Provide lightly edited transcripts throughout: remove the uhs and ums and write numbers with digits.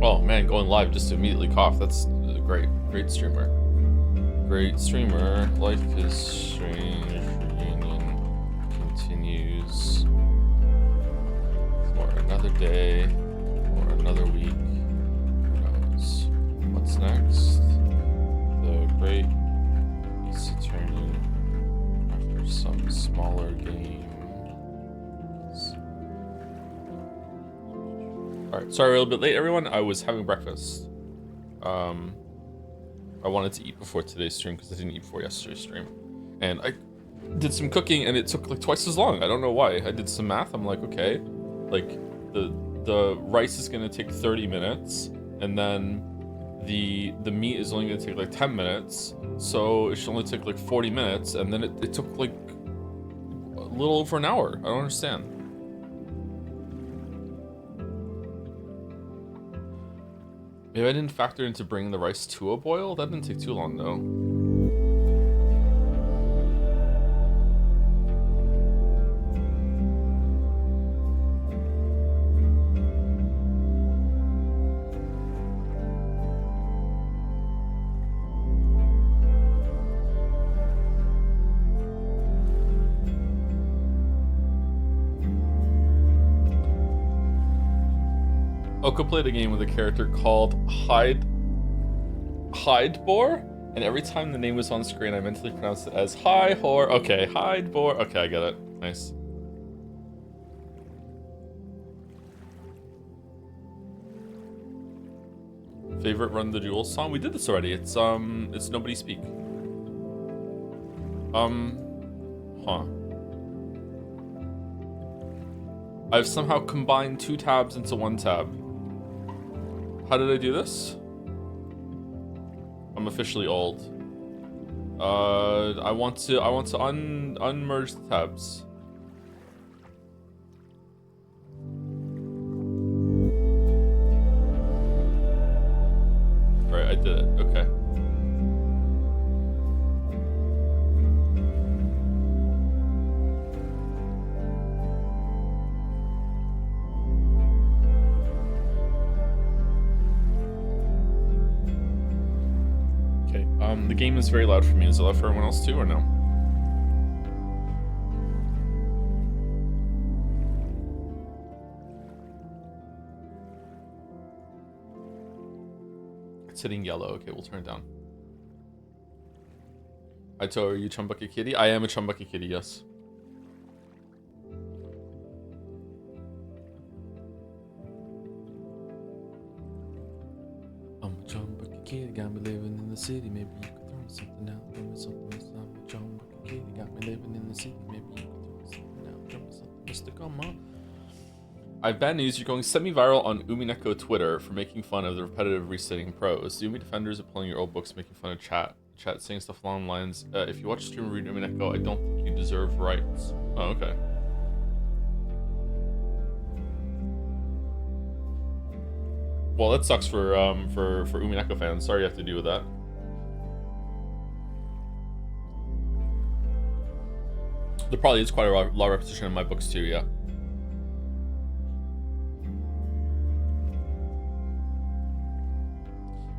Oh man, going live just to immediately cough. That's a great streamer. Great streamer. Life is strange. Reunion continues for another day or another week. Who knows? What's next? The great East Turning after some smaller games. Alright, sorry, we're a little bit late, everyone. I was having breakfast. I wanted to eat before today's stream because I didn't eat before yesterday's stream. And I did some cooking and it took like twice as long. I don't know why. I did some math. I'm like, okay, like the rice is gonna take 30 minutes and then the meat is only gonna take like 10 minutes. So it should only take like 40 minutes and then it took like a little over an hour. I don't understand. Maybe I didn't factor into bringing the rice to a boil? That didn't take too long, though. Oko played a game with a character called Hydebor, and every time the name was on screen, I mentally pronounced it as Hi-Hor. Okay, Hydebor. Okay, I get it. Nice. Favorite Run the Jewels song? We did this already. It's Nobody Speak. Huh. I've somehow combined 2 tabs into 1 tab. How did I do this? I'm officially old. I want to unmerge the tabs. Right, I did it. Okay. The game is very loud for me. Is it loud for everyone else too, or no? It's hitting yellow. Okay, we'll turn it down. Aito, are you Chumbucket Kitty? I am a Chumbucket Kitty, yes. I'm a Chumbucket Kitty, got me living in the city. Maybe you could throw me something out, throw me something. I'm a Chumbucket Kitty, got me living in the city. Maybe you could throw me something out, throw me something. Mr. Come on. I have bad news. You're going semi-viral on Umineko Twitter for making fun of the repetitive resetting pros. The Umi defenders are pulling your old books, making fun of chat saying stuff along the lines. If you watch stream and read Umineko, I don't think you deserve rights. Oh, okay. Well, that sucks for Umineko fans. Sorry you have to deal with that. There probably is quite a lot of repetition in my books too, yeah.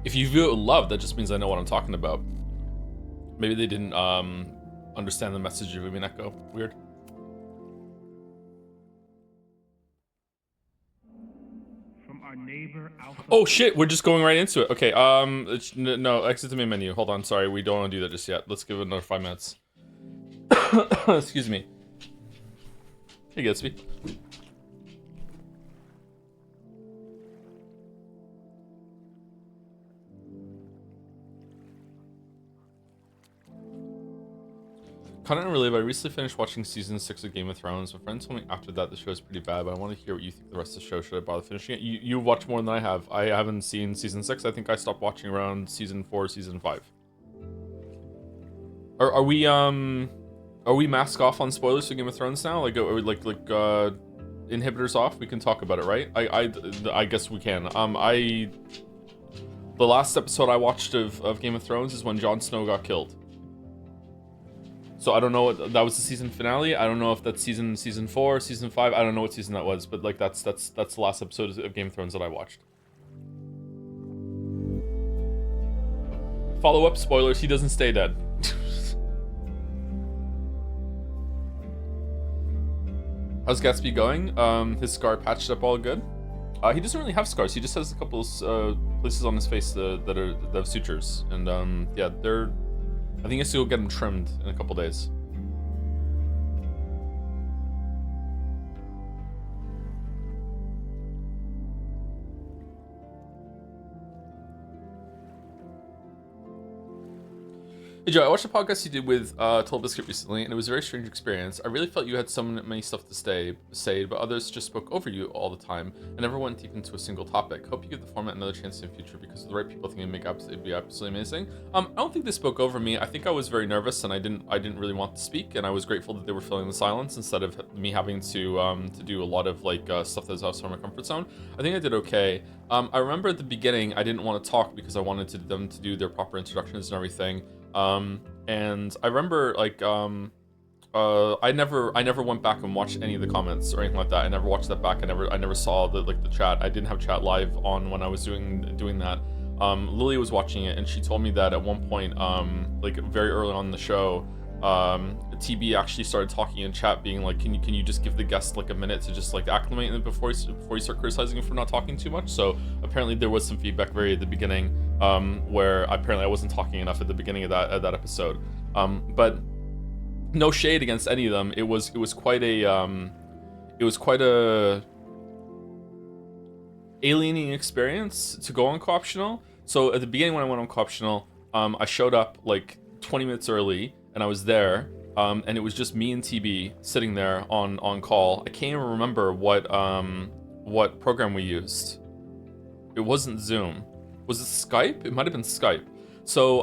If you view it with love, that just means I know what I'm talking about. Maybe they didn't understand the message of Umineko. Weird. From our neighbor Alpha. Oh shit, we're just going right into it. Okay, no, exit the main menu. Hold on, sorry, we don't want to do that just yet. Let's give it another 5 minutes. Excuse me. Hey, Gatsby. Kind of unrelated, but I recently finished watching season 6 of Game of Thrones. My friend told me after that the show is pretty bad, but I want to hear what you think of the rest of the show. Should I bother finishing it? You watch more than I have. I haven't seen season 6. I think I stopped watching around season 4, season 5. Are we mask off on spoilers for Game of Thrones now? Like inhibitors off, we can talk about it, right? I guess we can. The last episode I watched of Game of Thrones is when Jon Snow got killed. So I don't know what that was, the season finale. I don't know if that's season 4, season 5. I don't know what season that was, but like that's the last episode of Game of Thrones that I watched. Follow up spoilers: he doesn't stay dead. How's Gatsby going? His scar patched up all good. He doesn't really have scars. He just has a couple places on his face that have sutures, and yeah, I think he has to go get them trimmed in a couple days. Hey Joe, I watched a podcast you did with Total Biscuit recently, and it was a very strange experience. I really felt you had so many stuff to say, but others just spoke over you all the time and never went deep into a single topic. Hope you give the format another chance in the future, because with the right people, I think it'd be absolutely amazing. I don't think they spoke over me. I think I was very nervous, and I didn't really want to speak, and I was grateful that they were filling the silence instead of me having to do a lot of like stuff that's outside my comfort zone. I think I did okay. I remember at the beginning I didn't want to talk because I wanted them to do their proper introductions and everything. And I remember like I never went back and watched any of the comments or anything like that. I never watched that back. I never saw the chat. I didn't have chat live on when I was doing that. Lily was watching it, and she told me that at one point, like very early on in the show, TB actually started talking in chat, being like, can you just give the guest like a minute to just like acclimate before you start criticizing him for not talking too much. So apparently there was some feedback very at the beginning, where apparently I wasn't talking enough at the beginning of that episode. But no shade against any of them. It was quite a alienating experience to go on co-optional. So at the beginning when I went on co-optional, I showed up like 20 minutes early, and I was there, and it was just me and TB sitting there on call. I can't even remember what program we used. It wasn't Zoom. Was it Skype? It might have been Skype. So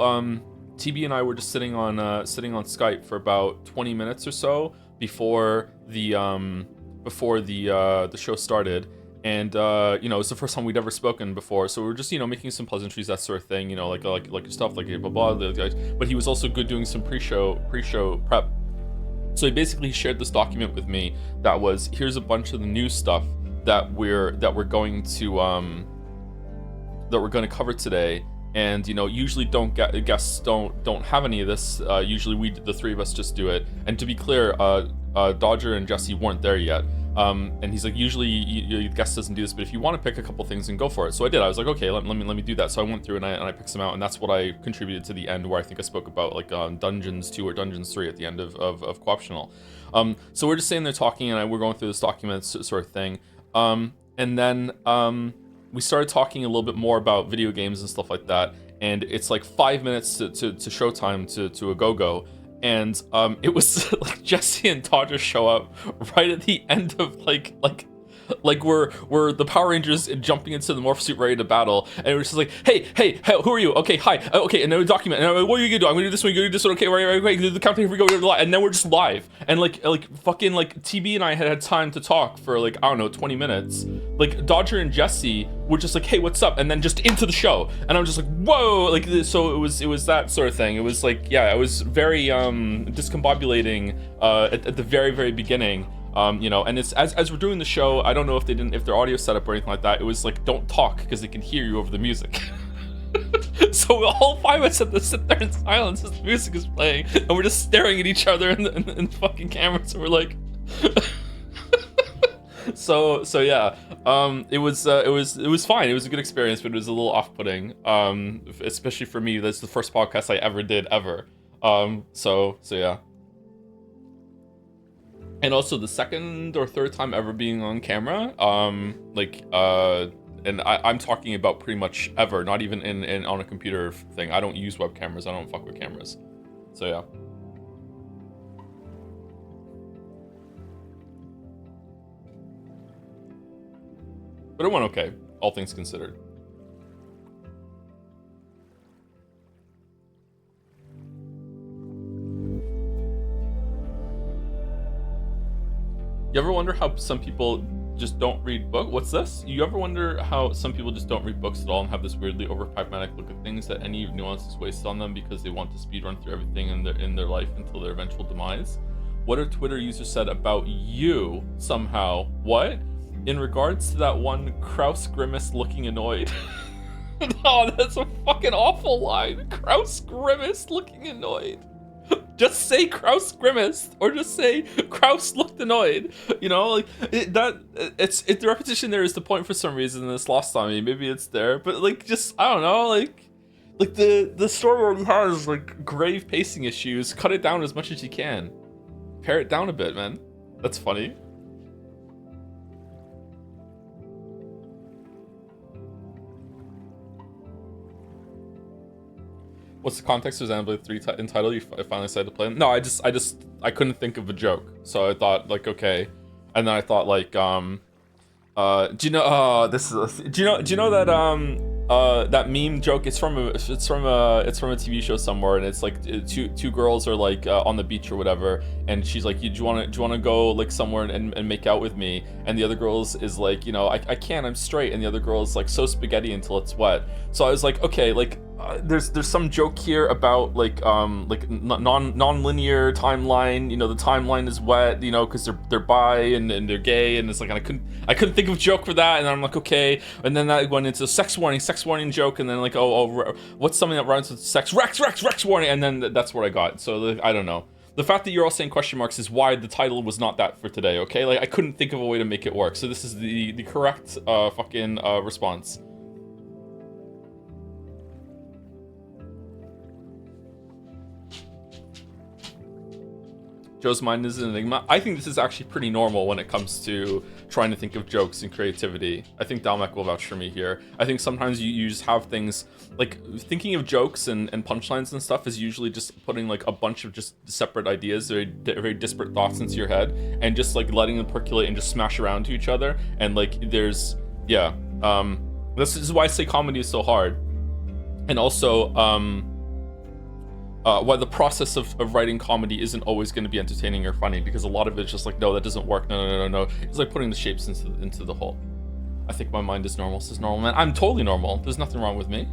TB and I were just sitting on Skype for about 20 minutes or so before the show started. And it's the first time we'd ever spoken before, so we were just making some pleasantries, that sort of thing, like your stuff, like blah blah. But he was also good doing some pre-show prep. So he basically shared this document with me that was, here's a bunch of the new stuff that we're going to cover today. And usually guests don't have any of this. Usually the three of us just do it. And to be clear, Dodger and Jesse weren't there yet. And he's like, usually the guest doesn't do this, but if you want to pick a couple things and go for it. So I did. I was like, okay, let me do that. So I went through and I picked some out, and that's what I contributed to the end, where I think I spoke about like Dungeons 2 or Dungeons 3 at the end of co-optional. So we're just sitting there talking, and we're going through this document sort of thing. And then we started talking a little bit more about video games and stuff like that. And it's like 5 minutes to showtime to a go-go. And it was like Jesse and Dodger show up right at the end of like we're the Power Rangers jumping into the morph suit ready to battle, and it was just like, hey, who are you? Okay, hi, okay, and then we document, and what are you gonna do? I'm gonna do this one, you're gonna do this one, okay, right, do the counting, here we go, and then we're just live, and like fucking like TB and I had time to talk for like, I don't know, 20 minutes. Like Dodger and Jesse were just like, hey, what's up, and then just into the show, and I'm just like, whoa, like, so it was that sort of thing. It was like, yeah, it was very discombobulating at the very, very beginning. And it's as we're doing the show, I don't know if their audio setup or anything like that, it was like, don't talk because they can hear you over the music. So all five of us have to sit there in silence as the music is playing, and we're just staring at each other in the fucking cameras, and we're like so yeah, it was fine. It was a good experience, but it was a little off-putting, especially for me. That's the first podcast I ever did ever. So yeah. And also the second or third time ever being on camera, and I'm talking about pretty much ever, not even in on a computer thing. I don't use web cameras. I don't fuck with cameras. So yeah. But it went okay, all things considered. You ever wonder how some people just don't read book. What's this? You ever wonder how some people just don't read books at all and have this weirdly over pragmatic look at things, that any nuance is wasted on them because they want to speedrun through everything in their life until their eventual demise? What a Twitter user said about you somehow. What? In regards to that one Kraus Grimace looking annoyed. No, that's a fucking awful line. Kraus Grimace looking annoyed. Just say Kraus grimaced, or just say Kraus looked annoyed. You know, like the repetition there is the point for some reason, and it's lost on me. Maybe it's there, but like, just I don't know, like the story already has like grave pacing issues. Cut it down as much as you can. Pare it down a bit, man. That's funny. What's the context of Xenoblade 3 entitled? You finally decided to play them? No, I couldn't think of a joke, so I thought like, okay, and then I thought like, do you know? Do you know that that meme joke? It's from a TV show somewhere, and it's like two girls are like on the beach or whatever, and she's like, do you want to go like somewhere and make out with me? And the other girls is like, you know, I can't, I'm straight, and the other girl is like, so spaghetti until it's wet. So I was like, okay, like. There's some joke here about like non-linear timeline. You know, the timeline is wet. You know, because they're bi and they're gay, and it's like, and I couldn't think of a joke for that, and I'm like, okay. And then that went into sex warning joke, and then like, what's something that rhymes with sex? Rex warning, and then that's what I got. So I don't know. The fact that you're all saying question marks is why the title was not that for today. Okay, like I couldn't think of a way to make it work. So this is the correct fucking response. Joe's mind is an enigma. I think this is actually pretty normal when it comes to trying to think of jokes and creativity. I think Dalmec will vouch for me here. I think sometimes you just have things like thinking of jokes and punchlines and stuff is usually just putting like a bunch of just separate ideas, very disparate thoughts into your head, and just like letting them percolate and just smash around to each other. And like there's this is why I say comedy is so hard. And also why the process of writing comedy isn't always going to be entertaining or funny, because a lot of it's just like, no, that doesn't work, no. It's like putting the shapes into the whole. I think my mind is normal, says Normal Man. I'm totally normal. There's nothing wrong with me.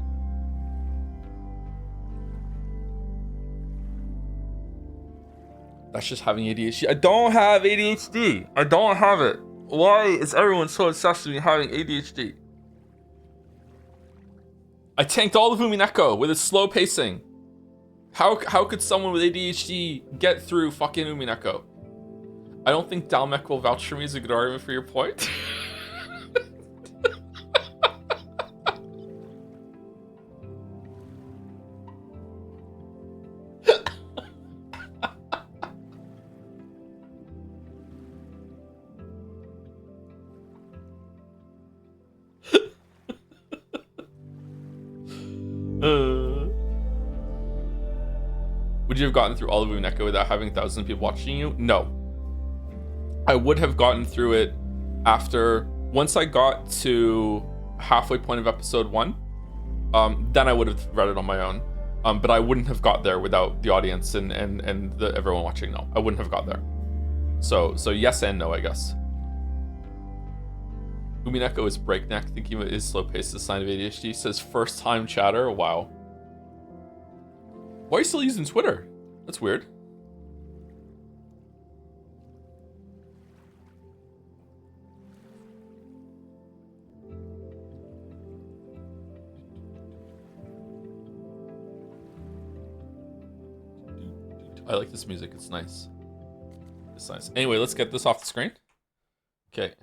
That's just having ADHD. I don't have ADHD. I don't have it. Why is everyone so obsessed with me having ADHD? I tanked all of Umineko with its slow pacing. How could someone with ADHD get through fucking Umineko? I don't think Dalmec will vouch for me as a good argument for your point. Would you have gotten through all of Umineko without having thousands of people watching you? No. I would have gotten through it once I got to halfway point of episode 1, then I would have read it on my own. But I wouldn't have got there without the audience and everyone watching. No, I wouldn't have got there. So yes and no, I guess. Umineko is breakneck, thinking of it is slow paced, a sign of ADHD. Says first time chatter. Wow. Why are you still using Twitter? That's weird. I like this music. It's nice. It's nice. Anyway, let's get this off the screen. Okay.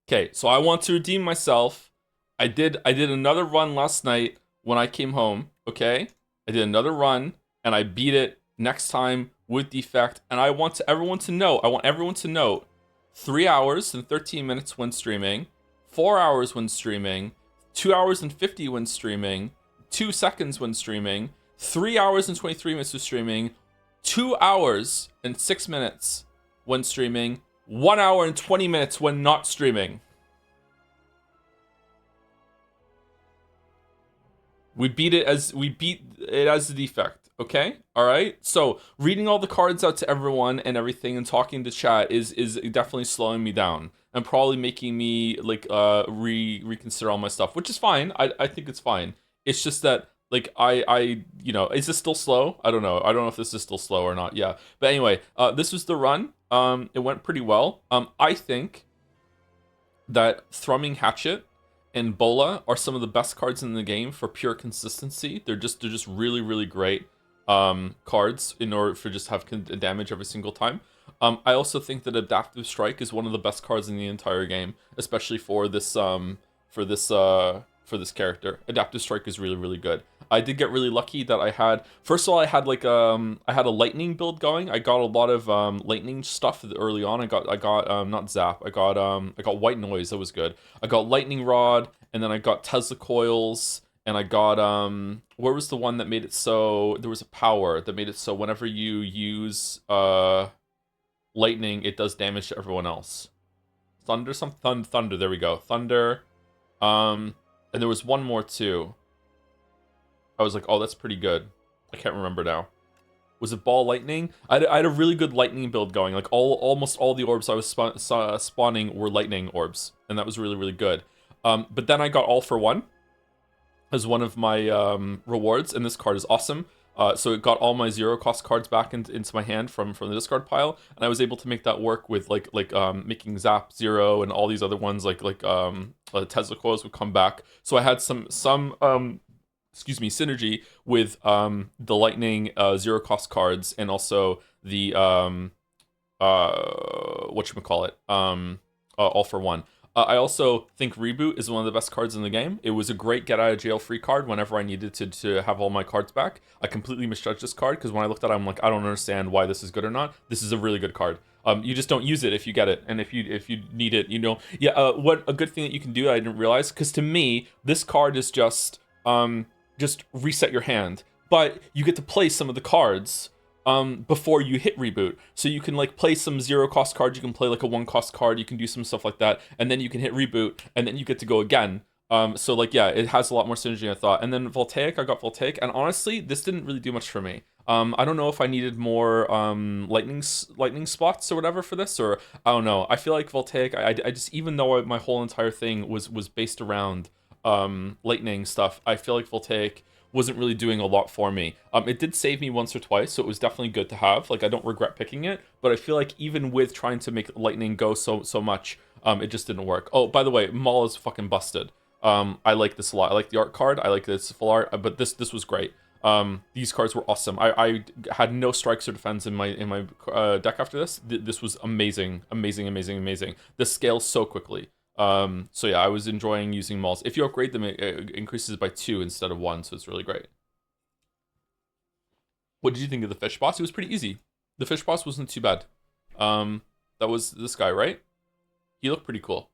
Okay, so I want to redeem myself. I did another run last night when I came home, okay? I did another run and I beat it next time with defect, and I want everyone to know 3 hours and 13 minutes when streaming, 4 hours when streaming, 2 hours and 50 when streaming, 2 seconds when streaming, 3 hours and 23 minutes when streaming, 2 hours and 6 minutes when streaming, 1 hour and 20 minutes when not streaming. We beat it as the defect, okay? All right. So reading all the cards out to everyone and everything and talking to chat is definitely slowing me down and probably making me like reconsider all my stuff, which is fine. I think it's fine. It's just that like I is this still slow? I don't know. I don't know if this is still slow or not. Yeah. But anyway, this was the run. It went pretty well. I think that Thrumming Hatchet and Bola are some of the best cards in the game for pure consistency. They're just really really great cards in order for just have damage every single time. I also think that Adaptive Strike is one of the best cards in the entire game, especially for this for this character. Adaptive Strike is really really good. I did get really lucky that I had, first of all, I had like I had a lightning build going. I got a lot of lightning stuff early on. I got not zap. I got white noise. That was good. I got lightning rod, and then I got Tesla coils, and I got where was the one that made it so there was a power that made it so whenever you use lightning, it does damage to everyone else. Thunder. There we go. Thunder. And there was one more too. I was like, oh, that's pretty good. I can't remember now. Was it ball lightning? I had a really good lightning build going. Like almost all the orbs I was spawning were lightning orbs, and that was really really good. But then I got all for one as one of my rewards, and this card is awesome. So it got all my 0 cost cards back into my hand from the discard pile, and I was able to make that work with like making Zap 0 and all these other ones like Tesla coils would come back. So I had some synergy with the lightning 0 cost cards and also the whatchamacallit, all for one. I also think Reboot is one of the best cards in the game. It was a great get out of jail free card whenever I needed to have all my cards back. I completely misjudged this card because when I looked at it, I'm like, I don't understand why this is good or not. This is a really good card. You just don't use it if you get it, and if you need it, what a good thing that you can do that I didn't realize, because to me this card is just reset your hand, but you get to play some of the cards before you hit reboot. So you can like play some 0 cost card, you can play like a 1 cost card, you can do some stuff like that, and then you can hit reboot, and then you get to go again. So like yeah, it has a lot more synergy than I thought. And then Voltaic, I got Voltaic, and honestly, this didn't really do much for me. I don't know if I needed more lightning spots or whatever for this, or I don't know. I feel like Voltaic, I just, even though my whole entire thing was based around lightning stuff, I feel like Voltaic wasn't really doing a lot for me. It did save me once or twice, so it was definitely good to have. Like, I don't regret picking it, but I feel like even with trying to make lightning go so much, it just didn't work. Oh, by the way, Maul is fucking busted. I like this a lot. I like the art card. I like this full art, but this was great. These cards were awesome. I had no strikes or defense in my deck after this. This was amazing. This scales so quickly. So yeah, I was enjoying using Mauls. If you upgrade them, it increases by 2 instead of 1, so it's really great. What did you think of the fish boss? It was pretty easy. The fish boss wasn't too bad. That was this guy, right? He looked pretty cool.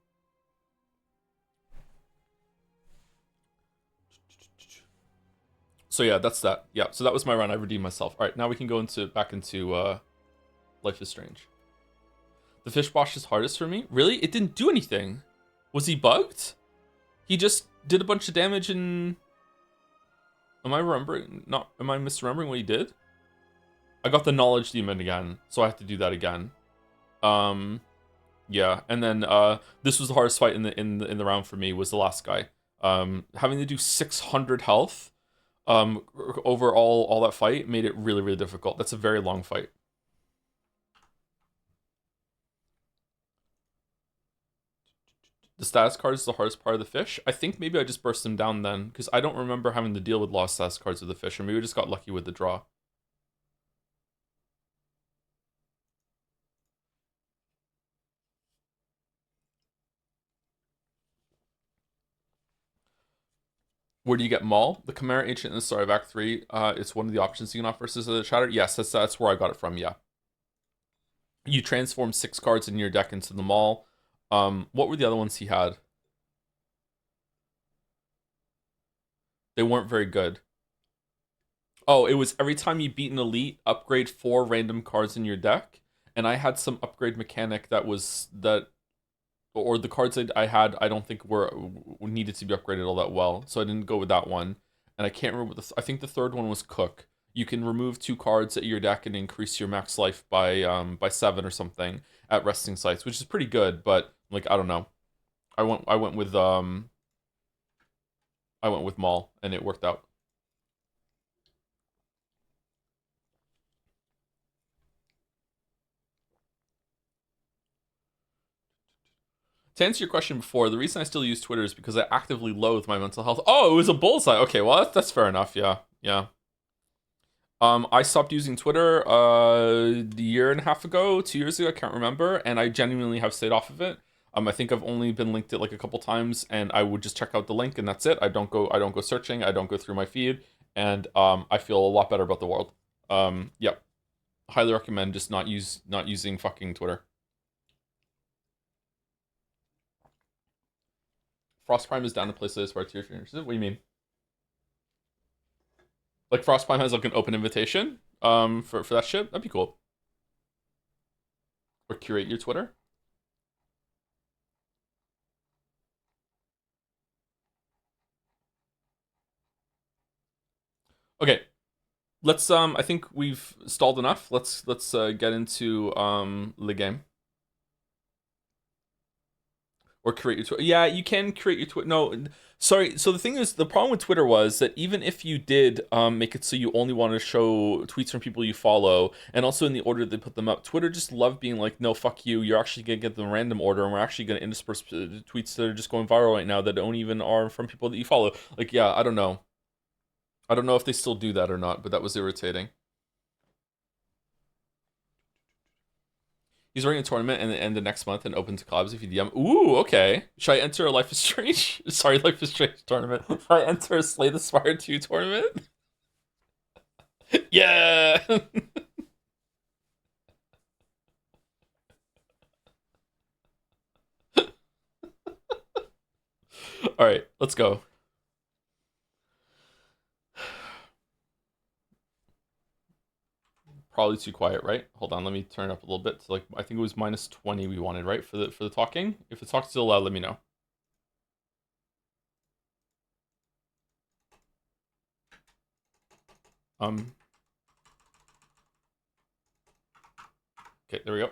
So yeah, that's that. Yeah, so that was my run. I redeemed myself. All right, now we can go back into Life is Strange. The fish boss is hardest for me. Really? It didn't do anything. Was he bugged? He just did a bunch of damage and... Am I misremembering what he did? I got the knowledge demon again, so I have to do that again. Yeah, and then this was the hardest fight in the round for me, was the last guy. Having to do 600 health over all that fight made it really, really difficult. That's a very long fight. The status card is the hardest part of the fish. I think maybe I just burst them down then, because I don't remember having to deal with lost status cards of the fish, or maybe we just got lucky with the draw. Where do you get Maul? The Chimera Ancient in the start of Act 3. It's one of the options you can offer versus the Shatter. Yes, that's where I got it from, yeah. You transform 6 cards in your deck into the Maul. What were the other ones he had? They weren't very good. Oh, it was every time you beat an elite, upgrade 4 random cards in your deck, and I had some upgrade mechanic or the cards I had, I don't think were needed to be upgraded all that well, so I didn't go with that one. And I can't remember I think the third one was Cook. You can remove 2 cards at your deck and increase your max life by 7 or something at resting sites, which is pretty good. But like, I don't know. I went with Maul, and it worked out. To answer your question before, the reason I still use Twitter is because I actively loathe my mental health. Oh, it was a bullseye. Okay, well that's fair enough. Yeah, yeah. I stopped using Twitter a year and a half ago, 2 years ago, I can't remember, and I genuinely have stayed off of it. I think I've only been linked it like a couple times, and I would just check out the link, and that's it. I don't go searching. I don't go through my feed, and I feel a lot better about the world. Yep, highly recommend just not using fucking Twitter. Frost Prime is down to play Slay Spire tier. What do you mean? Like Frost Prime has like an open invitation for that shit? That'd be cool. Or curate your Twitter. Okay. Let's I think we've stalled enough. Let's get into the game. Or create your Twitter. Yeah, you can create your Twitter. No, sorry. So the thing is, the problem with Twitter was that even if you did make it so you only want to show tweets from people you follow, and also in the order they put them up, Twitter just loved being like, no, fuck you. You're actually gonna get them in random order, and we're actually gonna intersperse tweets that are just going viral right now that don't even are from people that you follow. Like, yeah, I don't know. I don't know if they still do that or not, but that was irritating. He's running a tournament and end the next month and open to collabs if you DM. Ooh, okay. Should I enter a Life is Strange? Sorry, Life is Strange tournament. Should I enter a Slay the Spire 2 tournament? Yeah! Alright, let's go. Probably too quiet, right? Hold on, let me turn it up a little bit. To like, I think it was -20 we wanted, right? For the talking. If the talk's still loud, let me know. Okay, there we go.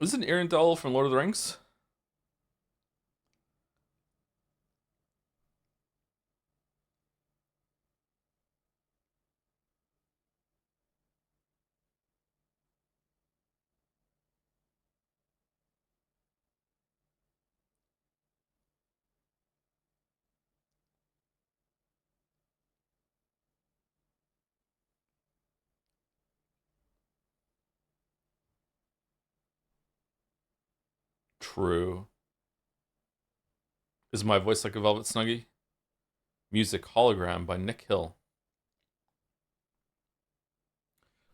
Is it Arendelle from Lord of the Rings? True. Is my voice like a velvet snuggie? Music Hologram by Nick Hill.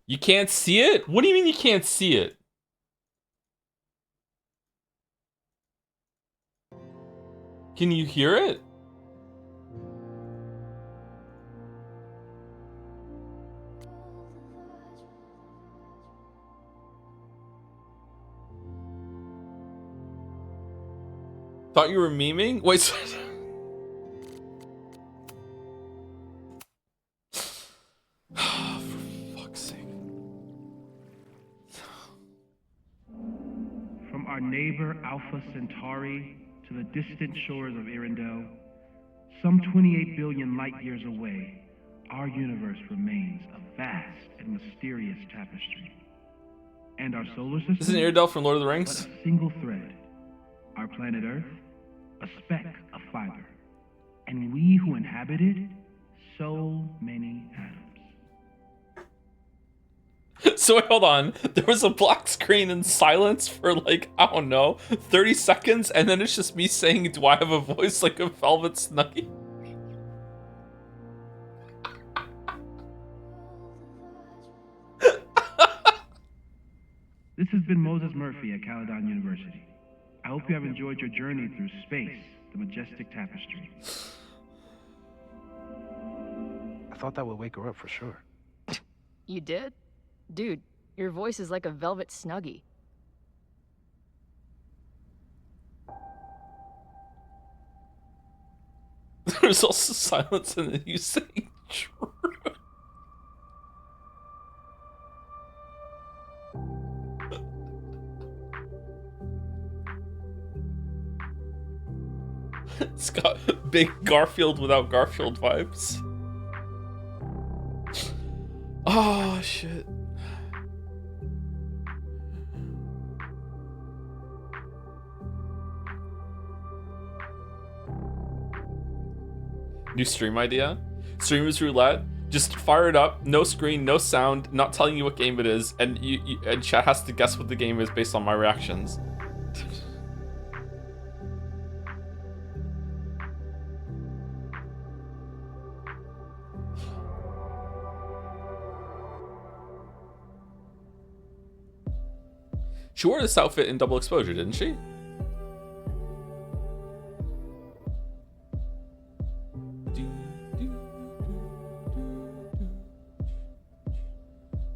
You can't see it? What do you mean you can't see it? Can you hear it? Thought you were memeing? Wait, for fuck's sake. From our neighbor Alpha Centauri to the distant shores of Arendelle, some 28 billion light years away, our universe remains a vast and mysterious tapestry. And our solar system This is an Arendelle from Lord of the but Rings. a single thread. Our planet Earth, a speck of fiber. And we who inhabit it, so many atoms. So wait, hold on. There was a black screen and silence for like, I don't know, 30 seconds, and then it's just me saying, do I have a voice like a velvet snuggie? This has been Moses Murphy at Caledon University. I hope you have enjoyed your journey through space, the majestic tapestry. thought that would wake her up for sure. You did? Dude, your voice is like a velvet snuggie. There's also silence and then you say true. It's got big Garfield without Garfield vibes. Oh, shit. New stream idea? Streamers Roulette. Just fire it up, no screen, no sound, not telling you what game it is, and and chat has to guess what the game is based on my reactions. She wore this outfit in Double Exposure, didn't she?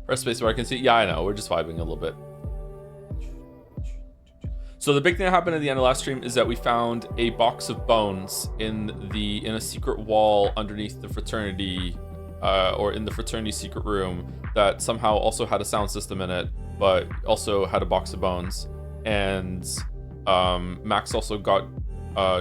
Press space where I can see. Yeah, I know. We're just vibing a little bit. So the big thing that happened at the end of last stream is that we found a box of bones in a secret wall underneath the fraternity, or in the fraternity secret room that somehow also had a sound system in it, but also had a box of bones. And Max also got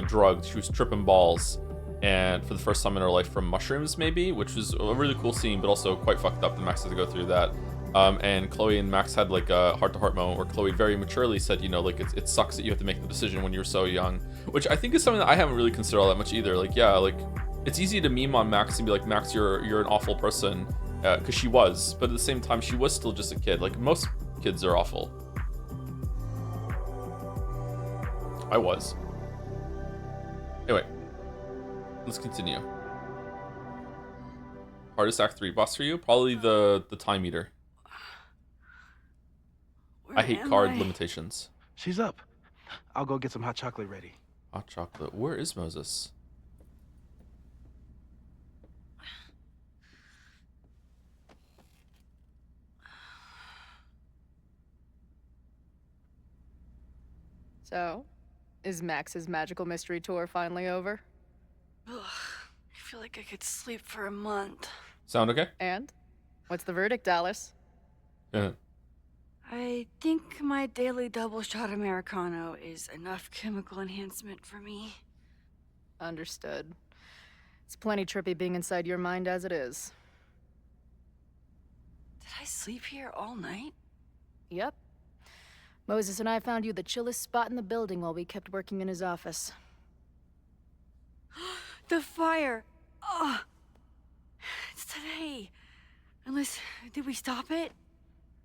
drugged. She was tripping balls, and for the first time in her life from mushrooms, maybe, which was a really cool scene, but also quite fucked up that Max had to go through that. And Chloe and Max had like a heart-to-heart moment where Chloe very maturely said, you know, like it sucks that you have to make the decision when you're so young, which I think is something that I haven't really considered all that much either. Like, yeah, like it's easy to meme on Max and be like, Max, you're an awful person, because she was, but at the same time, she was still just a kid. Like most kids are awful. I was. Anyway, let's continue. Hardest Act 3 boss for you? Probably the time eater. I hate card limitations. She's up. I'll go get some hot chocolate ready. Hot chocolate. Where is Moses? So, is Max's magical mystery tour finally over? Ugh, I feel like I could sleep for a month. Sound okay? And? What's the verdict, Dallas? Yeah. I think my daily double shot Americano is enough chemical enhancement for me. Understood. It's plenty trippy being inside your mind as it is. Did I sleep here all night? Yep. Moses and I found you the chillest spot in the building while we kept working in his office. The fire! Ugh! It's today. Unless, did we stop it?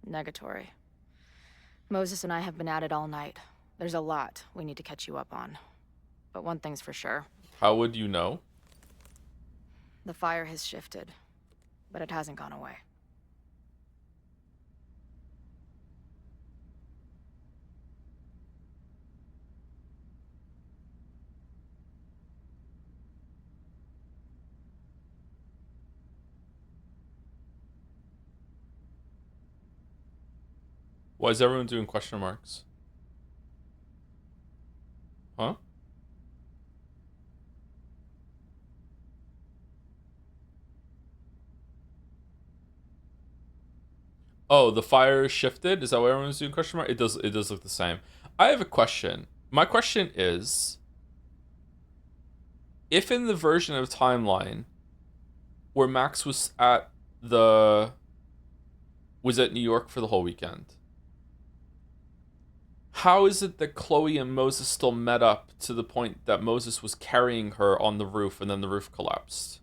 Negatory. Moses and I have been at it all night. There's a lot we need to catch you up on. But one thing's for sure. How would you know? The fire has shifted, but it hasn't gone away. Why is everyone doing question marks? Huh? Oh, the fire shifted? Is that why everyone's doing question mark? It does look the same. I have a question. My question is, if in the version of timeline where Max was at New York for the whole weekend, how is it that Chloe and Moses still met up to the point that Moses was carrying her on the roof and then the roof collapsed?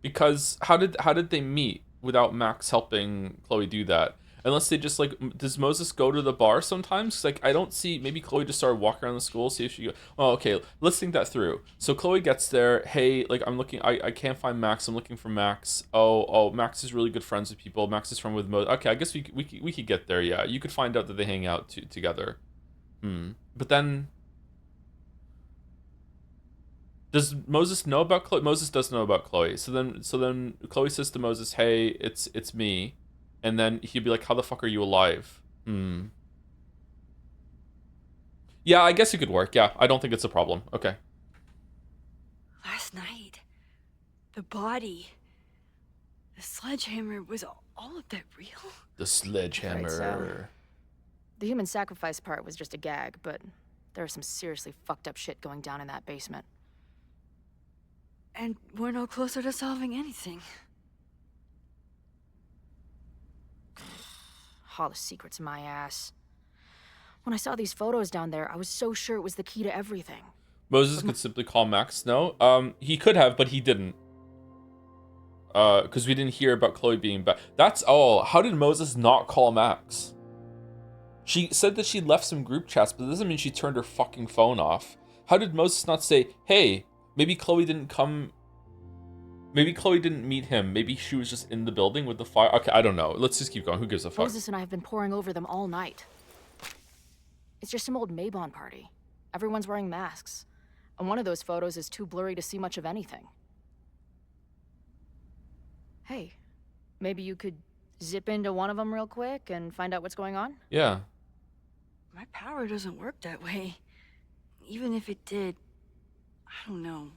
Because how did they meet without Max helping Chloe do that? Unless they just like, does Moses go to the bar sometimes? Like, I don't see, maybe Chloe just started walking around the school, see if she go, oh, okay, let's think that through. So Chloe gets there, hey, like, I'm looking, I can't find Max, I'm looking for Max. Oh, Max is really good friends with people, Max is friends with Moses. Okay, I guess we could get there, yeah. You could find out that they hang out together. But then, does Moses know about Chloe? Moses does know about Chloe. So then Chloe says to Moses, "Hey, it's me," and then he'd be like, "How the fuck are you alive?" Yeah, I guess it could work. Yeah, I don't think it's a problem. Okay. Last night, the body, the sledgehammer, was all of that real? The sledgehammer. So. The human sacrifice part was just a gag, but there's some seriously fucked up shit going down in that basement. And we're no closer to solving anything. All the secrets in my ass. When I saw these photos down there, I was so sure it was the key to everything. Moses could simply call Max. No, he could have, but he didn't. Because we didn't hear about Chloe being back. That's all. How did Moses not call Max? She said that she left some group chats, but that doesn't mean she turned her fucking phone off. How did Moses not say, "Hey, maybe Chloe didn't come. Maybe Chloe didn't meet him. Maybe she was just in the building with the fire." Okay, I don't know. Let's just keep going. Who gives a fuck? Moses and I have been poring over them all night. It's just some old Maybon party. Everyone's wearing masks. And one of those photos is too blurry to see much of anything. Hey, maybe you could zip into one of them real quick and find out what's going on? Yeah. My power doesn't work that way. Even if it did, I don't know.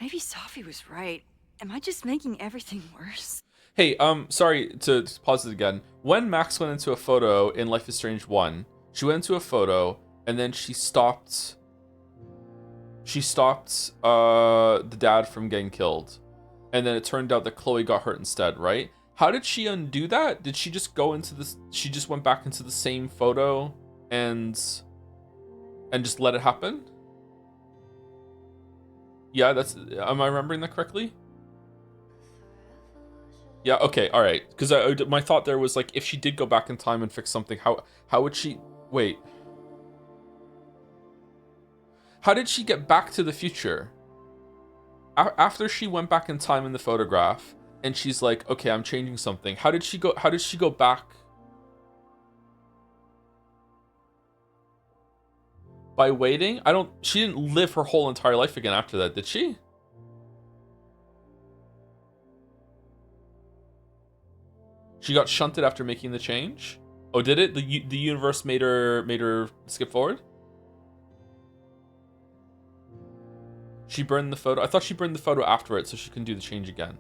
Maybe Safi was right. Am I just making everything worse? Hey, sorry to pause it again. When Max went into a photo in Life is Strange 1, she went into a photo and then she stopped the dad from getting killed. And then it turned out that Chloe got hurt instead, right? How did she undo that? Did she just go into this? She just went back into the same photo and just let it happen? Yeah, am I remembering that correctly? Yeah, okay, all right. Because my thought there was like, if she did go back in time and fix something, how would she? Wait. How did she get back to the future? After she went back in time in the photograph, and she's like, okay, I'm changing something. How did she go back? By waiting? She didn't live her whole entire life again after that, did she? She got shunted after making the change? Oh, did it? The universe made her skip forward? She burned the photo. I thought she burned the photo after it so she can do the change again.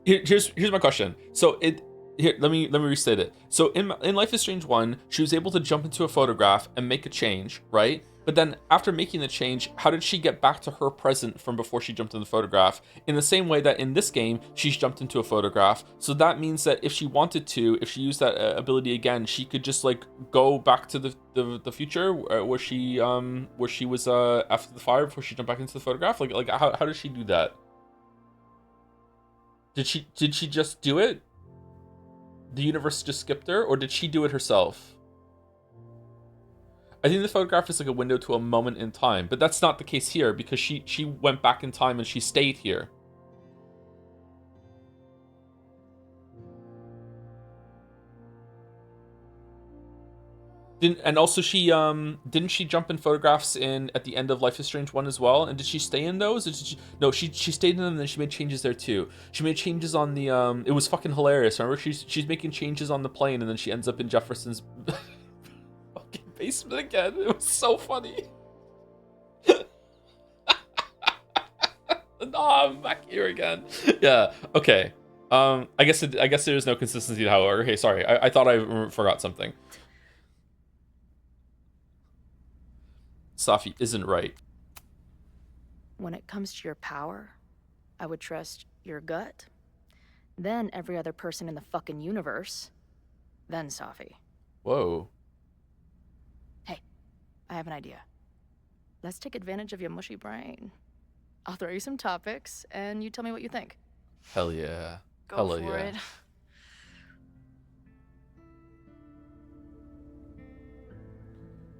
Here's my question. So let me restate it. So in Life is Strange 1, she was able to jump into a photograph and make a change, right? But then after making the change, how did she get back to her present from before she jumped in the photograph? In the same way that in this game, she's jumped into a photograph. So that means that if she wanted to, if she used that ability again, she could just like go back to the future where she was after the fire before she jumped back into the photograph. Like how did she do that? Did she just do it? The universe just skipped her, or did she do it herself? I think the photograph is like a window to a moment in time, but that's not the case here because she went back in time and she stayed here. And also didn't she jump in photographs at the end of Life is Strange 1 as well? And did she stay in those? No, she stayed in them and then she made changes there too. She made changes on the it was fucking hilarious. Remember she's making changes on the plane and then she ends up in Jefferson's fucking basement again. It was so funny. No, I'm back here again. Yeah, okay. I guess there's no consistency to how. Okay, sorry. I thought I forgot something. Safi isn't right. When it comes to your power, I would trust your gut, then every other person in the fucking universe, then Safi. Whoa. Hey, I have an idea. Let's take advantage of your mushy brain. I'll throw you some topics, and you tell me what you think. Hell yeah. Go for it.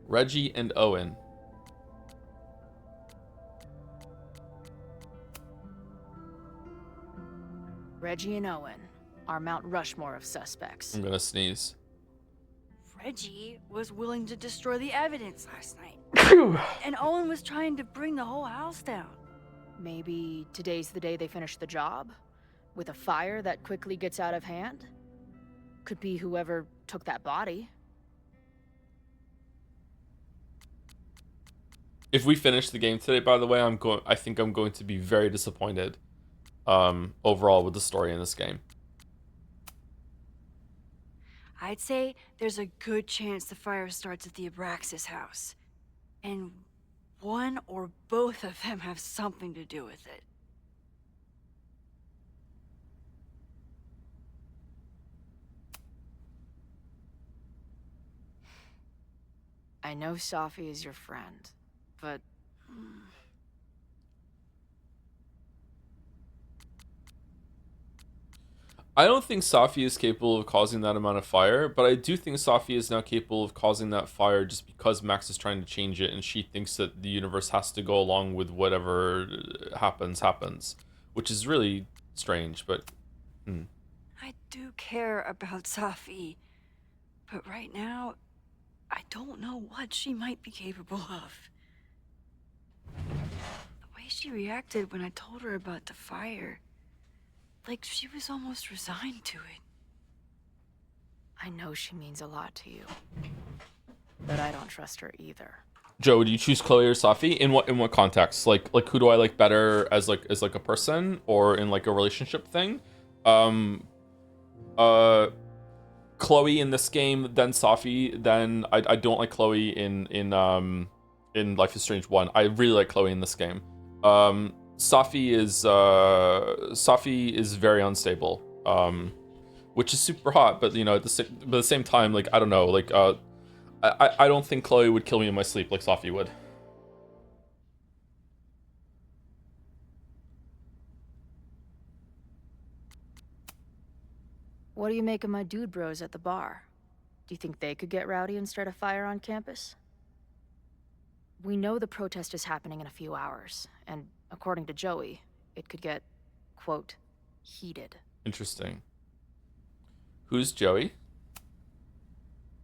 Reggie and Owen. Reggie and Owen, our Mount Rushmore of suspects. I'm gonna sneeze. Reggie was willing to destroy the evidence last night. And Owen was trying to bring the whole house down. Maybe today's the day they finish the job? With a fire that quickly gets out of hand? Could be whoever took that body. If we finish the game today, by the way, I think I'm going to be very disappointed overall with the story in this game. I'd say there's a good chance the fire starts at the Abraxas house. And one or both of them have something to do with it. I know Safi is your friend, but... I don't think Safi is capable of causing that amount of fire, but I do think Safi is now capable of causing that fire just because Max is trying to change it and she thinks that the universe has to go along with whatever happens, which is really strange, but... I do care about Safi, but right now, I don't know what she might be capable of. The way she reacted when I told her about the fire, like she was almost resigned to it. I know she means a lot to you, but I don't trust her either. Joe, do you choose Chloe or Safi? In what context? Like who do I like better as a person or in like a relationship thing? Chloe in this game, then Safi, then I don't like Chloe in Life is Strange 1. I really like Chloe in this game. Safi is very unstable, which is super hot, but you know, at the same time, like I don't know, like I don't think Chloe would kill me in my sleep like Safi would. What do you make of my dude bros at the bar? Do you think they could get rowdy and start a fire on campus? We know the protest is happening in a few hours, and according to Joey, it could get, quote, heated. Interesting. Who's Joey?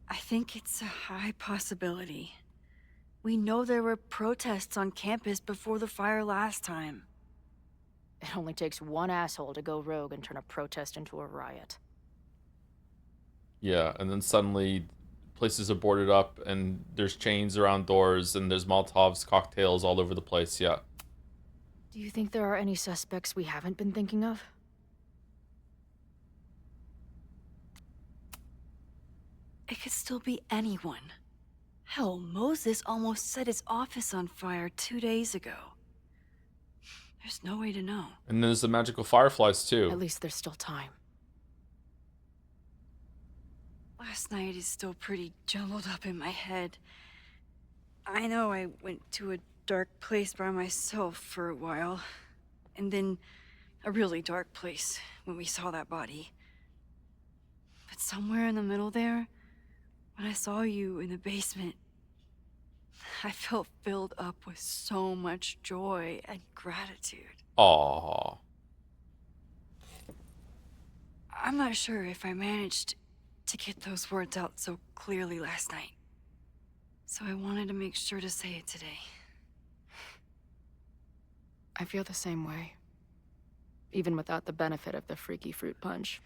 I think it's a high possibility. We know there were protests on campus before the fire last time. It only takes one asshole to go rogue and turn a protest into a riot. Yeah, and then suddenly places are boarded up and there's chains around doors and there's Molotovs, cocktails all over the place, yeah. Do you think there are any suspects we haven't been thinking of? It could still be anyone. Hell, Moses almost set his office on fire 2 days ago. There's no way to know. And there's the magical fireflies too. At least there's still time. Last night is still pretty jumbled up in my head. I know I went to a dark place by myself for a while. And then a really dark place when we saw that body. But somewhere in the middle there, when I saw you in the basement, I felt filled up with so much joy and gratitude. Aww. I'm not sure if I managed to get those words out so clearly last night. So I wanted to make sure to say it today. I feel the same way. Even without the benefit of the freaky fruit punch.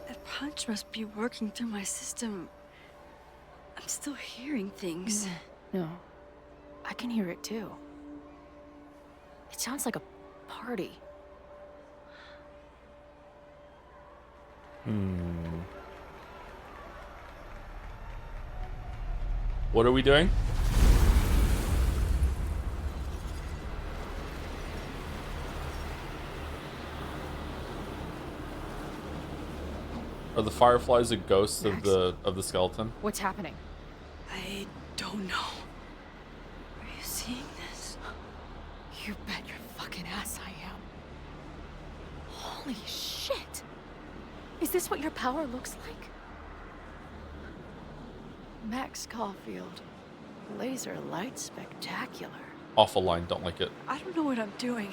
That punch must be working through my system. I'm still hearing things. No, I can hear it too. It sounds like a party. What are we doing? Are the fireflies a ghost of the skeleton? What's happening? I don't know. Are you seeing this? You bet your fucking ass I am. Holy shit! Is this what your power looks like? Max Caulfield. Laser light spectacular. Awful line, don't like it. I don't know what I'm doing.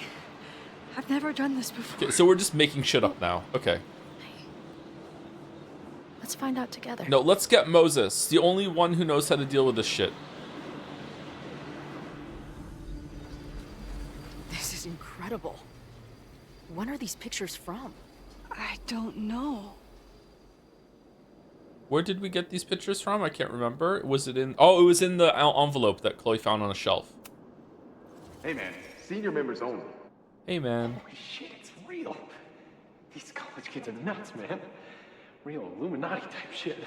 I've never done this before. Okay, so we're just making shit up now. Okay. Let's find out together. No, let's get Moses, the only one who knows how to deal with this shit. This is incredible. When are these pictures from? I don't know. Where did we get these pictures from? I can't remember. Was it in... Oh, it was in the envelope that Chloe found on a shelf. Hey man, senior members only. Hey, man. Holy shit, it's real. These college kids are nuts, man. Real Illuminati type shit.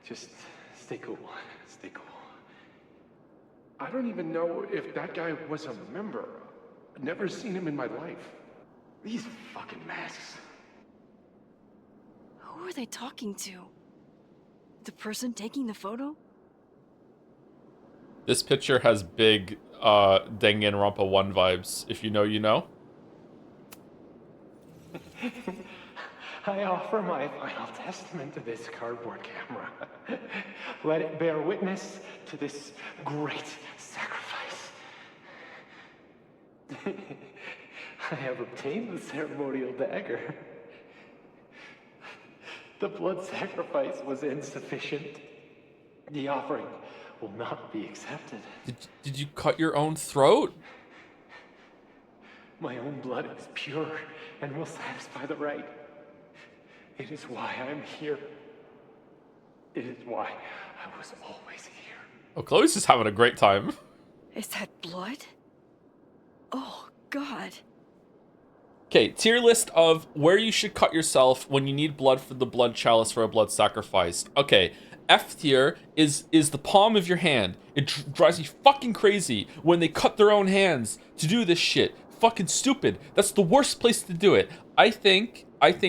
Just stay cool. Stay cool. I don't even know if that guy was a member. Never seen him in my life. These fucking masks. Who are they talking to? The person taking the photo? This picture has big Danganronpa 1 vibes. If you know, you know. I offer my final testament to this cardboard camera. Let it bear witness to this great sacrifice. I have obtained the ceremonial dagger. The blood sacrifice was insufficient. The offering will not be accepted. Did you cut your own throat? My own blood is pure and will satisfy the rite. It is why I'm here. It is why I was always here. Oh, Chloe's just having a great time. Is that blood? Oh, God. Okay, tier list of where you should cut yourself when you need blood for the blood chalice for a blood sacrifice. Okay, F tier is the palm of your hand. It drives me fucking crazy when they cut their own hands to do this shit. Fucking stupid. That's the worst place to do it. I think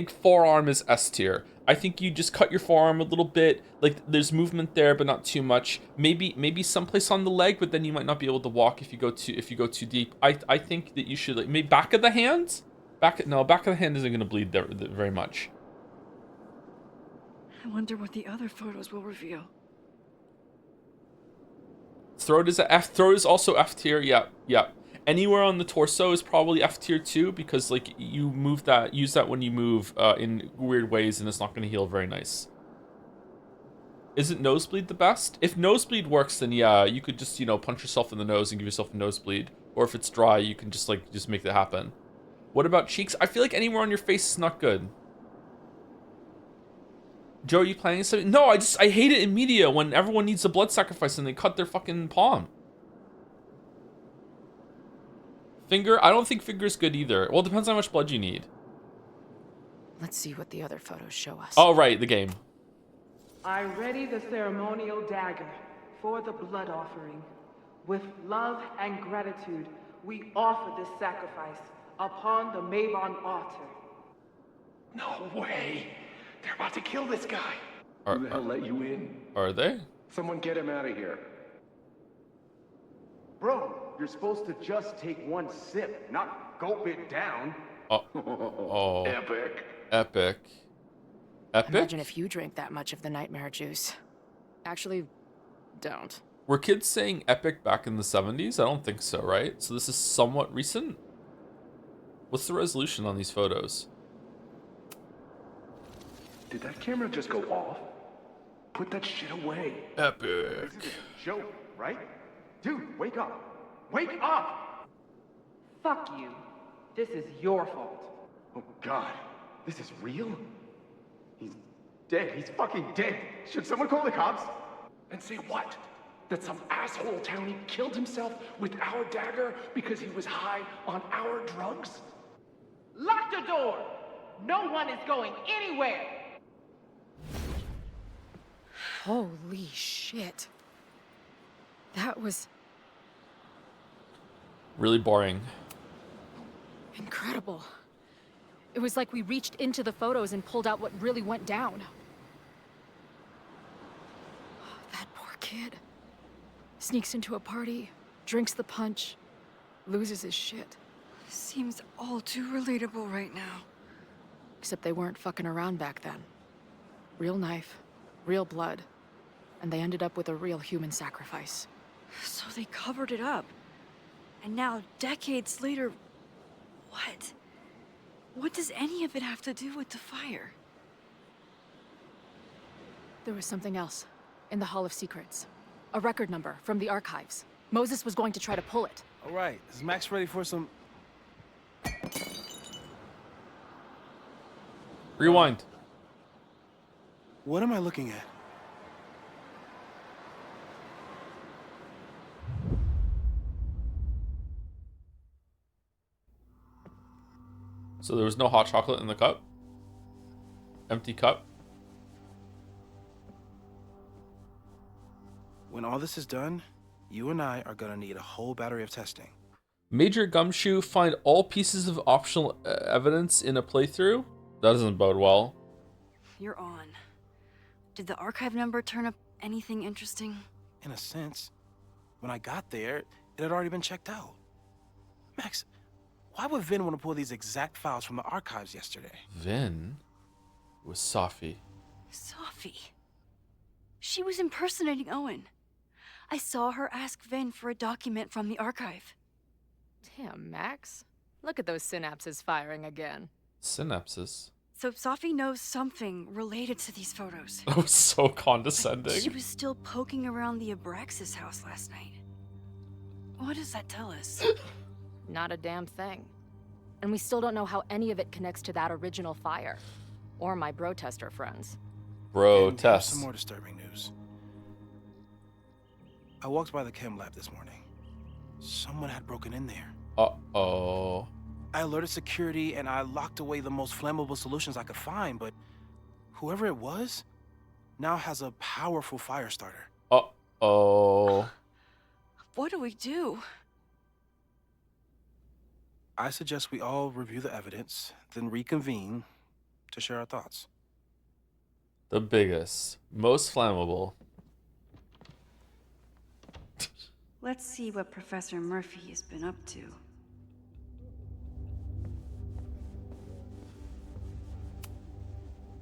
forearm is S tier. I think you just cut your forearm a little bit. Like there's movement there, but not too much. Maybe someplace on the leg, but then you might not be able to walk if you go too deep. I think that you should like maybe back of the hand. Back of the hand isn't gonna bleed there very much. I wonder what the other photos will reveal. Throat is a F. Throat is also F tier. Yeah. Anywhere on the torso is probably F tier too, because like you use that when you move in weird ways, and it's not going to heal very nice. Isn't nosebleed the best? If nosebleed works, then yeah, you could just punch yourself in the nose and give yourself a nosebleed. Or if it's dry, you can just make that happen. What about cheeks? I feel like anywhere on your face is not good. Joe, are you planning something? No, I hate it in media when everyone needs a blood sacrifice and they cut their fucking palm. Finger? I don't think finger's good either. Well, it depends on how much blood you need. Let's see what the other photos show us. Oh, right, the game. I ready the ceremonial dagger for the blood offering. With love and gratitude, we offer this sacrifice upon the Mavon altar. No way! They're about to kill this guy! Who the hell let you in? Are they? Someone get him out of here. Bro, you're supposed to just take one sip, not gulp it down. Oh. Epic. Imagine if you drank that much of the nightmare juice. Actually, don't. Were kids saying epic back in the 70s? I don't think so, right? So this is somewhat recent? What's the resolution on these photos? Did that camera just go off? Put that shit away. Epic. This is a joke, right? Dude, wake up! Wake up! Fuck you. This is your fault. Oh god, this is real? He's dead. He's fucking dead. Should someone call the cops? And say what? That some asshole townie killed himself with our dagger because he was high on our drugs? Lock the door! No one is going anywhere! Holy shit. That was Really boring. incredible. It was like we reached into the photos and pulled out what really went down. That poor kid. Sneaks into a party, drinks the punch, loses his shit. Seems all too relatable right now. Except they weren't fucking around back then. Real knife, real blood, and they ended up with a real human sacrifice. So they covered it up. And now, decades later, what? What does any of it have to do with the fire? There was something else. In the Hall of Secrets. A record number from the archives. Moses was going to try to pull it. All right, is Max ready for some... Rewind. What am I looking at? So there was no hot chocolate in the cup? Empty cup? When all this is done, you and I are gonna need a whole battery of testing. Major Gumshoe find all pieces of optional evidence in a playthrough? That doesn't bode well. You're on. Did the archive number turn up anything interesting? In a sense, when I got there, it had already been checked out. Max, why would Vin want to pull these exact files from the archives yesterday? Vin was Safi. Sophie. She was impersonating Owen. I saw her ask Vin for a document from the archive. Damn, Max. Look at those synapses firing again. Synapses. So Sophie knows something related to these photos. That was so But condescending. she was still poking around the Abraxas house last night. What does that tell us? Not a damn thing. And we still don't know how any of it connects to that original fire. Or my bro tester friends. Bro, And here's test. some more disturbing news. I walked by the chem lab this morning. Someone had broken in there. Uh-oh. I alerted security and I locked away the most flammable solutions I could find, but whoever it was now has a powerful fire starter. Uh-oh. What do we do? I suggest we all review the evidence, then reconvene to share our thoughts. The biggest, most flammable. Let's see what Professor Murphy has been up to.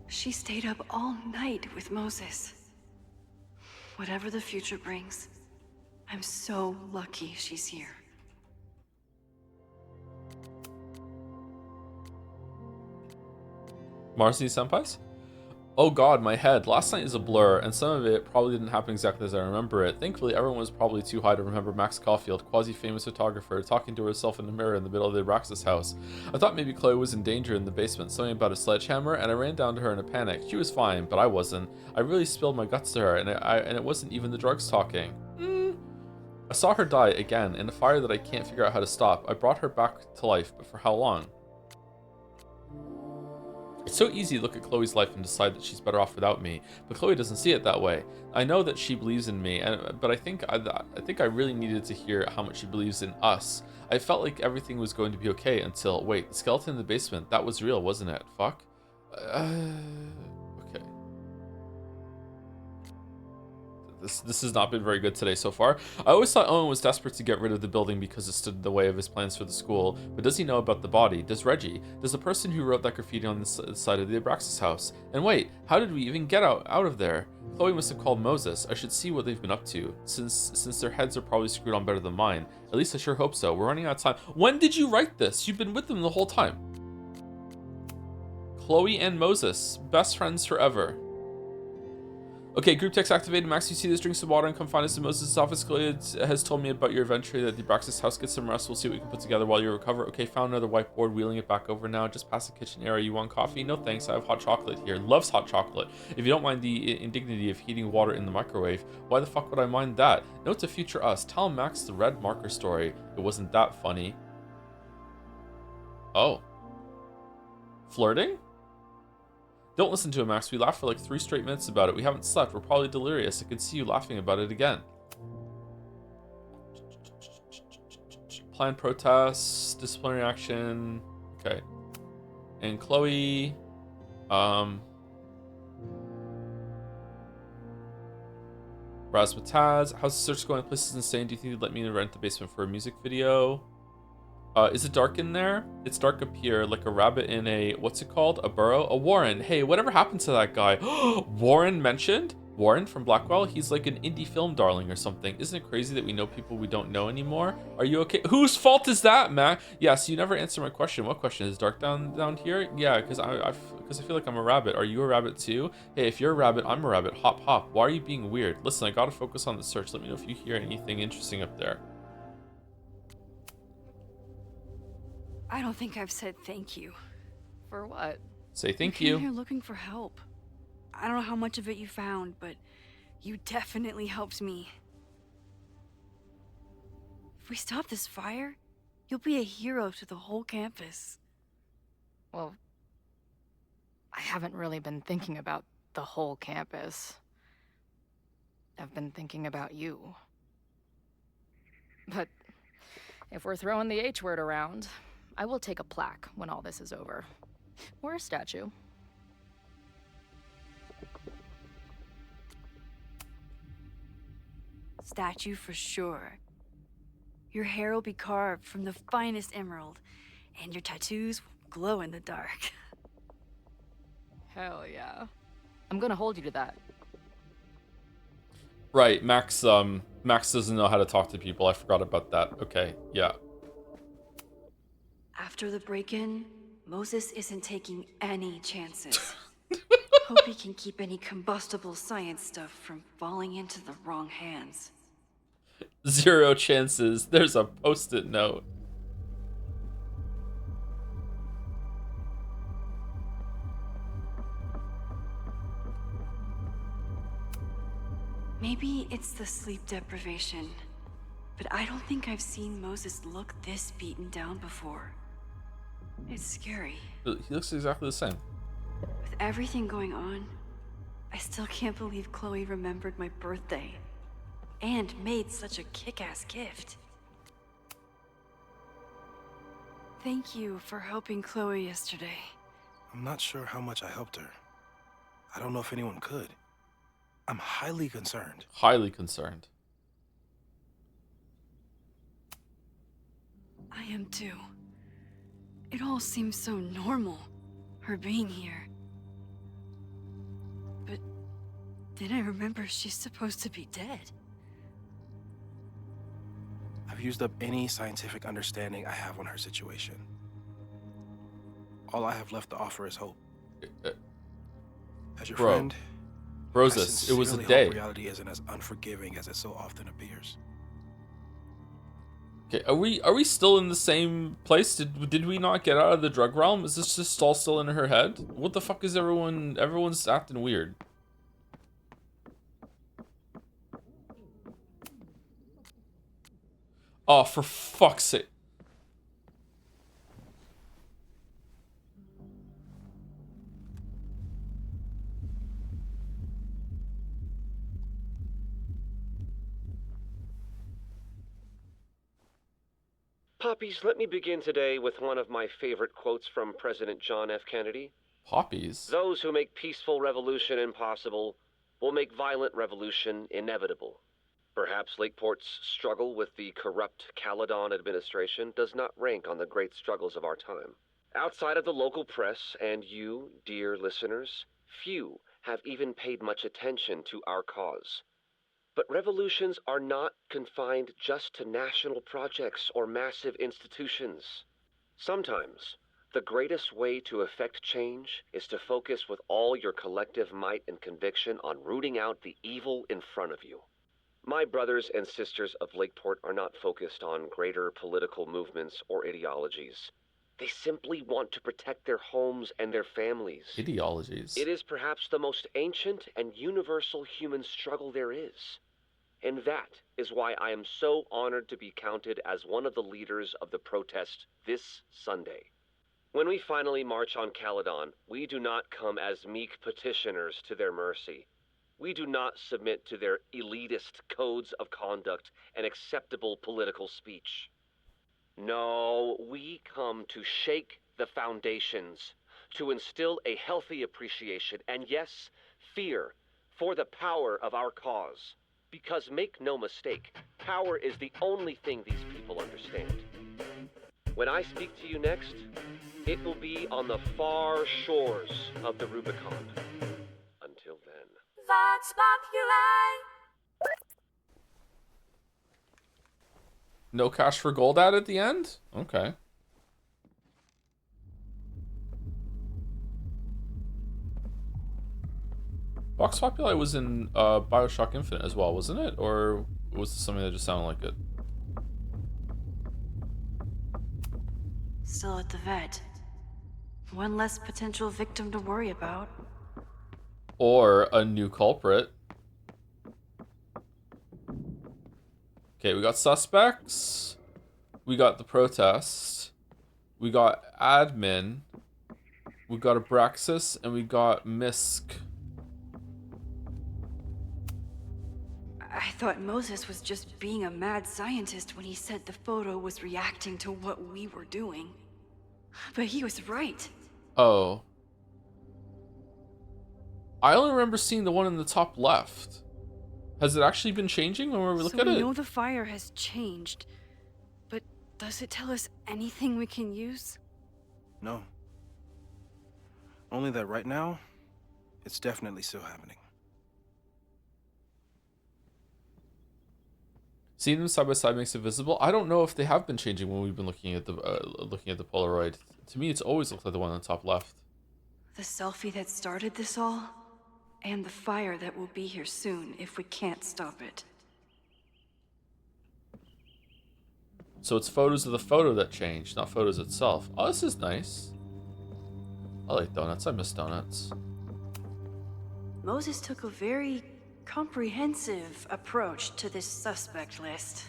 She stayed up all night with Moses. Whatever the future brings, I'm so lucky she's here. Marcy Senpais? Oh god, my head. Last night is a blur, and some of it probably didn't happen exactly as I remember it. Thankfully, everyone was probably too high to remember Max Caulfield, quasi-famous photographer, talking to herself in the mirror in the middle of the Abraxas house. I thought maybe Chloe was in danger in the basement, something about a sledgehammer, and I ran down to her in a panic. She was fine, but I wasn't. I really spilled my guts to her, and it wasn't even the drugs talking. I saw her die again, in a fire that I can't figure out how to stop. I brought her back to life, but for how long? It's so easy to look at Chloe's life and decide that she's better off without me, but Chloe doesn't see it that way. I know that she believes in me, but I think I really needed to hear how much she believes in us. I felt like everything was going to be okay until, wait, the skeleton in the basement, that was real, wasn't it? Fuck. Okay. This has not been very good today so far. I always thought Owen was desperate to get rid of the building because it stood in the way of his plans for the school, but does he know about the body? Does Reggie? Does the person who wrote that graffiti on the side of the Abraxas house? And wait, how did we even get out of there? Chloe must have called Moses. I should see what they've been up to, since their heads are probably screwed on better than mine. At least I sure hope so. We're running out of time. When did you write this? You've been with them the whole time. Chloe and Moses, best friends forever. Okay, group text activated. Max, you see this, drink some water and come find us in Moses' office. Chloe has told me about your adventure at the Abraxas house. Get some rest. We'll see what we can put together while you recover. Okay, found another whiteboard. Wheeling it back over now. Just past the kitchen area. You want coffee? No thanks. I have hot chocolate here. Loves hot chocolate. If you don't mind the indignity of heating water in the microwave, why the fuck would I mind that? Note to future us. Tell Max the red marker story. It wasn't that funny. Oh. Flirting? Don't listen to him, Max. We laughed for like 3 straight minutes about it. We haven't slept. We're probably delirious. I could see you laughing about it again. Planned protests, disciplinary action. Okay. And Chloe, Razzmatazz. How's the search going? The place is insane. Do you think you'd let me rent the basement for a music video? Is it dark in there? It's dark up here, like a rabbit in a, what's it called? A burrow? A warren. Hey, whatever happened to that guy? Warren mentioned? Warren from Blackwell? He's like an indie film darling or something. Isn't it crazy that we know people we don't know anymore? Are you okay? Whose fault is that, man? Yeah, so you never answer my question. What question? Is it dark down here? Yeah, because I feel like I'm a rabbit. Are you a rabbit too? Hey, if you're a rabbit, I'm a rabbit. Hop, hop. Why are you being weird? Listen, I gotta focus on the search. Let me know if you hear anything interesting up there. I don't think I've said thank you. For what? Say thank You you. came here looking for help. I don't know how much of it you found, but you definitely helped me. If we stop this fire, you'll be a hero to the whole campus. Well, I haven't really been thinking about the whole campus. I've been thinking about you. But if we're throwing the H word around, I will take a plaque when all this is over. Or a statue. Statue for sure. Your hair will be carved from the finest emerald, and your tattoos will glow in the dark. Hell yeah. I'm gonna hold you to that. Right, Max doesn't know how to talk to people. I forgot about that. Okay, yeah. After the break-in, Moses isn't taking any chances. Hope he can keep any combustible science stuff from falling into the wrong hands. 0 chances. There's a post-it note. Maybe it's the sleep deprivation, but I don't think I've seen Moses look this beaten down before. It's scary. He looks exactly the same. With everything going on, I still can't believe Chloe remembered my birthday and made such a kick-ass gift. Thank you for helping Chloe yesterday. I'm not sure how much I helped her. I don't know if anyone could. I'm highly concerned. Highly concerned. I am too. It all seems so normal, her being here. But then I remember she's supposed to be dead. I've used up any scientific understanding I have on her situation. All I have left to offer is hope. As your friend, Brosus, it was a sincerely day. hope reality isn't as unforgiving as it so often appears. Okay, are we still in the same place? Did we not get out of the drug realm? Is this just all still in her head? What the fuck is everyone's acting weird? Oh, for fuck's sake. Poppies, let me begin today with one of my favorite quotes from President John F. Kennedy. Poppies? Those who make peaceful revolution impossible will make violent revolution inevitable. Perhaps Lakeport's struggle with the corrupt Caledon administration does not rank on the great struggles of our time. Outside of the local press and you, dear listeners, few have even paid much attention to our cause. But revolutions are not confined just to national projects or massive institutions. Sometimes, the greatest way to effect change is to focus with all your collective might and conviction on rooting out the evil in front of you. My brothers and sisters of Lakeport are not focused on greater political movements or ideologies. They simply want to protect their homes and their families. Ideologies. It is perhaps the most ancient and universal human struggle there is. And that is why I am so honored to be counted as one of the leaders of the protest this Sunday. When we finally march on Caledon, we do not come as meek petitioners to their mercy. We do not submit to their elitist codes of conduct and acceptable political speech. No, we come to shake the foundations, to instill a healthy appreciation and, yes, fear for the power of our cause. Because make no mistake, power is the only thing these people understand. When I speak to you next, it will be on the far shores of the Rubicon. Until then. Vox Populi. No cash for gold ad at the end? Okay. Vox Populi was in Bioshock Infinite as well, wasn't it? Or was this something that just sounded like it? Still at the vet. One less potential victim to worry about. Or a new culprit. Okay, we got suspects. We got the protest. We got admin. We got Abraxas, and we got Misk. I thought Moses was just being a mad scientist when he said the photo was reacting to what we were doing. But he was right. Oh. I only remember seeing the one in the top left. Has it actually been changing when we look at it? So we know the fire has changed, but does it tell us anything we can use? No. Only that right now, it's definitely still happening. Seeing them side by side makes it visible. I don't know if they have been changing when we've been looking at the Polaroid. To me, it's always looked like the one on the top left. The selfie that started this all, and the fire that will be here soon if we can't stop it. So it's photos of the photo that changed, not photos itself. Oh, this is nice. I like donuts. I miss donuts. Moses took a very comprehensive approach to this suspect list.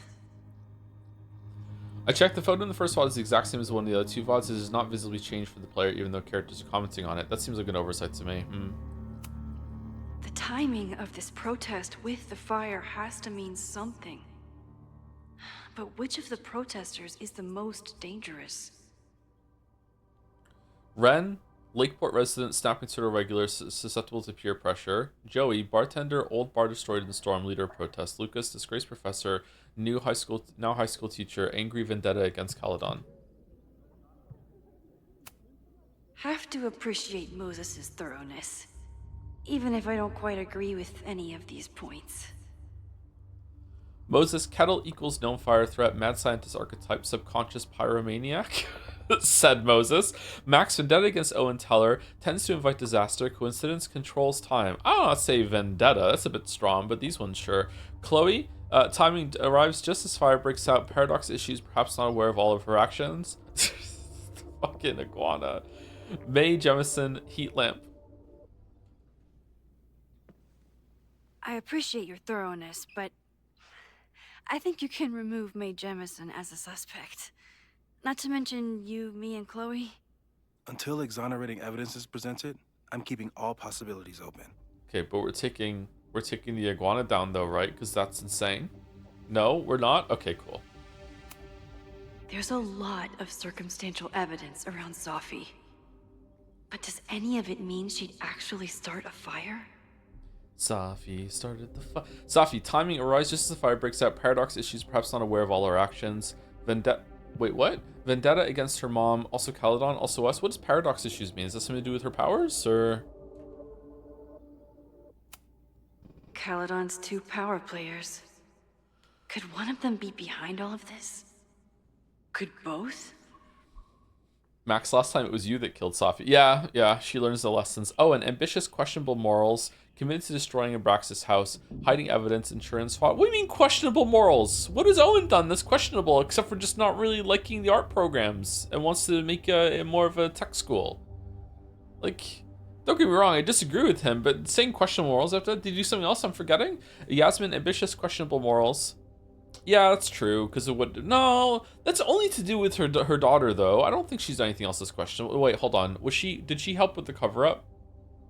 I checked the photo in the first VOD is the exact same as the one in the other two VODs. It is not visibly changed for the player, even though characters are commenting on it. That seems like an oversight to me. The timing of this protest with the fire has to mean something. But which of the protesters is the most dangerous? Ren, Lakeport resident, snapping soda regular, susceptible to peer pressure. Joey, bartender, old bar destroyed in the storm, leader of protest. Lucas, disgraced professor, now high school teacher, angry vendetta against Caledon. Have to appreciate Moses' thoroughness, even if I don't quite agree with any of these points. Moses, kettle equals known fire threat, mad scientist archetype, subconscious pyromaniac, said Moses. Max, vendetta against Owen Teller, tends to invite disaster, coincidence controls time. I don't know, I'd say vendetta, that's a bit strong, but these ones sure. Chloe, timing arrives just as fire breaks out, paradox issues, perhaps not aware of all of her actions. Fucking iguana. May Jemison, heat lamp. I appreciate your thoroughness, but I think you can remove Mae Jemison as a suspect. Not to mention you, me, and Chloe. Until exonerating evidence is presented, I'm keeping all possibilities open. Okay, but we're taking the iguana down though, right? Because that's insane. No, we're not? Okay, cool. There's a lot of circumstantial evidence around Safi. But does any of it mean she'd actually start a fire? Safi started the fire. Safi, timing arrives just as the fire breaks out. Paradox issues, perhaps not aware of all her actions. Vendetta. Wait, what? Vendetta against her mom, also Caledon, also us. What does paradox issues mean? Is that something to do with her powers, or? Caledon's 2 power players. Could one of them be behind all of this? Could both? Max, last time it was you that killed Safi. Yeah, she learns the lessons. Oh, and ambitious, questionable morals, committed to destroying Abraxas' house, hiding evidence, insurance fraud. What do you mean questionable morals? What has Owen done that's questionable, except for just not really liking the art programs and wants to make it more of a tech school? Like, don't get me wrong, I disagree with him, but saying questionable morals after that, did you do something else I'm forgetting? Yasmin, ambitious, questionable morals. Yeah, that's true, because it would... No, that's only to do with her daughter, though. I don't think she's done anything else that's questionable. Wait, hold on. Did she help with the cover-up?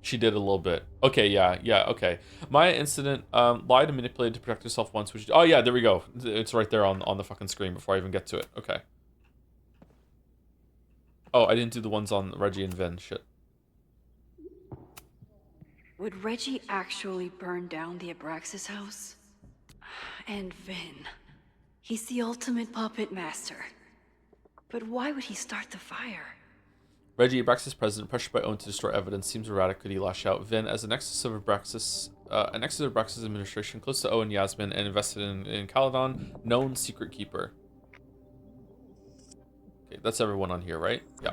She did a little bit. Okay, yeah, okay. Maya incident, lied and manipulated to protect herself once, which... Oh, yeah, there we go. It's right there on the fucking screen before I even get to it. Okay. Oh, I didn't do the ones on Reggie and Vin. Shit. Would Reggie actually burn down the Abraxas house? And Vin. He's the ultimate puppet master. But why would he start the fire? Reggie, Abraxas president, pressured by Owen to destroy evidence, seems erratic. Could he lash out? Vin, as an nexus of Abraxas administration, close to Owen, Yasmin, and invested in Caledon, known secret keeper. Okay, that's everyone on here, right? Yeah.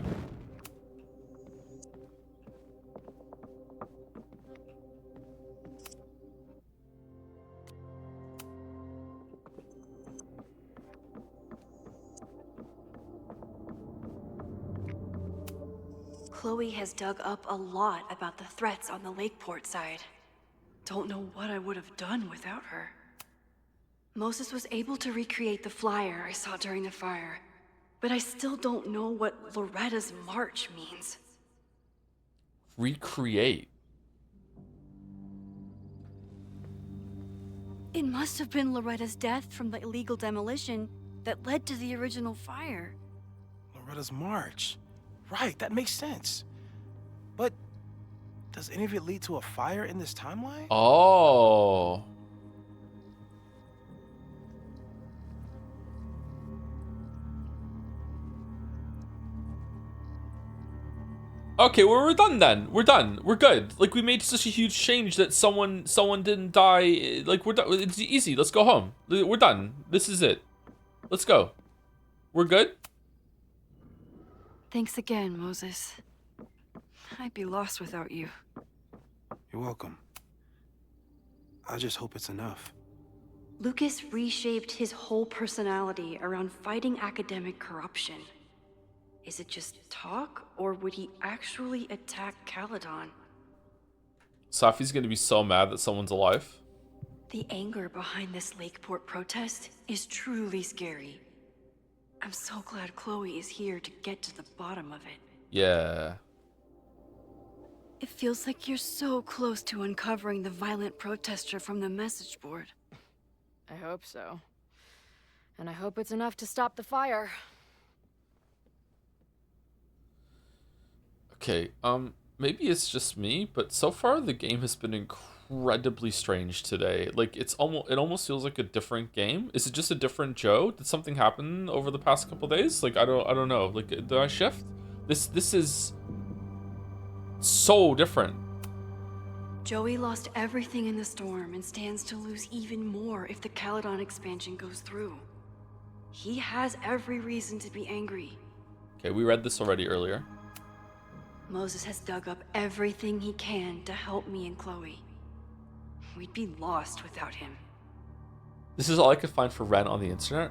Chloe has dug up a lot about the threats on the Lakeport side. Don't know what I would have done without her. Moses was able to recreate the flyer I saw during the fire, but I still don't know what Loretta's march means. Recreate? It must have been Loretta's death from the illegal demolition that led to the original fire. Loretta's march. Right, that makes sense. But does any of it lead to a fire in this timeline? Oh. Okay, well, we're done then. We're done. We're good. Like, we made such a huge change that someone didn't die. Like, we're done. It's easy. Let's go home. We're done. This is it. Let's go. We're good? Thanks again, Moses. I'd be lost without you. You're welcome. I just hope it's enough. Lucas reshaped his whole personality around fighting academic corruption. Is it just talk, or would he actually attack Caledon? Safi's gonna be so mad that someone's alive. The anger behind this Lakeport protest is truly scary. I'm so glad Chloe is here to get to the bottom of it. Yeah. It feels like you're so close to uncovering the violent protester from the message board. I hope so. And I hope it's enough to stop the fire. Okay, maybe it's just me, but so far the game has been incredibly strange today. Like, it almost feels like a different game. Is it just a different Joe? Did something happen over the past couple days? Like, I don't know. Like, did I shift? This is so different. Joey lost everything in the storm and stands to lose even more if the Caledon expansion goes through. He has every reason to be angry. Okay, we read this already earlier. Moses has dug up everything he can to help me and Chloe. We'd be lost without him. This is all I could find for Ren on the internet.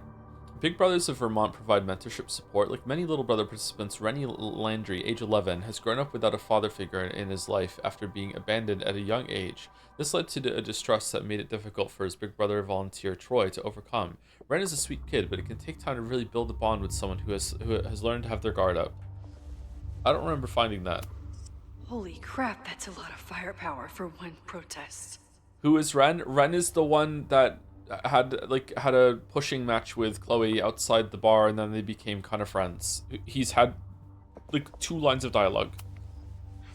Big Brothers of Vermont provide mentorship support. Like many Little Brother participants, Rennie Landry, age 11, has grown up without a father figure in his life after being abandoned at a young age. This led to a distrust that made it difficult for his big brother volunteer, Troy, to overcome. Ren is a sweet kid, but it can take time to really build a bond with someone who has learned to have their guard up. I don't remember finding that. Holy crap, that's a lot of firepower for one protest. Who is Ren? Ren is the one that had a pushing match with Chloe outside the bar, and then they became kind of friends. He's had like 2 lines of dialogue.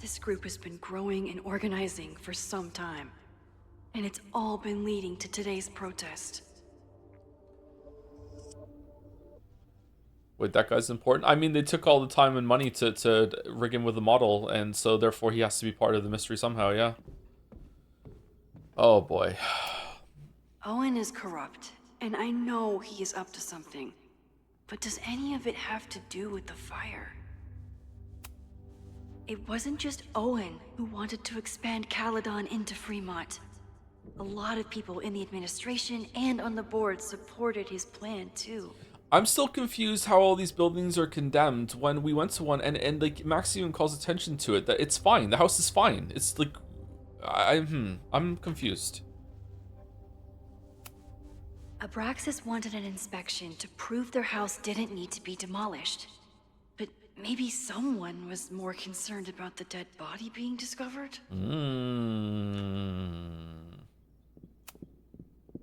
This group has been growing and organizing for some time, and it's all been leading to today's protest. Wait, that guy's important? I mean, they took all the time and money to rig him with a model, and so therefore he has to be part of the mystery somehow, yeah. Oh boy. Owen is corrupt, and I know he is up to something. But does any of it have to do with the fire? It wasn't just Owen who wanted to expand Caledon into Fremont. A lot of people in the administration and on the board supported his plan too. I'm still confused how all these buildings are condemned when we went to one and like Max even calls attention to it that it's fine. The house is fine. It's like I'm confused. Abraxas wanted an inspection to prove their house didn't need to be demolished. But maybe someone was more concerned about the dead body being discovered?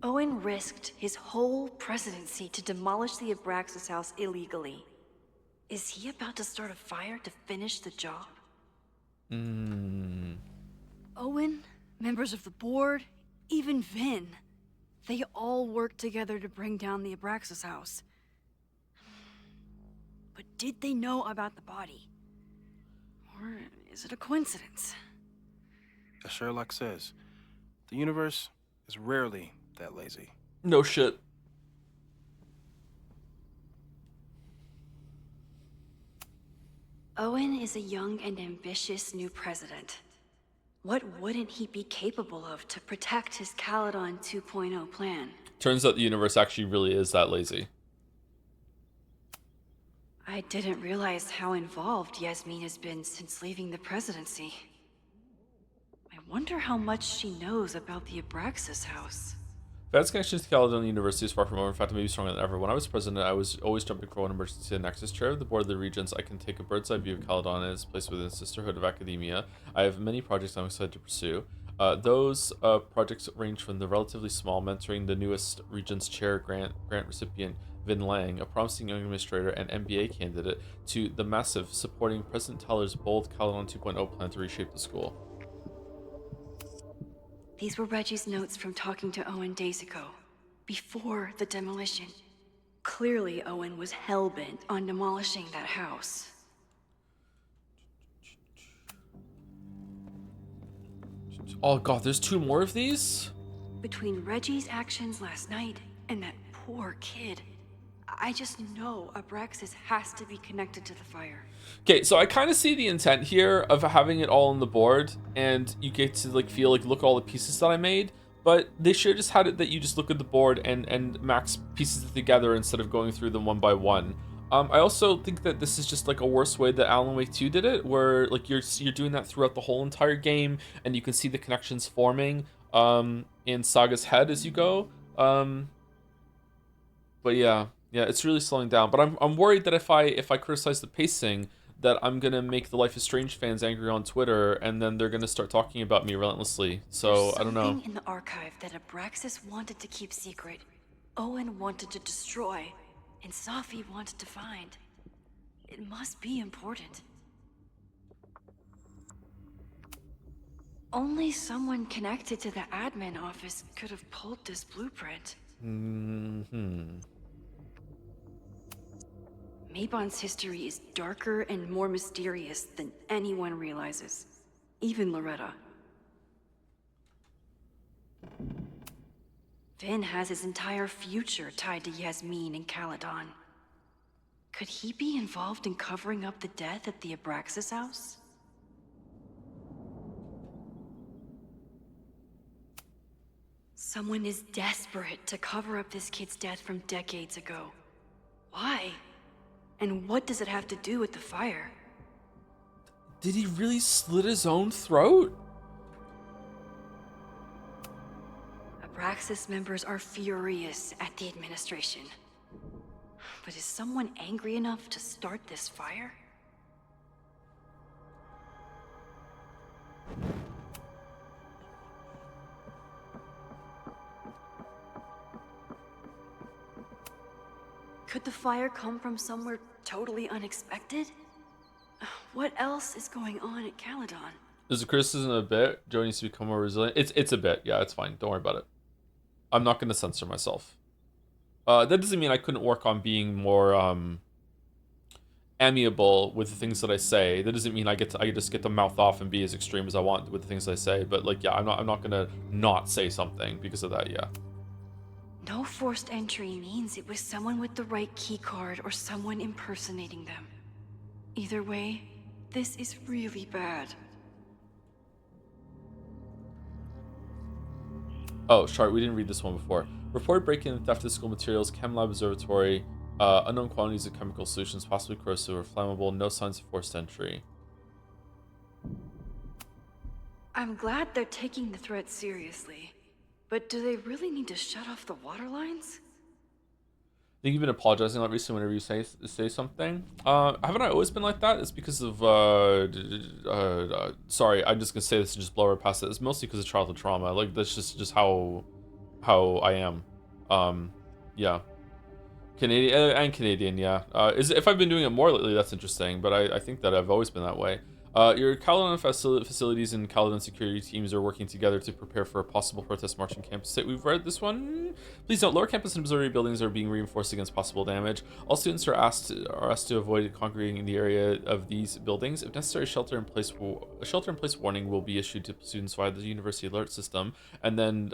Owen risked his whole presidency to demolish the Abraxas house illegally. Is he about to start a fire to finish the job? Owen, members of the board, even Vin. They all worked together to bring down the Abraxas house. But did they know about the body? Or is it a coincidence? As Sherlock says, the universe is rarely that lazy. No shit. Owen is a young and ambitious new president. What wouldn't he be capable of to protect his Caledon 2.0 plan? Turns out the universe actually really is that lazy. I didn't realize how involved Yasmin has been since leaving the presidency. I wonder how much she knows about the Abraxas house. Vad's connections to Caledon University is far from over. In fact, it may be stronger than ever. When I was president, I was always jumping for one emergency and nexus. Chair of the board of the regents, I can take a bird's eye view of Caledon and its place within the sisterhood of academia. I have many projects I'm excited to pursue. Those projects range from the relatively small mentoring the newest regent's chair grant recipient Vin Lang, a promising young administrator and MBA candidate, to the massive supporting President Tyler's bold Caledon 2.0 plan to reshape the school. These were Reggie's notes from talking to Owen days ago, before the demolition. Clearly, Owen was hell-bent on demolishing that house. Oh god, there's 2 more of these? Between Reggie's actions last night and that poor kid, I just know Abraxas has to be connected to the fire. Okay, so I kind of see the intent here of having it all on the board, and you get to like feel like look at all the pieces that I made, but they should have just had it that you just look at the board and max pieces together instead of going through them one by one. I also think that this is just like a worse way that Alan Wake 2 did it, where like you're doing that throughout the whole entire game, and you can see the connections forming in Saga's head as you go. But yeah, it's really slowing down. But I'm worried that if I criticize the pacing, that I'm gonna make the Life is Strange fans angry on Twitter, and then they're gonna start talking about me relentlessly. So I don't know. Something in the archive that Abraxas wanted to keep secret, Owen wanted to destroy, and Safi wanted to find. It must be important. Only someone connected to the admin office could have pulled this blueprint. Mabon's history is darker and more mysterious than anyone realizes, even Loretta. Vin has his entire future tied to Yasmin and Caledon. Could he be involved in covering up the death at the Abraxas house? Someone is desperate to cover up this kid's death from decades ago. Why? And what does it have to do with the fire? Did he really slit his own throat? Abraxas members are furious at the administration. But is someone angry enough to start this fire? Could the fire come from somewhere totally unexpected? What else is going on at Caledon? Is the criticism a bit? Joe needs to become more resilient. It's a bit. Yeah, it's fine. Don't worry about it. I'm not going to censor myself. That doesn't mean I couldn't work on being more amiable with the things that I say. That doesn't mean I just get to mouth off and be as extreme as I want with the things I say. But like, yeah, I'm not going to not say something because of that. Yeah. No forced entry means it was someone with the right keycard or someone impersonating them. Either way, this is really bad. Oh, sorry, we didn't read this one before. Reported break-in and theft of school materials, Chem Lab Observatory, unknown quantities of chemical solutions, possibly corrosive or flammable, no signs of forced entry. I'm glad they're taking the threat seriously. But do they really need to shut off the water lines? I think you've been apologizing a lot recently whenever you say something. Haven't I always been like that? It's because of sorry, I'm just gonna say this and just blow right past it. It's mostly because of childhood trauma. Like that's just how I am. Yeah. Canadian, yeah. If I've been doing it more lately, that's interesting. But I think that I've always been that way. Your Caledon facilities and Caledon security teams are working together to prepare for a possible protest march on campus site. We've read this one. Please note, lower campus and observatory buildings are being reinforced against possible damage. All students are asked to avoid congregating the area of these buildings. If necessary, a shelter-in-place warning will be issued to students via the university alert system, and then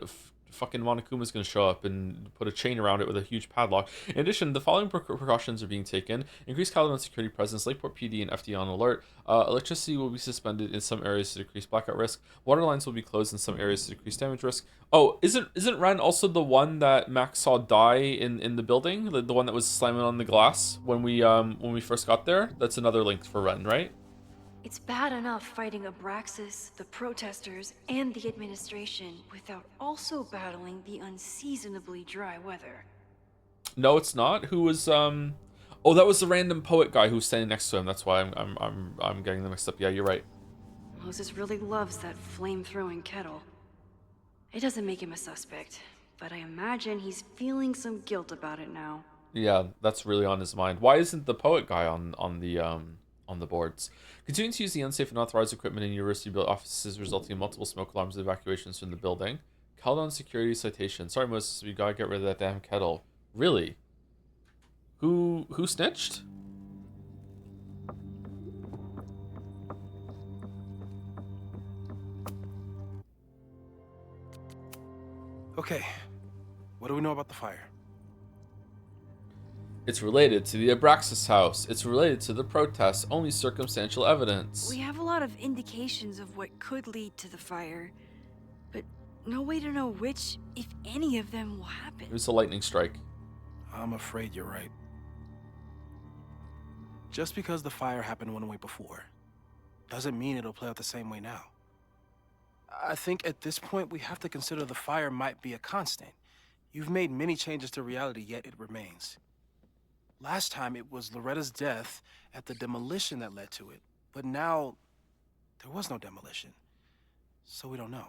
fucking Monokuma's going to show up and put a chain around it with a huge padlock. In addition, the following precautions are being taken. Increased Caledon security presence, Lakeport PD and FD on alert. Electricity will be suspended in some areas to decrease blackout risk. Water lines will be closed in some areas to decrease damage risk. Oh, isn't Ren also the one that Max saw die in the building? The one that was slamming on the glass when we first got there? That's another link for Ren, right? It's bad enough fighting Abraxas, the protesters, and the administration without also battling the unseasonably dry weather. No, it's not. Who was Oh, that was the random poet guy who was standing next to him. That's why I'm getting them mixed up. Yeah, you're right. Moses really loves that flame-throwing kettle. It doesn't make him a suspect, but I imagine he's feeling some guilt about it now. Yeah, that's really on his mind. Why isn't the poet guy on the boards? Continuing to use the unsafe and unauthorized equipment in university built offices, resulting in multiple smoke alarms and evacuations from the building. Caledon security citation. Sorry, Moses, we gotta get rid of that damn kettle. Really? Who snitched? Okay, what do we know about the fire? It's related to the Abraxas house. It's related to the protests. Only circumstantial evidence. We have a lot of indications of what could lead to the fire, but no way to know which, if any of them, will happen. It was a lightning strike. I'm afraid you're right. Just because the fire happened one way before, doesn't mean it'll play out the same way now. I think at this point we have to consider the fire might be a constant. You've made many changes to reality, yet it remains. Last time it was Loretta's death at the demolition that led to it, but now there was no demolition, so we don't know.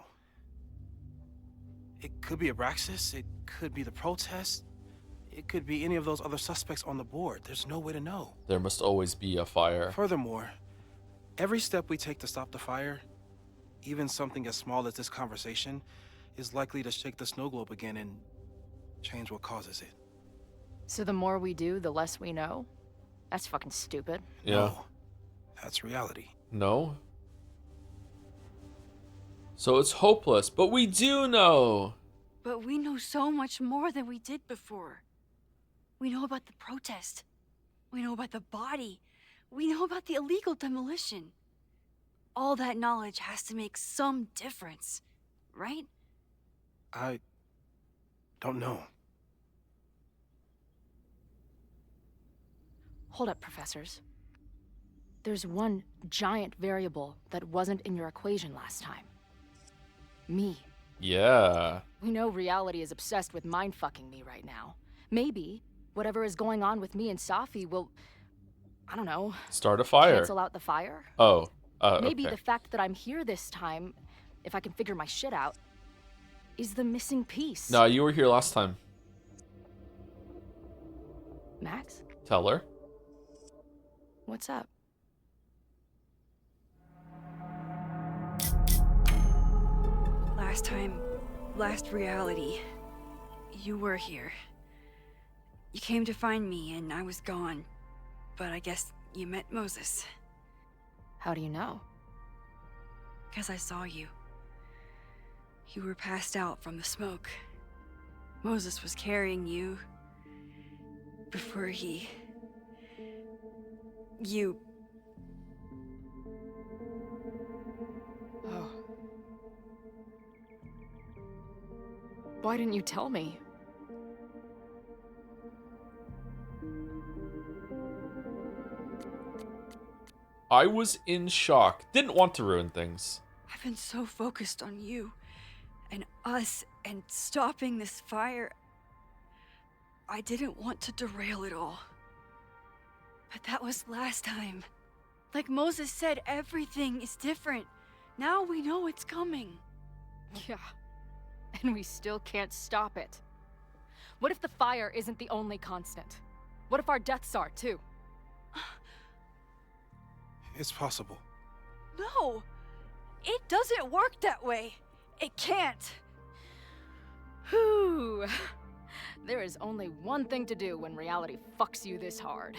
It could be Abraxas, it could be the protest, it could be any of those other suspects on the board. There's no way to know. There must always be a fire. Furthermore, every step we take to stop the fire, even something as small as this conversation, is likely to shake the snow globe again and change what causes it. So the more we do, the less we know? That's fucking stupid. Yeah. No, that's reality. No? So it's hopeless, but we do know! But we know so much more than we did before. We know about the protest. We know about the body. We know about the illegal demolition. All that knowledge has to make some difference, right? I don't know. Hold up, professors. There's one giant variable that wasn't in your equation last time. Me. Yeah. We know reality is obsessed with mind-fucking me right now. Maybe whatever is going on with me and Safi will, I don't know, Start a fire. cancel out the fire? Oh, Maybe okay. the fact that I'm here this time, if I can figure my shit out, is the missing piece. No, you were here last time. Max? Tell her. What's up? Last time, last reality, you were here. You came to find me and I was gone, but I guess you met Moses. How do you know? Because I saw you. You were passed out from the smoke. Moses was carrying you before you... Oh. Why didn't you tell me? I was in shock. Didn't want to ruin things. I've been so focused on you and us and stopping this fire. I didn't want to derail it all. But that was last time. Like Moses said, everything is different. Now we know it's coming. Yeah. And we still can't stop it. What if the fire isn't the only constant? What if our deaths are, too? It's possible. No! It doesn't work that way. It can't. Whew. There is only one thing to do when reality fucks you this hard.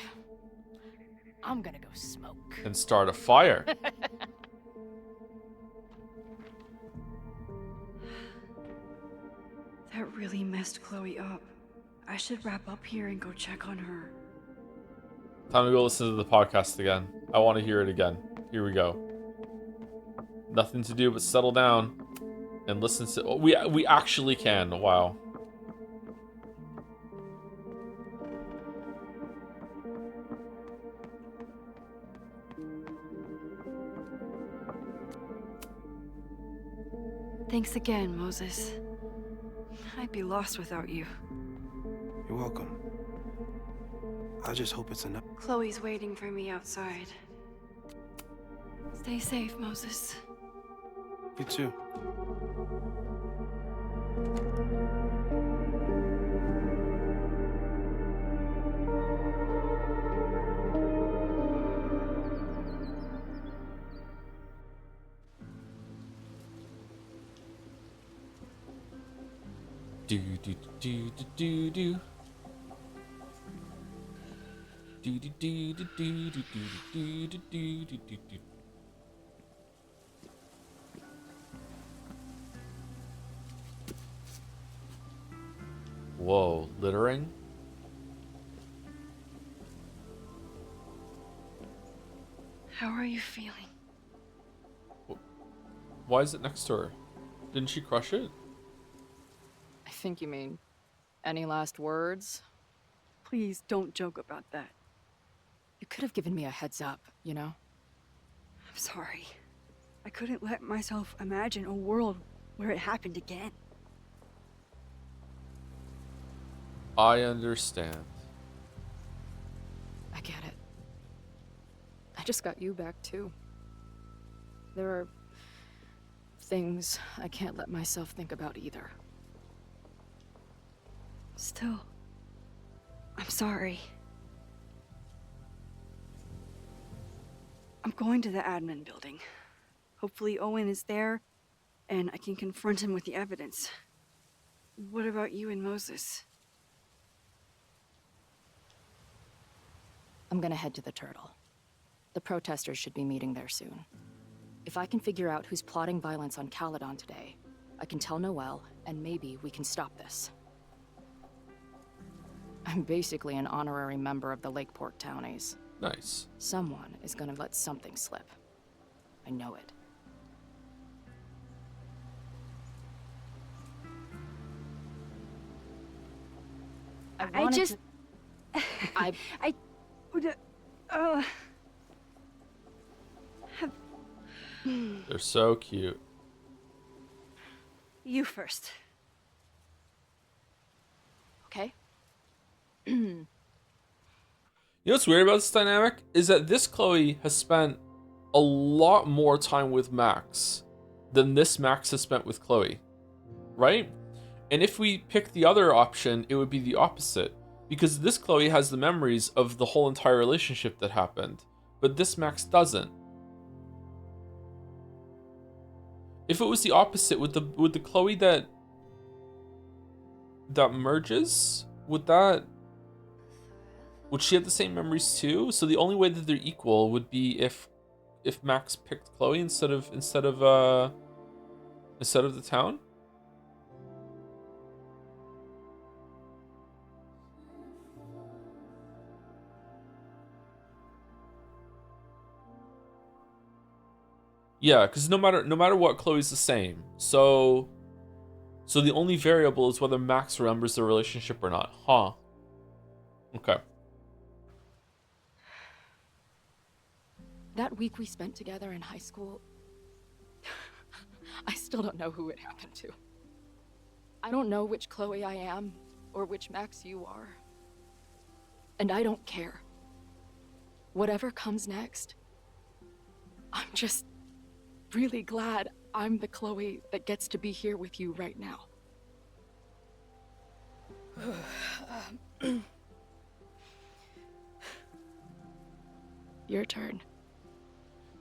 I'm gonna go smoke. And start a fire. That really messed Chloe up. I should wrap up here and go check on her. Time to go listen to the podcast again. I want to hear it again. Here we go. Nothing to do but settle down and listen to... Oh, we actually can. Wow. Thanks again, Moses. I'd be lost without you. You're welcome. I just hope it's enough. Chloe's waiting for me outside. Stay safe, Moses. You too. Do do do do do do. Do do do do do do do do do do do do. Whoa, littering? How are you feeling? Why is it next to her? Didn't she crush it? I think you mean, any last words? Please don't joke about that. You could have given me a heads up, you know? I'm sorry. I couldn't let myself imagine a world where it happened again. I understand. I get it. I just got you back too. There are things I can't let myself think about either. Still, I'm sorry. I'm going to the admin building. Hopefully Owen is there, and I can confront him with the evidence. What about you and Moses? I'm gonna head to the Turtle. The protesters should be meeting there soon. If I can figure out who's plotting violence on Caledon today, I can tell Noelle, and maybe we can stop this. I'm basically an honorary member of the Lakeport Townies. Nice. Someone is gonna let something slip. I know it. I just... I would... They're so cute. You first. Okay. You know what's weird about this dynamic? Is that this Chloe has spent a lot more time with Max than this Max has spent with Chloe. Right? And if we pick the other option, it would be the opposite. Because this Chloe has the memories of the whole entire relationship that happened. But this Max doesn't. If it was the opposite, would the Chloe that merges, would she have the same memories too? So the only way that they're equal would be if Max picked Chloe instead of the town. Yeah, because no matter what, Chloe's the same. So the only variable is whether Max remembers the relationship or not. Huh. Okay. That week we spent together in high school, I still don't know who it happened to. I don't know which Chloe I am or which Max you are. And I don't care. Whatever comes next, I'm just really glad I'm the Chloe that gets to be here with you right now. Your turn.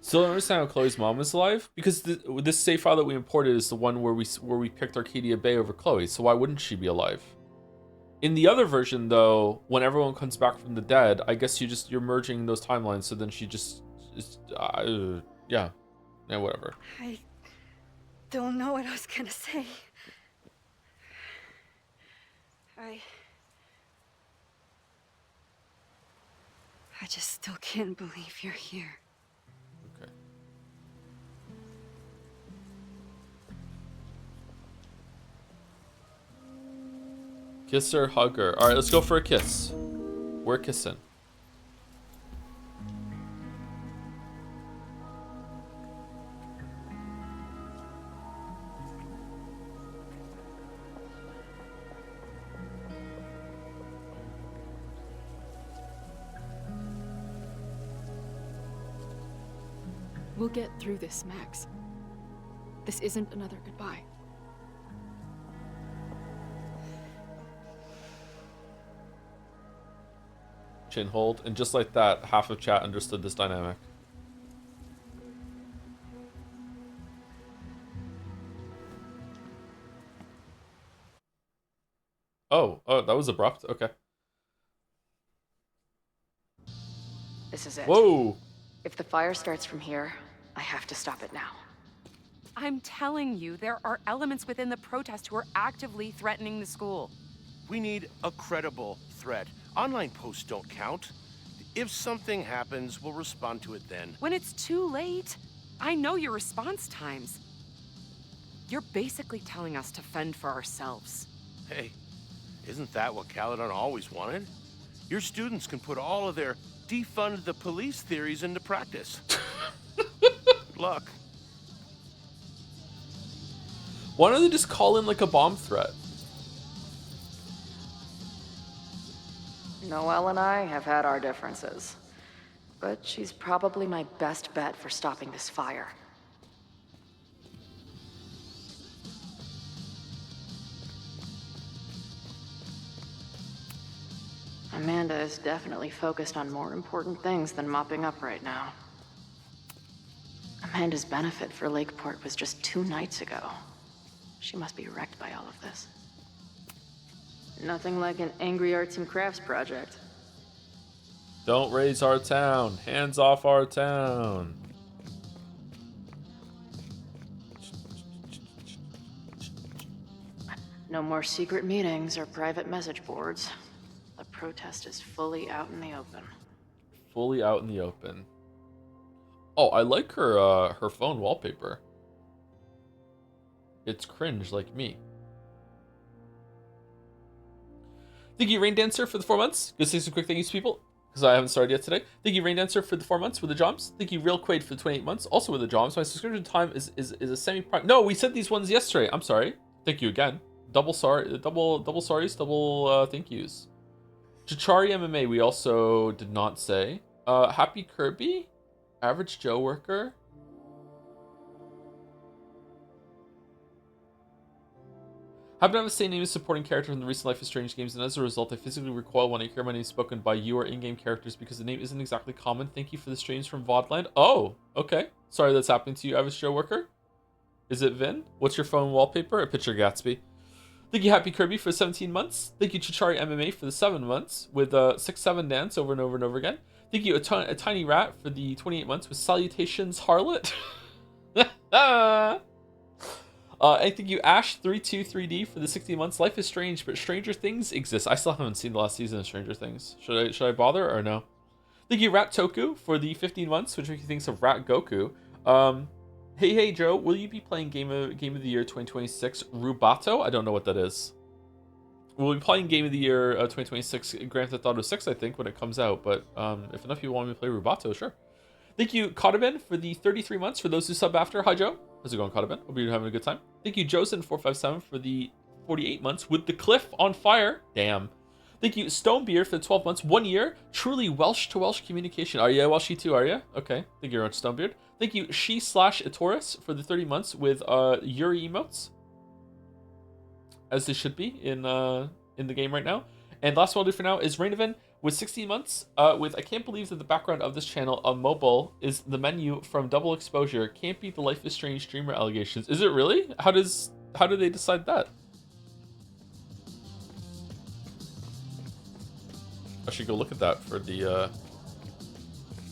Still don't understand how Chloe's mom is alive, because this save file that we imported is the one where we picked Arcadia Bay over Chloe. So why wouldn't she be alive? In the other version, though, when everyone comes back from the dead, I guess you're merging those timelines. So then she just yeah, whatever. I don't know what I was gonna say. I just still can't believe you're here. Okay. Kiss her, hug her. All right, let's go for a kiss. We're kissing. We'll get through this, Max. This isn't another goodbye. Chin hold, and just like that, half of chat understood this dynamic. Oh, that was abrupt. Okay. This is it. Whoa! If the fire starts from here, I have to stop it now. I'm telling you, there are elements within the protest who are actively threatening the school. We need a credible threat. Online posts don't count. If something happens, we'll respond to it then. When it's too late, I know your response times. You're basically telling us to fend for ourselves. Hey, isn't that what Caledon always wanted? Your students can put all of their defund the police theories into practice. Good luck. Why don't they just call in like a bomb threat? Noelle and I have had our differences, but she's probably my best bet for stopping this fire. Amanda is definitely focused on more important things than mopping up right now. Amanda's benefit for Lakeport was just 2 nights ago. She must be wrecked by all of this. Nothing like an angry arts and crafts project. Don't raise our town. Hands off our town. No more secret meetings or private message boards. The protest is fully out in the open. Fully out in the open. Oh, I like her phone wallpaper. It's cringe like me. Thank you, Rain Dancer, for the 4 months. Go say some quick thank yous, people, because I haven't started yet today. Thank you, Rain Dancer, for the 4 months with the jobs. Thank you, Real Quaid, for the 28 months, also with the jobs. My subscription time is a semi-prime. No, we said these ones yesterday. I'm sorry. Thank you again. Double sorry, double sorries, double thank yous. Chichari MMA, we also did not say. Happy Kirby, Average Joe Worker. Happen to have the same name as supporting character from the recent Life is Strange games, and as a result, I physically recoil when I hear my name spoken by you or in-game characters because the name isn't exactly common. Thank you for the streams from Vodland. Oh, okay. Sorry that's happening to you, Average Joe Worker. Is it Vin? What's your phone wallpaper? A picture Gatsby. Thank you, Happy Kirby, for 17 months. Thank you, Chichari MMA, for the 7 months with 6-7 dance over and over and over again. Thank you, a Tiny Rat, for the 28 months with Salutations Harlot. I thank you, Ash323D, for the 60 months. Life is strange, but Stranger Things exists. I still haven't seen the last season of Stranger Things. Should I bother or no? Thank you, Rat Toku, for the 15 months, which makes you think of Rat Goku. Hey Joe, will you be playing Game of the Year 2026 Rubato? I don't know what that is. We'll be playing Game of the Year 2026 Grand Theft Auto 6, I think, when it comes out. But if enough people want me to play Rubato, sure. Thank you, Kotaben, for the 33 months. For those who sub after, hi Joe. How's it going, Kotaben? Hope you're having a good time. Thank you, Josen457, for the 48 months with the cliff on fire. Damn. Thank you, Stonebeard, for the 12 months. 1 year. Truly Welsh to Welsh communication. Are you Welshy too, are you? Okay. Thank you very much, Stonebeard. Thank you, She/Itoris, for the 30 months with Yuri emotes. As they should be in the game right now. And last one I'll do for now is Rainovan With 16 months, with I can't believe that the background of this channel on mobile is the menu from Double Exposure. Can't beat the Life is Strange streamer allegations. Is it really? How do they decide that? I should go look at that for the.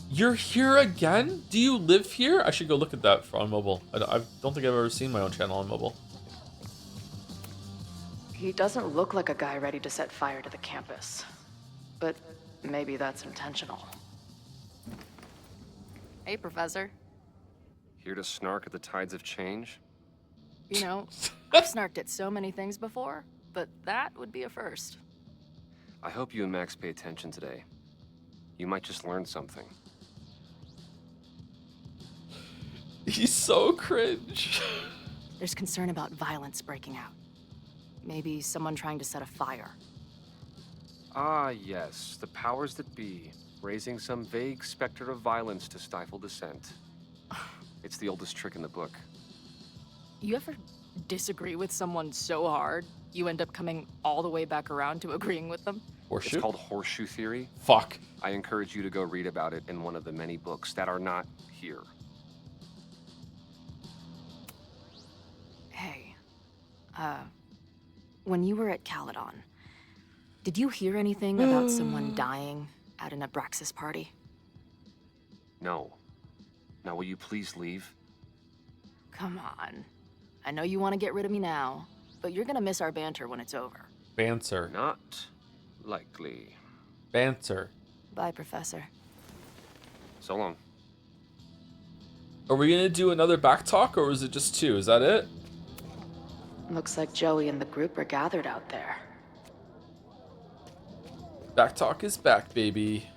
You're here again? Do you live here? I should go look at that on mobile. I don't think I've ever seen my own channel on mobile. He doesn't look like a guy ready to set fire to the campus. But maybe that's intentional. Hey, Professor. Here to snark at the tides of change? You know, I've snarked at so many things before, but that would be a first. I hope you and Max pay attention today. You might just learn something. He's so cringe. There's concern about violence breaking out. Maybe someone trying to set a fire. Ah, yes, the powers that be, raising some vague specter of violence to stifle dissent. It's the oldest trick in the book. You ever disagree with someone so hard, you end up coming all the way back around to agreeing with them? Horseshoe? It's called horseshoe theory. Fuck. I encourage you to go read about it in one of the many books that are not here. Hey, when you were at Caledon, did you hear anything about someone dying at an Abraxas party? No. Now will you please leave? Come on. I know you want to get rid of me now, but you're gonna miss our banter when it's over. Banter. Not likely. Banter. Bye, Professor. So long. Are we gonna do another back talk, or is it just 2? Is that it? Looks like Joey and the group are gathered out there. Back talk is back, baby.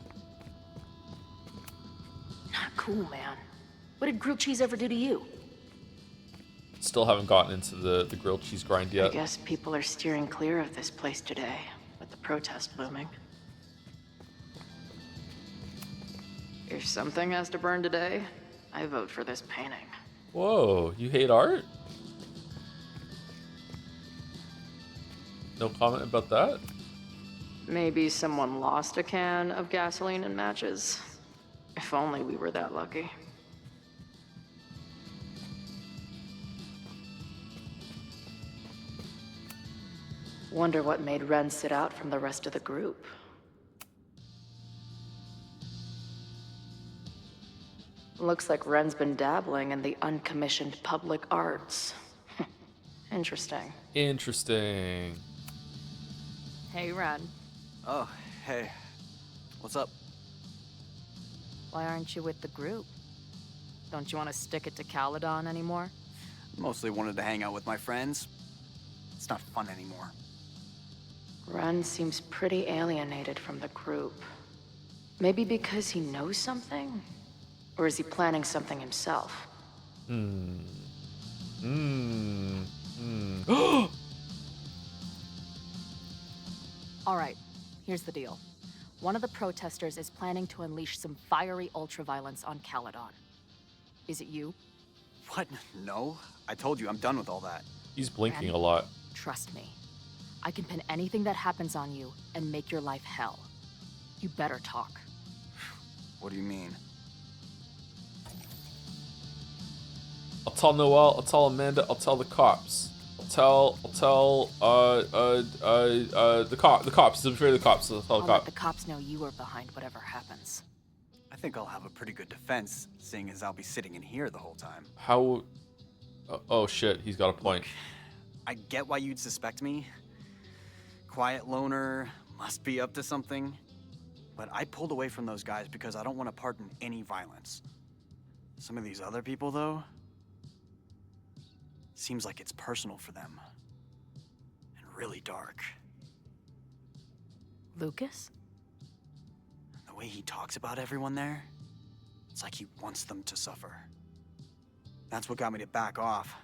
Not cool, man. What did grilled cheese ever do to you? Still haven't gotten into the grilled cheese grind yet. I guess people are steering clear of this place today, with the protest looming. If something has to burn today, I vote for this painting. Whoa, you hate art? No comment about that? Maybe someone lost a can of gasoline and matches. If only we were that lucky. Wonder what made Ren sit out from the rest of the group. Looks like Ren's been dabbling in the uncommissioned public arts. Interesting. Interesting. Hey, Ren. Oh, hey. What's up? Why aren't you with the group? Don't you want to stick it to Caledon anymore? Mostly wanted to hang out with my friends. It's not fun anymore. Ren seems pretty alienated from the group. Maybe because he knows something? Or is he planning something himself? All right, here's the deal. One of the protesters is planning to unleash some fiery ultraviolence on Caledon. Is it you? What? No. I told you, I'm done with all that. He's blinking Ren, a lot. Trust me. I can pin anything that happens on you and make your life hell. You better talk. What do you mean? I'll tell Noelle, I'll tell Amanda, I'll tell the cops. I'll tell the cops. I'm afraid of the cops. I'll tell the I'll let cops. the cops know you are behind whatever happens. I think I'll have a pretty good defense, seeing as I'll be sitting in here the whole time. How? Oh shit, he's got a point. I get why you'd suspect me. Quiet loner, must be up to something. But I pulled away from those guys because I don't want to pardon any violence. Some of these other people, though, seems like it's personal for them. And really dark. Lucas? The way he talks about everyone there, it's like he wants them to suffer. That's what got me to back off.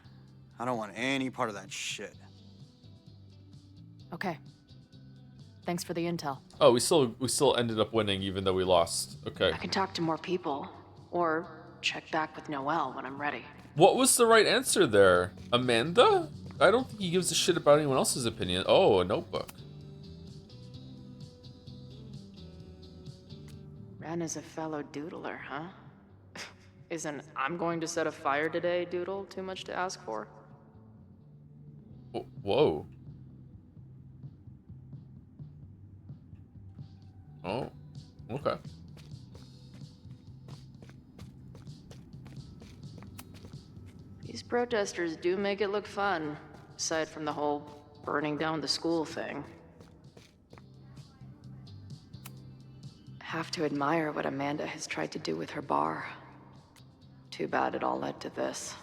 I don't want any part of that shit. Okay. Thanks for the intel. Oh, we still ended up winning even though we lost. Okay. I can talk to more people, or check back with Noelle when I'm ready. What was the right answer there? Amanda? I don't think he gives a shit about anyone else's opinion. Oh, a notebook. Ren is a fellow doodler, huh? Isn't "I'm going to set a fire today" doodle too much to ask for? Whoa. Oh, okay. These protesters do make it look fun, aside from the whole burning down the school thing. Have to admire what Amanda has tried to do with her bar. Too bad it all led to this.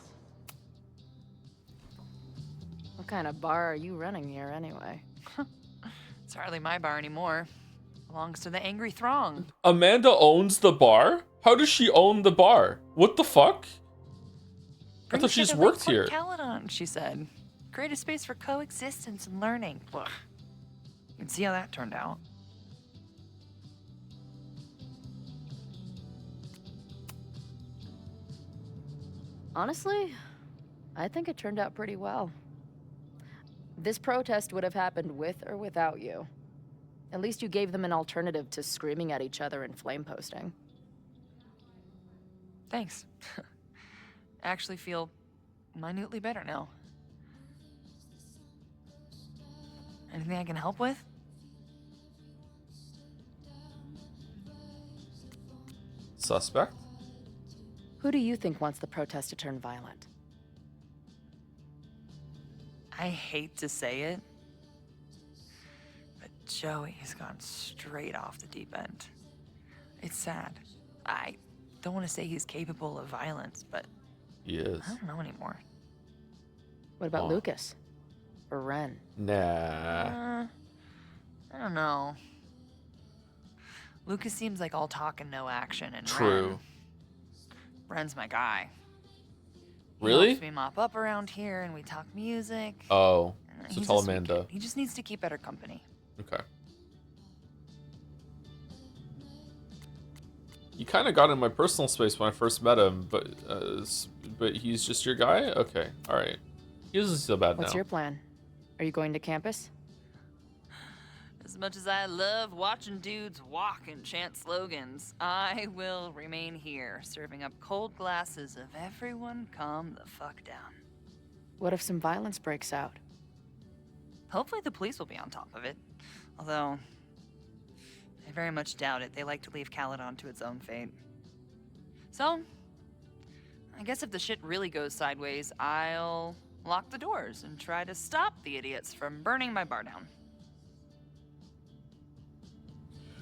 What kind of bar are you running here, anyway? It's hardly my bar anymore. Belongs to the angry throng. Amanda owns the bar? How does she own the bar? What the fuck? I thought she just worked here. Caledon, she said. Create a space for coexistence and learning. Ugh. You can see how that turned out. Honestly, I think it turned out pretty well. This protest would have happened with or without you. At least you gave them an alternative to screaming at each other and flame posting. Thanks. I actually feel minutely better now. Anything I can help with? Suspect? Who do you think wants the protest to turn violent? I hate to say it, but Joey has gone straight off the deep end. It's sad. I don't want to say he's capable of violence, but he is. I don't know anymore. What about Lucas? Or Ren? Nah. I don't know. Lucas seems like all talk and no action, and True. Ren's my guy. Really? He helps me mop up around here, and we talk music. Oh, so He's tell a sweet Amanda. kid. He just needs to keep better company. Okay. You kind of got in my personal space when I first met him, but he's just your guy? Okay, all right. He doesn't feel bad now. What's your plan? Are you going to campus? As much as I love watching dudes walk and chant slogans, I will remain here, serving up cold glasses of everyone calm the fuck down. What if some violence breaks out? Hopefully the police will be on top of it. Although, I very much doubt it. They like to leave Caledon to its own fate. So, I guess if the shit really goes sideways, I'll lock the doors and try to stop the idiots from burning my bar down.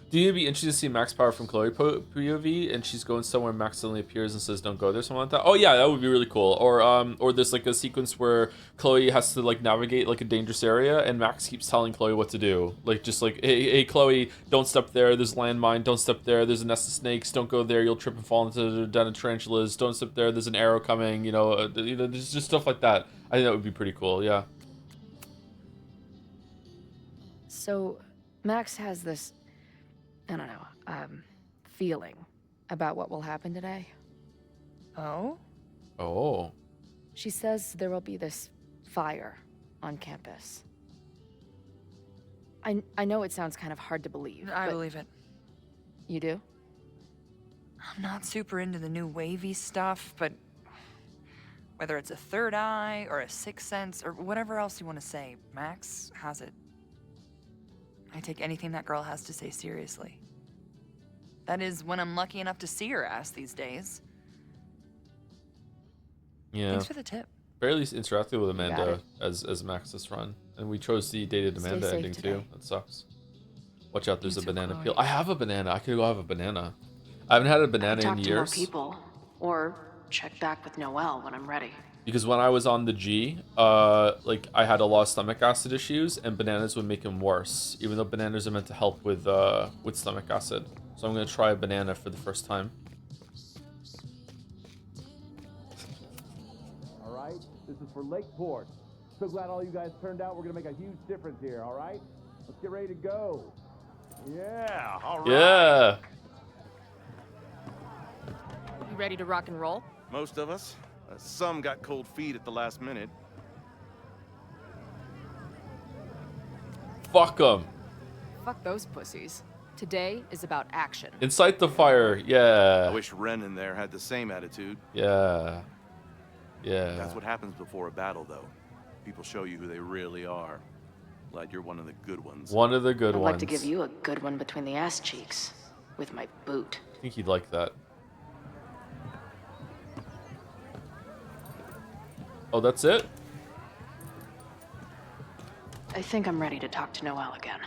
Do you be interested to see Max Power from Chloe POV, and she's going somewhere, Max suddenly appears and says, "Don't go there," something like that? Oh yeah, that would be really cool. Or there's like a sequence where Chloe has to like navigate like a dangerous area, and Max keeps telling Chloe what to do. Like just like, hey Chloe, don't step there. There's a landmine. Don't step there. There's a nest of snakes. Don't go there. You'll trip and fall into the den of tarantulas. Don't step there. There's an arrow coming. There's just stuff like that. I think that would be pretty cool. Yeah. So, Max has this, I don't know, feeling about what will happen today. Oh? Oh. She says there will be this fire on campus. I know it sounds kind of hard to believe. I believe it. You do? I'm not super into the new wavy stuff, but whether it's a third eye or a sixth sense or whatever else you want to say, Max has it. I take anything that girl has to say seriously. That is when I'm lucky enough to see her ass these days. Yeah. Thanks for the tip. Barely interacted with Amanda as Max this run, and we chose the dated Stay Amanda safe ending today. too. That sucks. Watch out, there's You a too, banana Chloe. peel. I have a banana. I could go have a banana. I haven't had a banana Talk in to more years. people, or check back with Noelle when I'm ready. Because when I was on the G, like I had a lot of stomach acid issues, and bananas would make them worse. Even though bananas are meant to help with stomach acid, so I'm gonna try a banana for the first time. All right, this is for Lakeport. So glad all you guys turned out. We're gonna make a huge difference here. All right, let's get ready to go. Yeah, all right. Yeah. You ready to rock and roll? Most of us. Some got cold feet at the last minute. Fuck them. Fuck those pussies. Today is about action. Incite the fire, yeah. I wish Ren in there had the same attitude. Yeah. Yeah. That's what happens before a battle, though. People show you who they really are. Glad you're one of the good ones. One of the good I'd ones. like to give you a good one between the ass cheeks with my boot. I think he'd like that. Oh, that's it? I think I'm ready to talk to Noelle again.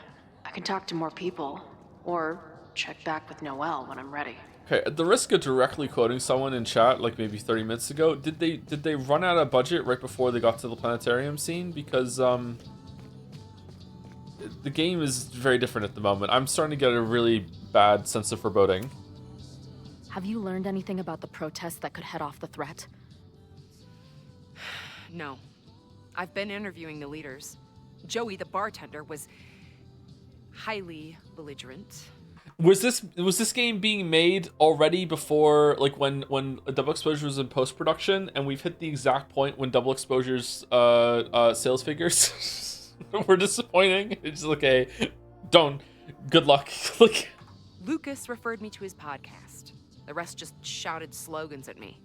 I can talk to more people, or check back with Noelle when I'm ready. Okay, at the risk of directly quoting someone in chat, like maybe 30 minutes ago, did they run out of budget right before they got to the planetarium scene? Because the game is very different at the moment. I'm starting to get a really bad sense of foreboding. Have you learned anything about the protests that could head off the threat? No. I've been interviewing the leaders. Joey, the bartender, was highly belligerent. Was this game being made already before, like when Double Exposure was in post-production, and we've hit the exact point when Double Exposure's sales figures were disappointing? It's like, okay, don't. Good luck. Like, Lucas referred me to his podcast. The rest just shouted slogans at me.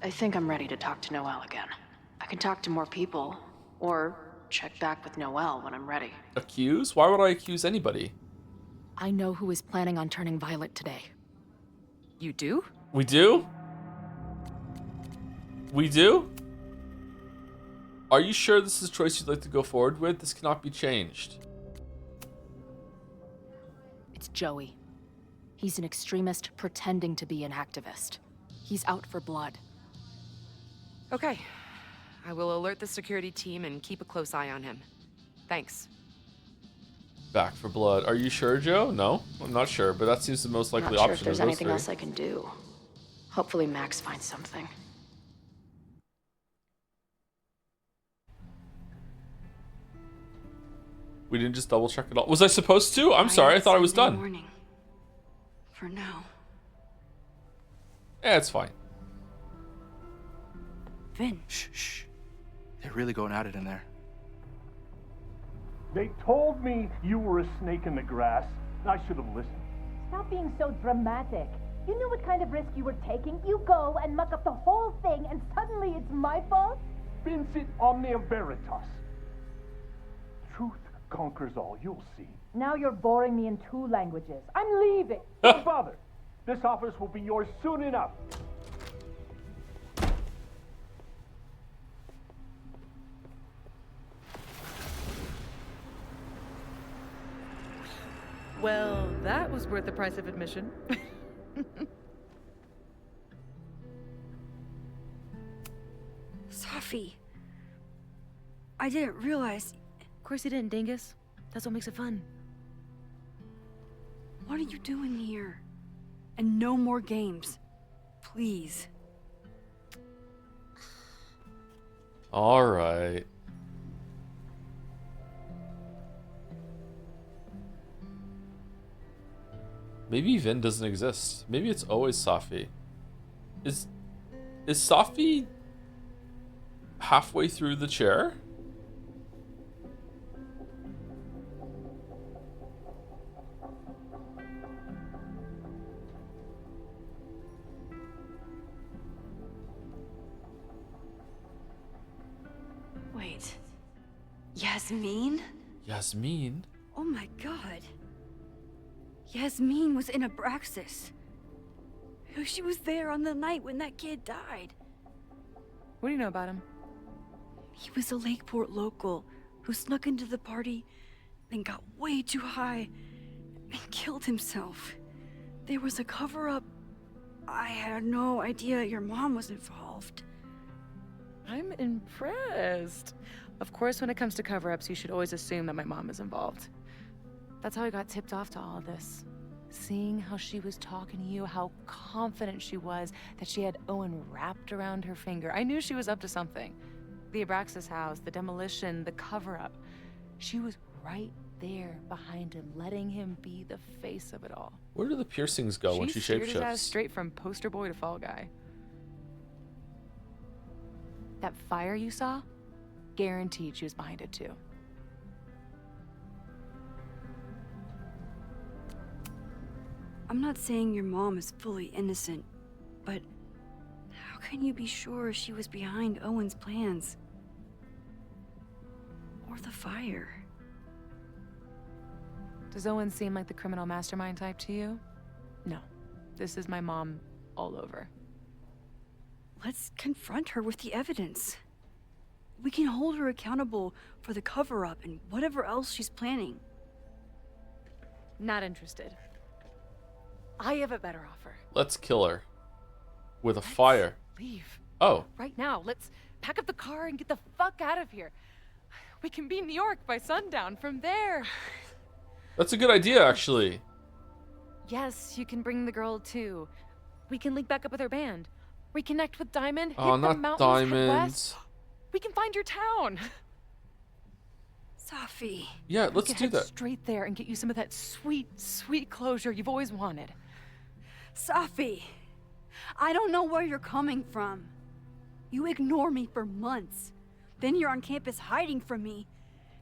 I think I'm ready to talk to Noelle again. I can talk to more people, or check back with Noelle when I'm ready. accuse? Why would I accuse anybody? I know who is planning on turning violent today. You do? We do? We do? Are you sure this is a choice you'd like to go forward with? This cannot be changed. It's Joey. He's an extremist pretending to be an activist. He's out for blood. Okay. I will alert the security team and keep a close eye on him. Thanks. Back for blood. Are you sure, Joe? No? I'm not sure, but that seems the most likely Not sure option if there's of those anything three. else I can do. Hopefully Max finds something. We didn't just double check it all. Was I supposed to? I'm sorry, I thought I was done. Morning. For now. Yeah, it's fine. Vin. Shh. They're really going at it in there. They told me you were a snake in the grass. I should have listened. Stop being so dramatic. You knew what kind of risk you were taking. You go and muck up the whole thing, and suddenly it's my fault? Vincit omnia veritas. Truth conquers all, you'll see. Now you're boring me in 2 languages. I'm leaving. Don't bother. This office will be yours soon enough. Well, that was worth the price of admission. Safi. I didn't realize. Of course you didn't, Dingus. That's what makes it fun. What are you doing here? And no more games. Please. All right. Maybe Vin doesn't exist. Maybe it's always Safi. Is Safi halfway through the chair? Wait. Yasmin? Yasmin? Oh my god. Yasmin was in Abraxas. She was there on the night when that kid died. What do you know about him? He was a Lakeport local who snuck into the party, then got way too high and killed himself. There was a cover-up. I had no idea your mom was involved. I'm impressed. Of course, when it comes to cover-ups, you should always assume that my mom is involved. That's how I got tipped off to all of this. Seeing how she was talking to you, how confident she was that she had Owen wrapped around her finger. I knew she was up to something. The Abraxas house, the demolition, the cover-up. She was right there behind him, letting him be the face of it all. Where do the piercings go when she steered his ass shapeshifts? straight from poster boy to fall guy. That fire you saw? Guaranteed she was behind it too. I'm not saying your mom is fully innocent, but how can you be sure she was behind Owen's plans? Or the fire? Does Owen seem like the criminal mastermind type to you? No. This is my mom all over. Let's confront her with the evidence. We can hold her accountable for the cover-up and whatever else she's planning. Not interested. I have a better offer. Let's kill her. With a fire. Leave. Oh. Right now. Let's pack up the car and get the fuck out of here. We can be in New York by sundown. From there. That's a good idea, actually. Yes, you can bring the girl too. We can link back up with her band. Reconnect with Diamond. Oh, hit the not mountains, head diamonds. west. We can find your town. Safi. Yeah, let's we can do head that. straight there and get you some of that sweet, sweet closure you've always wanted. Safi, I don't know where you're coming from. You ignore me for months. Then you're on campus hiding from me.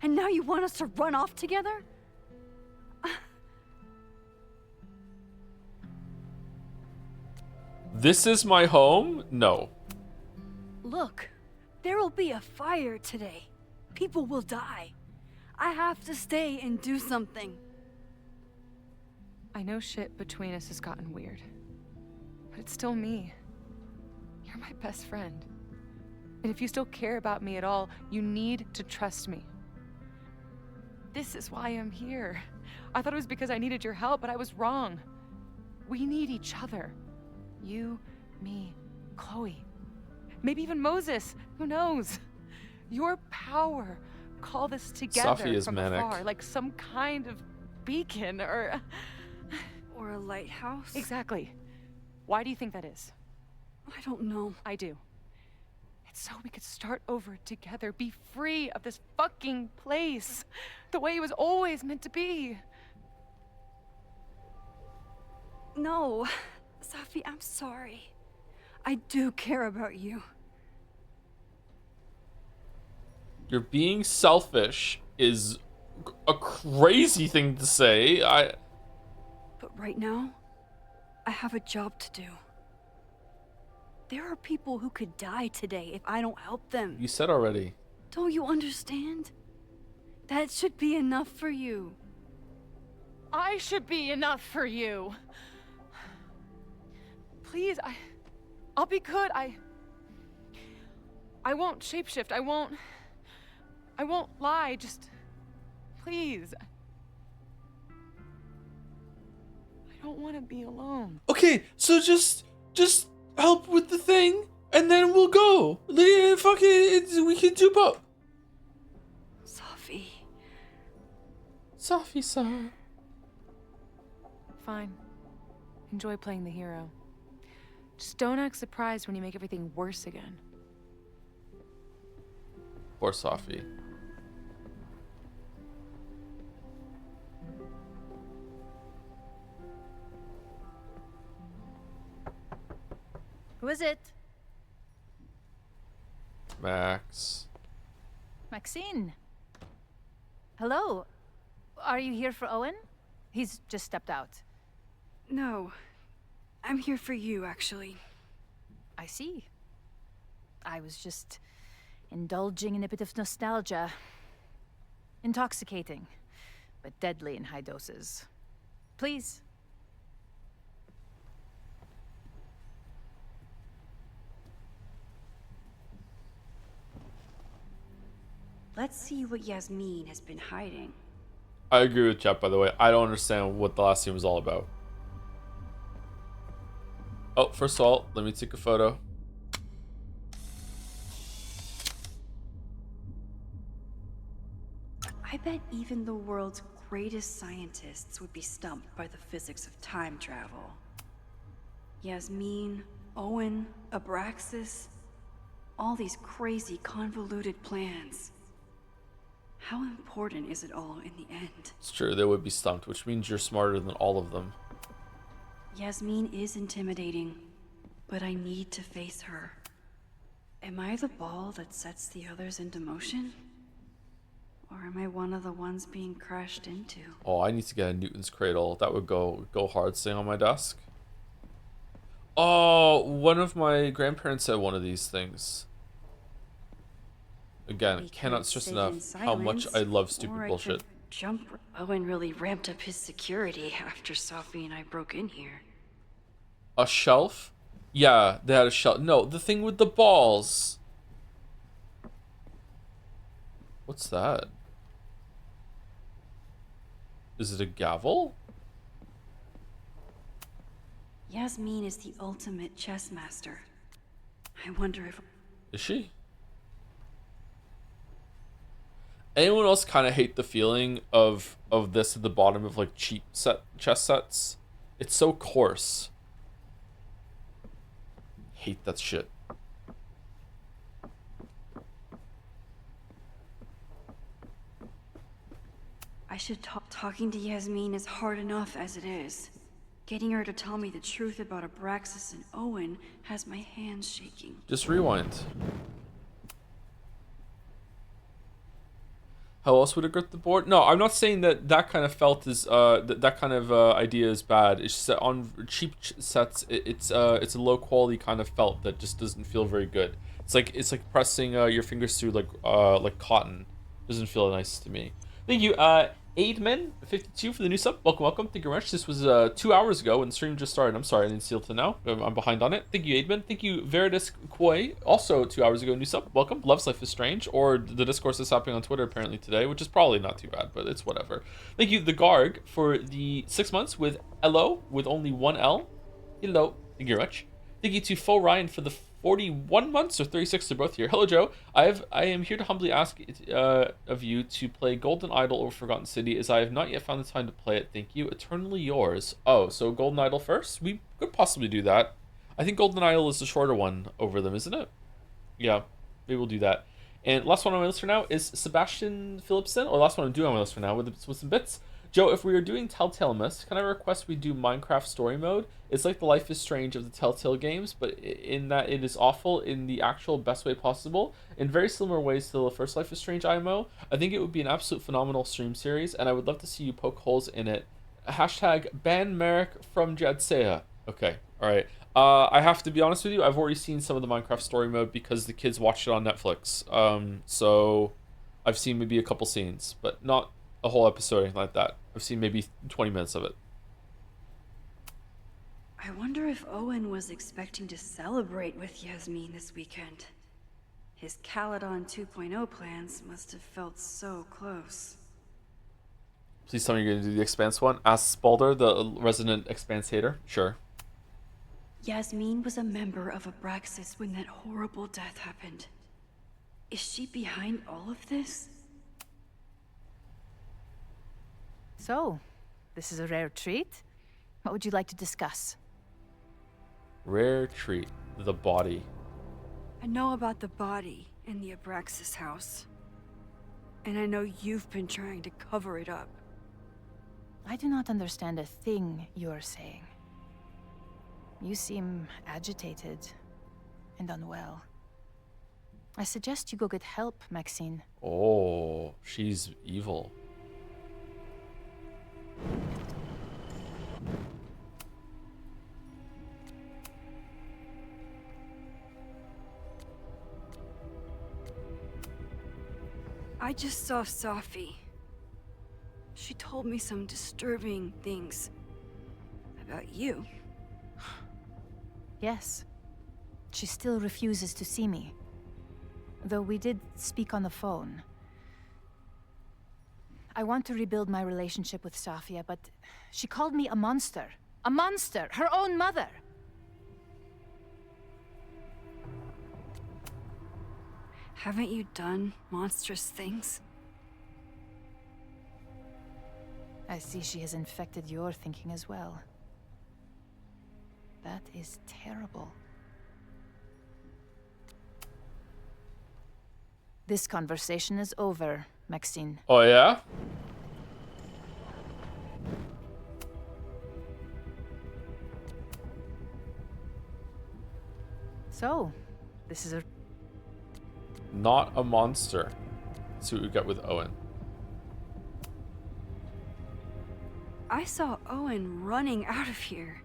And now you want us to run off together? This is my home? No. Look, there will be a fire today. People will die. I have to stay and do something. I know shit between us has gotten weird. But it's still me. You're my best friend. And if you still care about me at all, you need to trust me. This is why I'm here. I thought it was because I needed your help, but I was wrong. We need each other. You, me, Chloe. Maybe even Moses. Who knows? Your power. Call this together Safi is from manic. afar, like some kind of beacon or a lighthouse? Exactly. Why do you think that is? I don't know. I do. It's so we could start over together, be free of this fucking place, the way it was always meant to be. No, Safi, I'm sorry. I do care about you. You're being selfish is a crazy thing to say. But right now, I have a job to do. There are people who could die today if I don't help them. You said already. Don't you understand? That should be enough for you. I should be enough for you. Please, I'll be good. I won't shapeshift. I won't lie. Just please. I don't want to be alone. Okay, so just help with the thing, and then we'll go. Fuck it, we can do both. Safi. Safi-san. Fine. Enjoy playing the hero. Just don't act surprised when you make everything worse again. Poor Safi. Who is it? Max. Maxine. Hello. Are you here for Owen? He's just stepped out. No. I'm here for you, actually. I see. I was just indulging in a bit of nostalgia. Intoxicating, but deadly in high doses. Please. Let's see what Yasmin has been hiding. I agree with Chet, by the way. I don't understand what the last scene was all about. Oh, first of all, let me take a photo. I bet even the world's greatest scientists would be stumped by the physics of time travel. Yasmin, Owen, Abraxas, all these crazy convoluted plans. How important is it all in the end? It's true, they would be stumped, which means you're smarter than all of them. Yasmin is intimidating, but I need to face her. Am I the ball that sets the others into motion? Or am I one of the ones being crashed into? Oh, I need to get a Newton's cradle. That would go hard staying on my desk. Oh, one of my grandparents had one of these things. Again, We cannot could stress sit enough in how much silence, I love or stupid I bullshit. could jump. Owen really ramped up his security after Sophie and I broke in here. A shelf? Yeah, they had a shelf. No, the thing with the balls. What's that? Is it a gavel? Yasmin is the ultimate chess master. I wonder if... Is she? Anyone else kind of hate the feeling of this at the bottom of like cheap chess sets? It's so coarse. Hate that shit. I should talking to Yasmin is hard enough as it is. Getting her to tell me the truth about Abraxas and Owen has my hands shaking. Just rewind. How else would it grip the board? No, I'm not saying that kind of felt is that kind of idea is bad. It's just that on cheap sets, it's a low quality kind of felt that just doesn't feel very good. It's like pressing your fingers through like cotton. Doesn't feel nice to me. Thank you, Aidman52 for the new sub. Welcome. Thank you very much. This was 2 hours ago when the stream just started. I'm sorry I didn't see it till now. I'm behind on it. Thank you, Aidman. Thank you, Veritas Koi. Also 2 hours ago, new sub. Welcome. Love's Life is Strange, or the discourse is happening on Twitter apparently today, which is probably not too bad, but it's whatever. Thank you, the Garg, for the 6 months with Elo with only one L. Hello. Thank you very much. Thank you to Fo Ryan for the 41 months or 36 to both here. Hello, Joe. I am here to humbly ask of you to play Golden Idol over Forgotten City, as I have not yet found the time to play it. Thank you. Eternally yours. Oh, so Golden Idol first? We could possibly do that. I think Golden Idol is the shorter one over them, isn't it? Yeah, maybe we'll do that. And last one on my list for now is Sebastian Philipson, or last one I'm doing on my list for now with some bits. Joe, if we are doing Telltale Mist, can I request we do Minecraft Story Mode? It's like the Life is Strange of the Telltale games, but in that it is awful in the actual best way possible, in very similar ways to the first Life is Strange IMO. I think it would be an absolute phenomenal stream series, and I would love to see you poke holes in it. Hashtag ban Merrick from Jadseya. Okay, alright. I have to be honest with you, I've already seen some of the Minecraft Story Mode because the kids watched it on Netflix. So I've seen maybe a couple scenes, but not a whole episode or anything like that. I've seen maybe 20 minutes of it. I wonder if Owen was expecting to celebrate with Yasmin this weekend. His Caledon 2.0 plans must have felt so close. Please tell me you're going to do the Expanse one. Ask Spalder, the resident Expanse hater. Sure. Yasmin was a member of Abraxas when that horrible death happened. Is she behind all of this? So, this is a rare treat. What would you like to discuss? Rare treat. The body. I know about the body in the Abraxas house. And I know you've been trying to cover it up. I do not understand a thing you're saying. You seem agitated and unwell. I suggest you go get help, Maxine. Oh, she's evil. I just saw Sophie. She told me some disturbing things about you. Yes. She still refuses to see me. Though we did speak on the phone. I want to rebuild my relationship with Safia, but she called me a monster. A monster! Her own mother! Haven't you done monstrous things? I see she has infected your thinking as well. That is terrible. This conversation is over, Maxine. Oh, yeah? So, this is a... Not a monster. Let's see what we got with Owen. I saw Owen running out of here.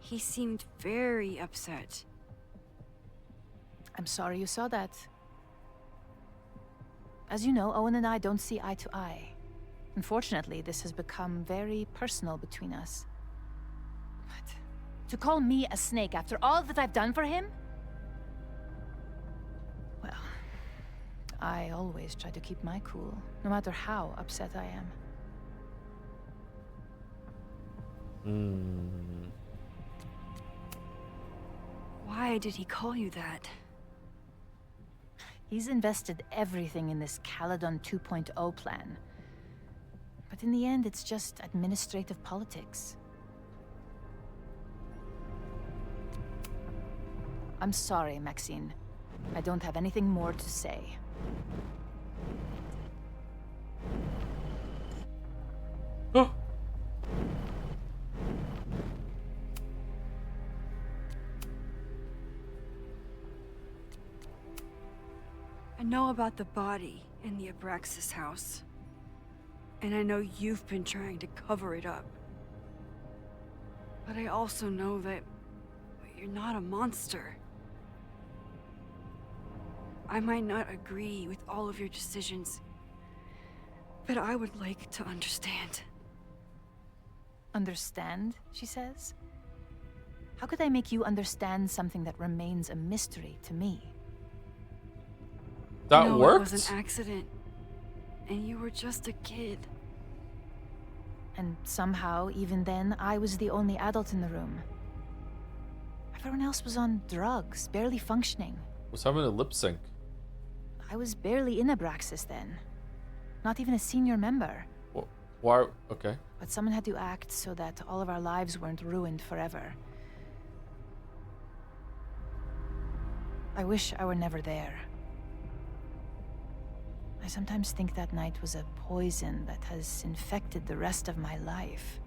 He seemed very upset. I'm sorry you saw that. As you know, Owen and I don't see eye to eye. Unfortunately, this has become very personal between us. But to call me a snake after all that I've done for him? Well, I always try to keep my cool, no matter how upset I am. Why did he call you that? He's invested everything in this Caledon 2.0 plan. But in the end, it's just administrative politics. I'm sorry, Maxine. I don't have anything more to say. Oh. I know about the body in the Abraxas house. And I know you've been trying to cover it up. But I also know that you're not a monster. I might not agree with all of your decisions, but I would like to understand. Understand, she says? How could I make you understand something that remains a mystery to me? That No, worked? It was an accident. And you were just a kid. And somehow, even then, I was the only adult in the room. Everyone else was on drugs, barely functioning. Was having a lip sync. I was barely in Abraxas then. Not even a senior member. Why? Okay. But someone had to act so that all of our lives weren't ruined forever. I wish I were never there. I sometimes think that night was a poison that has infected the rest of my life.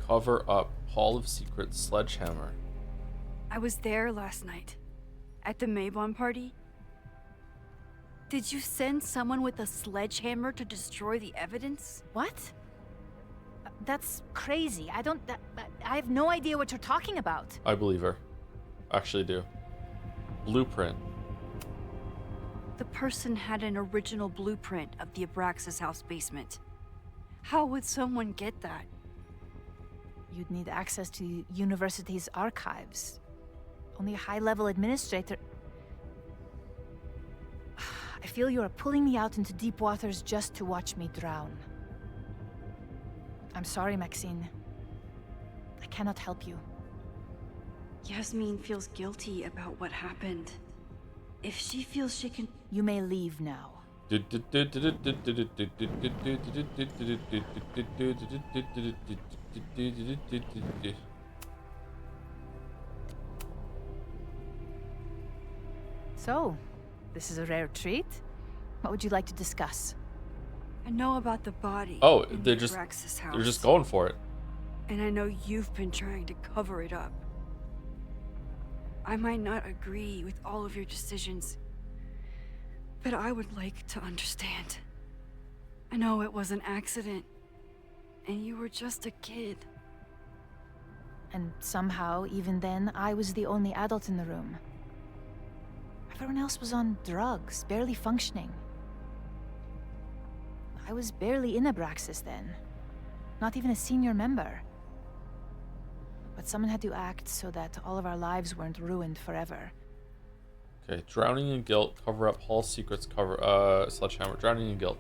Cover up. Hall of Secrets sledgehammer. I was there last night. At the Maybon party. Did you send someone with a sledgehammer to destroy the evidence? What? That's crazy. I have no idea what you're talking about. I believe her. Actually do. Blueprint. The person had an original blueprint of the Abraxas house basement. How would someone get that? You'd need access to the university's archives. Only a high-level administrator... I feel you are pulling me out into deep waters just to watch me drown. I'm sorry, Maxine. I cannot help you. Yasmin feels guilty about what happened. If she feels she can... You may leave now. So, this is a rare treat. What would you like to discuss? I know about the body. Oh, in they're the just Abraxas house. they're just going for it. And I know you've been trying to cover it up. I might not agree with all of your decisions, but I would like to understand. I know it was an accident, and you were just a kid. And somehow, even then, I was the only adult in the room. Everyone else was on drugs, barely functioning. I was barely in Abraxas then. Not even a senior member. But someone had to act so that all of our lives weren't ruined forever. Okay, drowning in guilt, cover up Hall Secrets, cover sledgehammer, drowning in guilt.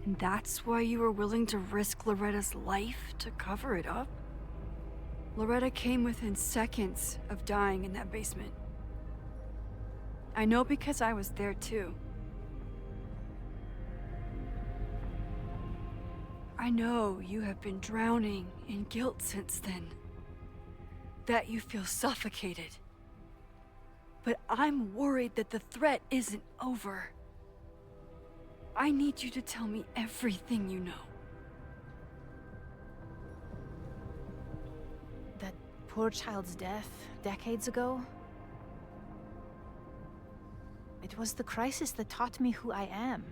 And that's why you were willing to risk Loretta's life to cover it up? Loretta came within seconds of dying in that basement. I know because I was there too. I know you have been drowning in guilt since then. That you feel suffocated. But I'm worried that the threat isn't over. I need you to tell me everything you know. That poor child's death decades ago? It was the crisis that taught me who I am.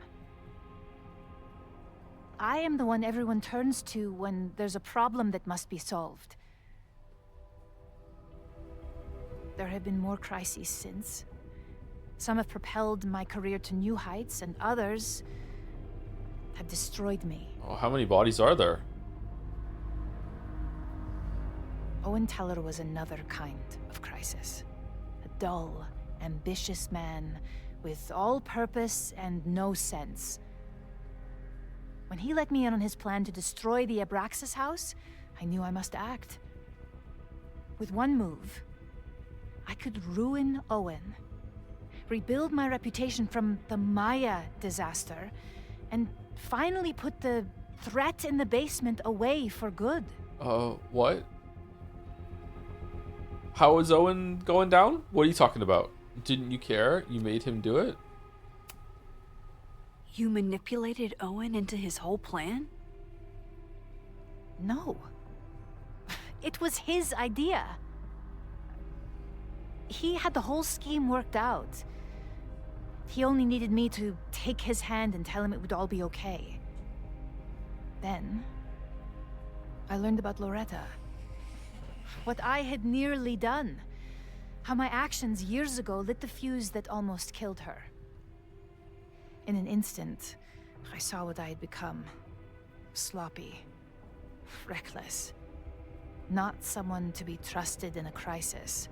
I am the one everyone turns to when there's a problem that must be solved. There have been more crises since. Some have propelled my career to new heights, and others have destroyed me. Oh, how many bodies are there? Owen Teller was another kind of crisis. A dull, ambitious man with all purpose and no sense. When he let me in on his plan to destroy the Abraxas house, I knew I must act. With one move, I could ruin Owen, rebuild my reputation from the Maya disaster, and finally put the threat in the basement away for good. What? How is Owen going down? What are you talking about? Didn't you care? You made him do it? You manipulated Owen into his whole plan? No. It was his idea. He had the whole scheme worked out. He only needed me to take his hand and tell him it would all be okay. Then, I learned about Loretta. What I had nearly done. How my actions years ago lit the fuse that almost killed her. In an instant, I saw what I had become. Sloppy. Reckless. Not someone to be trusted in a crisis.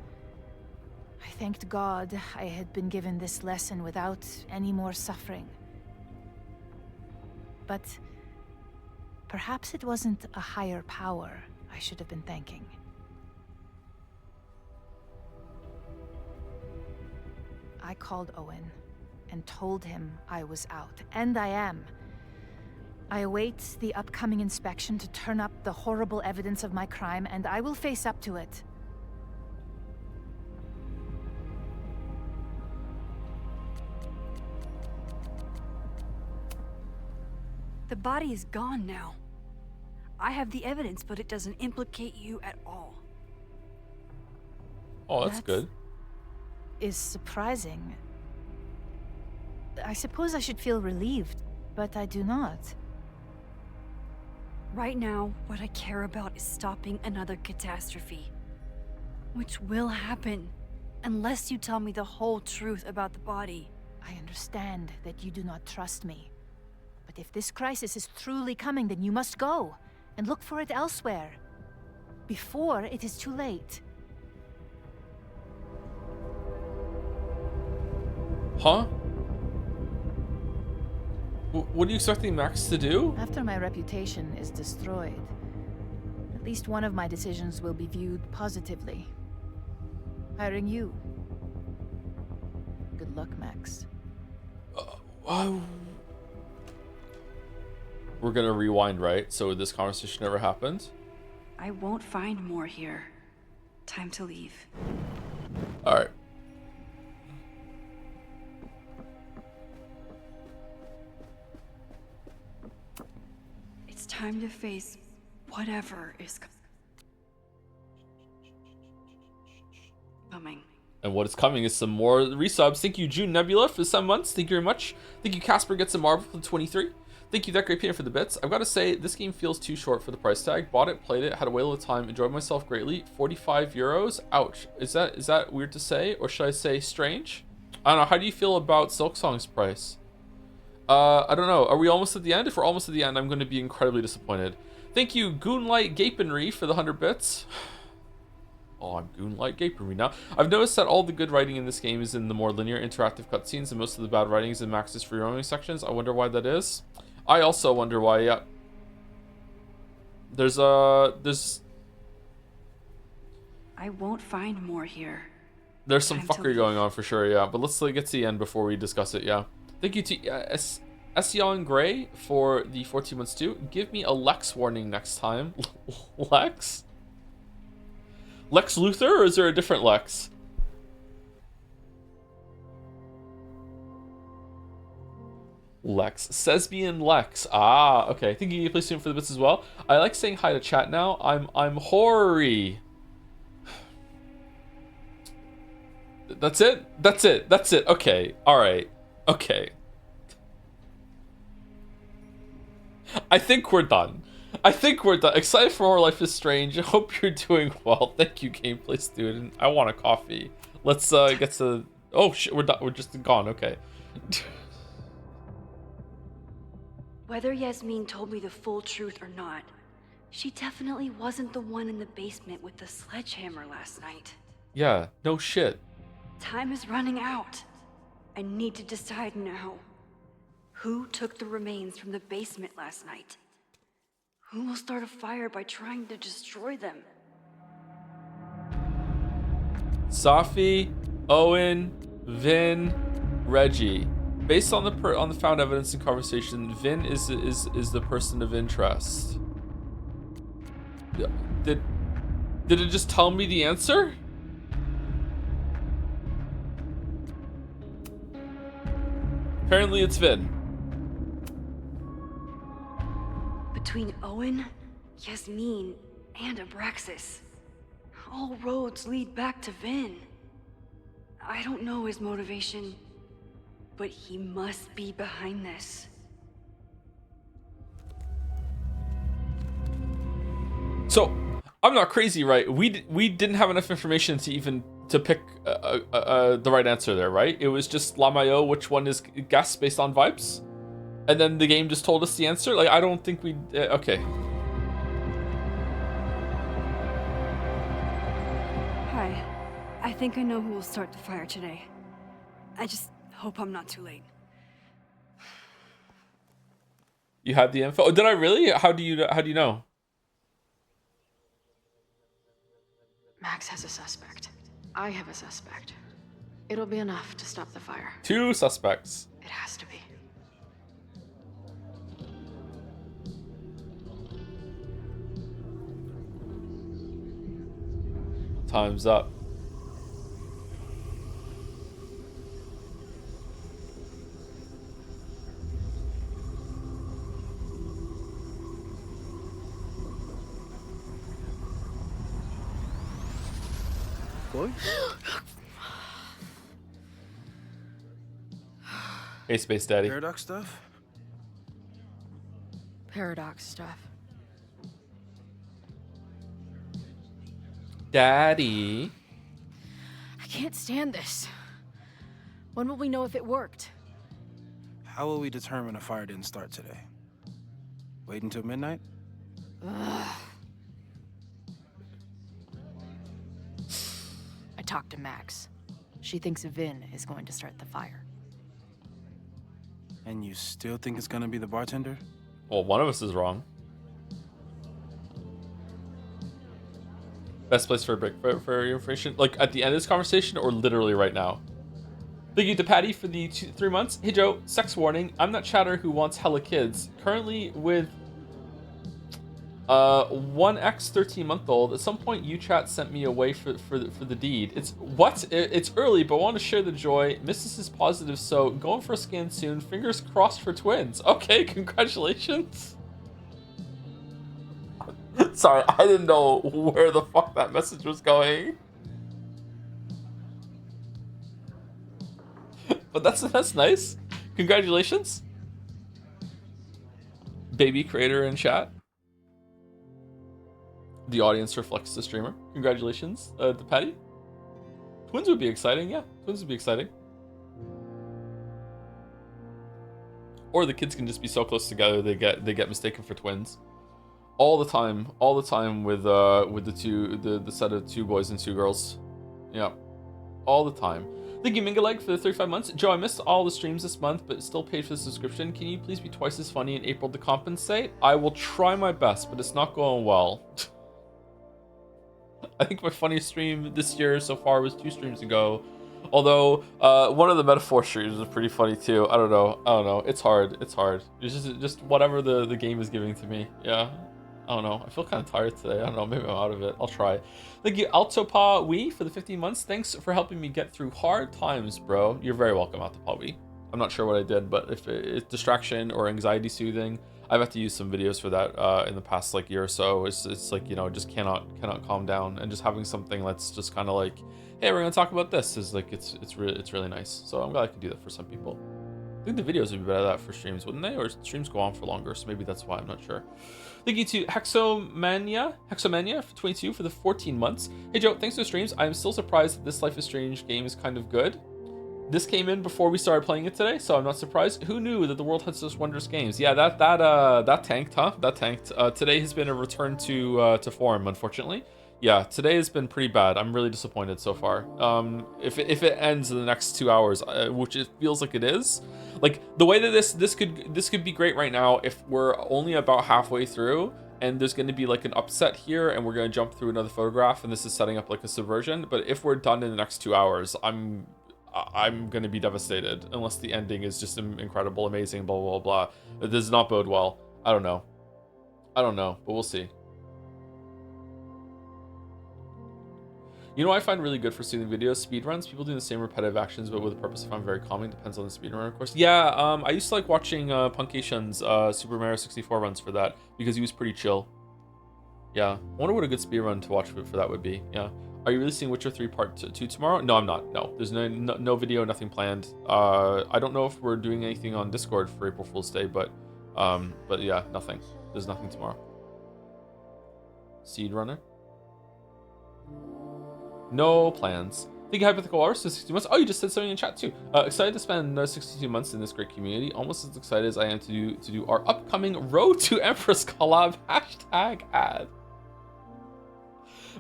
I thanked God I had been given this lesson without any more suffering. But perhaps it wasn't a higher power I should have been thanking. I called Owen and told him I was out, and I am. I await the upcoming inspection to turn up the horrible evidence of my crime, and I will face up to it. The body is gone now. I have the evidence, but it doesn't implicate you at all. Oh, that's good. Is surprising. I suppose I should feel relieved, but I do not. Right now, what I care about is stopping another catastrophe. Which will happen, unless you tell me the whole truth about the body. I understand that you do not trust me. But if this crisis is truly coming, then you must go and look for it elsewhere. Before it is too late. Huh? What are you expecting Max to do? After my reputation is destroyed, at least one of my decisions will be viewed positively. Hiring you. Good luck, Max. We're gonna rewind, right? So this conversation never happened? I won't find more here. Time to leave. Alright. It's time to face whatever is coming. And what is coming is some more resubs. Thank you, June Nebula, for the 7 months. Thank you very much. Thank you, Casper Gets a Marvel for the 23. Thank you, That Great Peter, for the bits. I've got to say, this game feels too short for the price tag. Bought it, played it, had a whale of time, enjoyed myself greatly. 45 euros? Ouch. Is that weird to say? Or should I say strange? I don't know. How do you feel about Silksong's price? I don't know. Are we almost at the end? If we're almost at the end, I'm going to be incredibly disappointed. Thank you, Goonlight Gapenry, for the 100 bits. Oh, I'm Goonlight Gapenry now. I've noticed that all the good writing in this game is in the more linear interactive cutscenes, and most of the bad writing is in Max's free roaming sections. I wonder why that is. I also wonder why, yeah. There's I won't find more here. There's some fuckery going on for sure, yeah. But let's get to the end before we discuss it, yeah. Thank you to Ession Gray for the 14 months too. Give me a Lex warning next time. Lex? Lex Luthor, or is there a different Lex? Lex. Sesbian Lex. Ah, okay. Thank you, please, for the bits as well. I like saying hi to chat now. I'm Hori. That's it? That's it. That's it. Okay. Alright. Okay. I think we're done. Excited for more Life is Strange. I hope you're doing well. Thank you, gameplay student. I want a coffee. Let's get to. Oh shit, we're done. We're just gone. Okay. Whether Yasmin told me the full truth or not, she definitely wasn't the one in the basement with the sledgehammer last night. Yeah. No shit. Time is running out. I need to decide now. Who took the remains from the basement last night? Who will start a fire by trying to destroy them? Safi, Owen, Vin, Reggie. Based on the found evidence and conversation, Vin is the person of interest. Did it just tell me the answer? Apparently it's Vin. Between Owen, Yasmin, and Abraxas, all roads lead back to Vin. I don't know his motivation, but he must be behind this. So, I'm not crazy, right? We didn't have enough information to pick the right answer there, right? It was just Lamayo, which one is guess based on vibes? And then the game just told us the answer? Like, I don't think we... okay. Hi. I think I know who will start the fire today. I just hope I'm not too late. You had the info? Oh, did I really? How do you know? Max has a suspect. I have a suspect. It'll be enough to stop the fire. 2 suspects. It has to be. Time's up. Boy? Hey, Space Daddy. Paradox stuff? Paradox stuff. Daddy. I can't stand this. When will we know if it worked? How will we determine a fire didn't start today? Wait until midnight? Ugh. I talked to Max. She thinks Vin is going to start the fire. And you still think it's gonna be the bartender? Well, one of us is wrong. Best place for a break for your information? Like at the end of this conversation or literally right now? Thank you to Patty for the 3 months. Hey Joe, sex warning. I'm that chatter who wants hella kids. Currently with one ex-13-month-old. At some point UChat sent me away for the deed. It's what? It's early, but I want to share the joy. Mrs. is positive, so going for a scan soon. Fingers crossed for twins. Okay, congratulations. Sorry, I didn't know where the fuck that message was going. But that's nice. Congratulations. Baby creator in chat. The audience reflects the streamer. Congratulations to Patty. Twins would be exciting, yeah. Twins would be exciting. Or the kids can just be so close together they get mistaken for twins. All the time with the set of 2 boys and 2 girls. Yeah. All the time. Thank you, Mingaleg, for the 35 months. Joe, I missed all the streams this month, but still paid for the subscription. Can you please be twice as funny in April to compensate? I will try my best, but it's not going well. I think my funniest stream this year so far was 2 streams ago. Although, one of the metaphor streams was pretty funny too. I don't know. It's hard. It's just whatever the game is giving to me. Yeah. I don't know. I feel kind of tired today. I don't know. Maybe I'm out of it. I'll try. Thank you, Altopa Wee, for the 15 months. Thanks for helping me get through hard times, bro. You're very welcome, Altopa Wee. I'm not sure what I did, but if it's distraction or anxiety soothing, I've had to use some videos for that in the past like year or so. It's like, you know, just cannot calm down, and just having something that's just kind of like, hey, we're gonna talk about this is like it's really nice. So I'm glad I can do that for some people. I think the videos would be better at that for streams, wouldn't they? Or streams go on for longer, so maybe that's why, I'm not sure. Thank you to Hexomania for 22 for the 14 months. Hey Joe, thanks for the streams. I'm still surprised that this Life is Strange game is kind of good. This came in before we started playing it today, so I'm not surprised. Who knew that the world had such wondrous games? Yeah, that tanked, huh? That tanked. Today has been a return to form, unfortunately. Yeah, today has been pretty bad. I'm really disappointed so far. If it ends in the next 2 hours, which it feels like it is, like the way that this could be great right now if we're only about halfway through and there's going to be like an upset here and we're going to jump through another photograph and this is setting up like a subversion. But if we're done in the next 2 hours, I'm going to be devastated unless the ending is just incredible, amazing, blah blah blah. It does not bode well. I don't know, but we'll see. You know what I find really good for soothing videos? Speedruns. People doing the same repetitive actions but with a purpose I find very calming. Depends on the speedrunner, of course. Yeah, I used to like watching Punkation's Super Mario 64 runs for that because he was pretty chill. Yeah, I wonder what a good speedrun to watch for that would be. Yeah. Are you releasing Witcher 3 Part 2 tomorrow? No, I'm not. No, there's no video, nothing planned. I don't know if we're doing anything on Discord for April Fool's Day, but yeah, nothing. There's nothing tomorrow. Seed Runner. No plans. Thank you, Hypothetical Hours, for 62 months. Oh, you just said something in chat too. Excited to spend 62 months in this great community. Almost as excited as I am to do our upcoming Road to Empress collab #ad.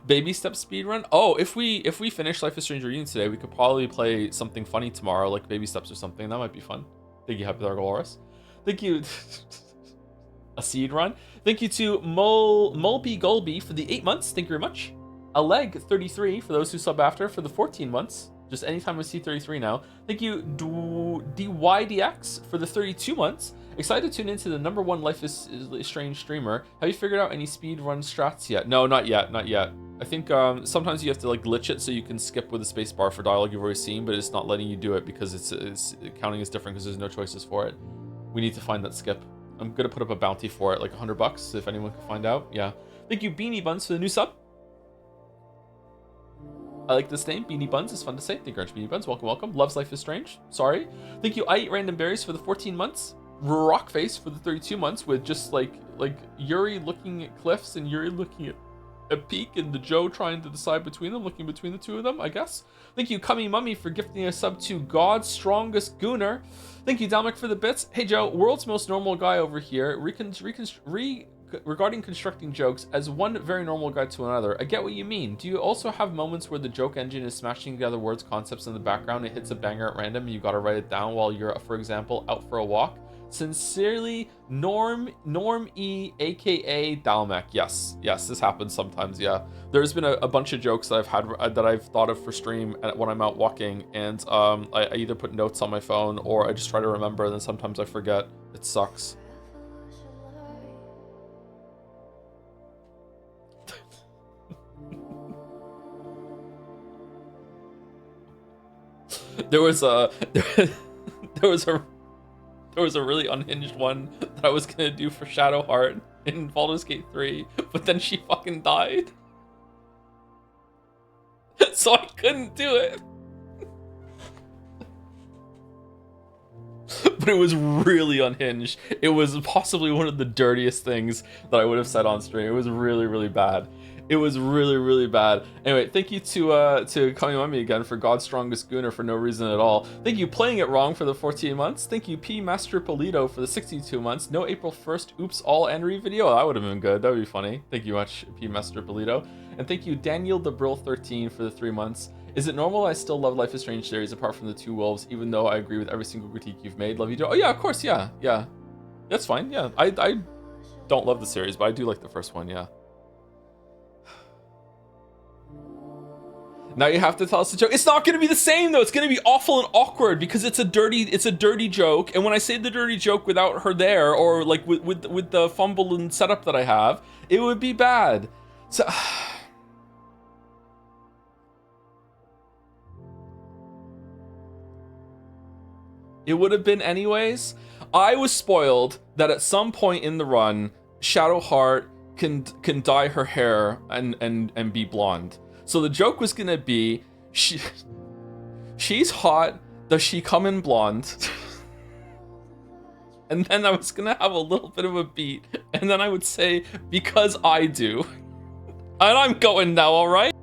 Baby step speedrun. Oh, if we finish Life is Strange Reunion today, we could probably play something funny tomorrow, like Baby Steps or something. That might be fun. Thank you, Hypothetical Hours. Thank you. A seed run. Thank you to Mulby Gulby for the 8 months. Thank you very much. A leg 33 for those who sub after for the 14 months. Just anytime we see 33 now. Thank you DYDX for the 32 months. Excited to tune into the #1 Life is Strange streamer. Have you figured out any speed run strats yet? No, not yet. I think sometimes you have to like glitch it so you can skip with a space bar for dialogue you've already seen, but it's not letting you do it because it's counting is different because there's no choices for it. We need to find that skip. I'm gonna put up a bounty for it, like $100 if anyone can find out. Yeah. Thank you Beanie Buns for the new sub. I like this name, Beanie Buns. It's fun to say. Thank you very much, Beanie Buns. Welcome, welcome. Loves Life is Strange. Sorry. Thank you, I Eat Random Berries for the 14 months. Rockface for the 32 months with just like Yuri looking at cliffs and Yuri looking at a peak and the Joe trying to decide between them, looking between the two of them, I guess. Thank you, Cummy Mummy, for gifting a sub to God's Strongest Gooner. Thank you, Dalmic, for the bits. Hey, Joe, world's most normal guy over here. Regarding constructing jokes as one very normal guy to another, I get what you mean. Do you also have moments where the joke engine is smashing together words, concepts in the background, it hits a banger at random, and you gotta write it down while you're, for example, out for a walk? Sincerely, Norm E, aka Dalmec. Yes, this happens sometimes. Yeah, there's been a bunch of jokes that I've had that I've thought of for stream when I'm out walking, and I either put notes on my phone or I just try to remember, and then sometimes I forget. It sucks. There was a really unhinged one that I was gonna do for Shadowheart in Baldur's Gate 3, but then she fucking died. So I couldn't do it. But it was really unhinged. It was possibly one of the dirtiest things that I would have said on stream. It was really, really bad. It was really, really bad. Anyway, thank you to Kamimami again for God's Strongest Gooner for no reason at all. Thank you, Playing It Wrong, for the 14 months. Thank you, P Master Polito, for the 62 months. No April 1st Oops All Henry video. That would have been good. That would be funny. Thank you much, P Master Polito. And thank you, Daniel the Brill 13, for the 3 months. Is it normal I still love Life is Strange series apart from the Two Wolves, even though I agree with every single critique you've made? Love you, Joe. Oh yeah, of course, yeah. That's fine, yeah. I don't love the series, but I do like the first one, yeah. Now you have to tell us the joke. It's not going to be the same though. It's going to be awful and awkward because it's a dirty joke. And when I say the dirty joke without her there, or like with the fumble and setup that I have, it would be bad. So it would have been anyways. I was spoiled that at some point in the run, Shadowheart can dye her hair and be blonde. So the joke was gonna be, she's hot, does she come in blonde? and then I was gonna have a little bit of a beat, and then I would say, because I do. And I'm going now, alright?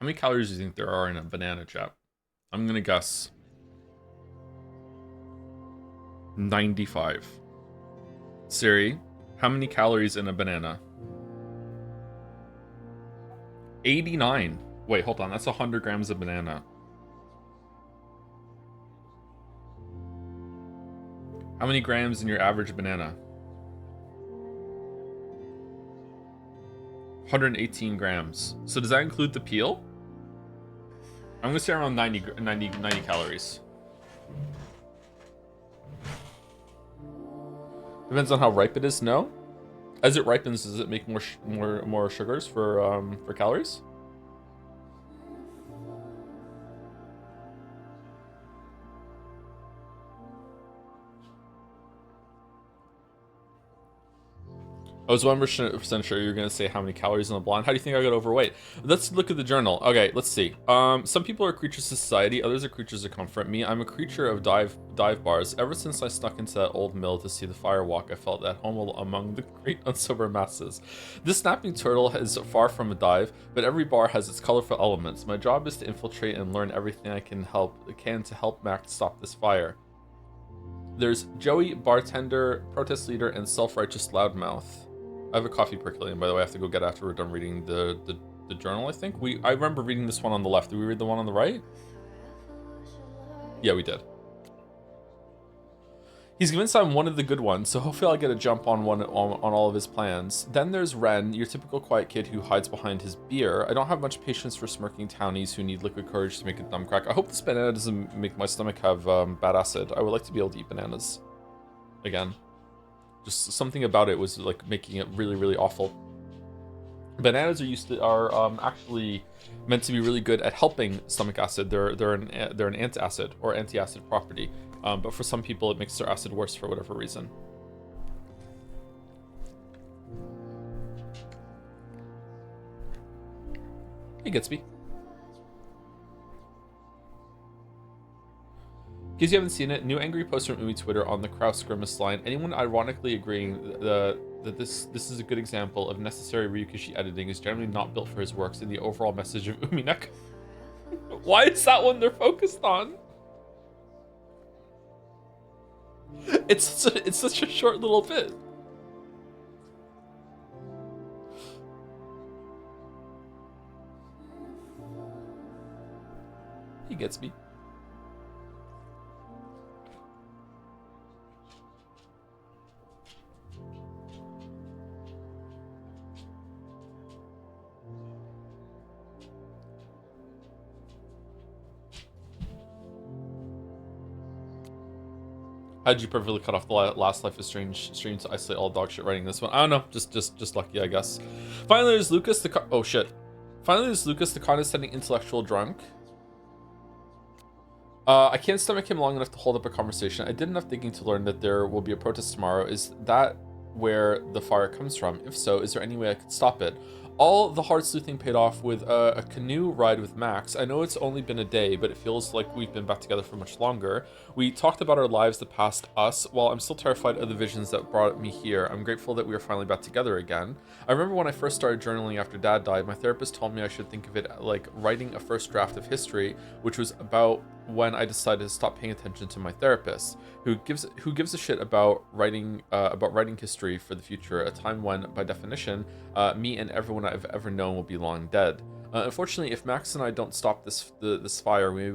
How many calories do you think there are in a banana, chap? I'm gonna guess 95. Siri, how many calories in a banana? 89. Wait, hold on. That's 100 grams of banana. How many grams in your average banana? 118 grams. So does that include the peel? I'm gonna say around 90 calories. Depends on how ripe it is. No, as it ripens, does it make more sugars for calories? I was 1% sure you were going to say how many calories in the blonde. How do you think I got overweight? Let's look at the journal. Okay, let's see. Some people are creatures of society, others are creatures of comfort. Me, I'm a creature of dive bars. Ever since I snuck into that old mill to see the fire walk, I felt at home among the great unsober masses. This snapping turtle is far from a dive, but every bar has its colorful elements. My job is to infiltrate and learn everything I can to help Mac stop this fire. There's Joey, bartender, protest leader, and self-righteous loudmouth. I have a coffee percolating, by the way. I have to go get after we're done reading the journal, I think. I remember reading this one on the left. Did we read the one on the right? Yeah, we did. He's convinced I'm one of the good ones, so hopefully I'll get a jump on all of his plans. Then there's Ren, your typical quiet kid who hides behind his beer. I don't have much patience for smirking townies who need liquid courage to make a thumb crack. I hope this banana doesn't make my stomach have bad acid. I would like to be able to eat bananas again. Just something about it was like making it really, really awful. Bananas are actually meant to be really good at helping stomach acid. They're an antacid or anti-acid property. But for some people, it makes their acid worse for whatever reason. Hey, Gatsby. In case you haven't seen it, new angry post from Umi Twitter on the Kraus Grimace line. Anyone ironically agreeing that this is a good example of necessary Ryukishi editing is generally not built for his works in the overall message of Uminek. Why is that one they're focused on? It's such a short little bit. He gets me. How'd you perfectly cut off the last Life is Strange stream to isolate all dog shit writing this one? I don't know, just lucky, I guess. Finally, there's Lucas the oh shit. Finally, there's Lucas the condescending intellectual drunk. I can't stomach him long enough to hold up a conversation. I did enough thinking to learn that there will be a protest tomorrow. Is that where the fire comes from? If so, is there any way I could stop it? All the hard sleuthing paid off with a canoe ride with Max. I know it's only been a day, but it feels like we've been back together for much longer. We talked about our lives that passed us. While I'm still terrified of the visions that brought me here, I'm grateful that we are finally back together again. I remember when I first started journaling after Dad died, my therapist told me I should think of it like writing a first draft of history, which was about when I decided to stop paying attention to my therapist, who gives a shit about writing history for the future, a time when, by definition, me and everyone I've ever known will be long dead. Unfortunately, if Max and I don't stop this fire, we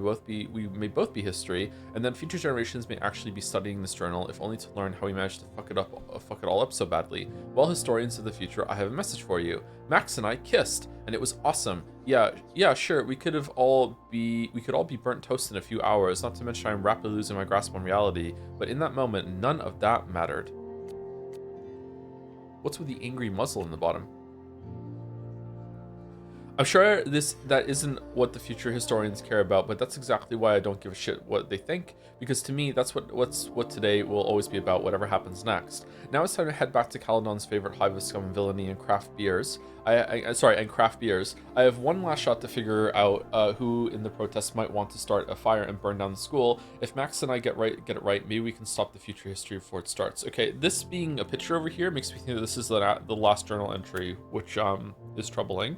may both be history, and then future generations may actually be studying this journal, if only to learn how we managed to fuck it all up so badly. Well, historians of the future, I have a message for you. Max and I kissed, and it was awesome. Yeah, sure. We could all be burnt toast in a few hours. Not to mention I'm rapidly losing my grasp on reality. But in that moment, none of that mattered. What's with the angry muzzle in the bottom? I'm sure that isn't what the future historians care about, but that's exactly why I don't give a shit what they think, because to me, that's what today will always be about, whatever happens next. Now it's time to head back to Caledon's favorite hive of scum and villainy and craft beers. And craft beers. I have one last shot to figure out who in the protests might want to start a fire and burn down the school. If Max and I get it right, maybe we can stop the future history before it starts. Okay, this being a picture over here makes me think that this is the last journal entry, which is troubling.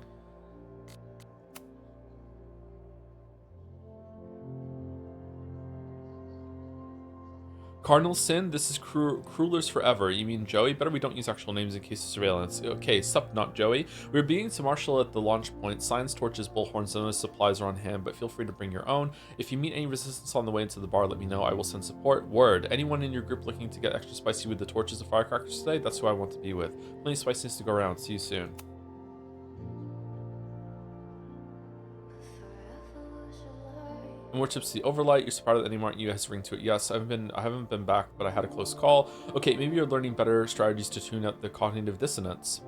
Cardinal Sin, this is Cruelers Forever. You mean Joey? Better we don't use actual names in case of surveillance. Okay, sup, not Joey. We're beginning to marshal at the launch point. Signs, torches, bullhorns, and other supplies are on hand, but feel free to bring your own. If you meet any resistance on the way into the bar, let me know. I will send support. Word. Anyone in your group looking to get extra spicy with the torches and firecrackers today? That's who I want to be with. Plenty of spiciness to go around. See you soon. And more tips to the Overlight. You're surprised that any Martin you has ring to it. Yes, I haven't been back, but I had a close call. Okay, maybe you're learning better strategies to tune out the cognitive dissonance.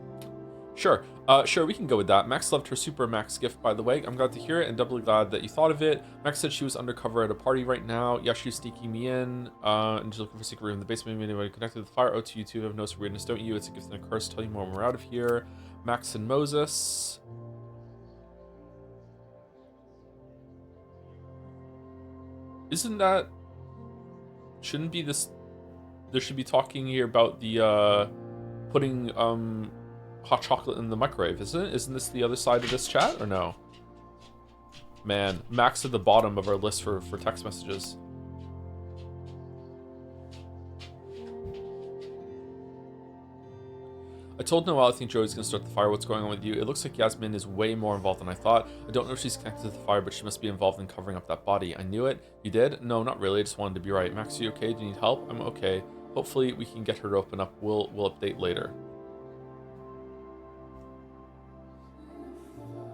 Sure, sure, we can go with that. Max loved her Super Max gift, by the way. I'm glad to hear it and doubly glad that you thought of it. Max said she was undercover at a party right now. Yeah, she's sneaking me in, and she's looking for a secret room in the basement. Maybe anybody connected to the fire. Oh, to you two have no weirdness, don't you? It's a gift and a curse. Tell you more when we're out of here. Max and Moses. Isn't that... Shouldn't be this... There should be talking here about the, putting, hot chocolate in the microwave, isn't it? Isn't this the other side of this chat, or no? Man, Max at the bottom of our list for text messages. I told Noelle I think Joey's gonna start the fire. What's going on with you? It looks like Yasmin is way more involved than I thought. I don't know if she's connected to the fire, but she must be involved in covering up that body. I knew it. You did? No, not really. I just wanted to be right. Max, are you okay? Do you need help? I'm okay. Hopefully we can get her to open up. We'll update later.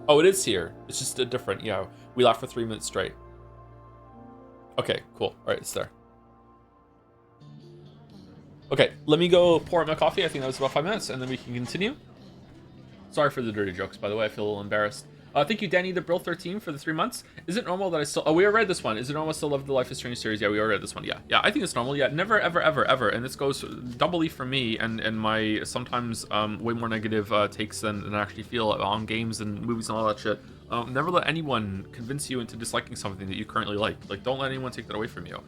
Oh, it is here. It's just a different, yeah. We laughed for 3 minutes straight. Okay, cool. All right, it's there. Okay, let me go pour out my coffee. I think that was about 5 minutes, and then we can continue. Sorry for the dirty jokes, by the way. I feel a little embarrassed. Thank you, Danny the Brill 13 for the 3 months. Is it normal that I still... Oh, we already read this one. Is it normal I still love the Life is Strange series? Yeah, we already read this one. Yeah, I think it's normal. Yeah, never, ever, ever, ever. And this goes doubly for me and my sometimes way more negative takes than I actually feel on games and movies and all that shit. Never let anyone convince you into disliking something that you currently like. Like, don't let anyone take that away from you.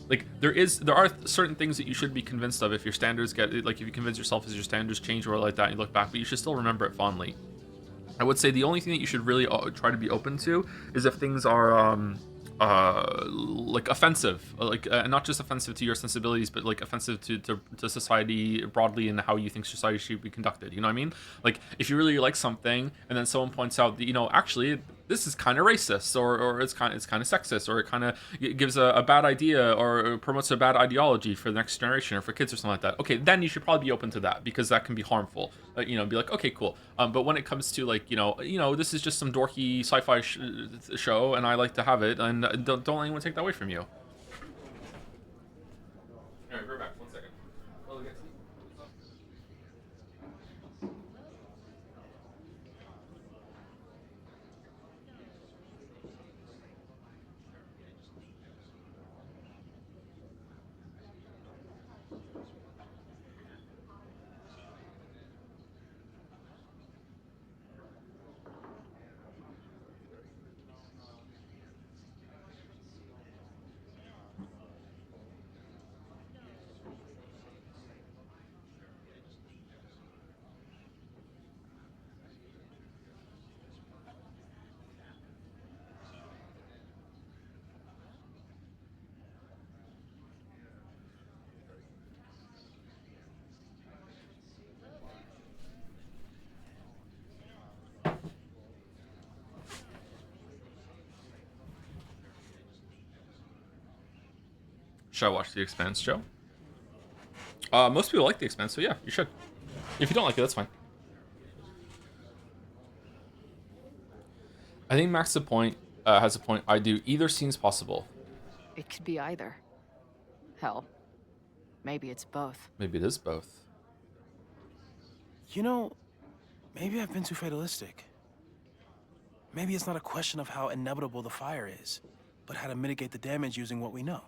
Like there are certain things that you should be convinced of if your standards get, like if you convince yourself as your standards change or like that and you look back, but you should still remember it fondly. I would say the only thing that you should really try to be open to is if things are like offensive, like not just offensive to your sensibilities, but like offensive to society broadly and how you think society should be conducted. You know what I mean? Like if you really like something and then someone points out that, you know, actually this is kind of racist or it's kind of sexist or it kind of gives a bad idea or promotes a bad ideology for the next generation or for kids or something like that. Okay, then you should probably be open to that because that can be harmful. You know, be like, okay, cool. But when it comes to like, you know, this is just some dorky sci-fi show and I like to have it, and don't let anyone take that away from you. All right, we're back. 1 second. Should I watch The Expanse, Joe? Most people like The Expanse, so yeah, you should. If you don't like it, that's fine. I think Max has a point. I do. Either seems possible. It could be either. Hell, maybe it's both. Maybe it is both. You know, maybe I've been too fatalistic. Maybe it's not a question of how inevitable the fire is, but how to mitigate the damage using what we know.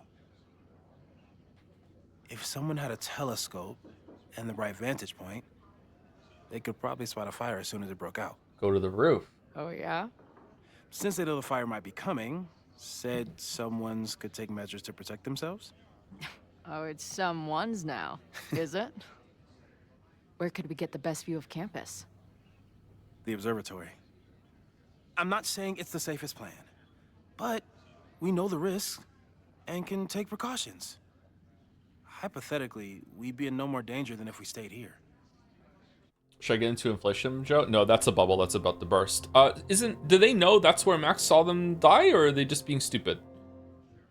If someone had a telescope and the right vantage point, they could probably spot a fire as soon as it broke out. Go to the roof. Oh, yeah? Since they know the fire might be coming, said someone's could take measures to protect themselves? Oh, it's someone's now, is it? Where could we get the best view of campus? The observatory. I'm not saying it's the safest plan, but we know the risks and can take precautions. hypothetically, we'd be in no more danger than if we stayed here. Should I get into inflation, Joe? No, that's a bubble that's about to burst. Do they know that's where Max saw them die, or are they just being stupid?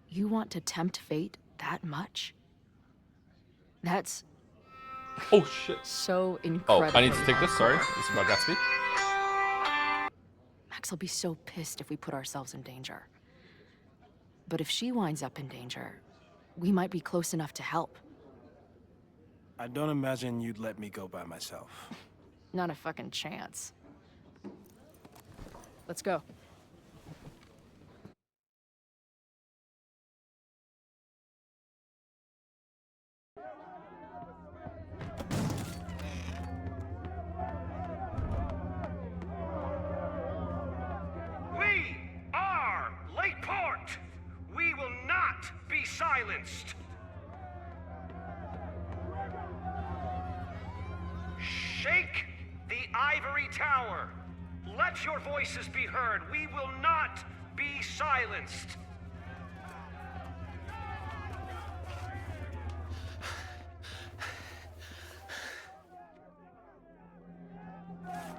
You want to tempt fate that much? That's... Oh, shit. So Oh, incredible. I need to take this, sorry. This is about Gatsby. Max will be so pissed if we put ourselves in danger. But if she winds up in danger, we might be close enough to help. I don't imagine you'd let me go by myself. Not a fucking chance. Let's go. We are Lakeport! We will not be silenced! Shake the ivory tower! Let your voices be heard! We will not be silenced!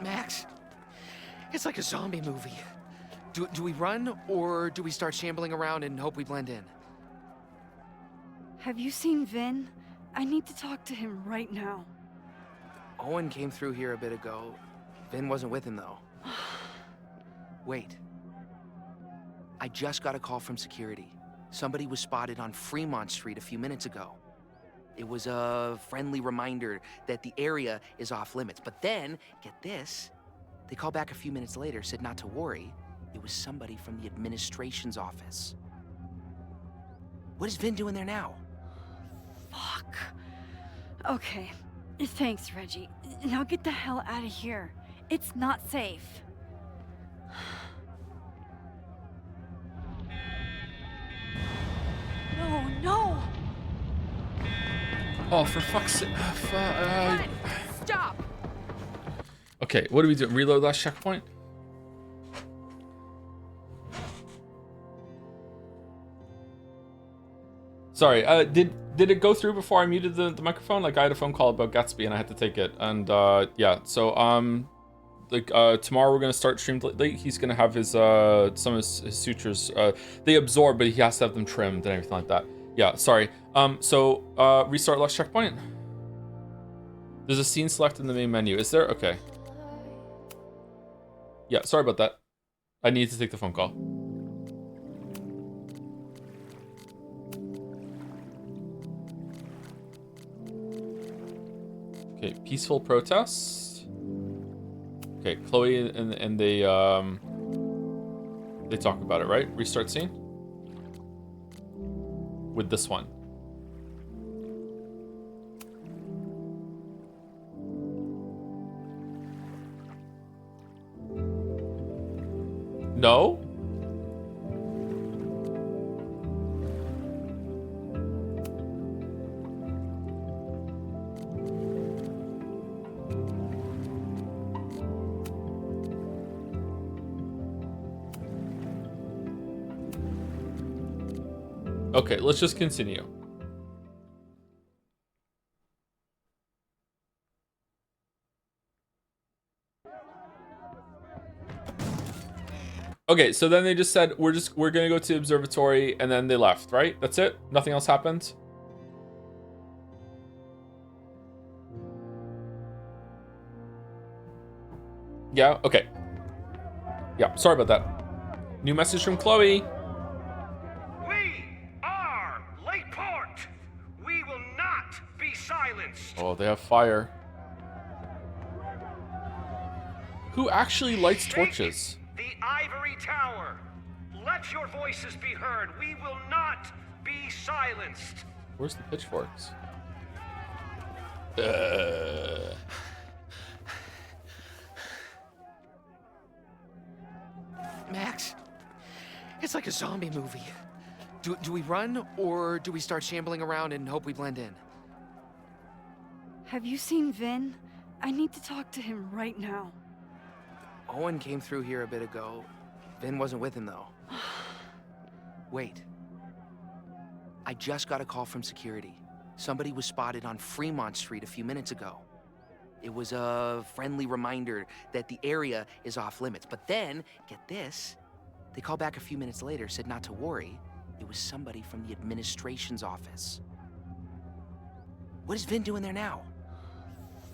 Max, it's like a zombie movie. Do we run, or do we start shambling around and hope we blend in? Have you seen Vin? I need to talk to him right now. Owen came through here a bit ago. Vin wasn't with him, though. Wait. I just got a call from security. Somebody was spotted on Fremont Street a few minutes ago. It was a friendly reminder that the area is off limits. But then, get this, they called back a few minutes later, said not to worry. It was somebody from the administration's office. What is Vin doing there now? Fuck. Okay. Thanks, Reggie. Now get the hell out of here. It's not safe. No, no! Oh, for fuck's sake. Stop! Okay, what do we do? Reload last checkpoint? Sorry, did it go through before I muted the microphone? Like, I had a phone call about Gatsby and I had to take it. And yeah, so tomorrow we're gonna start stream late. He's gonna have his some of his sutures. They absorb, but he has to have them trimmed and everything like that. Yeah, sorry. So restart last checkpoint. There's a scene select in the main menu. Is there? Okay. Yeah, sorry about that. I need to take the phone call. Okay, peaceful protest. Okay, Chloe and they talk about it, right? Restart scene with this one. No? Okay, let's just continue. Okay, so then they just said we're gonna go to the observatory, and then they left, right? That's it? Nothing else happened? Yeah, okay. Yeah, sorry about that. New message from Chloe. We are Lakeport! We will not be silenced! Oh, they have fire. Who actually lights torches? The ivory tower! Let your voices be heard! We will not be silenced! Where's the pitchforks? Max, it's like a zombie movie. Do we run, or do we start shambling around and hope we blend in? Have you seen Vin? I need to talk to him right now. Owen came through here a bit ago. Vin wasn't with him, though. Wait. I just got a call from security. Somebody was spotted on Fremont Street a few minutes ago. It was a friendly reminder that the area is off limits. But then, get this, they called back a few minutes later, said not to worry. It was somebody from the administration's office. What is Vin doing there now?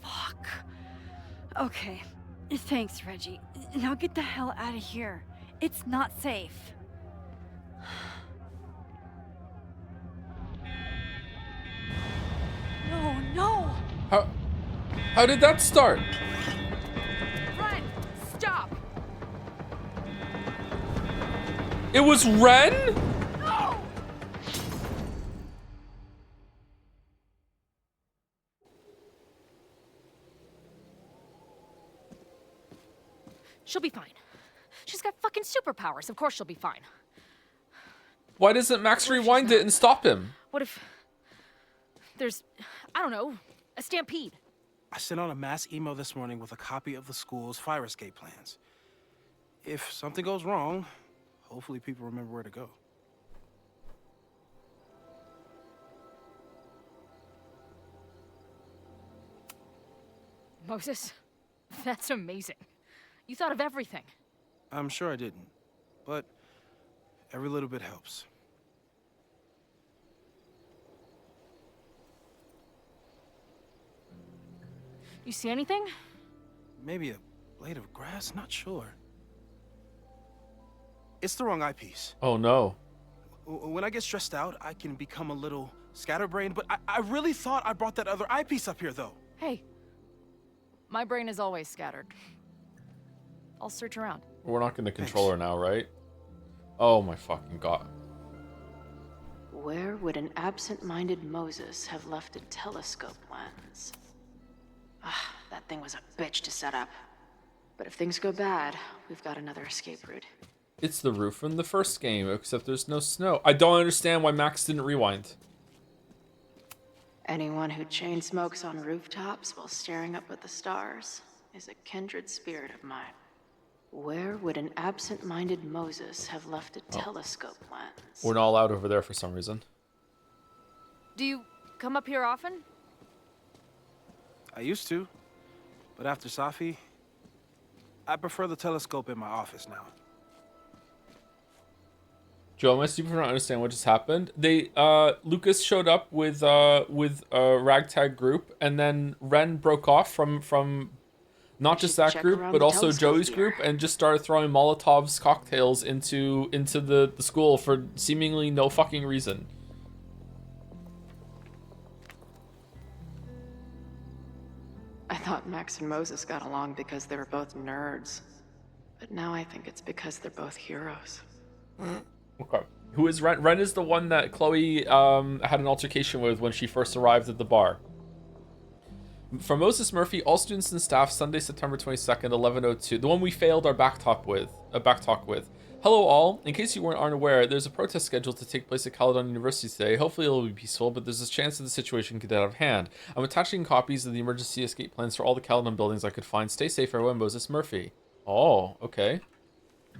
Fuck. Okay. Thanks, Reggie. Now get the hell out of here. It's not safe. No, no! How did that start? Run! Stop! It was Ren? No! She'll be fine. She's got fucking superpowers. Of course she'll be fine. Why doesn't Max rewind it and stop him? What if there's, I don't know, a stampede? I sent out a mass email this morning with a copy of the school's fire escape plans. If something goes wrong, hopefully people remember where to go. Moses, that's amazing. You thought of everything. I'm sure I didn't, but every little bit helps. You see anything? Maybe a blade of grass, not sure. It's the wrong eyepiece. Oh no. When I get stressed out, I can become a little scatterbrained, but I really thought I brought that other eyepiece up here, though. Hey, my brain is always scattered. I'll search around. We're not gonna control her now, right? Oh my fucking god. Where would an absent-minded Moses have left a telescope lens? Ah, that thing was a bitch to set up. But if things go bad, we've got another escape route. It's the roof from the first game, except there's no snow. I don't understand why Max didn't rewind. Anyone who chain smokes on rooftops while staring up at the stars is a kindred spirit of mine. Where would an absent-minded Moses have left a telescope lens? We're not allowed over there for some reason. Do you come up here often? I used to, but after Safi, I prefer the telescope in my office now. Joe, my super don't understand what just happened. They Lucas showed up with a ragtag group, and then Ren broke off from not just that group, but also Joey's group, and just started throwing Molotov's cocktails into the school for seemingly no fucking reason. I thought Max and Moses got along because they were both nerds. But now I think it's because they're both heroes. Okay. Who is Ren? Ren is the one that Chloe had an altercation with when she first arrived at the bar. From Moses Murphy, all students and staff, Sunday, September 22nd, 11:02. The one we failed our back talk with. Hello all. In case you aren't aware, there's a protest scheduled to take place at Caledon University today. Hopefully it'll be peaceful, but there's a chance that the situation could get out of hand. I'm attaching copies of the emergency escape plans for all the Caledon buildings I could find. Stay safe, everyone. Moses Murphy. Oh, okay.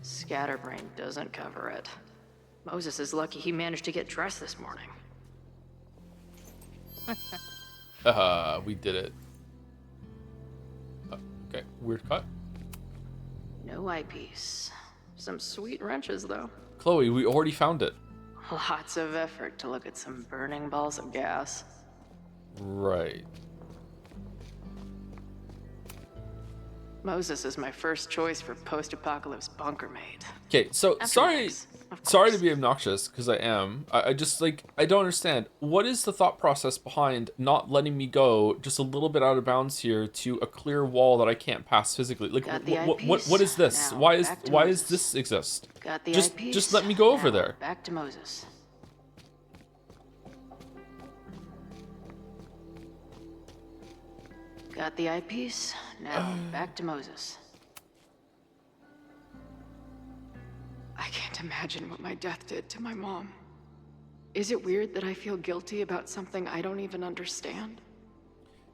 Scatterbrain doesn't cover it. Moses is lucky he managed to get dressed this morning. We did it. Okay, weird cut. No eyepiece. Some sweet wrenches, though. Chloe, we already found it. Lots of effort to look at some burning balls of gas. Right. Moses is my first choice for post-apocalypse bunker maid. Okay, so After sorry to be obnoxious, because I am. I just, like, I don't understand. What is the thought process behind not letting me go just a little bit out of bounds here to a clear wall that I can't pass physically? Like, what is this? Now, Why does this exist? Got the just eyepiece? just let me go over Now, there. Back to Moses. Got the eyepiece? Now back to Moses. I can't imagine what my death did to my mom. Is it weird that I feel guilty about something I don't even understand?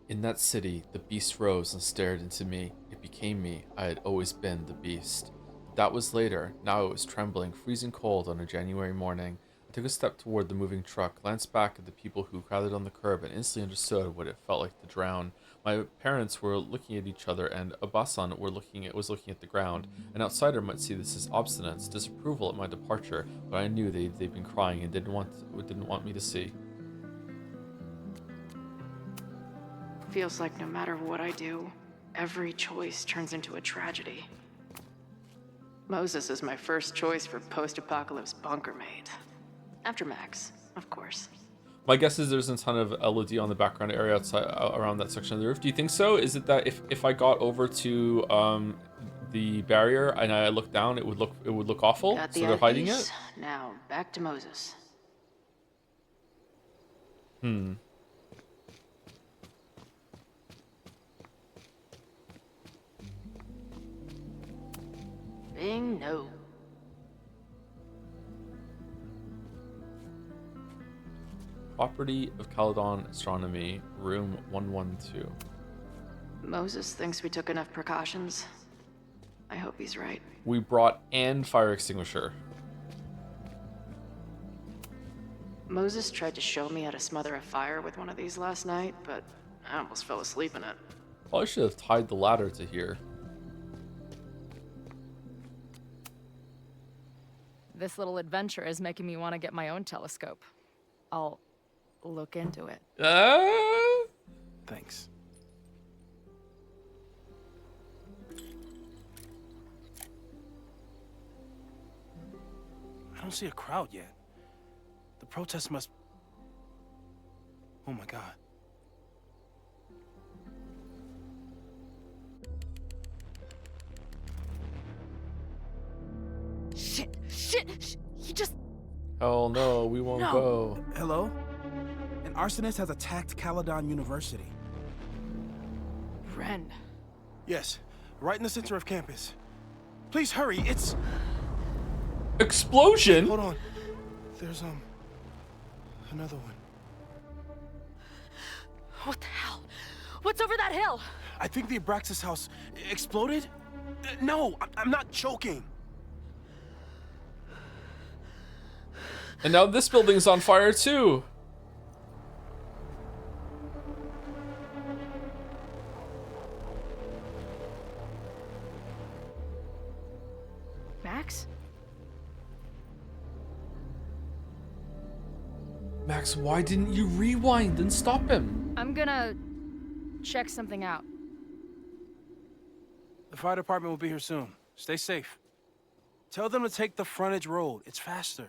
In that city, the beast rose and stared into me. It became me. I had always been the beast. That was later. Now it was trembling, freezing cold on a January morning. A took a step toward the moving truck, glanced back at the people who crowded on the curb, and instantly understood what it felt like to drown. My parents were looking at each other, and Abasan was looking at the ground. An outsider might see this as obstinance, disapproval at my departure, but I knew they'd been crying and didn't want me to see. Feels like no matter what I do, every choice turns into a tragedy. Moses is my first choice for post-apocalypse bunker maid. After Max, of course. My guess is there's a ton of LED on the background area outside around that section of the roof. Do you think so? Is it that if I got over to the barrier and I looked down, it would look awful? Got the So they're hiding eyepiece. it? Now back to Moses. Hmm. Bing, no. Property of Caledon Astronomy, room 112. Moses thinks we took enough precautions. I hope he's right. We brought an fire extinguisher. Moses tried to show me how to smother a fire with one of these last night, but I almost fell asleep in it. Probably should have tied the ladder to here. This little adventure is making me want to get my own telescope. I'll look into it. Thanks. I don't see a crowd yet. The protest must... Oh my god. Shit! He just... Oh no, we won't go. Hello? An arsonist has attacked Caledon University. Ren. Yes, right in the center of campus. Please hurry, it's... Explosion? Hold on. There's, another one. What the hell? What's over that hill? I think the Abraxas house exploded? No, I'm not joking. And now this building's on fire too. Max? Max, why didn't you rewind and stop him? I'm gonna check something out. The fire department will be here soon. Stay safe. Tell them to take the frontage road. It's faster.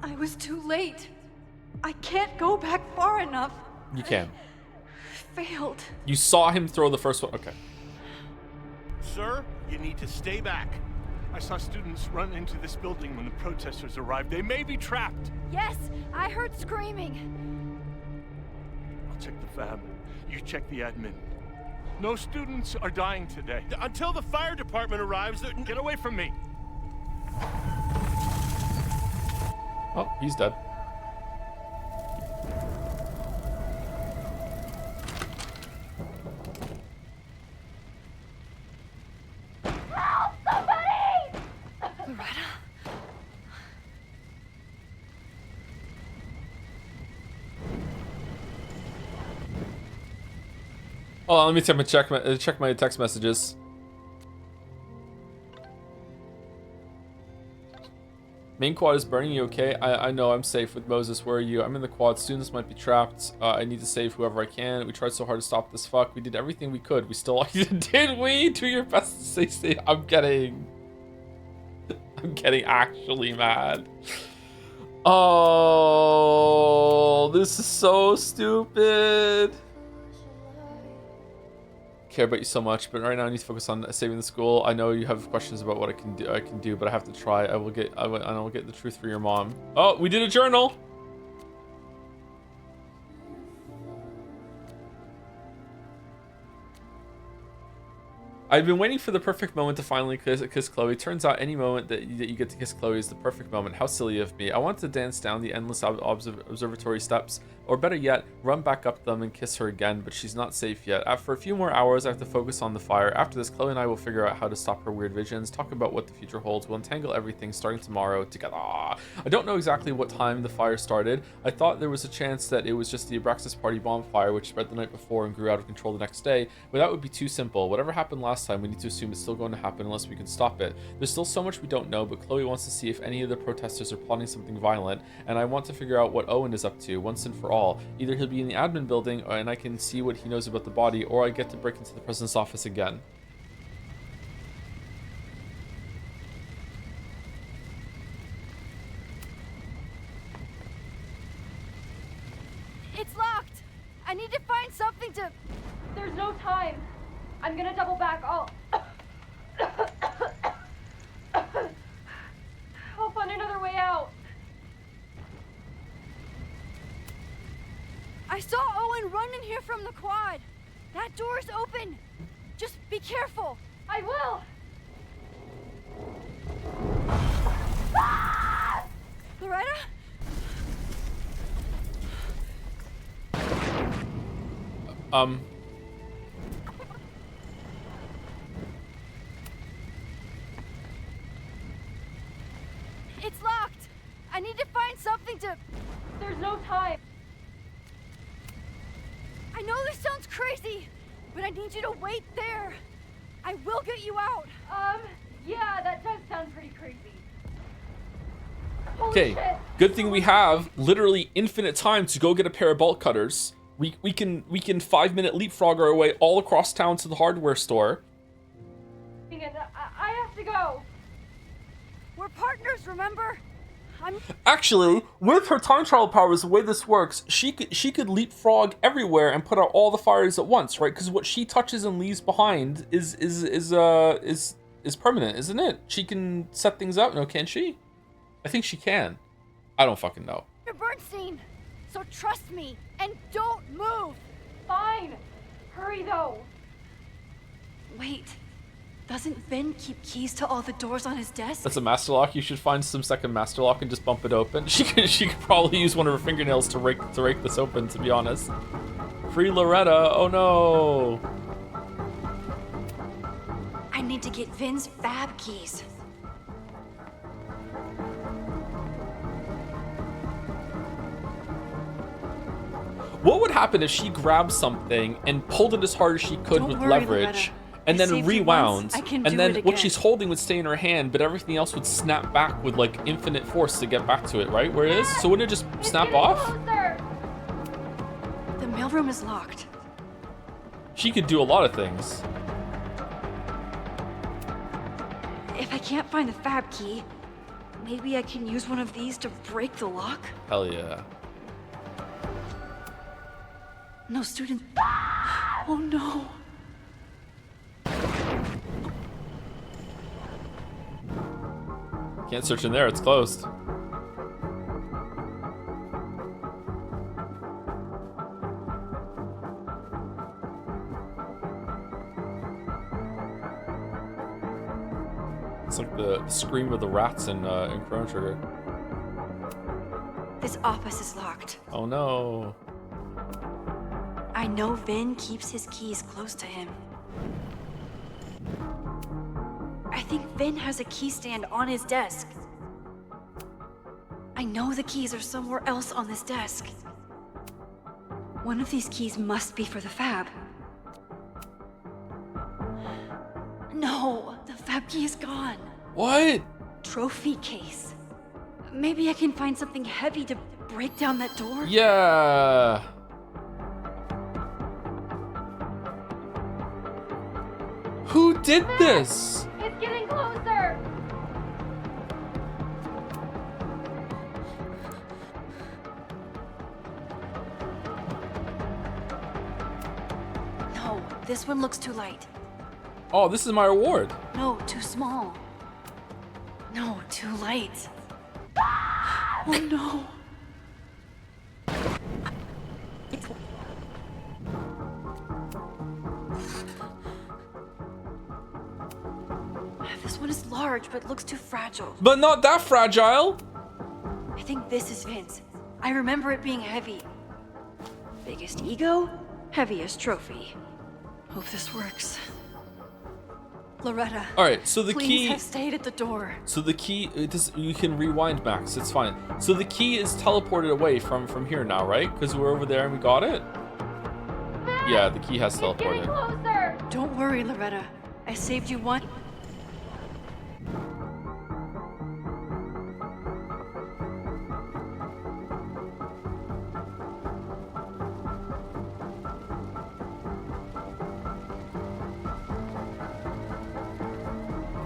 I was too late. I can't go back far enough. You can. Failed. You saw him throw the first one. Okay. Sir, you need to stay back. I saw students run into this building when the protesters arrived. They may be trapped. Yes, I heard screaming. I'll check the fab. You check the admin. No students are dying today. Until the fire department arrives, get away from me. Oh, he's dead. Help, somebody! Loretta? Oh, let me check my text messages. Main quad is burning. You okay? I know. I'm safe with Moses. Where are you? I'm in the quad. Students might be trapped. I need to save whoever I can. We tried so hard to stop this fuck. We did everything we could. We still did we? Do your best to stay safe. I'm getting actually mad. Oh, this is so stupid. Care about you so much, but right now I need to focus on saving the school. I know you have questions about what I can do, but I have to try. I will get the truth for your mom. Oh, we did a journal. I've been waiting for the perfect moment to finally kiss Chloe. Turns out any moment that you get to kiss Chloe is the perfect moment. How silly of me. I want to dance down the endless observatory steps, or better yet, run back up them and kiss her again, but she's not safe yet. After a few more hours, I have to focus on the fire. After this, Chloe and I will figure out how to stop her weird visions, talk about what the future holds. We'll untangle everything starting tomorrow together. I don't know exactly what time the fire started. I thought there was a chance that it was just the Abraxas party bonfire, which spread the night before and grew out of control the next day, but that would be too simple. Whatever happened last time, we need to assume it's still going to happen unless we can stop it. There's still so much we don't know, but Chloe wants to see if any of the protesters are plotting something violent, and I want to figure out what Owen is up to once and for all. Either he'll be in the admin building and I can see what he knows about the body, or I get to break into the president's office again. It's locked! I need to find something to... There's no time. I'm gonna double back. I'll find another way out. I saw Owen run in here from the quad. That door's open. Just be careful. I will. Ah! Loretta? It's locked. I need to find something to... There's no time. I know this sounds crazy, but I need you to wait there. I will get you out. Yeah, that does sound pretty crazy. Okay, good thing we have literally infinite time to go get a pair of bolt cutters. We can 5-minute leapfrog our way all across town to the hardware store. I have to go. We're partners, remember? Actually, with her time travel powers, the way this works, she could leapfrog everywhere and put out all the fires at once, right? Because what she touches and leaves behind is permanent, isn't it? She can set things up, no, can she? I think she can. I don't fucking know. You're Bernstein, so trust me and don't move. Fine. Hurry though. Wait. Doesn't Ben keep keys to all the doors on his desk? That's a master lock. You should find some second master lock and just bump it open. She could probably use one of her fingernails to rake this open, to be honest. Free Loretta. Oh no. I need to get Vin's fab keys. What would happen if she grabbed something and pulled it as hard as she could with leverage? Loretta. And then rewound, and then what she's holding would stay in her hand, but everything else would snap back with like infinite force to get back to it, right? Where it is? So wouldn't it just snap off? The mailroom is locked. She could do a lot of things. If I can't find the fab key, maybe I can use one of these to break the lock? Hell yeah. No students. Oh no. Can't search in there, it's closed. It's like the scream of the rats in Chrono Trigger. This office is locked. Oh no. I know Vin keeps his keys close to him. I think Vin has a key stand on his desk. I know the keys are somewhere else on this desk. One of these keys must be for the fab. No, the fab key is gone. What? Trophy case. Maybe I can find something heavy to break down that door? Yeah. Who did this? It's getting closer. No, this one looks too light. Oh, this is my reward. No, too small. No, too light. Oh no. but looks too fragile. But not that fragile. I think this is Vince. I remember it being heavy. Biggest ego, heaviest trophy. Hope this works. Loretta. All right, so the please key have stayed at the door. So the key, you can rewind, Max. It's fine. So the key is teleported away from here now, right? Because we're over there and we got it. Yeah, the key has teleported. Closer. Don't worry, Loretta. I saved you one.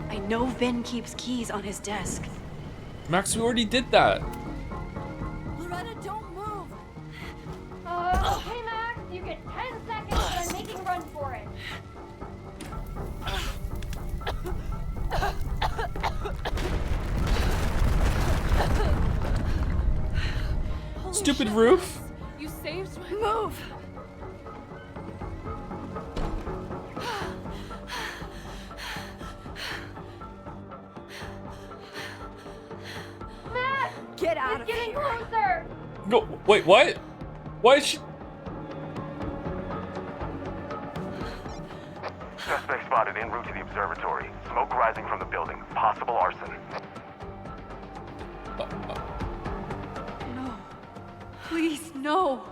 I know Vin keeps keys on his desk. Max, we already did that. Loretta, don't move. Okay, Max, you get 10 seconds, but I'm making a run for it. Stupid roof. You saved my move. Max, get out of getting closer. No, wait, what? Why is she? Suspect spotted en route to the observatory. Smoke rising from the building. Possible arson. No. Please, no.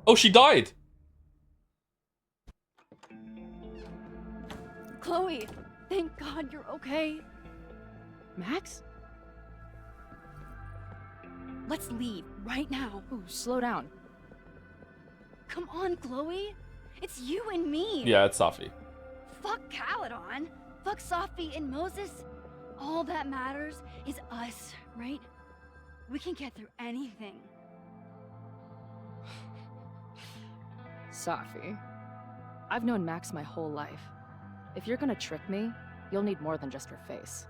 Oh, she died. Chloe, thank God you're okay. Max? Let's leave right now. Ooh, slow down. Come on, Chloe. It's you and me. Yeah, it's Safi. Fuck Caladon. Fuck Safi and Moses. All that matters is us, right? We can get through anything. Safi, I've known Max my whole life. If you're gonna trick me, you'll need more than just her face.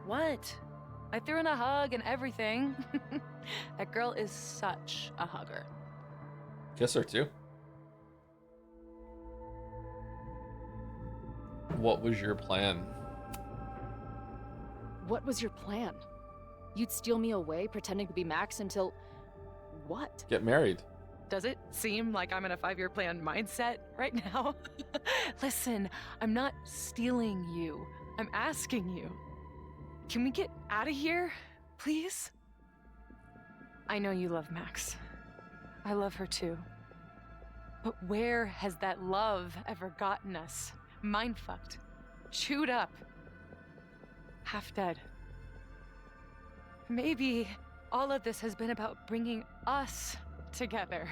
What? I threw in a hug and everything. That girl is such a hugger. Kiss her too. What was your plan? What was your plan? You'd steal me away pretending to be Max until... what? Get married. Does it seem like I'm in a 5-year plan mindset right now? Listen, I'm not stealing you. I'm asking you. Can we get out of here, please? I know you love Max. I love her too. But where has that love ever gotten us? Mind-fucked. Chewed up. Half dead. Maybe all of this has been about bringing us together.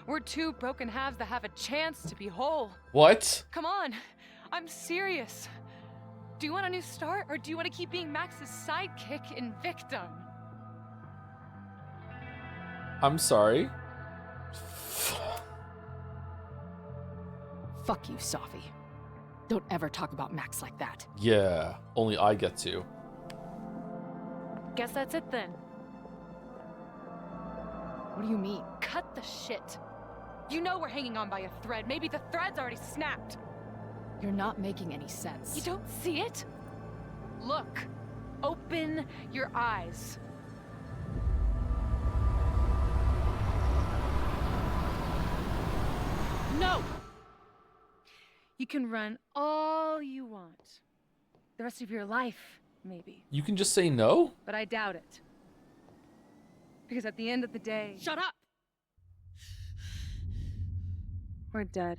We're two broken halves that have a chance to be whole. What? Come on, I'm serious. Do you want a new start, or do you want to keep being Max's sidekick and victim? I'm sorry. Fuck you, Safi. Don't ever talk about Max like that. Yeah, only I get to. Guess that's it then. What do you mean? Cut the shit. You know we're hanging on by a thread. Maybe the thread's already snapped. You're not making any sense. You don't see it? Look. Open your eyes. No! You can run all you want. The rest of your life, maybe. You can just say no? But I doubt it. Because at the end of the day... Shut up! We're dead.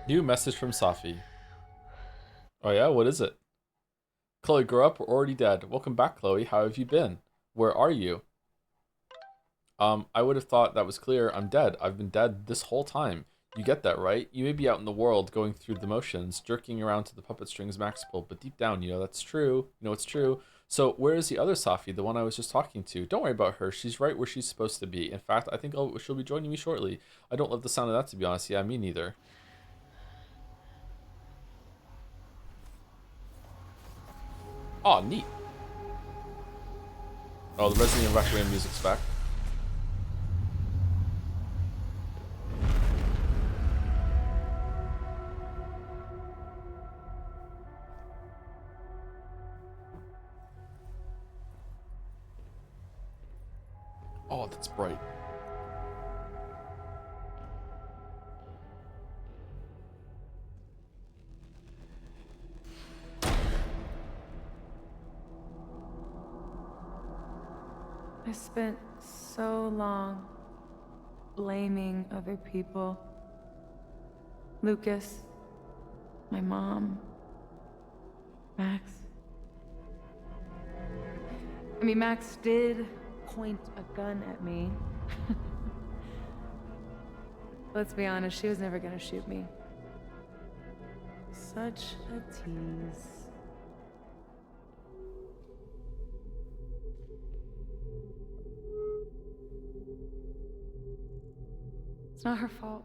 New message from Safi. Oh yeah, what is it? Chloe, grow up, we're already dead. Welcome back, Chloe. How have you been? Where are you? I would have thought that was clear. I'm dead. I've been dead this whole time. You get that, right? You may be out in the world going through the motions, jerking around to the puppet strings Max pulled, but deep down, you know that's true. You know it's true. So where is the other Safi, the one I was just talking to? Don't worry about her. She's right where she's supposed to be. In fact, I think she'll be joining me shortly. I don't love the sound of that, to be honest. Yeah, me neither. Oh, neat. Oh, the Resident Evil Requiem music's back. Oh, that's bright. I spent so long blaming other people. Lucas, my mom, Max. I mean, Max did point a gun at me. Let's be honest, she was never gonna shoot me. Such a tease. It's not her fault.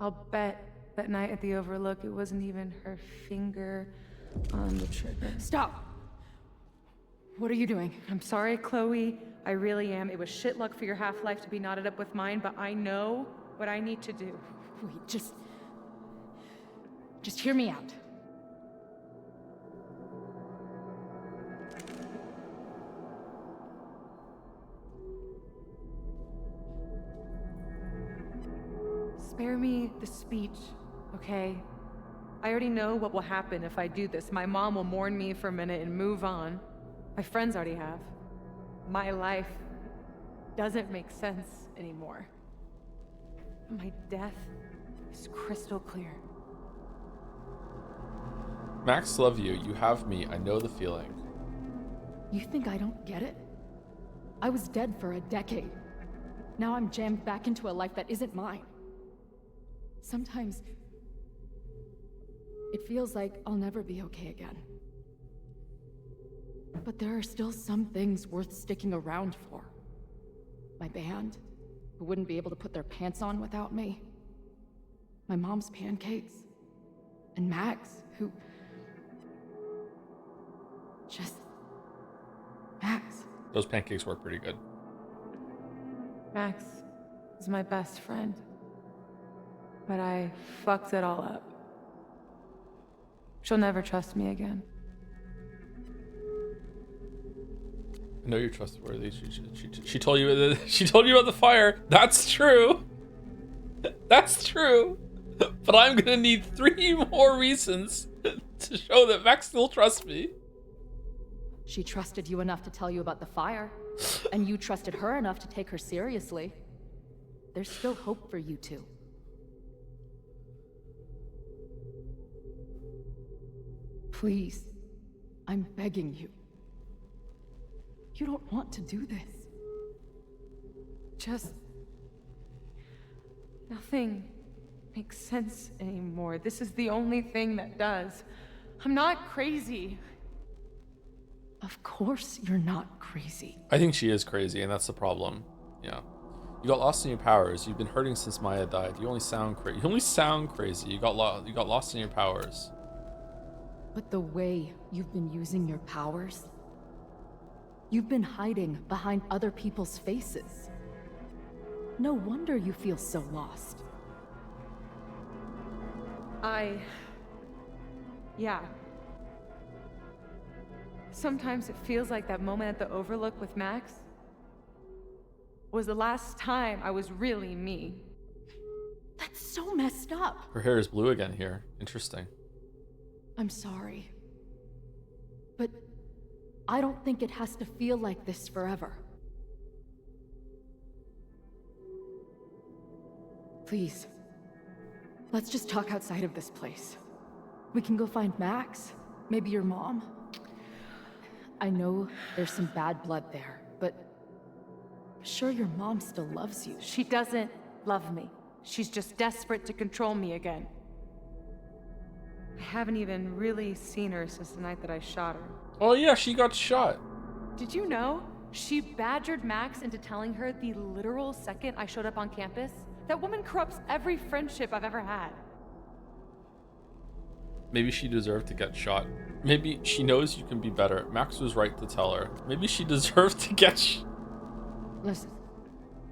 I'll bet that night at the Overlook it wasn't even her finger on the trigger. Stop! What are you doing? I'm sorry, Chloe. I really am. It was shit luck for your half-life to be knotted up with mine, but I know what I need to do. Wait, just hear me out. Spare me the speech, okay? I already know what will happen if I do this. My mom will mourn me for a minute and move on. My friends already have. My life doesn't make sense anymore. My death is crystal clear. Max, love you. You have me. I know the feeling. You think I don't get it? I was dead for a decade. Now I'm jammed back into a life that isn't mine. Sometimes it feels like I'll never be okay again. But there are still some things worth sticking around for. My band, who wouldn't be able to put their pants on without me. My mom's pancakes. And Max, who... just... Max. Those pancakes work pretty good. Max is my best friend. But I fucked it all up. She'll never trust me again. I know you're trustworthy. She told you she told you about the fire. That's true. That's true. But I'm gonna need 3 more reasons to show that Max still trusts me. She trusted you enough to tell you about the fire, and you trusted her enough to take her seriously. There's still hope for you two. Please, I'm begging you. You don't want to do this. Just... nothing makes sense anymore. This is the only thing that does. I'm not crazy. Of course you're not crazy. I think she is crazy, and that's the problem. Yeah. You got lost in your powers. You've been hurting since Maya died. You only sound crazy. You only sound crazy. You got lost in your powers. But the way you've been using your powers, you've been hiding behind other people's faces. No wonder you feel so lost. Yeah. Sometimes it feels like that moment at the Overlook with Max was the last time I was really me. That's so messed up. Her hair is blue again here. Interesting. I'm sorry. But I don't think it has to feel like this forever. Please, let's just talk outside of this place. We can go find Max, maybe your mom. I know there's some bad blood there, but I'm sure your mom still loves you. She doesn't love me. She's just desperate to control me again. I haven't even really seen her since the night that I shot her. Oh yeah, she got shot. Did you know? She badgered Max into telling her the literal second I showed up on campus. That woman corrupts every friendship I've ever had. Maybe she deserved to get shot. Maybe she knows you can be better. Max was right to tell her. Maybe she deserved to get Listen,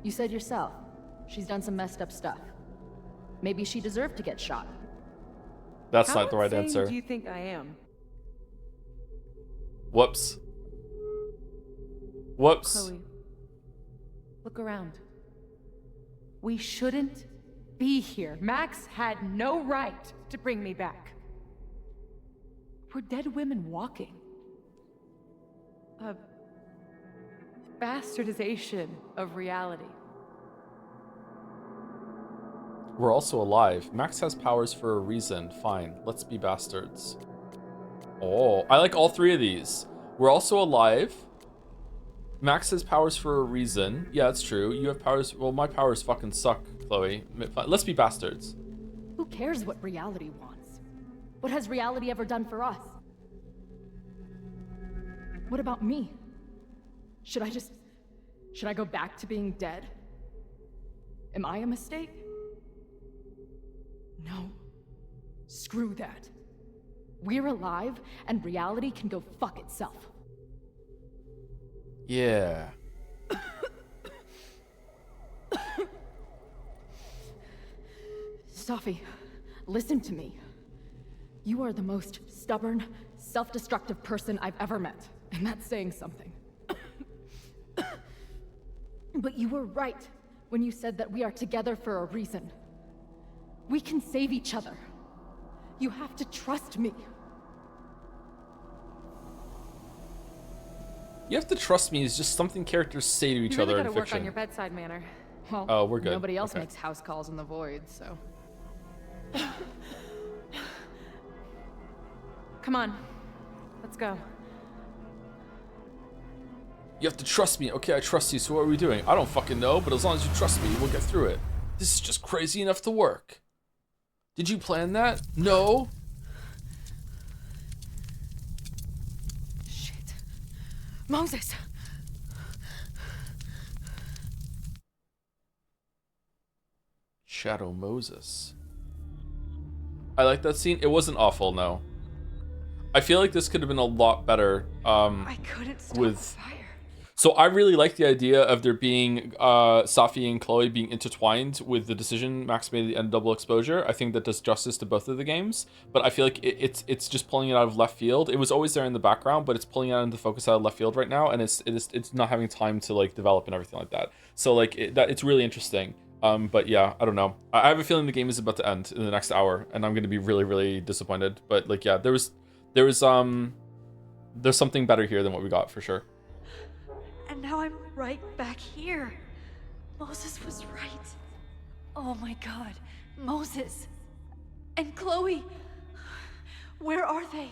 you said yourself, she's done some messed up stuff. Maybe she deserved to get shot. That's How not the right insane answer. do you think I am? Whoops. Whoops. Chloe, look around. We shouldn't be here. Max had no right to bring me back. We're dead women walking. A bastardization of reality. We're also alive. Max has powers for a reason. Fine, let's be bastards. Oh, I like all three of these. We're also alive. Max has powers for a reason. Yeah, it's true. You have powers. Well, my powers fucking suck, Chloe. Let's be bastards. Who cares what reality wants? What has reality ever done for us? What about me? Should I go back to being dead? Am I a mistake? No. Screw that. We're alive, and reality can go fuck itself. Yeah. Sophie, listen to me. You are the most stubborn, self-destructive person I've ever met, and that's saying something. But you were right when you said that we are together for a reason. We can save each other. You have to trust me. You have to trust me is just something characters say to each You really other in gotta work fiction. on your bedside manner. Well, Oh, we're good. Nobody else Okay. makes house calls in the void, so. Come on, let's go. You have to trust me. Okay, I trust you. So what are we doing? I don't fucking know, but as long as you trust me, we'll get through it. This is just crazy enough to work. Did you plan that? No. Shit. Moses! Shadow Moses. I like that scene. It wasn't awful, no. I feel like this could have been a lot better. I couldn't stop with the fire. So I really like the idea of there being Safi and Chloe being intertwined with the decision Max made at the end of Double Exposure. I think that does justice to both of the games, but I feel like it's just pulling it out of left field. It was always there in the background, but it's pulling it out into focus out of left field right now, and it's not having time to like develop and everything like that. So like it's really interesting. But yeah, I don't know. I have a feeling the game is about to end in the next hour, and I'm gonna be really, really disappointed. But like, yeah, there's something better here than what we got for sure. And now I'm right back here. Moses was right. Oh my god. Moses. And Chloe. Where are they?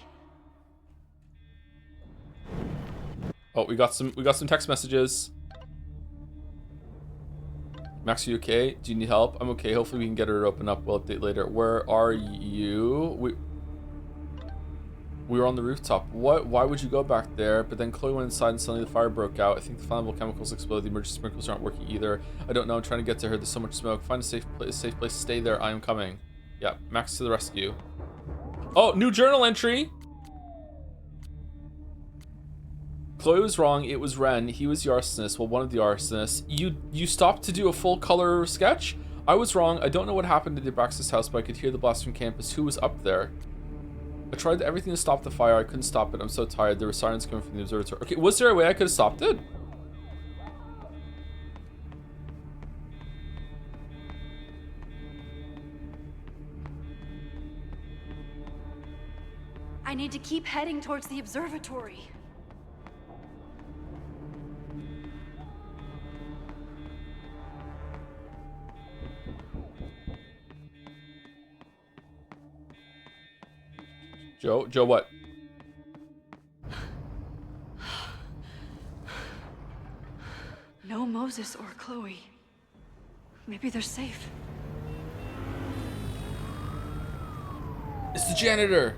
Oh, we got some text messages. Max, are you okay? Do you need help? I'm okay. Hopefully we can get her to open up. We'll update later. Where are you? We were on the rooftop. What? Why would you go back there? But then Chloe went inside and suddenly the fire broke out. I think the flammable chemicals exploded. The emergency sprinklers aren't working either. I don't know. I'm trying to get to her. There's so much smoke. Find a safe place. Stay there. I am coming. Yeah, Max to the rescue. Oh, new journal entry. Chloe was wrong. It was Ren. He was the arsonist. Well, one of the arsonists. You stopped to do a full color sketch? I was wrong. I don't know what happened to the Abraxas house, but I could hear the blast from campus. Who was up there? I tried everything to stop the fire. I couldn't stop it. I'm so tired. There were sirens coming from the observatory. Okay, was there a way I could have stopped it? I need to keep heading towards the observatory. Joe, what? No Moses or Chloe. Maybe they're safe. It's the janitor.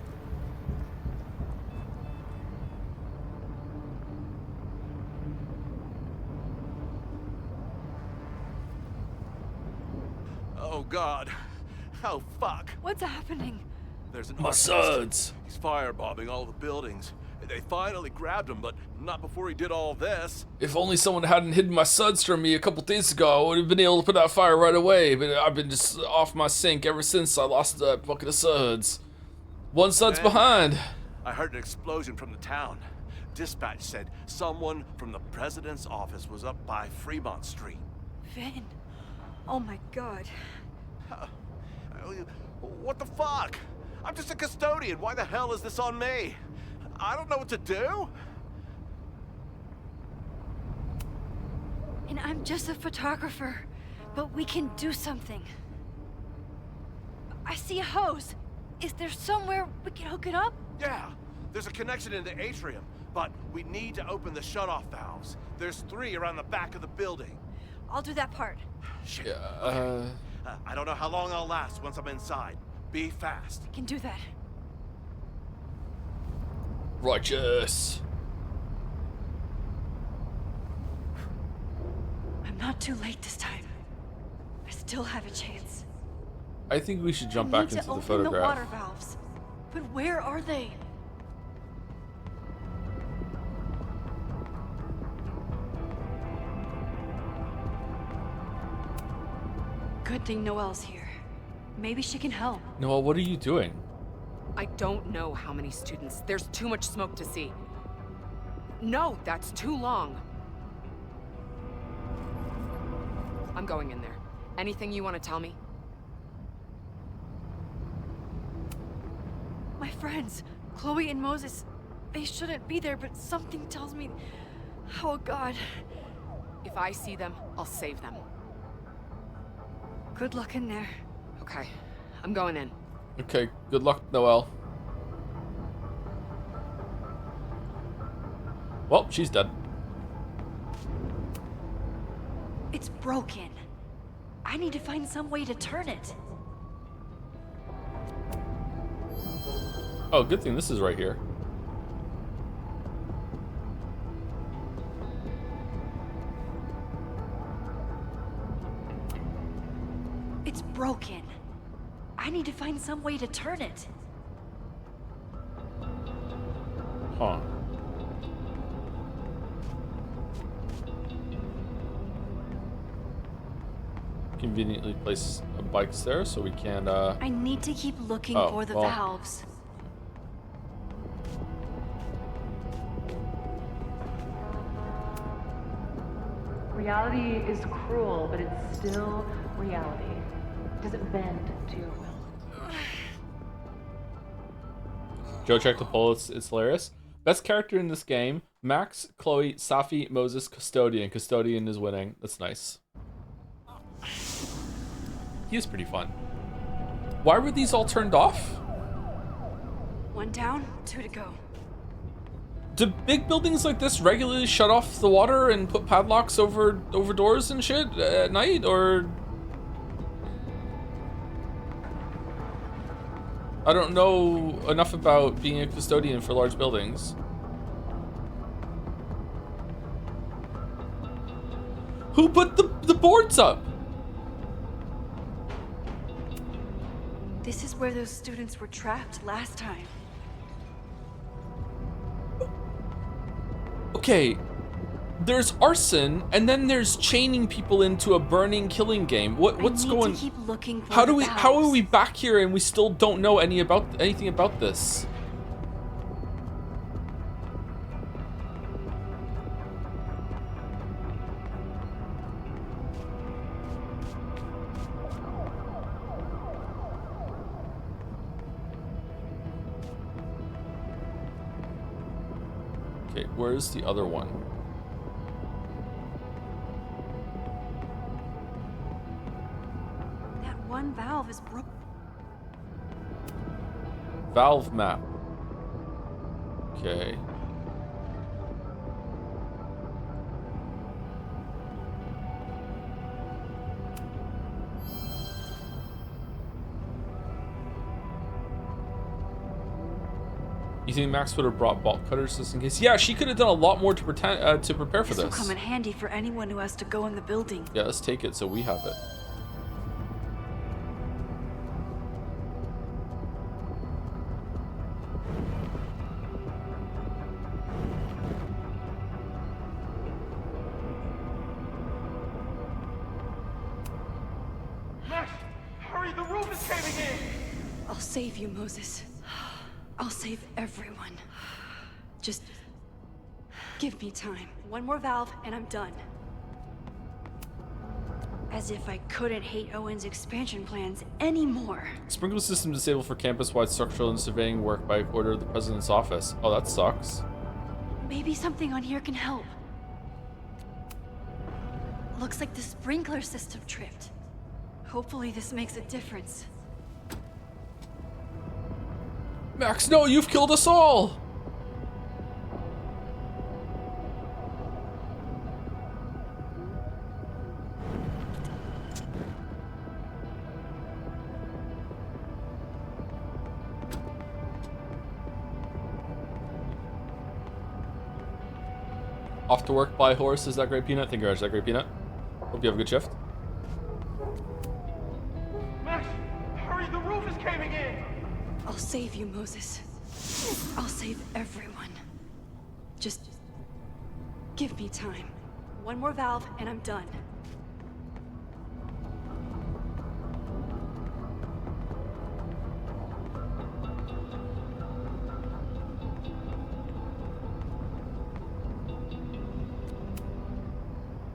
God. Oh, fuck. What's happening? There's an My archivist. suds. He's firebombing all the buildings. They finally grabbed him, but not before he did all this. If only someone hadn't hidden my suds from me a couple days ago, I would have been able to put out fire right away. But I've been just off my sync ever since I lost that bucket of suds. One sud's Then behind. I heard an explosion from the town. Dispatch said someone from the president's office was up by Fremont Street. Vin. Oh my god. What the fuck? I'm just a custodian. Why the hell is this on me? I don't know what to do. And I'm just a photographer, but we can do something. I see a hose. Is there somewhere we can hook it up? Yeah, there's a connection in the atrium, but we need to open the shutoff valves. There's 3 around the back of the building. I'll do that part. Shit. Yeah, I don't know how long I'll last once I'm inside. Be fast. I can do that. Righteous. I'm not too late this time. I still have a chance. I think we should jump I back need into to the open photograph. the water valves. But where are they? Good thing Noelle's here. Maybe she can help. Noel, what are you doing? I don't know how many students. There's too much smoke to see. No, that's too long. I'm going in there. Anything you want to tell me? My friends, Chloe and Moses, they shouldn't be there, but something tells me... Oh god. If I see them, I'll save them. Good luck in there. Okay, I'm going in. Okay, good luck, Noel. Well, she's dead. It's broken. I need to find some way to turn it. Oh, good thing this is right here. It's broken. I need to find some way to turn it. Huh. Conveniently place bikes there so we can I need to keep looking for the valves. Reality is cruel, but it's still reality. It doesn't bend to your will. Joe checked the poll. It's hilarious. Best character in this game: Max, Chloe, Safi, Moses, Custodian. Custodian is winning. That's nice. He is pretty fun. Why were these all turned off? One down, 2 to go. Do big buildings like this regularly shut off the water and put padlocks over doors and shit at night, or? I don't know enough about being a custodian for large buildings. Who put the boards up? This is where those students were trapped last time. Okay, there's arson, and then there's chaining people into a burning, killing game. What's going? To keep looking for How the are valves. we back here and we still don't know anything about this? Okay, where's the other one? That one valve is broken. Valve map. Okay. You think Max would have brought bolt cutters just in case? Yeah, she could have done a lot more to prepare for This will this. come in handy for anyone who has to go in the building. Yeah, let's take it so we have it. save you, Moses. I'll save everyone. Just give me time. One more valve and I'm done. As if I couldn't hate Owen's expansion plans anymore. Sprinkler system disabled for campus-wide structural and surveying work by order of the president's office. Oh, that sucks. Maybe something on here can help. Looks like the sprinkler system tripped. Hopefully this makes a difference. Max, no, you've killed us all! Off to work by horse. Is that great, Peanut? Thank you very much. Is that great, Peanut? Hope you have a good shift. Max, hurry, the roof is caving in! I'll save you, Moses. I'll save everyone. Just give me time. One more valve and I'm done.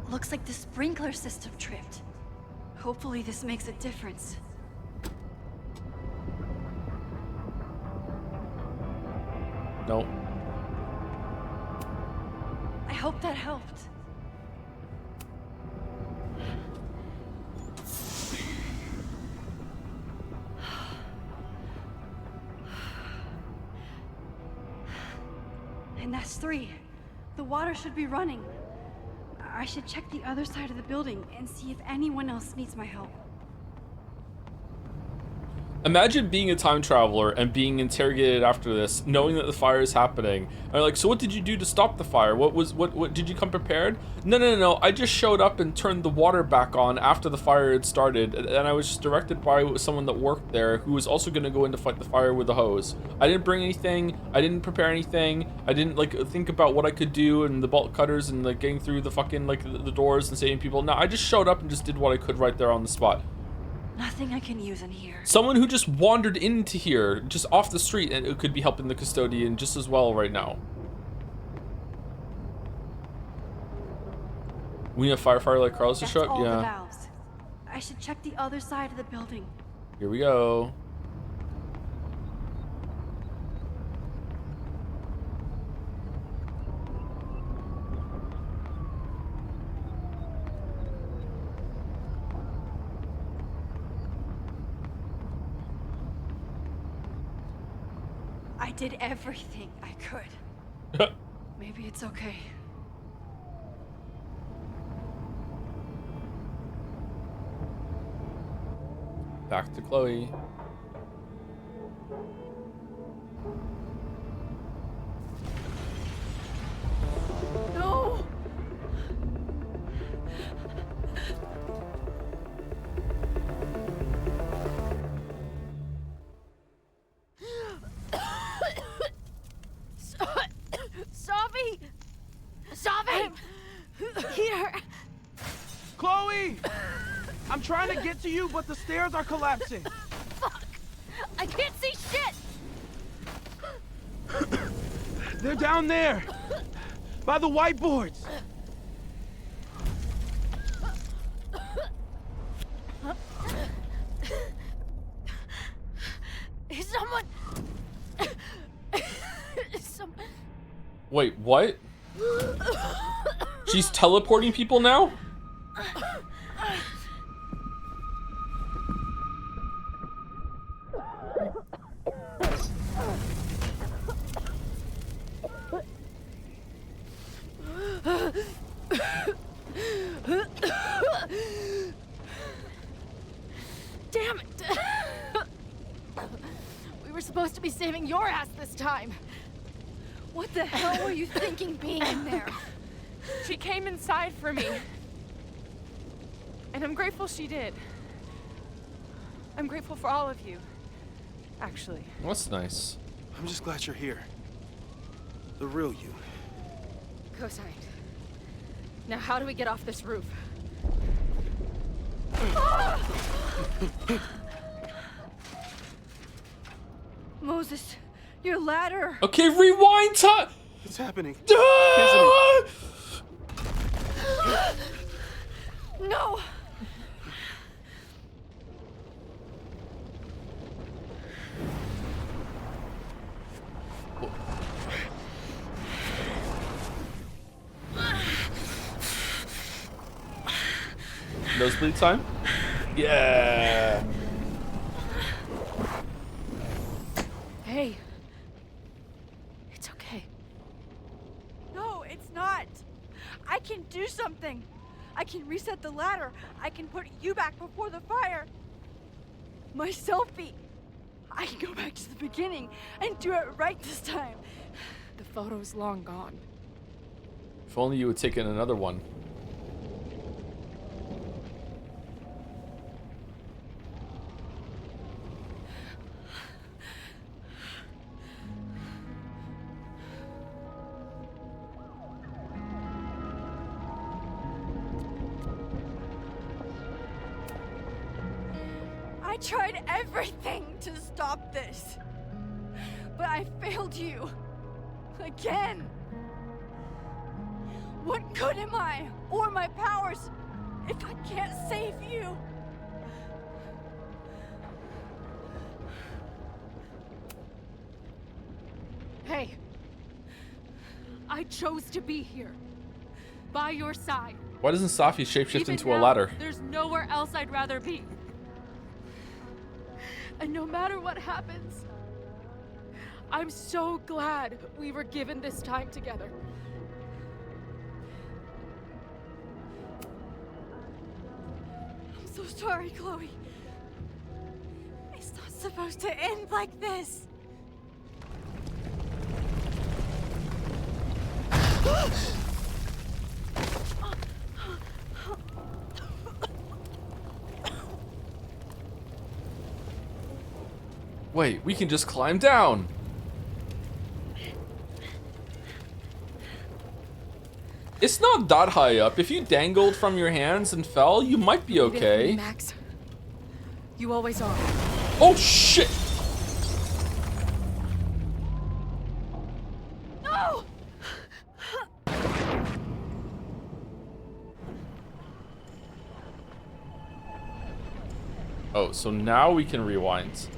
Looks like the sprinkler system tripped. Hopefully this makes a difference. No. I hope that helped. And that's 3. The water should be running. I should check the other side of the building and see if anyone else needs my help. Imagine being a time traveler and being interrogated after this, knowing that the fire is happening. And you're like, so what did you do to stop the fire? What did you come prepared? No. I just showed up and turned the water back on after the fire had started. And I was just directed by someone that worked there who was also going to go in to fight the fire with the hose. I didn't bring anything. I didn't prepare anything. I didn't like think about what I could do and the bolt cutters and like getting through the fucking like the doors and saving people. No, I just showed up and just did what I could right there on the spot. Nothing I can use in here. Someone who just wandered into here, just off the street, and it could be helping the custodian just as well right now. We need a firefighter like Carlos to show up? All the Yeah. valves. I should check the other side of the building. Here we go. I did everything I could. Maybe it's okay. Back to Chloe. No! Sophie! Sophie! Here! Chloe! I'm trying to get to you, but the stairs are collapsing. Fuck! I can't see shit! They're down there, by the whiteboards. Someone... Wait, what? She's teleporting people now? Damn it! We were supposed to be saving your ass this time. What the hell were you thinking being in there? She came inside for me. And I'm grateful she did. I'm grateful for all of you, actually. That's nice. I'm just glad you're here. The real you. Co-signed. Now how do we get off this roof? Moses, your ladder. Okay, rewind time. What's happening? Ah! No. Nosebleed time? Yeah. Hey. It's okay. No, it's not. I can do something. I can reset the ladder. I can put you back before the fire. My selfie. I can go back to the beginning and do it right this time. The photo's long gone. If only you had taken another one. I tried everything to stop this. But I failed you. Again. What good am I, or my powers, if I can't save you? Hey. I chose to be here. By your side. Why doesn't Safi shapeshift Even into a now, ladder? There's nowhere else I'd rather be. And no matter what happens, I'm so glad we were given this time together. I'm so sorry, Chloe. It's not supposed to end like this. Wait, we can just climb down. It's not that high up. If you dangled from your hands and fell, you might be You did it for me, okay. Max. You always are. Oh shit! No! Oh, so now we can rewind.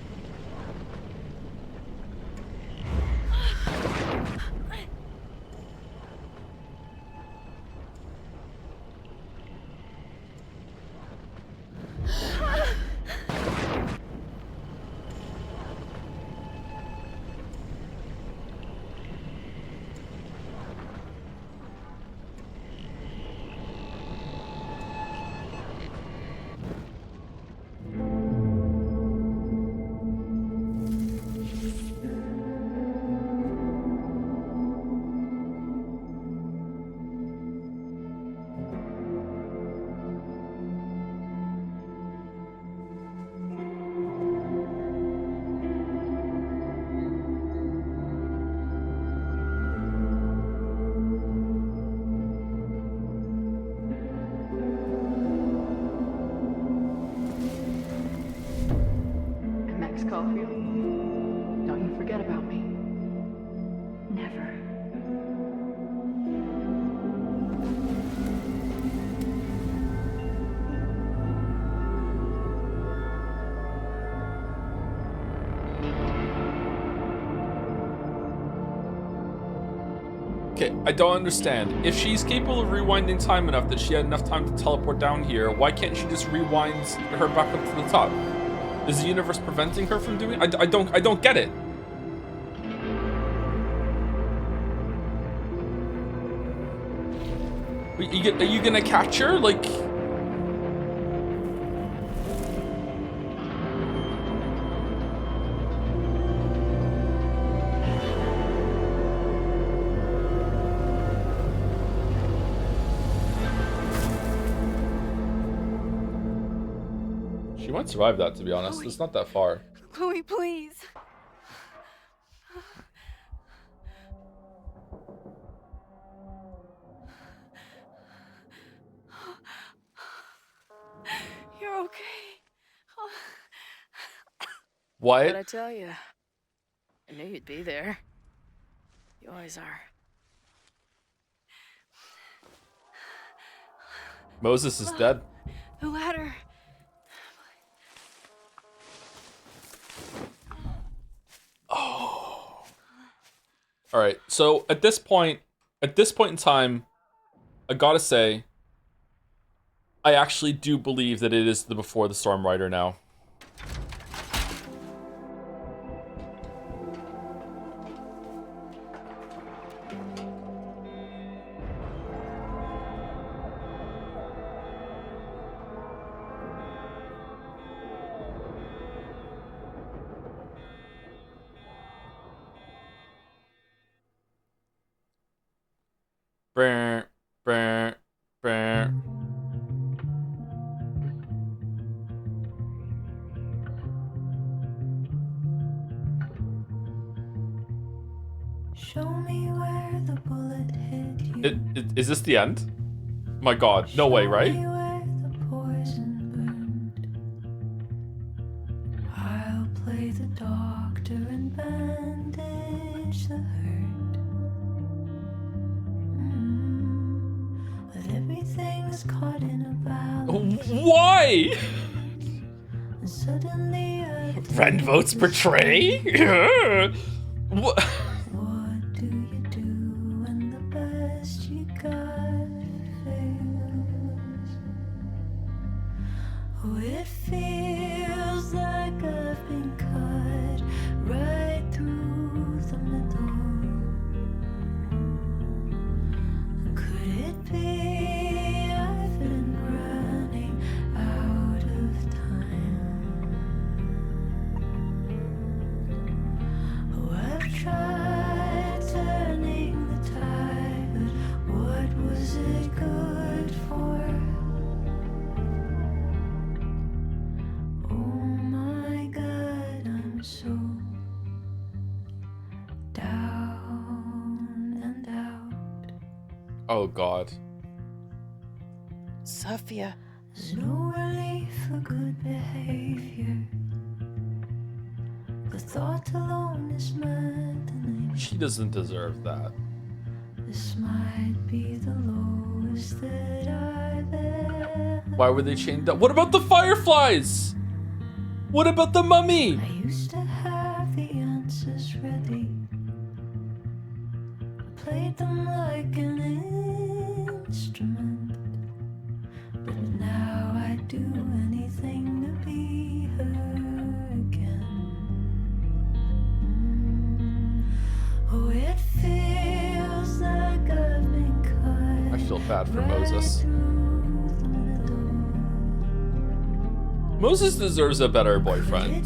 Max Caulfield, don't you forget about me. Never. Okay, I don't understand. If she's capable of rewinding time enough that she had enough time to teleport down here, why can't she just rewind her back up to the top? Is the universe preventing her from doing it? I don't get it. Are you gonna catch her? Like... She might survive that, to be honest. It's not that far. Chloe, please. You're okay. What? What'd I tell you? I knew you'd be there. You always are. Moses is dead. The ladder. Oh. All right. So at this point in time, I gotta say, I actually do believe that it is the Before the Storm Rider now. Brr, brr, brr. Show me where the bullet hit you. Is this the end? My God, no way, right? Show me where the poison burned. I'll play the doctor and bandage the hurt. But everything's caught in a balance. Why? And suddenly Ren votes betray? What? What do you do when the best you got fails? Oh, it feels like I've been cut right through the middle. Could it be I've been running out of time? Oh, I've tried turning the tide, but what was it good for? Oh my God, I'm so down and out. Oh God. Sophia. There's no relief for good behavior. The thought alone is maddening. She doesn't deserve that. This might be the lowest that I've ever. Why were they chained up? What about the fireflies? What about the mummy? I used to have the answers ready. I played them like an instrument. But now I do anything to be her again. Oh, it feels like I've been cut. I feel bad for Moses. Moses deserves a better boyfriend.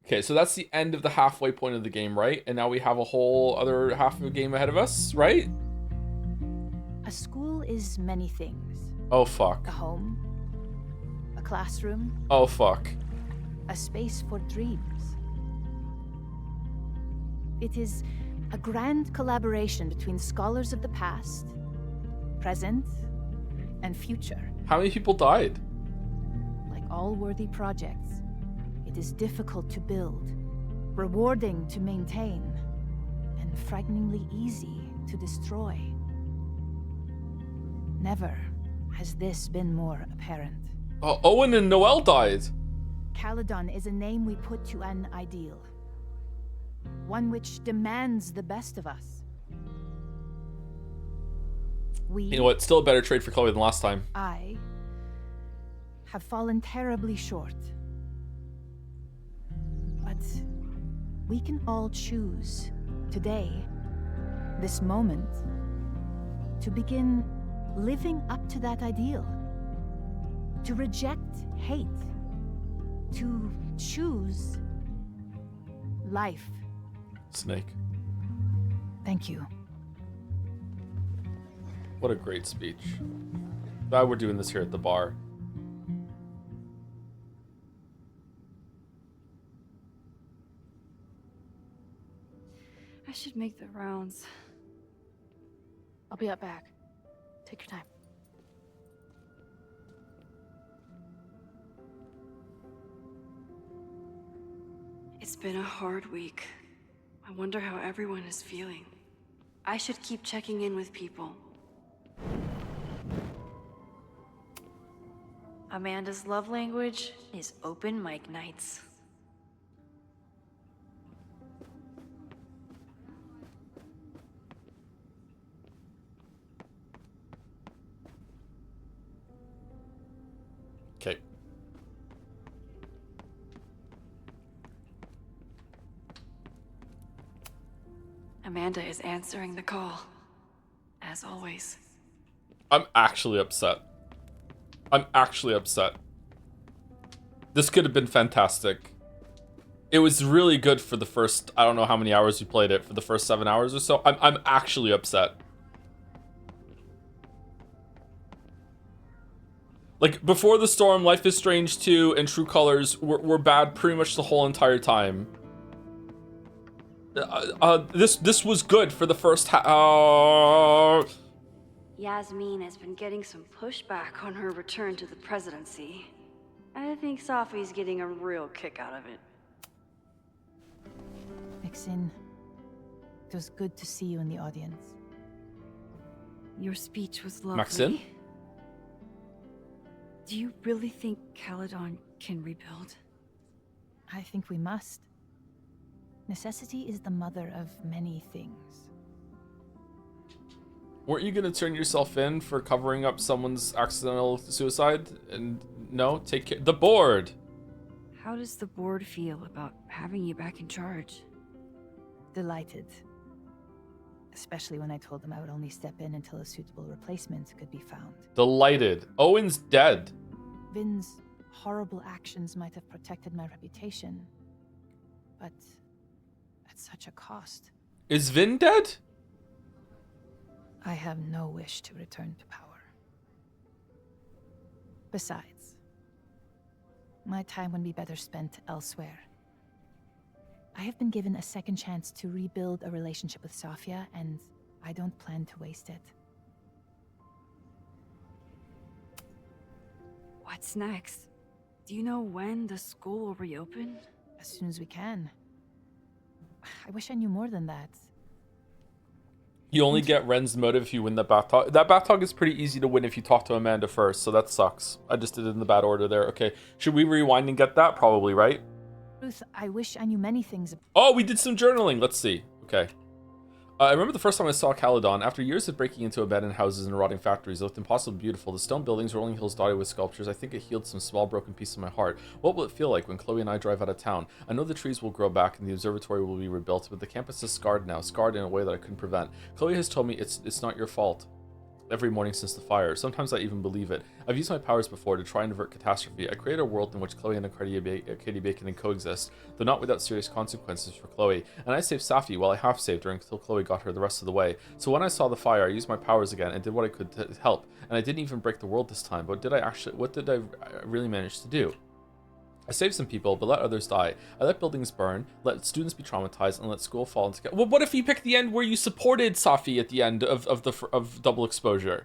Okay, so that's the end of the halfway point of the game, right? And now we have a whole other half of the game ahead of us, right? A school is many things. Oh, fuck. A home, a classroom, Oh, fuck. a space for dreams. It is a grand collaboration between scholars of the past, present, and future. How many people died? Like all worthy projects, it is difficult to build, rewarding to maintain, and frighteningly easy to destroy. Never has this been more apparent. Oh, Owen and Noel died. Caledon is a name we put to an ideal. One which demands the best of us. You know what? Still a better trade for Chloe than last time. I have fallen terribly short. But we can all choose today, this moment, to begin living up to that ideal. To reject hate. To choose life. Snake. Thank you. What a great speech. Glad we're doing this here at the bar. I should make the rounds. I'll be up back. Take your time. It's been a hard week. I wonder how everyone is feeling. I should keep checking in with people. Amanda's love language is open mic nights. Okay. Amanda is answering the call, as always. I'm actually upset. I'm actually upset. This could have been fantastic. It was really good for the first, I don't know how many hours you played it, for the first 7 hours or so. I'm actually upset. Like, Before the Storm, Life is Strange 2, and True Colors were bad pretty much the whole entire time. This was good for the first Yasmin has been getting some pushback on her return to the presidency. I think Safi's getting a real kick out of it. Vixen, it was good to see you in the audience. Your speech was lovely. Maxine? Do you really think Caledon can rebuild? I think we must. Necessity is the mother of many things. Weren't you gonna turn yourself in for covering up someone's accidental suicide? And no, take care. The board! How does the board feel about having you back in charge? Delighted. Especially when I told them I would only step in until a suitable replacement could be found. Delighted. Owen's dead. Vin's horrible actions might have protected my reputation, but at such a cost. Is Vin dead? I have no wish to return to power. Besides, my time would be better spent elsewhere. I have been given a second chance to rebuild a relationship with Safia, and I don't plan to waste it. What's next? Do you know when the school will reopen? As soon as we can. I wish I knew more than that. You only get Ren's motive if you win that bath talk. That bath talk is pretty easy to win if you talk to Amanda first, so that sucks. I just did it in the bad order there. Okay, should we rewind and get that? Probably, right? Ruth, I wish I knew many things. Oh, we did some journaling. Let's see. Okay. I remember the first time I saw Caledon. After years of breaking into abandoned houses and rotting factories, it looked impossibly beautiful. The stone buildings, rolling hills dotted with sculptures. I think it healed some small broken piece of my heart. What will it feel like when Chloe and I drive out of town? I know the trees will grow back and the observatory will be rebuilt, but the campus is scarred now, scarred in a way that I couldn't prevent. Chloe has told me it's not your fault. Every morning since the fire. Sometimes I even believe it. I've used my powers before to try and avert catastrophe. I created a world in which Chloe and Katie Bacon can coexist, though not without serious consequences for Chloe. And I saved Safi, while I half saved her until Chloe got her the rest of the way. So when I saw the fire, I used my powers again and did what I could to help. And I didn't even break the world this time, but what did I really manage to do? I saved some people, but let others die. I let buildings burn, let students be traumatized, and let school fall into... Well, what if you picked the end where you supported Safi at the end of Double Exposure?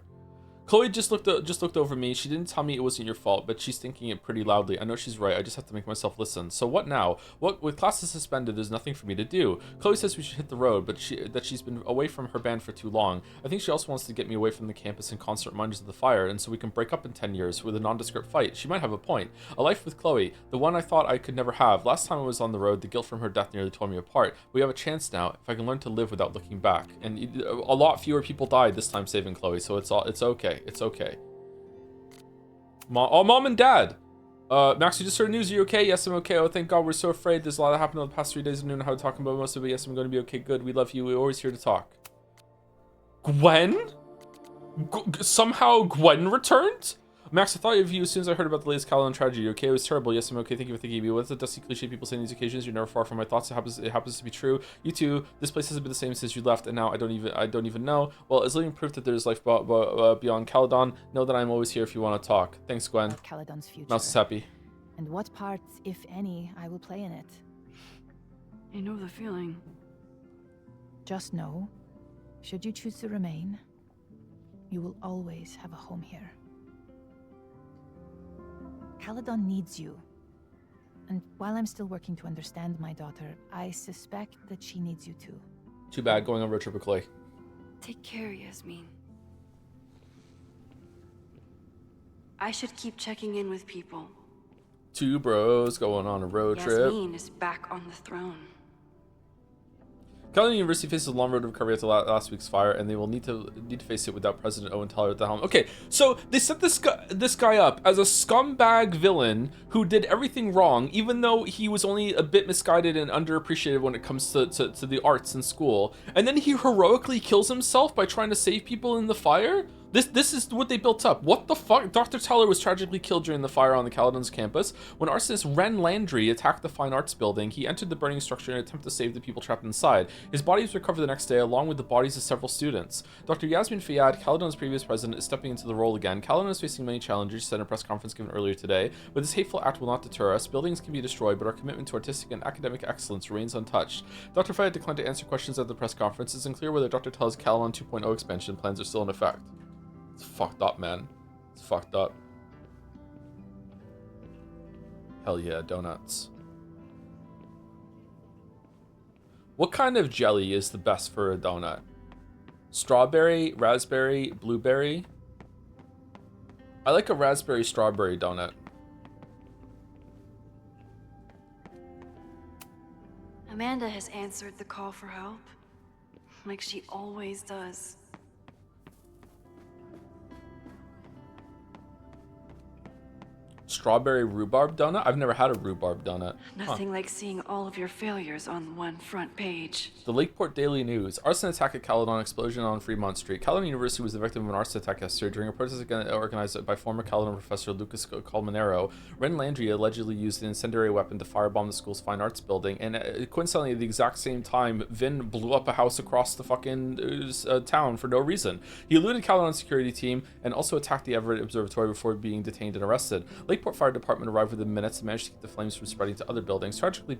Chloe just looked over me. She didn't tell me it wasn't your fault, but she's thinking it pretty loudly. I know she's right. I just have to make myself listen. So what now? With classes suspended, there's nothing for me to do. Chloe says we should hit the road, but she's been away from her band for too long. I think she also wants to get me away from the campus and constant reminders of the fire, and so we can break up in 10 years with a nondescript fight. She might have a point. A life with Chloe, the one I thought I could never have. Last time I was on the road, the guilt from her death nearly tore me apart. We have a chance now, if I can learn to live without looking back. And a lot fewer people died this time saving Chloe, so it's okay. It's okay. Mom and Dad. Max, you just heard news. Are you okay? Yes, I'm okay. Oh, thank God. We're so afraid. There's a lot that happened over the past 3 days. I don't know how to talk about most of it. Yes, I'm going to be okay. Good. We love you. We're always here to talk. Gwen? Somehow Gwen returned? Max, I thought of you as soon as I heard about the latest Caledon tragedy. Okay, it was terrible. Yes, I'm okay. Thank you for thinking of me. What's the dusty cliche people say on these occasions? You're never far from my thoughts. It happens to be true. You too. This place hasn't been the same since you left, and now I don't even know. Well, as living proof that there's life beyond Caledon, know that I'm always here if you want to talk. Thanks, Gwen. Caledon's future. Mouse is happy. And what part, if any, I will play in it. I know the feeling. Just know, should you choose to remain, you will always have a home here. Caledon needs you. And while I'm still working to understand my daughter, I suspect that she needs you too. Too bad, going on road trip with Clay. Take care, Yasmin. I should keep checking in with people. Two bros going on a road trip. Yasmin is back on the throne. Caledon University faces a long road to recovery after last week's fire, and they will need to face it without President Owen Teller at the helm. Okay, so they set this guy up as a scumbag villain who did everything wrong, even though he was only a bit misguided and underappreciated when it comes to the arts in school. And then he heroically kills himself by trying to save people in the fire? This is what they built up. What the fuck? Dr. Teller was tragically killed during the fire on the Caledon's campus. When arsonist Ren Landry attacked the Fine Arts building, he entered the burning structure in an attempt to save the people trapped inside. His body was recovered the next day, along with the bodies of several students. Dr. Yasmin Fayyad, Caledon's previous president, is stepping into the role again. Caledon is facing many challenges, she said in a press conference given earlier today. But this hateful act will not deter us. Buildings can be destroyed, but our commitment to artistic and academic excellence remains untouched. Dr. Fayyad declined to answer questions at the press conference. It's unclear whether Dr. Teller's Caledon 2.0 expansion plans are still in effect. It's fucked up, man. It's fucked up. Hell yeah, donuts. What kind of jelly is the best for a donut? Strawberry, raspberry, blueberry? I like a raspberry strawberry donut. Amanda has answered the call for help, like she always does. Strawberry rhubarb donut? I've never had a rhubarb donut. Nothing like seeing all of your failures on one front page. The Lakeport Daily News. Arson attack at Caledon, explosion on Fremont Street. Caledon University was the victim of an arson attack yesterday during a protest organized by former Caledon professor Lucas Colmenero. Ren Landry allegedly used an incendiary weapon to firebomb the school's fine arts building, and coincidentally at the exact same time, Vin blew up a house across the fucking town for no reason. He eluded Caledon's security team and also attacked the Everett Observatory before being detained and arrested. Lakeport Fire Department arrived within minutes and managed to keep the flames from spreading to other buildings. Tragically,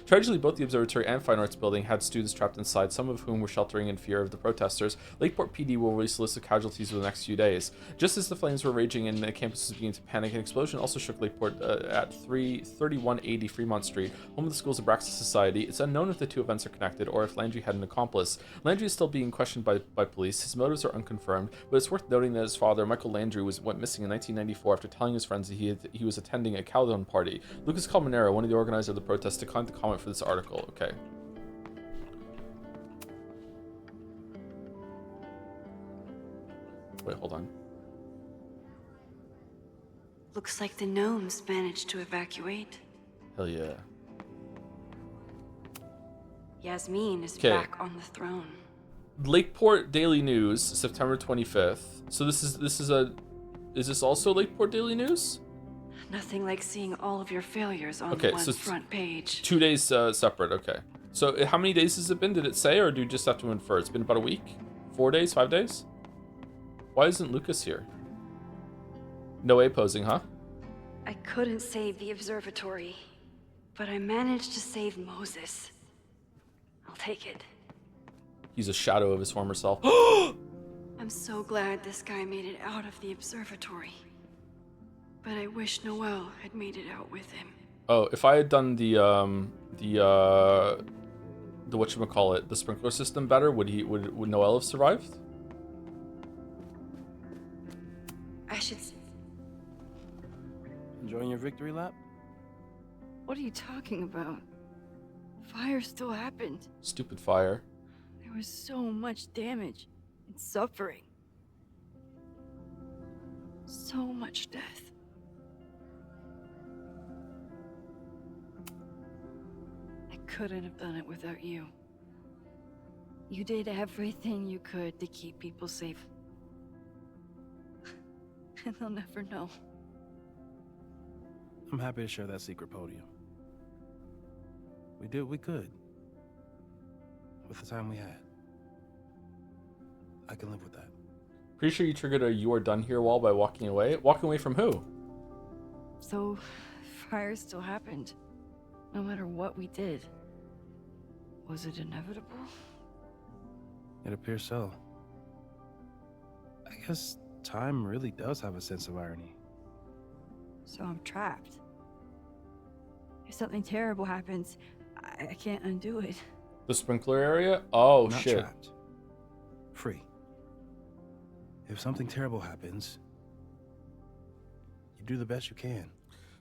Tragically, both the observatory and fine arts building had students trapped inside, some of whom were sheltering in fear of the protesters. Lakeport PD will release a list of casualties for the next few days. Just as the flames were raging and the campus was beginning to panic, an explosion also shook Lakeport at 3180 Fremont Street, home of the school's Abraxas Society. It's unknown if the two events are connected or if Landry had an accomplice. Landry is still being questioned by police. His motives are unconfirmed, but it's worth noting that his father, Michael Landry, went missing in 1994 after telling his friends that he was attending a Caledon party. Lucas Colmenero, one of the organizers of the protest, declined to comment for this article. Okay. Wait, hold on. Looks like the gnomes managed to evacuate. Hell yeah. Yasmin is 'Kay. back on the throne. Lakeport Daily News, September 25th. So is this also Lakeport Daily News? Nothing like seeing all of your failures on Okay, one so front page. 2 days separate. Okay. So how many days has it been? Did it say, or do you just have to infer? It's been about a week? 4 days? 5 days? Why isn't Lucas here? No A posing, huh? I couldn't save the observatory, but I managed to save Moses. I'll take it. He's a shadow of his former self. I'm so glad this guy made it out of the observatory. But I wish Noel had made it out with him. Oh, if I had done the whatchamacallit, the sprinkler system better, would Noel have survived? I should... Enjoying your victory lap? What are you talking about? Fire still happened. Stupid fire. There was so much damage and suffering. So much death. I couldn't have done it without you. You did everything you could to keep people safe. And they'll never know. I'm happy to share that secret podium. We did what we could. With the time we had. I can live with that. Pretty sure you triggered a "you are done here" wall by walking away. Walking away from who? So, fire still happened. No matter what we did. Was it inevitable? It appears so. I guess time really does have a sense of irony. So I'm trapped. If something terrible happens, I can't undo it. The sprinkler area? Oh, Not shit. trapped. Free. If something terrible happens, you do the best you can.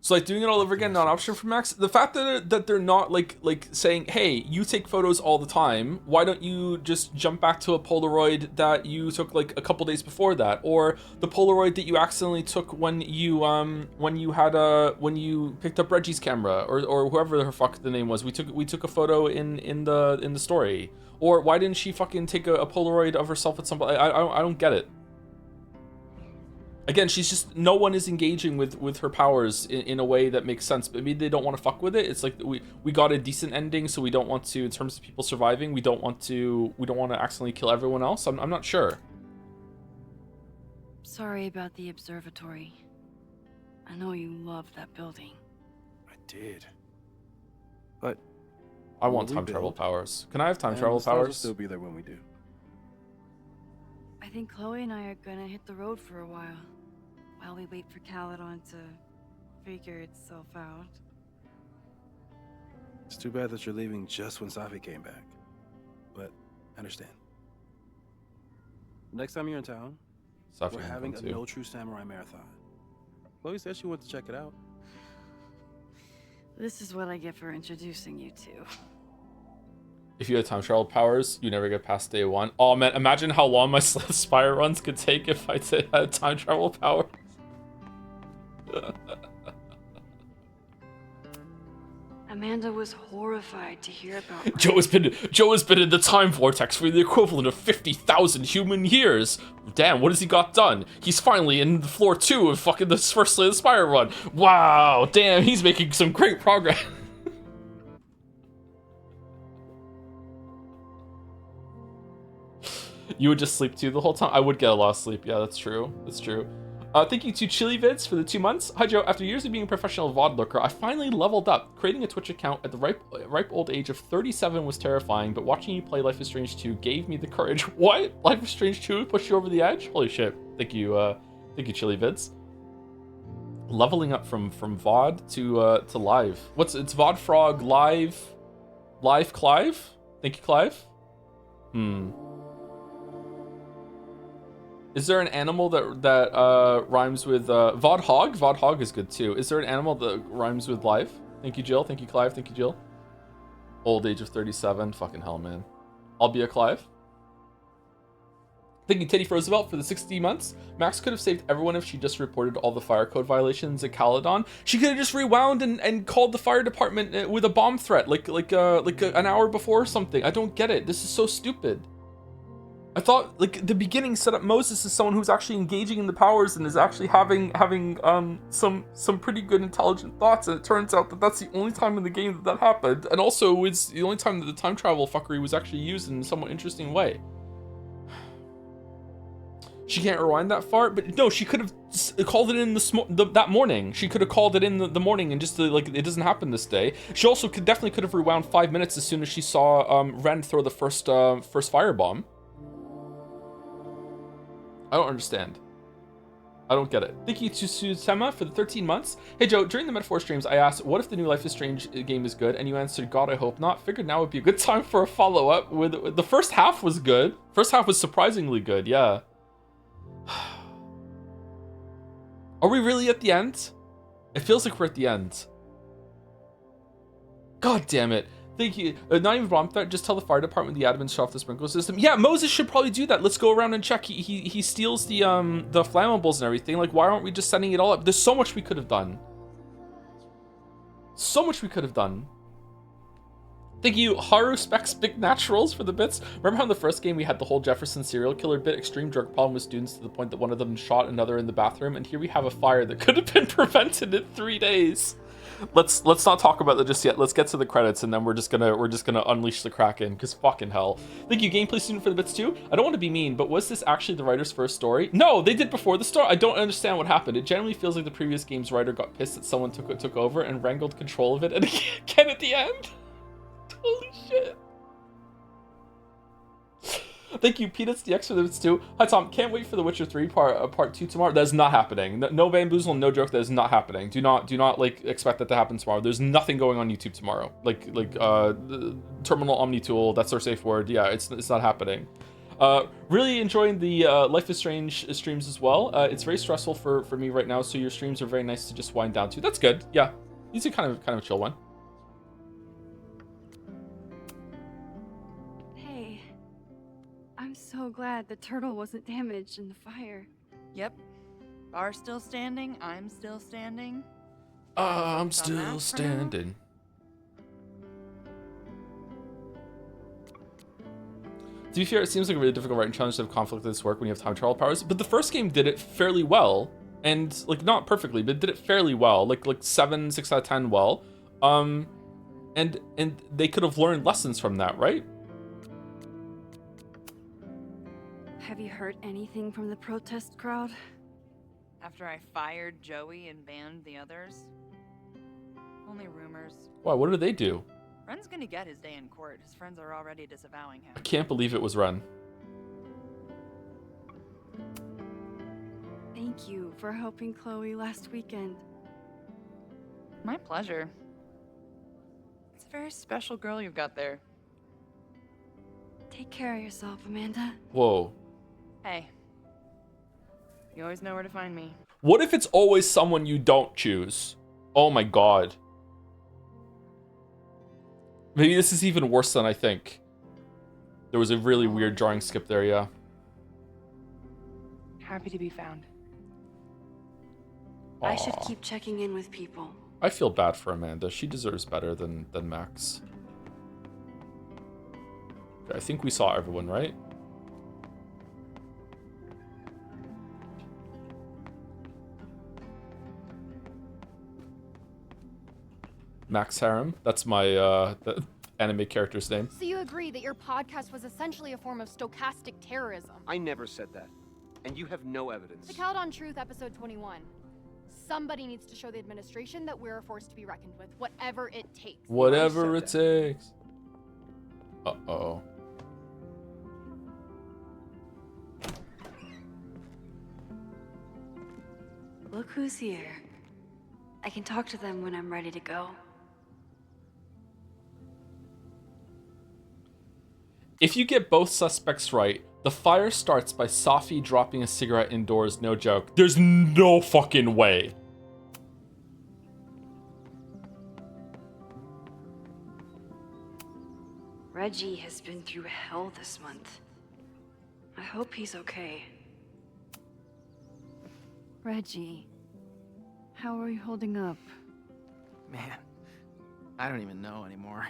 So like doing it all over again, not an option for Max. The fact that they're not like saying, hey, you take photos all the time. Why don't you just jump back to a Polaroid that you took like a couple days before that, or the Polaroid that you accidentally took when you picked up Reggie's camera, or whoever the fuck the name was. We took a photo in the story. Or why didn't she fucking take a Polaroid of herself at some point? I don't get it. Again, she's just, no one is engaging with her powers in a way that makes sense. But maybe they don't want to fuck with it. It's like we got a decent ending, so we don't want to, in terms of people surviving, we don't want to accidentally kill everyone else. I'm not sure. Sorry about the observatory. I know you loved that building. I did. But I want time travel powers. Can I have time travel powers? Will still be there when we do. I think Chloe and I are gonna hit the road for a while we wait for Caledon to figure itself out. It's too bad that you're leaving just when Safi came back. But I understand. Next time you're in town, Safi we're having a too. No True Samurai marathon. Chloe said she went to check it out. This is what I get for introducing you to. If you had time travel powers, you never get past day 1. Oh man, imagine how long my Spire runs could take if I had time travel power. Amanda was horrified to hear about Joe has been in the time vortex for the equivalent of 50,000 human years. Damn, what has he got done? He's finally in the floor 2 of fucking the first Slay the Spire run. Wow, damn, he's making some great progress. You would just sleep too the whole time? I would get a lot of sleep. Yeah, that's true. That's true. Thank you to Chili Vids for the 2 months. Hi Joe, after years of being a professional VOD looker, I finally leveled up. Creating a Twitch account at the ripe old age of 37 was terrifying, but watching you play Life is Strange 2 gave me the courage. What? Life is Strange 2 pushed you over the edge? Holy shit. Thank you Chili Vids. Leveling up from VOD to live. It's VOD Frog live Clive? Thank you, Clive. Is there an animal that rhymes with VOD Hog? VOD Hog is good too. Is there an animal that rhymes with live? Thank you, Jill. Thank you, Clive. Thank you, Jill. Old age of 37. Fucking hell, man. I'll be a Clive. Thank you, Teddy Roosevelt, for the 60 months. Max could have saved everyone if she just reported all the fire code violations at Caledon. She could have just rewound and called the fire department with a bomb threat, like an hour before or something. I don't get it. This is so stupid. I thought, like, the beginning set up Moses as someone who's actually engaging in the powers and is actually having some pretty good intelligent thoughts, and it turns out that that's the only time in the game that happened, and also it's the only time that the time travel fuckery was actually used in a somewhat interesting way. She can't rewind that far, but no, she could have called it in that morning. She could have called it in the morning and just like, it doesn't happen this day. She also definitely could have rewound 5 minutes as soon as she saw Ren throw the first firebomb. I don't understand. I don't get it. Thank you to Susema for the 13 months. Hey Joe, during the Metaphor streams, I asked, what if the new Life is Strange game is good? And you answered, God, I hope not. Figured now would be a good time for a follow-up. With the first half was good. First half was surprisingly good, yeah. Are we really at the end? It feels like we're at the end. God damn it. Thank you. Not even bomb threat, just tell the fire department the admins shut off the sprinkler system. Yeah, Moses should probably do that. Let's go around and check. He steals the flammables and everything. Like, why aren't we just setting it all up? There's so much we could have done. So much we could have done. Thank you, Haru Specs Big Naturals, for the bits. Remember how in the first game we had the whole Jefferson serial killer bit, extreme drug problem with students to the point that one of them shot another in the bathroom, and here we have a fire that could have been prevented in 3 days. Let's not talk about that just yet. Let's get to the credits, and then we're just gonna unleash the Kraken, because fucking hell. Thank you, Gameplay Student, for the bits too. I don't want to be mean, but was this actually the writer's first story? No, they did before the story. I don't understand what happened. It generally feels like the previous game's writer got pissed that someone took over and wrangled control of it, and again at the end. Holy shit. Thank you, Peanuts DX for those too. Hi Tom, can't wait for The Witcher 3 part 2 tomorrow. That is not happening. No bamboozle, no joke. That is not happening. Do not like expect that to happen tomorrow. There's nothing going on YouTube tomorrow. Like the Terminal Omni Tool. That's our safe word. Yeah, it's not happening. Really enjoying the Life is Strange streams as well. It's very stressful for me right now, so your streams are very nice to just wind down to. That's good. Yeah, these are kind of a chill one. Hey, I'm so glad the turtle wasn't damaged in the fire. Yep. Bar's still standing. I'm still standing. I'm still standing. To be fair, it seems like a really difficult writing challenge to have conflict of this work when you have time travel powers, but the first game did it fairly well, and like not perfectly, but did it fairly well, like 6 out of 10 well. And they could have learned lessons from that, right? Have you heard anything from the protest crowd? After I fired Joey and banned the others? Only rumors. Wow, what did they do? Ren's gonna get his day in court. His friends are already disavowing him. I can't believe it was Ren. Thank you for helping Chloe last weekend. My pleasure. It's a very special girl you've got there. Take care of yourself, Amanda. Whoa. Hey. You always know where to find me. What if it's always someone you don't choose? Oh my god. Maybe this is even worse than I think. There was a really weird drawing skip there, yeah. Happy to be found. I should keep checking in with people. I feel bad for Amanda. She deserves better than Max. Okay, I think we saw everyone, right? Max Harem. That's my the anime character's name. So you agree that your podcast was essentially a form of stochastic terrorism? I never said that. And you have no evidence. The Count on Truth, episode 21. Somebody needs to show the administration that we're a force to be reckoned with, whatever it takes. Whatever it takes. Uh-oh. Look who's here. I can talk to them when I'm ready to go. If you get both suspects right, the fire starts by Safi dropping a cigarette indoors, no joke. There's no fucking way. Reggie has been through hell this month. I hope he's okay. Reggie, how are you holding up? Man, I don't even know anymore.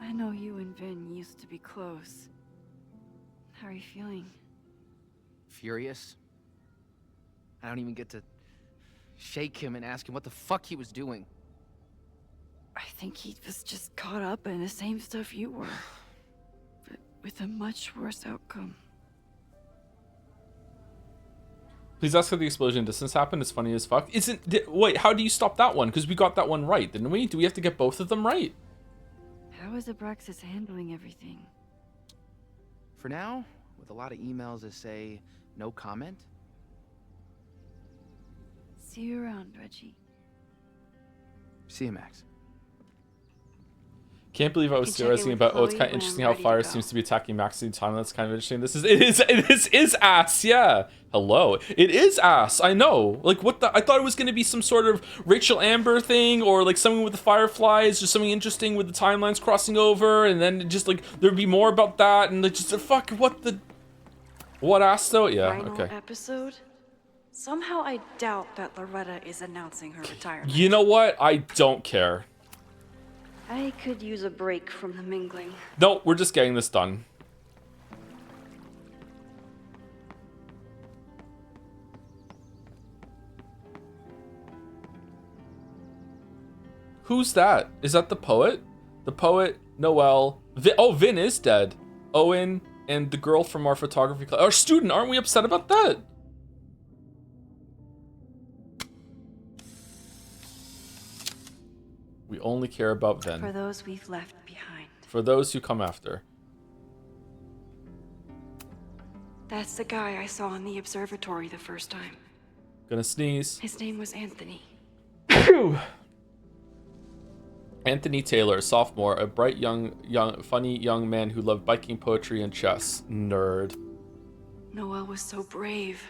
I know you and Vin used to be close. How are you feeling? Furious. I don't even get to shake him and ask him what the fuck he was doing. I think he was just caught up in the same stuff you were, but with a much worse outcome. Please ask how the explosion distance happened. It's funny as fuck. Wait, how do you stop that one? Because we got that one right, didn't we? Do we have to get both of them right? How is Abraxas handling everything? For now, with a lot of emails that say no comment. See you around, Reggie. See you, Max. Can't believe I was theorizing about, it's kind of interesting how fire seems to be attacking Max in time. That's kind of interesting. This is ass, yeah. Hello. It is ass, I know. Like, what the, I thought it was going to be some sort of Rachel Amber thing, or like something with the Fireflies, or something interesting with the timelines crossing over, and then just like, there'd be more about that, and like, just, fuck, what ass though? Yeah, Final okay. episode? Somehow I doubt that Loretta is announcing her retirement. You know what? I don't care. I could use a break from the mingling. No, we're just getting this done. Who's that? Is that the poet? The poet, Noel. Vin is dead. Owen and the girl from our photography class. Our student, aren't we upset about that? We only care about Vin. For those we've left behind. For those who come after. That's the guy I saw in the observatory the first time. Gonna sneeze. His name was Anthony. Phew. Anthony Taylor, sophomore, a bright, funny young man who loved biking, poetry, and chess. Nerd. Noelle was so brave.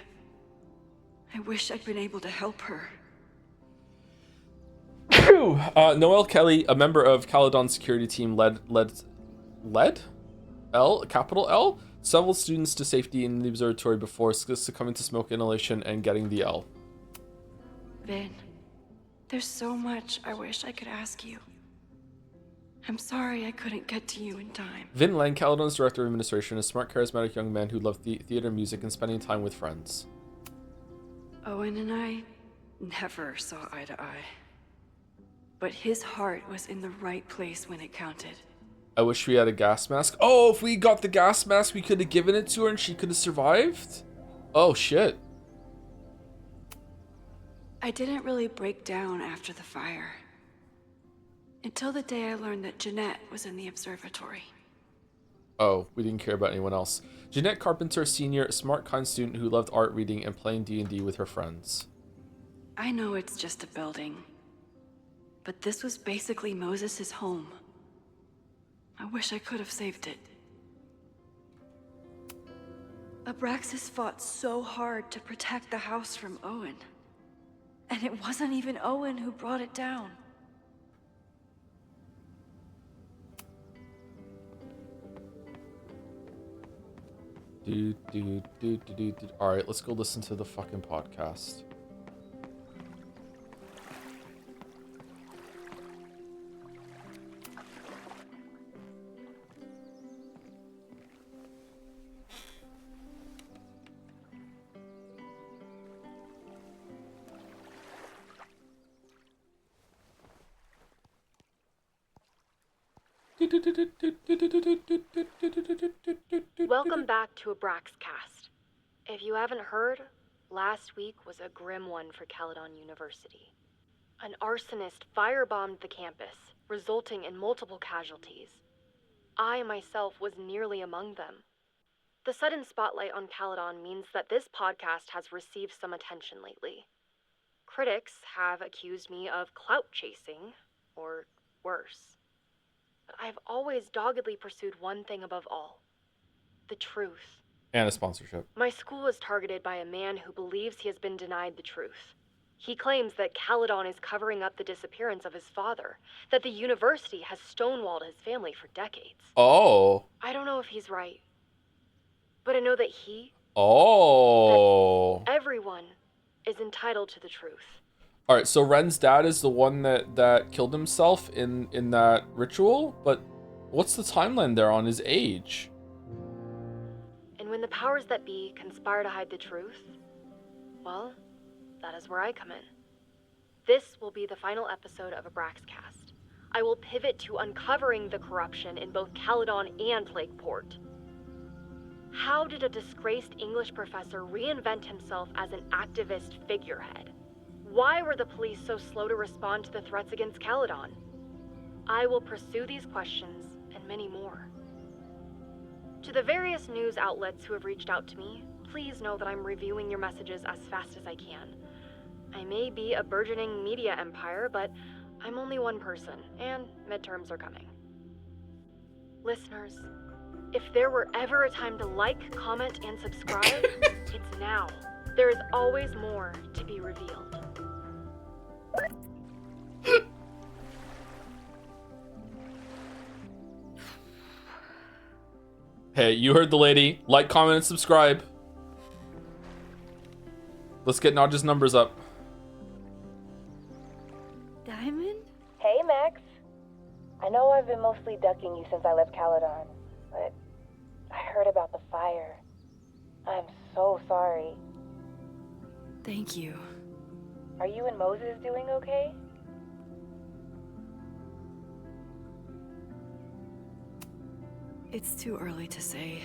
I wish I'd been able to help her. Phew. Noelle Kelly, a member of Caledon's security team, led capital L, several students to safety in the observatory before succumbing to smoke inhalation and getting the L. Vin, there's so much I wish I could ask you. I'm sorry I couldn't get to you in time. Vin Lang, Caledon's director of administration, a smart, charismatic young man who loved theater, music, and spending time with friends. Owen and I never saw eye to eye. But his heart was in the right place when it counted. I wish we had a gas mask. Oh, if we got the gas mask, we could have given it to her and she could have survived? Oh, shit. I didn't really break down after the fire. Until the day I learned that Jeanette was in the observatory. Oh, we didn't care about anyone else. Jeanette Carpenter, senior, smart, kind student who loved art, reading, and playing D&D with her friends. I know it's just a building, but this was basically Moses' home. I wish I could have saved it. Abraxas fought so hard to protect the house from Owen. And it wasn't even Owen who brought it down. Alright, let's go listen to the fucking podcast. Welcome back to Abraxcast. If you haven't heard, last week was a grim one for Caledon University. An arsonist firebombed the campus, resulting in multiple casualties. I myself was nearly among them. The sudden spotlight on Caledon means that this podcast has received some attention lately. Critics have accused me of clout chasing, or worse. But I've always doggedly pursued one thing above all. The truth. And a sponsorship. My school is targeted by a man who believes he has been denied the truth. He claims that Caledon is covering up the disappearance of his father, that the university has stonewalled his family for decades. Oh. I don't know if he's right, but I know that that everyone is entitled to the truth. Alright, so Ren's dad is the one that killed himself in that ritual? But what's the timeline there on his age? And when the powers that be conspire to hide the truth, well, that is where I come in. This will be the final episode of Abraxcast. I will pivot to uncovering the corruption in both Caledon and Lakeport. How did a disgraced English professor reinvent himself as an activist figurehead? Why were the police so slow to respond to the threats against Caledon? I will pursue these questions and many more. To the various news outlets who have reached out to me, please know that I'm reviewing your messages as fast as I can. I may be a burgeoning media empire, but I'm only one person, and midterms are coming. Listeners, if there were ever a time to like, comment, and subscribe, it's now. There is always more to be revealed. Hey, you heard the lady. Like, comment, and subscribe. Let's get Naj's numbers up. Diamond? Hey, Max. I know I've been mostly ducking you since I left Caledon, but I heard about the fire. I'm so sorry. Thank you. Are you and Moses doing okay? It's too early to say.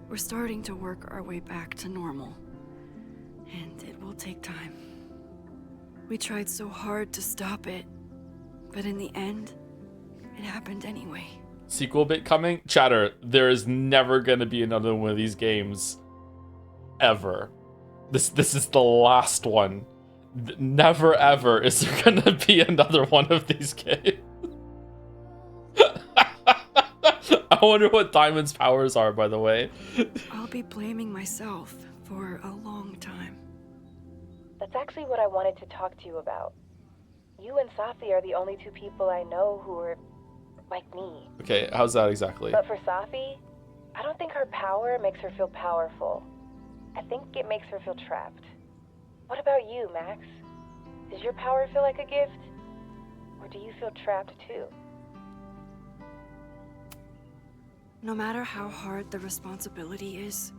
We're starting to work our way back to normal, and it will take time. We tried so hard to stop it, But in the end, it happened anyway. Sequel bit coming? Chatter, there is never gonna be another one of these games. Ever. This is the last one. Never ever is there gonna be another one of these games. I wonder what Diamond's powers are, by the way. I'll be blaming myself for a long time. That's actually what I wanted to talk to you about. You and Safi are the only two people I know who are like me. Okay, how's that exactly? But for Safi, I don't think her power makes her feel powerful. I think it makes her feel trapped. What about you, Max? Does your power feel like a gift? Or do you feel trapped too? No matter how hard the responsibility is,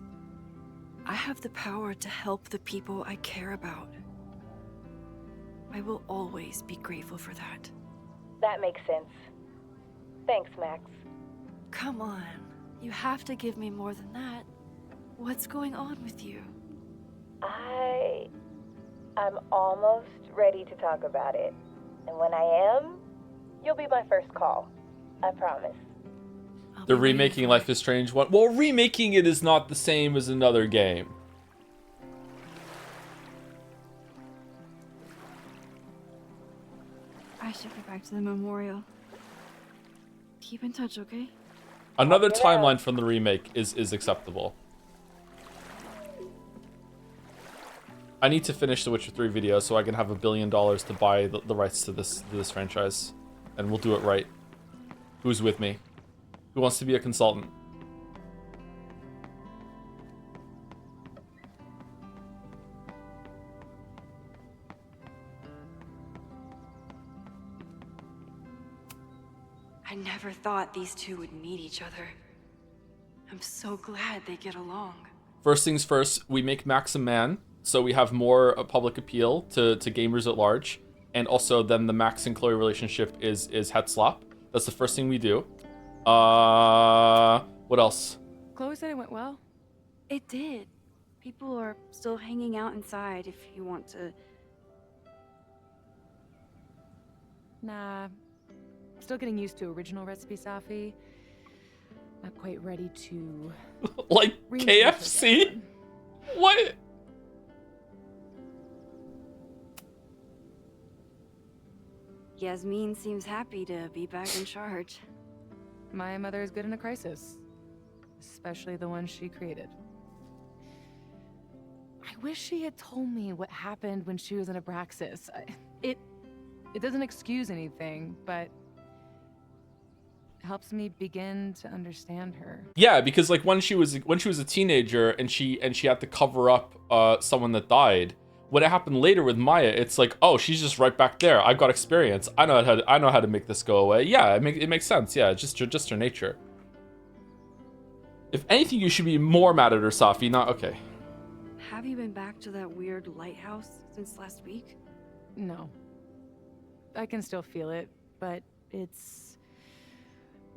I have the power to help the people I care about. I will always be grateful for that. That makes sense. Thanks, Max. Come on, you have to give me more than that. What's going on with you? I'm almost ready to talk about it. And when I am, you'll be my first call. I promise. They're remaking Life is Strange 1. Well, remaking it is not the same as another game. I should go back to the memorial. Keep in touch, okay? Another timeline from the remake is acceptable. I need to finish the Witcher 3 video so I can have $1 billion to buy the rights to this franchise. And we'll do it right. Who's with me? Who wants to be a consultant? I never thought these two would meet each other. I'm so glad they get along. First things first, we make Max a man, so we have more public appeal to gamers at large. And also then the Max and Chloe relationship is head slap. That's the first thing we do. What else? Chloe said it went well. It did. People are still hanging out inside if you want to. Nah. Still getting used to original recipe, Safi. Not quite ready to... Like KFC? What? Yasmin seems happy to be back in charge. My mother is good in a crisis. Especially the one she created. I wish she had told me what happened when she was in Abraxas. It doesn't excuse anything, but helps me begin to understand her. Yeah, because like when she was a teenager and she had to cover up someone that died. When it happened later with Maya, it's like, oh, she's just right back there. I've got experience. I know how to make this go away. Yeah, it makes sense. Yeah, it's just her nature. If anything, you should be more mad at her, Safi. Not okay. Have you been back to that weird lighthouse since last week? No. I can still feel it, but it's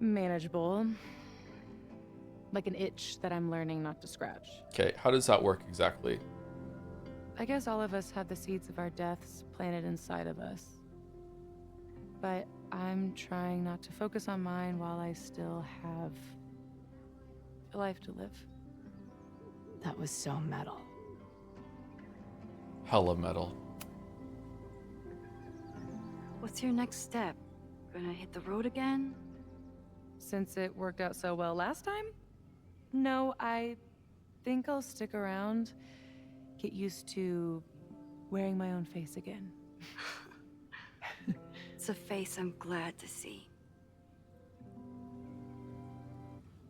manageable. Like an itch that I'm learning not to scratch. Okay, how does that work exactly? I guess all of us have the seeds of our deaths planted inside of us. But I'm trying not to focus on mine while I still have a life to live. That was so metal. Hella metal. What's your next step? Gonna hit the road again? Since it worked out so well last time? No, I think I'll stick around. Get used to wearing my own face again. It's a face I'm glad to see.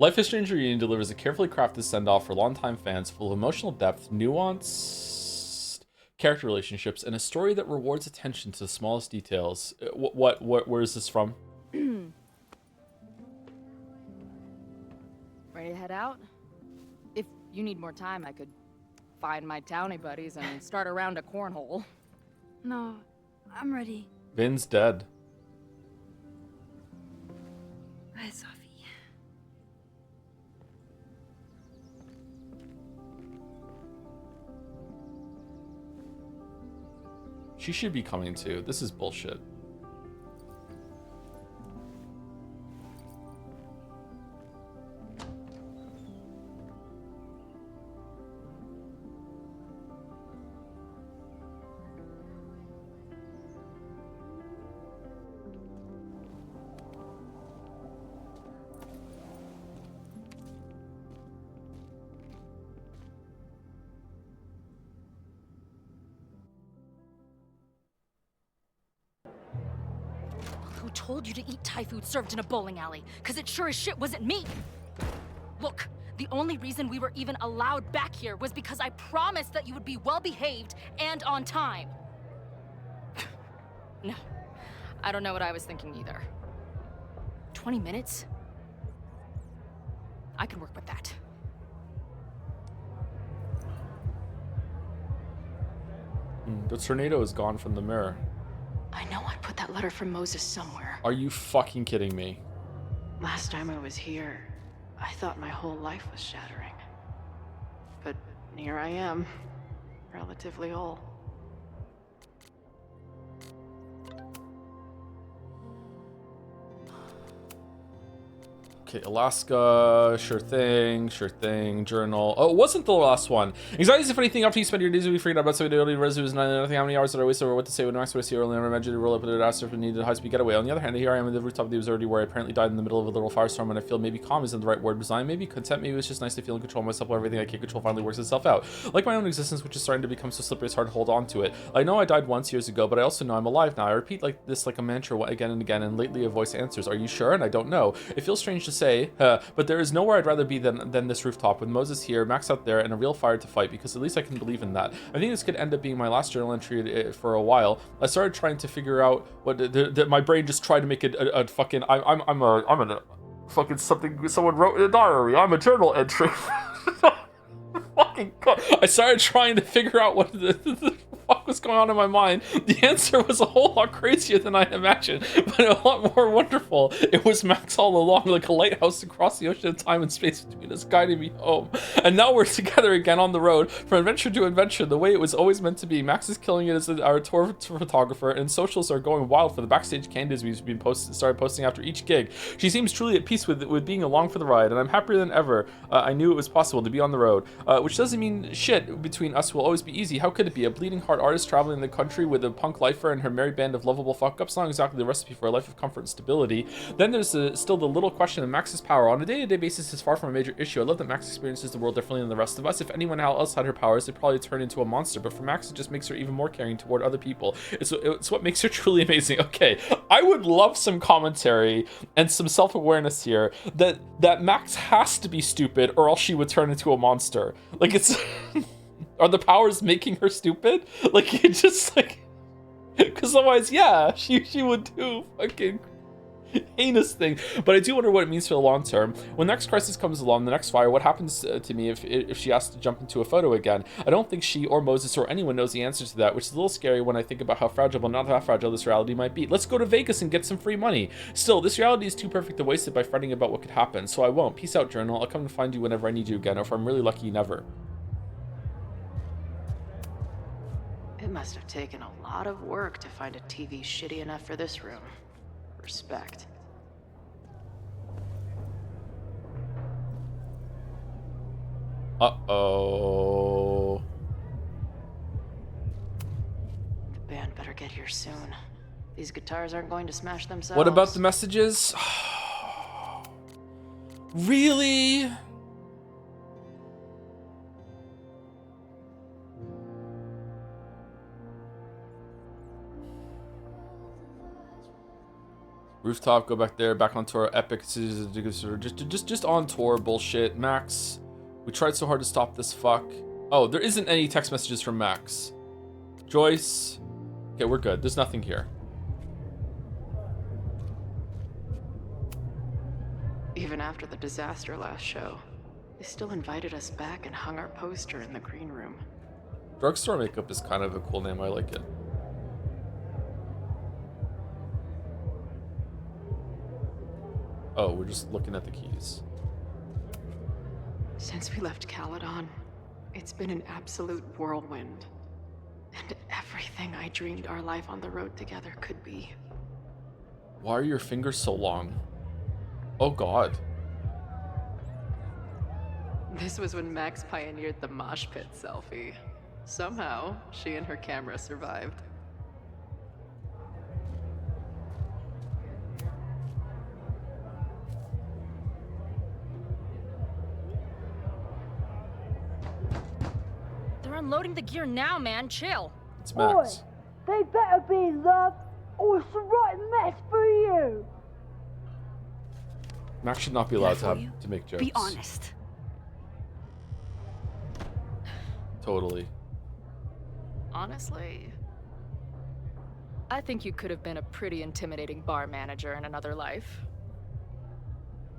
Life is Strange Reunion delivers a carefully crafted send-off for longtime fans full of emotional depth, nuanced character relationships, and a story that rewards attention to the smallest details. Where is this from? Ready to head out? If you need more time, I could find my townie buddies and start a round of cornhole. No, I'm ready. Vin's dead. Bye, Sophie. She should be coming too. This is bullshit. who told you to eat Thai food served in a bowling alley, because it sure as shit wasn't me. Look, the only reason we were even allowed back here was because I promised that you would be well-behaved and on time. No, I don't know what I was thinking either. 20 minutes? I can work with that. The tornado is gone from the mirror. I know I put that letter from Moses somewhere. Are you fucking kidding me? Last time I was here, I thought my whole life was shattering. But here I am, relatively whole. Okay, Alaska, sure thing, journal. Oh, it wasn't the last one. Anxiety is a funny thing. After you spend your days, we figured out about something early resumes, nothing. How many hours did I waste over what to say when Max was here early? I imagined to roll up and ask if we needed a high-speed getaway. On the other hand, here I am at the rooftop of the observatory where I apparently died in the middle of a little firestorm, and I feel maybe calm isn't the right word. Resigned, maybe content, maybe it's just nice to feel in control of myself while everything I can't control finally works itself out. Like my own existence, which is starting to become so slippery, it's hard to hold on to it. I know I died once years ago, but I also know I'm alive now. I repeat this like a mantra again and again, and lately a voice answers, "Are you sure?" And I don't know. It feels strange to say, but there is nowhere I'd rather be than this rooftop with Moses here, Max out there, and a real fire to fight, because at least I can believe in that. I think this could end up being my last journal entry for a while. I started trying to figure out what my brain just tried to make it a fucking I'm a fucking something someone wrote in a diary. I'm a journal entry. Fucking God. I started trying to figure out what the fuck was going on in my mind. The answer was a whole lot crazier than I imagined, but a lot more wonderful. It was Max all along, like a lighthouse across the ocean of time and space between us, guiding me home. And now we're together again on the road, from adventure to adventure, the way it was always meant to be. Max is killing it as our tour photographer, and socials are going wild for the backstage candies we've been started posting after each gig. She seems truly at peace with being along for the ride, and I'm happier than ever. I knew it was possible to be on the road, which doesn't mean shit between us will always be easy. How could it be? A bleeding heart artist traveling the country with a punk lifer and her merry band of lovable fuck-ups, not exactly the recipe for a life of comfort and stability. Then there's still the little question of Max's power. On a day-to-day basis is far from a major issue. I love that Max experiences the world differently than the rest of us. If anyone else had her powers, they'd probably turn into a monster, but for Max, it just makes her even more caring toward other people. It's what makes her truly amazing. Okay, I would love some commentary and some self-awareness here that Max has to be stupid or else she would turn into a monster. Like, it's... Are the powers making her stupid? Like, it's just like... Because otherwise, yeah, she would do fucking heinous thing. But I do wonder what it means for the long term. When the next crisis comes along, the next fire, what happens to me if she has to jump into a photo again? I don't think she or Moses or anyone knows the answer to that, which is a little scary when I think about how fragile, but not how fragile this reality might be. Let's go to Vegas and get some free money. Still, this reality is too perfect to waste it by fretting about what could happen, so I won't. Peace out, journal. I'll come and find you whenever I need you again, or if I'm really lucky, never. It must have taken a lot of work to find a TV shitty enough for this room. Respect. Uh-oh. The band better get here soon. These guitars aren't going to smash themselves. What about the messages? Really? Rooftop, go back there, back on tour, epic, just on tour bullshit. Max, we tried so hard to stop this fuck. Oh, there isn't any text messages from Max. Joyce, okay, we're good. There's nothing here. Even after the disaster last show, they still invited us back and hung our poster in the green room. Drugstore makeup is kind of a cool name. I like it. Oh, we're just looking at the keys. Since we left Caledon, it's been an absolute whirlwind. And everything I dreamed our life on the road together could be. Why are your fingers so long? Oh God. This was when Max pioneered the mosh pit selfie. Somehow, she and her camera survived. They're unloading the gear now, man. Chill. It's Max. Boy, they better be love. or it's the right mess for you. Max should not be allowed to make jokes. Be honest. Totally. Honestly, I think you could have been a pretty intimidating bar manager in another life.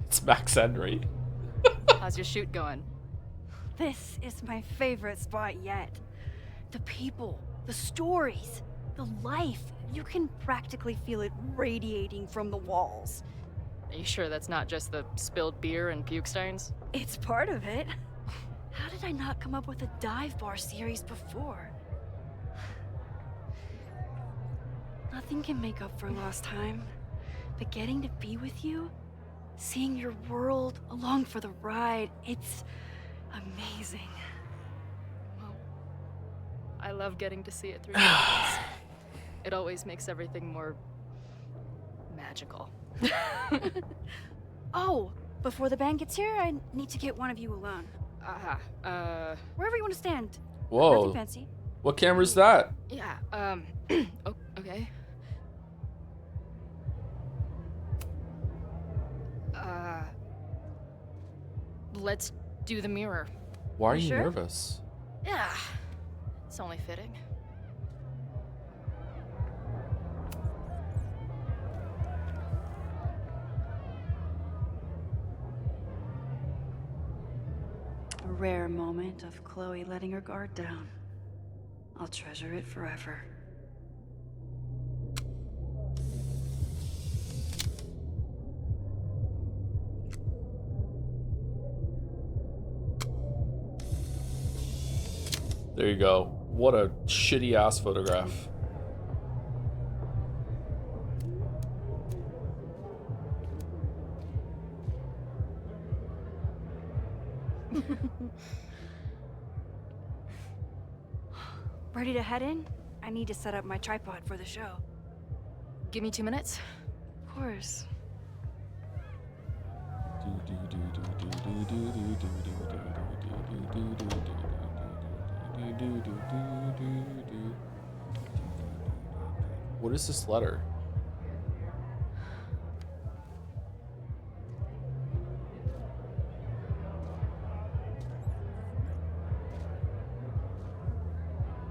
It's Max Henry. How's your shoot going? This is my favorite spot yet. The people, the stories, the life. You can practically feel it radiating from the walls. Are you sure that's not just the spilled beer and puke stains? It's part of it. How did I not come up with a dive bar series before? Nothing can make up for lost time, but getting to be with you, seeing your world along for the ride, it's amazing. Well, I love getting to see it through your eyes. It always makes everything more magical. Oh, before the band gets here, I need to get one of you alone. Wherever you want to stand. Whoa. Nothing fancy. What camera's that? Yeah, oh, okay. Let's do the mirror. Why are You you sure? nervous? Yeah, it's only fitting. A rare moment of Chloe letting her guard down. I'll treasure it forever. There you go. What a shitty ass photograph. Ready to head in? I need to set up my tripod for the show. Give me 2 minutes. Of course. What is this letter?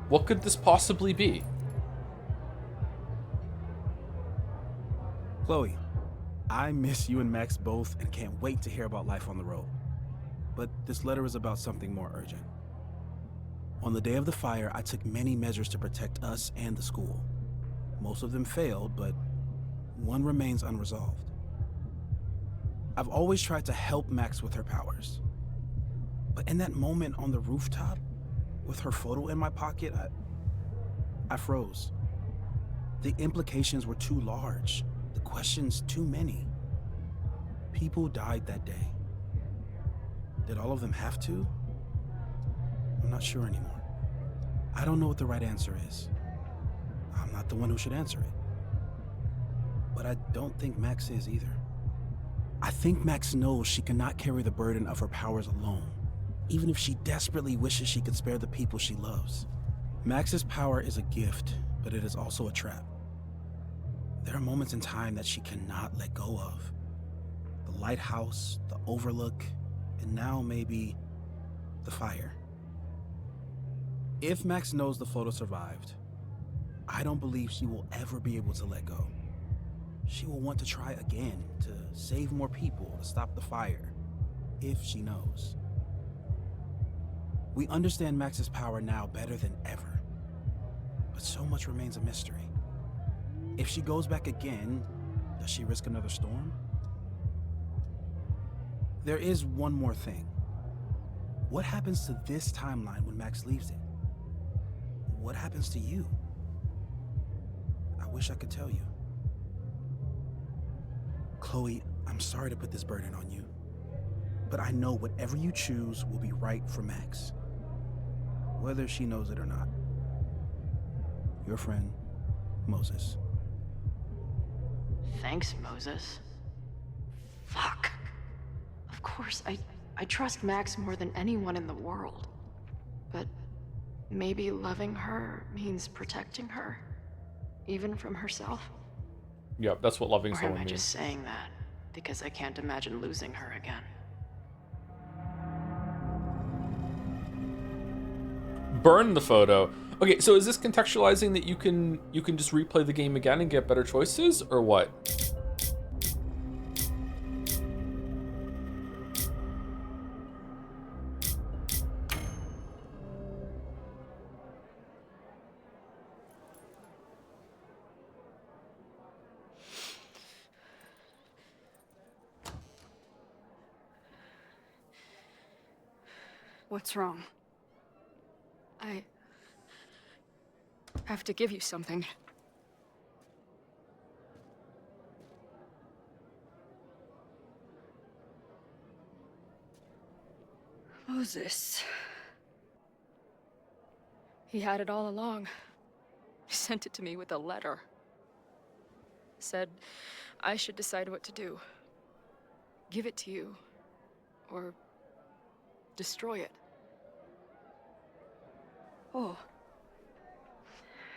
What could this possibly be? Chloe, I miss you and Max both and can't wait to hear about life on the road. But this letter is about something more urgent. On the day of the fire, I took many measures to protect us and the school. Most of them failed, but one remains unresolved. I've always tried to help Max with her powers. But in that moment on the rooftop, with her photo in my pocket, I froze. The implications were too large, the questions too many. People died that day. Did all of them have to? I'm not sure anymore. I don't know what the right answer is. I'm not the one who should answer it. But I don't think Max is either. I think Max knows she cannot carry the burden of her powers alone, even if she desperately wishes she could spare the people she loves. Max's power is a gift, but it is also a trap. There are moments in time that she cannot let go of. The lighthouse, the overlook, and now maybe the fire. If Max knows the photo survived, I don't believe she will ever be able to let go. She will want to try again, to save more people, to stop the fire, if she knows. We understand Max's power now better than ever, but so much remains a mystery. If she goes back again, does she risk another storm? There is one more thing. What happens to this timeline when Max leaves it? What happens to you? I wish I could tell you. Chloe, I'm sorry to put this burden on you, but I know whatever you choose will be right for Max, whether she knows it or not. Your friend, Moses. Thanks, Moses. Fuck. Of course, I trust Max more than anyone in the world. But maybe loving her means protecting her. Even from herself? Yep, that's what loving Or am someone I means. just saying that because I can't imagine losing her again? Burn the photo. Okay, so is this contextualizing that you can just replay the game again and get better choices, or what? What's wrong? I have to give you something. Moses. He had it all along. He sent it to me with a letter. Said I should decide what to do. Give it to you, or destroy it. Oh.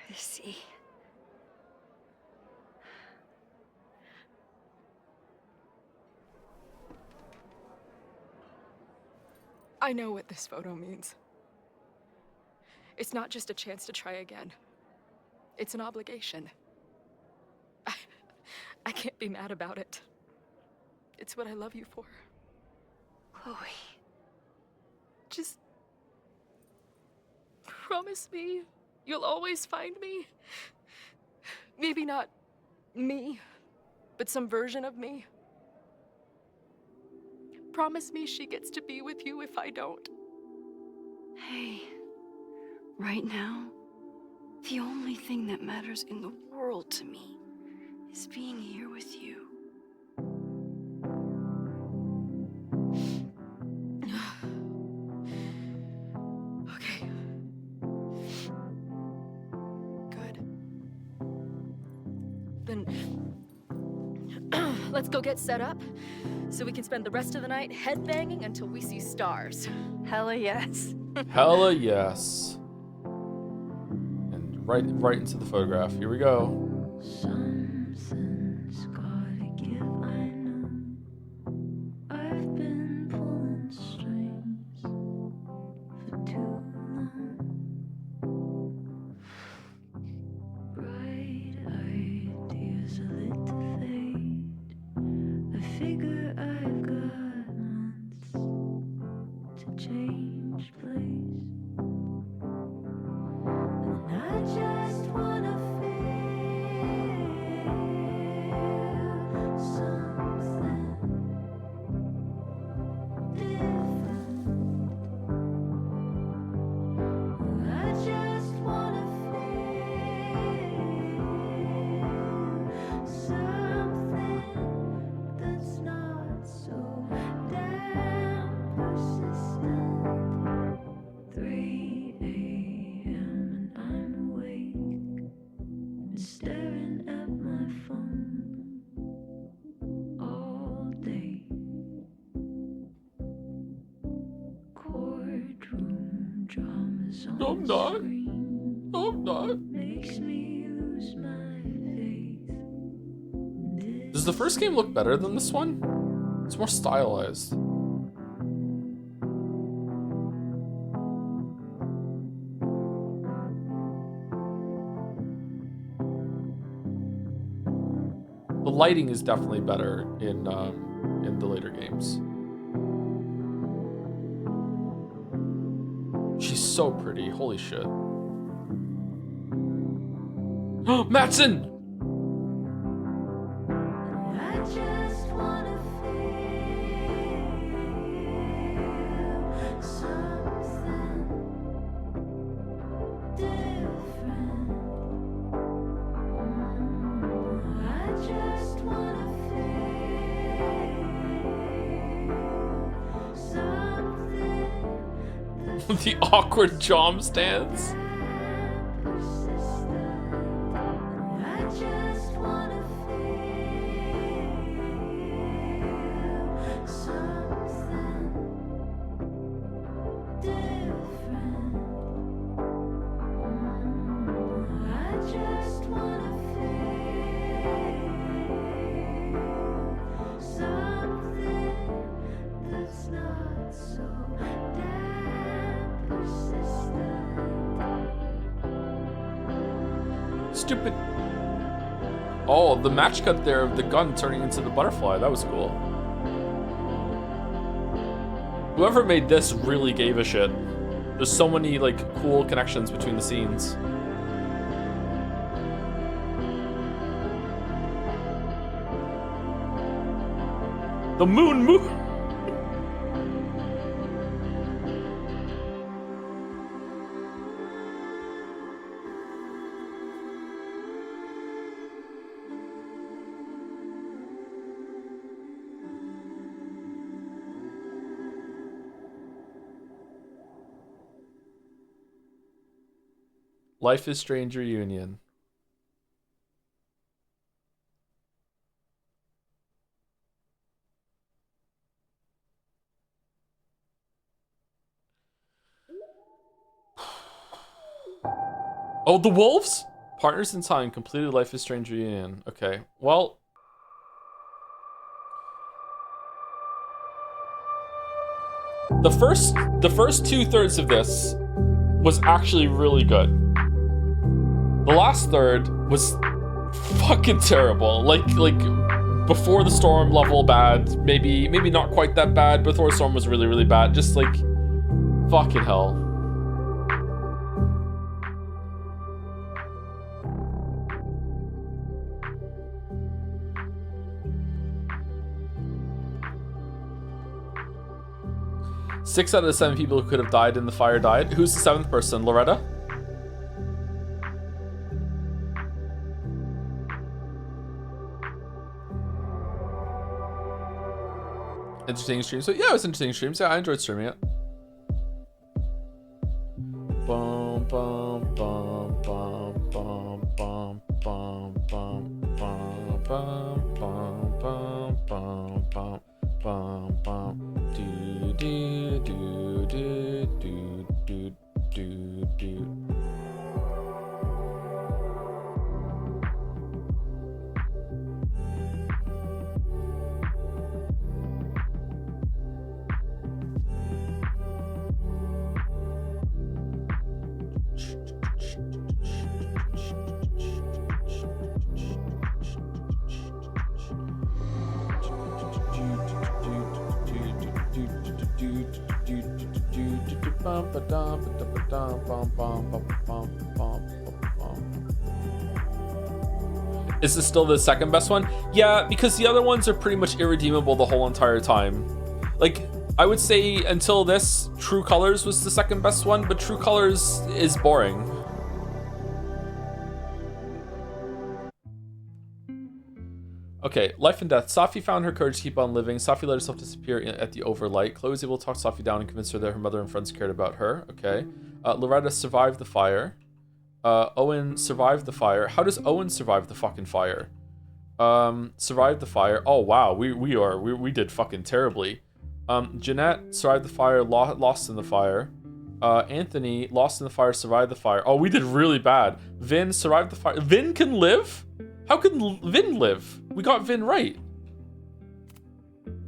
I see. I know what this photo means. It's not just a chance to try again. It's an obligation. I can't be mad about it. It's what I love you for. Chloe. Just promise me you'll always find me. Maybe not me, but some version of me. Promise me she gets to be with you if I don't. Hey, right now, the only thing that matters in the world to me is being here with you. Okay. Good. Then let's go get set up so we can spend the rest of the night headbanging until we see stars. Hella yes. Hella yes. And right into the photograph. Here we go. Something's gotta give, I know. I've been pulling strings for too long. Bright ideas are lit to fade. I figure I've got months to change place. And I just wanna feel something different. I just wanna feel something that's not so damn persistent. 3 a.m. and I'm awake and staring at my phone all day. Courtroom dramas on No, I'm not. screen No, I'm not. makes me lose my faith. Does the first game look better than this one? It's more stylized. The lighting is definitely better in the later games. She's so pretty. Holy shit. Matson! I just wanna feel something different. I just wanna feel something The awkward jom stands. I just wanna feel something different. I just wanna Stupid. Oh, the match cut there of the gun turning into the butterfly. That was cool. Whoever made this really gave a shit. There's so many, like, cool connections between the scenes. The moon. Life is Strange reunion. Oh, the wolves? Partners in time completed Life is Strange reunion. Okay, well. The first 2/3 of this was actually really good. The last third was fucking terrible. Like before the storm level bad. Maybe not quite that bad. Before the storm was really, really bad. Just like fucking hell. Six out of the 7 people who could have died in the fire died. Who's the 7th person? Loretta? Entertaining streams. So yeah, it was entertaining streams. Yeah, I enjoyed streaming it. Bum bum bum bum bum bum bum bum bum bum bum bum bum bum bum do do do do do do do. Is this still the second best one? Yeah, because the other ones are pretty much irredeemable the whole entire time. Like, I would say until this, True Colors was the second best one, but True Colors is boring. Okay, life and death. Safi found her courage to keep on living. Safi let herself disappear at the overlight. Chloe was able to talk Safi down and convince her that her mother and friends cared about her. Okay. Loretta survived the fire. Owen survived the fire. How does Owen survive the fucking fire? Survived the fire. Oh wow, we did fucking terribly. Jeanette survived the fire, lost in the fire. Anthony lost in the fire, survived the fire. Oh, we did really bad. Vin survived the fire. Vin can live? How can Vin live? We got Vin right.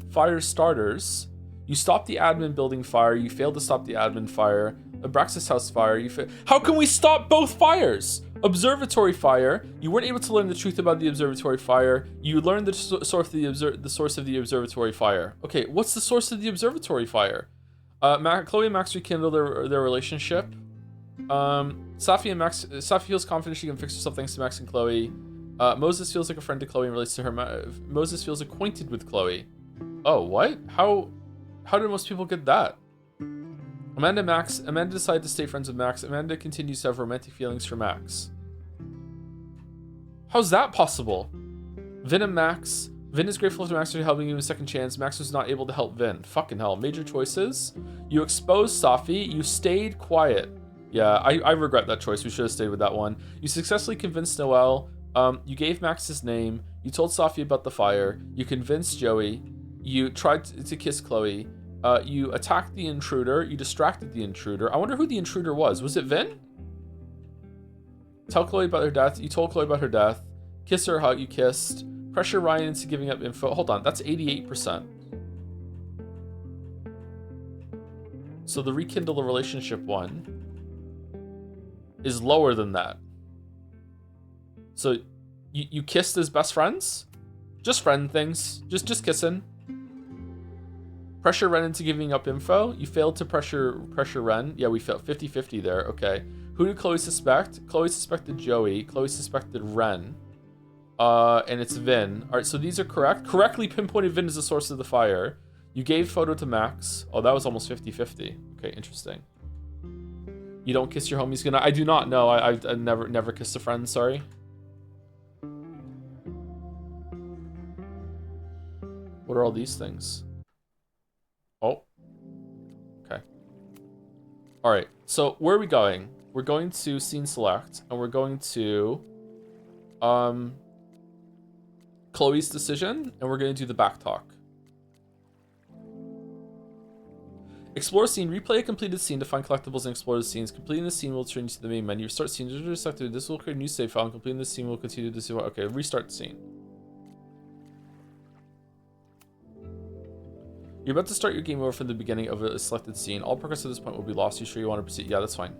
Fire starters. You stopped the admin building fire. You failed to stop the admin fire. Abraxas house fire. How can we stop both fires? Observatory fire. You weren't able to learn the truth about the observatory fire. You learned the source of the observatory fire. Okay, what's the source of the observatory fire? Chloe and Max rekindle their relationship. Safi feels confident she can fix herself thanks to Max and Chloe. Moses feels like a friend to Chloe and relates to her. Moses feels acquainted with Chloe. Oh, what? How did most people get that? Amanda decided to stay friends with Max. Amanda continues to have romantic feelings for Max. How's that possible? Vin and Max. Vin is grateful to Max for helping him a second chance. Max was not able to help Vin. Fucking hell. Major choices. You exposed Safi. You stayed quiet. Yeah, I regret that choice. We should have stayed with that one. You successfully convinced Noelle. You gave Max his name. You told Safi about the fire. You convinced Joey. You tried to kiss Chloe. You attacked the intruder. You distracted the intruder. I wonder who the intruder was. Was it Vin? Tell Chloe about her death. You told Chloe about her death. Kiss her, hug, you kissed. Pressure Ryan into giving up info. Hold on, that's 88%. So the rekindle the relationship one is lower than that. So you kissed as best friends? Just friend things. Just kissing. Pressure Ren into giving up info. You failed to pressure Ren. Yeah, we failed 50-50 there. Okay. Who did Chloe suspect? Chloe suspected Joey. Chloe suspected Ren. And it's Vin. Alright, so these are correct. Correctly pinpointed Vin as the source of the fire. You gave photo to Max. Oh, that was almost 50-50. Okay, interesting. You don't kiss your homies goodnight. I do not know. I've never kissed a friend, sorry. What are all these things? Oh. Okay. Alright, so where are we going? We're going to scene select, and we're going to Chloe's decision, and we're going to do the back talk. Explore scene. Replay a completed scene to find collectibles and explore the scenes. Completing the scene will turn you to the main menu. Restart scene. This will create a new save file. And completing the scene will continue to see. Okay, restart the scene. You're about to start your game over from the beginning of a selected scene. All progress at this point will be lost. You sure you want to proceed? Yeah, that's fine.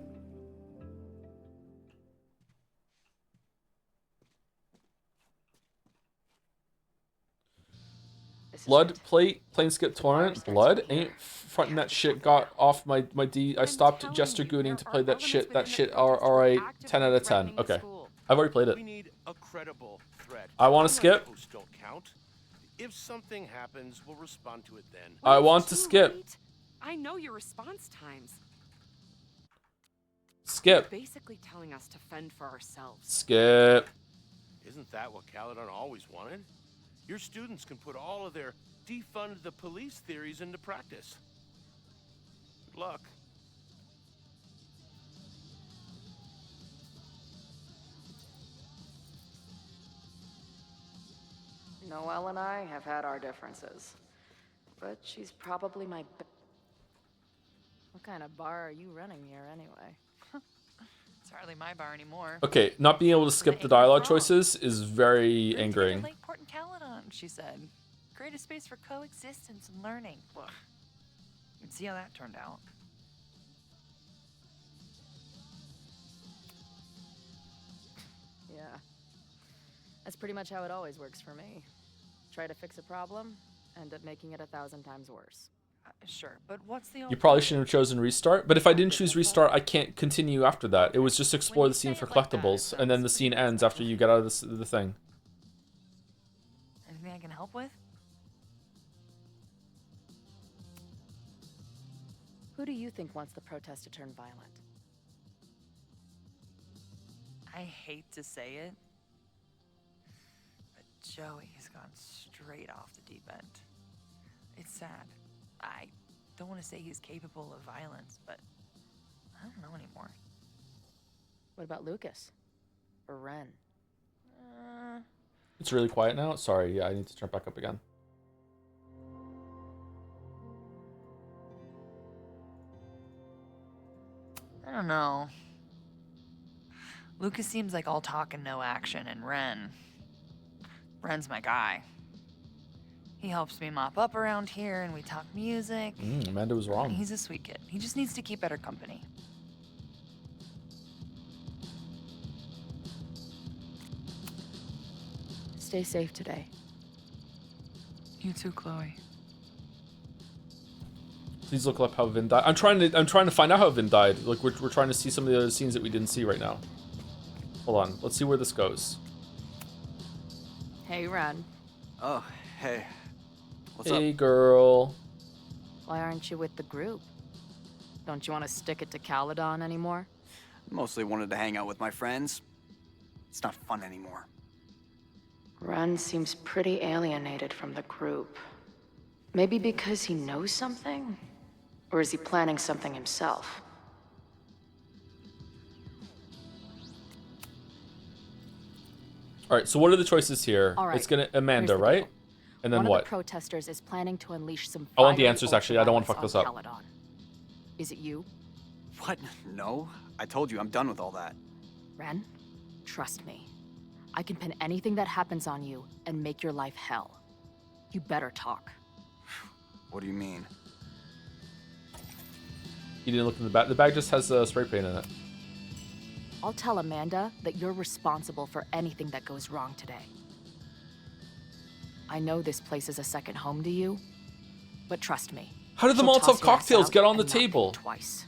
Blood plate Planescape tournament. Blood ain't fronting that shit. Got off my D. I stopped Jester Gooning to play that shit. That shit. All right. 10 out of 10. Okay, I've already played it. We need a credible threat. I want to skip. Posts don't count. If something happens, we'll respond to it then. I want to skip. I know your response times. Skip. You're basically telling us to fend for ourselves. Skip. Isn't that what Caledon always wanted? Your students can put all of their defund the police theories into practice. Good luck. Noelle and I have had our differences, but she's probably my What kind of bar are you running here anyway? It's hardly my bar anymore. Okay, not being able to skip the dialogue choices is very angering. Lakeport and Caledon, she said. Create a space for coexistence and learning. Ugh. You can see how that turned out. Yeah. That's pretty much how it always works for me. Try to fix a problem, end up making it 1,000 times worse. Sure, but what's the You probably shouldn't have chosen restart, but if I didn't choose restart, I can't continue after that. It was just explore the scene for collectibles, and then the scene ends after you get out of the thing. Anything I can help with? Who do you think wants the protest to turn violent? I hate to say it, but Joey has gone straight off the deep end. It's sad. I don't want to say he's capable of violence, but I don't know anymore. What about Lucas? Or Ren? It's really quiet now. Sorry, yeah, I need to turn back up again. I don't know. Lucas seems like all talk and no action, and Ren's my guy. He helps me mop up around here, and we talk music. Amanda was wrong. He's a sweet kid. He just needs to keep better company. Stay safe today. You too, Chloe. Please look up how Vin died. I'm trying to find out how Vin died. Like we're trying to see some of the other scenes that we didn't see right now. Hold on. Let's see where this goes. Hey, Ren. Oh, hey. What's Hey, up? girl. Why aren't you with the group? Don't you want to stick it to Caledon anymore? Mostly wanted to hang out with my friends. It's not fun anymore. Ren seems pretty alienated from the group. Maybe because he knows something? Or is he planning something himself? All right, so what are the choices here? All right, It's gonna Amanda, here's the right? deal. And then One what? of the protesters is planning to unleash some I want the fiery answers, actually. I don't want to fuck ultra-violence this up. on Caledon. Is it you? What? No. I told you, I'm done with all that. Ren, trust me. I can pin anything that happens on you and make your life hell. You better talk. What do you mean? You didn't look in the bag. The bag just has spray paint in it. I'll tell Amanda that you're responsible for anything that goes wrong today. I know this place is a second home to you, but trust me. How did the she'll toss Molotov your ass cocktails out get on the and not think table? Twice.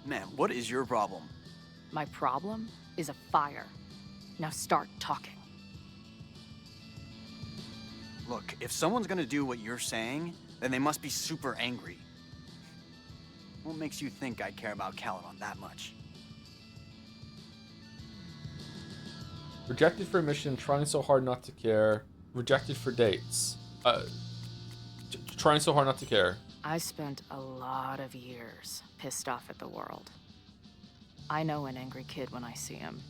Man, what is your problem? My problem is a fire. Now start talking. Look, if someone's gonna do what you're saying, then they must be super angry. What makes you think I care about Caladon that much? Rejected for a mission, trying so hard not to care. Rejected for dates. Trying so hard not to care. I spent a lot of years pissed off at the world. I know an angry kid when I see him.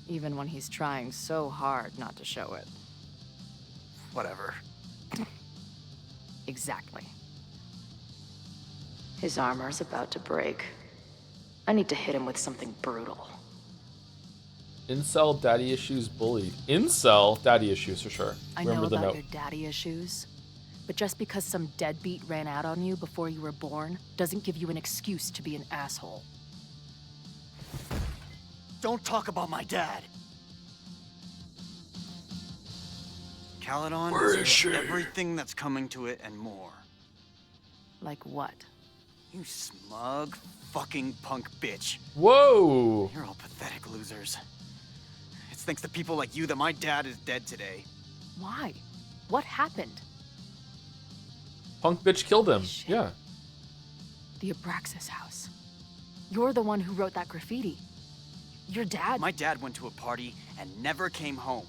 Even when he's trying so hard not to show it. Whatever. Exactly. His armor's about to break. I need to hit him with something brutal. Incel, daddy issues, bullied. Incel, daddy issues for sure. I know about your daddy issues, but just because some deadbeat ran out on you before you were born doesn't give you an excuse to be an asshole. Don't talk about my dad. Caladon deserves everything that's coming to it and more. Like what? You smug fucking punk bitch. Whoa! You're all pathetic losers. It's thanks to people like you that my dad is dead today. Why? What happened? Punk bitch killed him. Yeah. The Abraxas house. You're the one who wrote that graffiti. Your dad... My dad went to a party and never came home.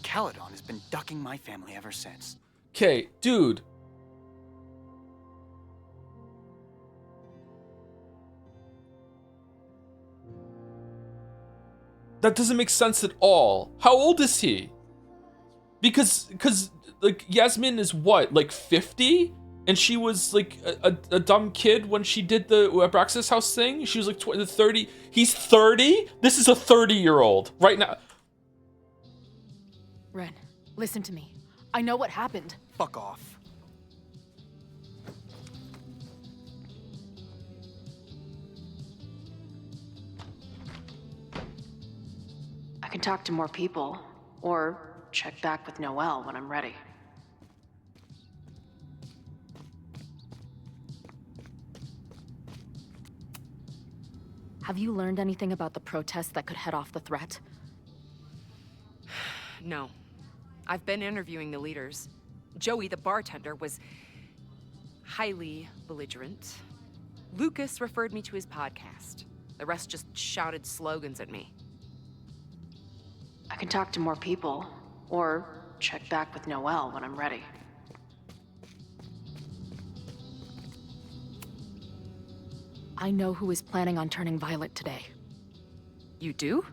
Caladon has been ducking my family ever since. Okay, dude. That doesn't make sense at all. How old is he? Because like Yasmin is what, like 50? And she was like a dumb kid when she did the Abraxas house thing? She was like 30. He's 30? This is a 30-year-old right now. Ren, listen to me. I know what happened. Fuck off. I can talk to more people, or check back with Noelle when I'm ready. Have you learned anything about the protests that could head off the threat? No. I've been interviewing the leaders. Joey, the bartender, was highly belligerent. Lucas referred me to his podcast. The rest just shouted slogans at me. I can talk to more people, or check back with Noelle when I'm ready. I know who is planning on turning violent today. You do?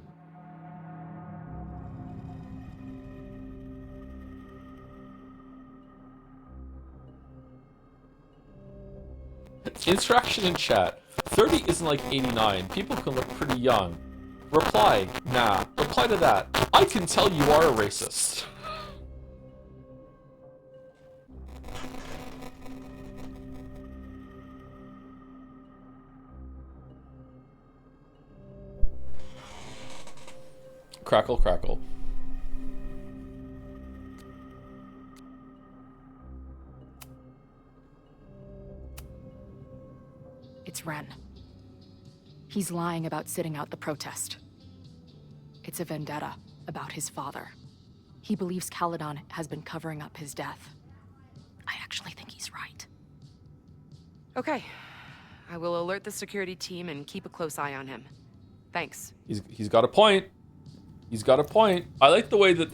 Interaction in chat. 30 isn't like 89. People can look pretty young. Reply. Nah. Reply to that. I can tell you are a racist. Crackle, crackle. It's Ren. He's lying about sitting out the protest. It's a vendetta about his father. He believes Caladon has been covering up his death. I actually think he's right. Okay. I will alert the security team and keep a close eye on him. Thanks. He's got a point. He's got a point. I like the way that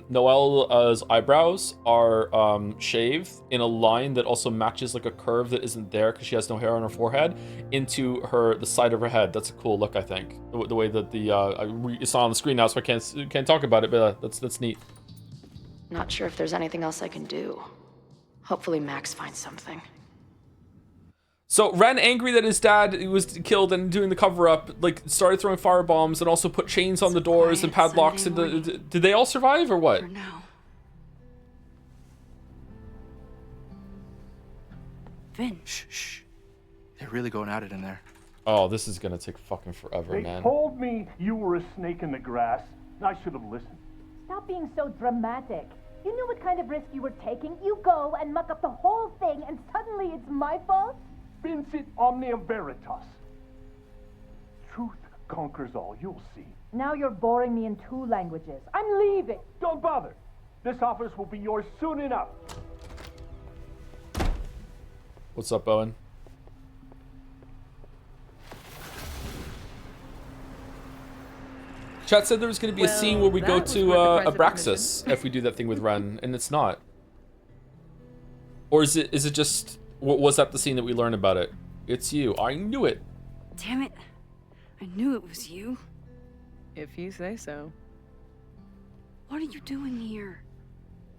Noelle's eyebrows are shaved in a line that also matches like a curve that isn't there because she has no hair on her forehead into the side of her head. That's a cool look, I think. The way that it's not on the screen now, so I can't talk about it, but that's neat. Not sure if there's anything else I can do. Hopefully Max finds something. So Ren, angry that his dad was killed and doing the cover-up, like started throwing firebombs and also put chains on the doors and padlocks. Did they all survive or what? For now. Vin. Shh, shh. They're really going at it in there. Oh, this is gonna take fucking forever, They man. told me you were a snake in the grass. I should have listened. Stop being so dramatic. You knew what kind of risk you were taking. You go and muck up the whole thing, and suddenly it's my fault? Vincit omnia veritas. Truth conquers all. You'll see. Now you're boring me in 2 languages. I'm leaving. Don't bother. This office will be yours soon enough. What's up, Owen? Chat said there was going to be a scene where we go to Abraxas if we do that thing with Ren, and it's not. Or is it just... Was that the scene that we learned about it? It's you. I knew it. Damn it. I knew it was you. If you say so. What are you doing here?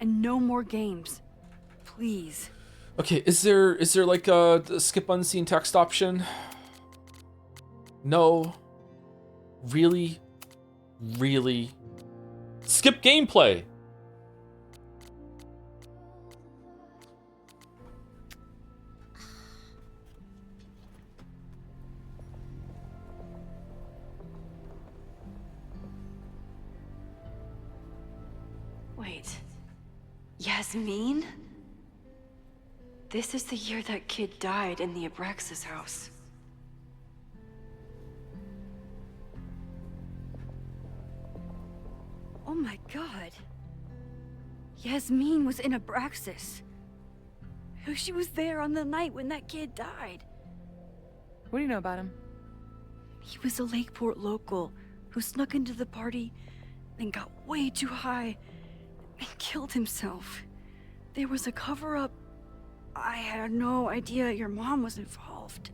And no more games. Please. Okay, is there like a skip unseen text option? No. Really? Really? Skip gameplay! Wait. Yasmin? This is the year that kid died in the Abraxas house. Oh my god. Yasmin was in Abraxas. She was there on the night when that kid died. What do you know about him? He was a Lakeport local who snuck into the party, then got way too high and killed himself. There was a cover-up. I had no idea your mom was involved.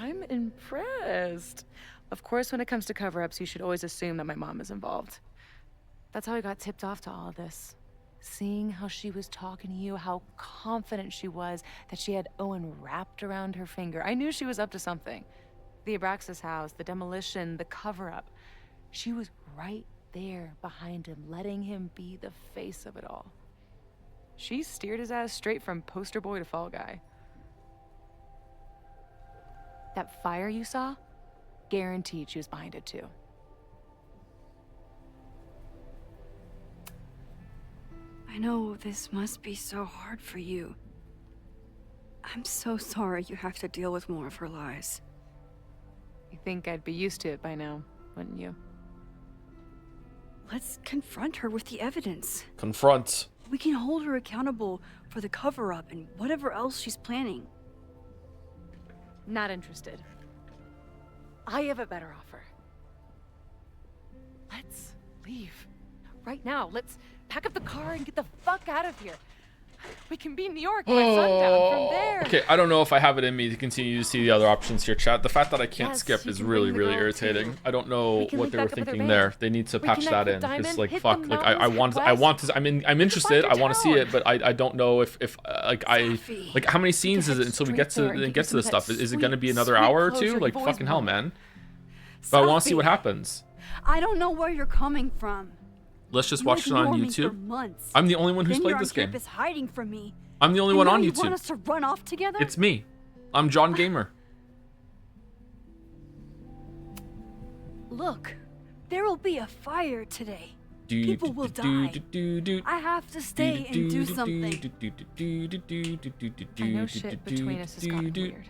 I'm impressed. Of course, when it comes to cover-ups, you should always assume that my mom is involved. That's how I got tipped off to all of this. Seeing how she was talking to you, how confident she was that she had Owen wrapped around her finger. I knew she was up to something. The Abraxas house, the demolition, the cover-up. She was right there behind him, letting him be the face of it all. She steered his ass straight from poster boy to fall guy. That fire you saw? Guaranteed she was behind it too. I know this must be so hard for you. I'm so sorry you have to deal with more of her lies. You think I'd be used to it by now, wouldn't you? Let's confront her with the evidence. Confront. We can hold her accountable for the cover-up and whatever else she's planning. Not interested. I have a better offer. Let's leave. Right now. Let's pack up the car and get the fuck out of here. We can be in New York by sundown from there. Okay, I don't know if I have it in me to continue to see the other options here, chat. The fact that I can't skip is really, really irritating. I don't know what they were thinking there. They need to patch that in. It's like, fuck, like I want to, I'm interested. I want to see it, but I don't know if like how many scenes is it until we get to this stuff? Is it going to be another hour or two? Like fucking hell, man. But I want to see what happens. I don't know where you're coming from. Let's just watch it on YouTube. I'm the only one who's played this game. Hiding from me. I'm the only one on You YouTube. want us to run off together? It's me. I'm John Gamer. Look, there will be a fire today. People will die. I have to stay and do something. I know shit between us has gotten weird.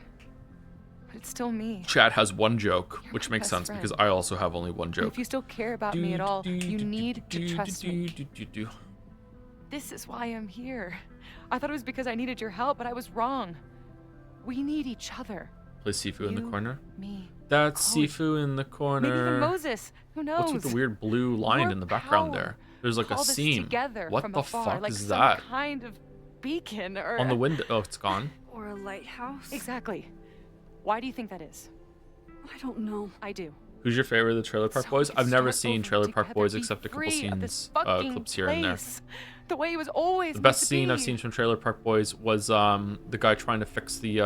But it's still me. Chad has one joke, which my makes best sense friend. because I also have only one And joke. if you still care about me at all, you need to trust me. This is why I'm here. I thought it was because I needed your help, but I was wrong. We need each other. Play Sifu in the corner. Me. That's Sifu in the corner. Maybe even Moses. Who knows? What's with the weird blue line in the background there? There's like a Call this seam. together What from the afar, fuck like is some that? kind of beacon or On the window. Oh, it's gone. Or a lighthouse? Exactly. Why do you think that is? I don't know. I do. Who's your favorite of the Trailer Park Boys? I've never seen Trailer Park together, Boys be except a couple free of this scenes, fucking clips here and there. place. The way it was always The meant best to scene I've be. seen from Trailer Park Boys was the guy trying to fix the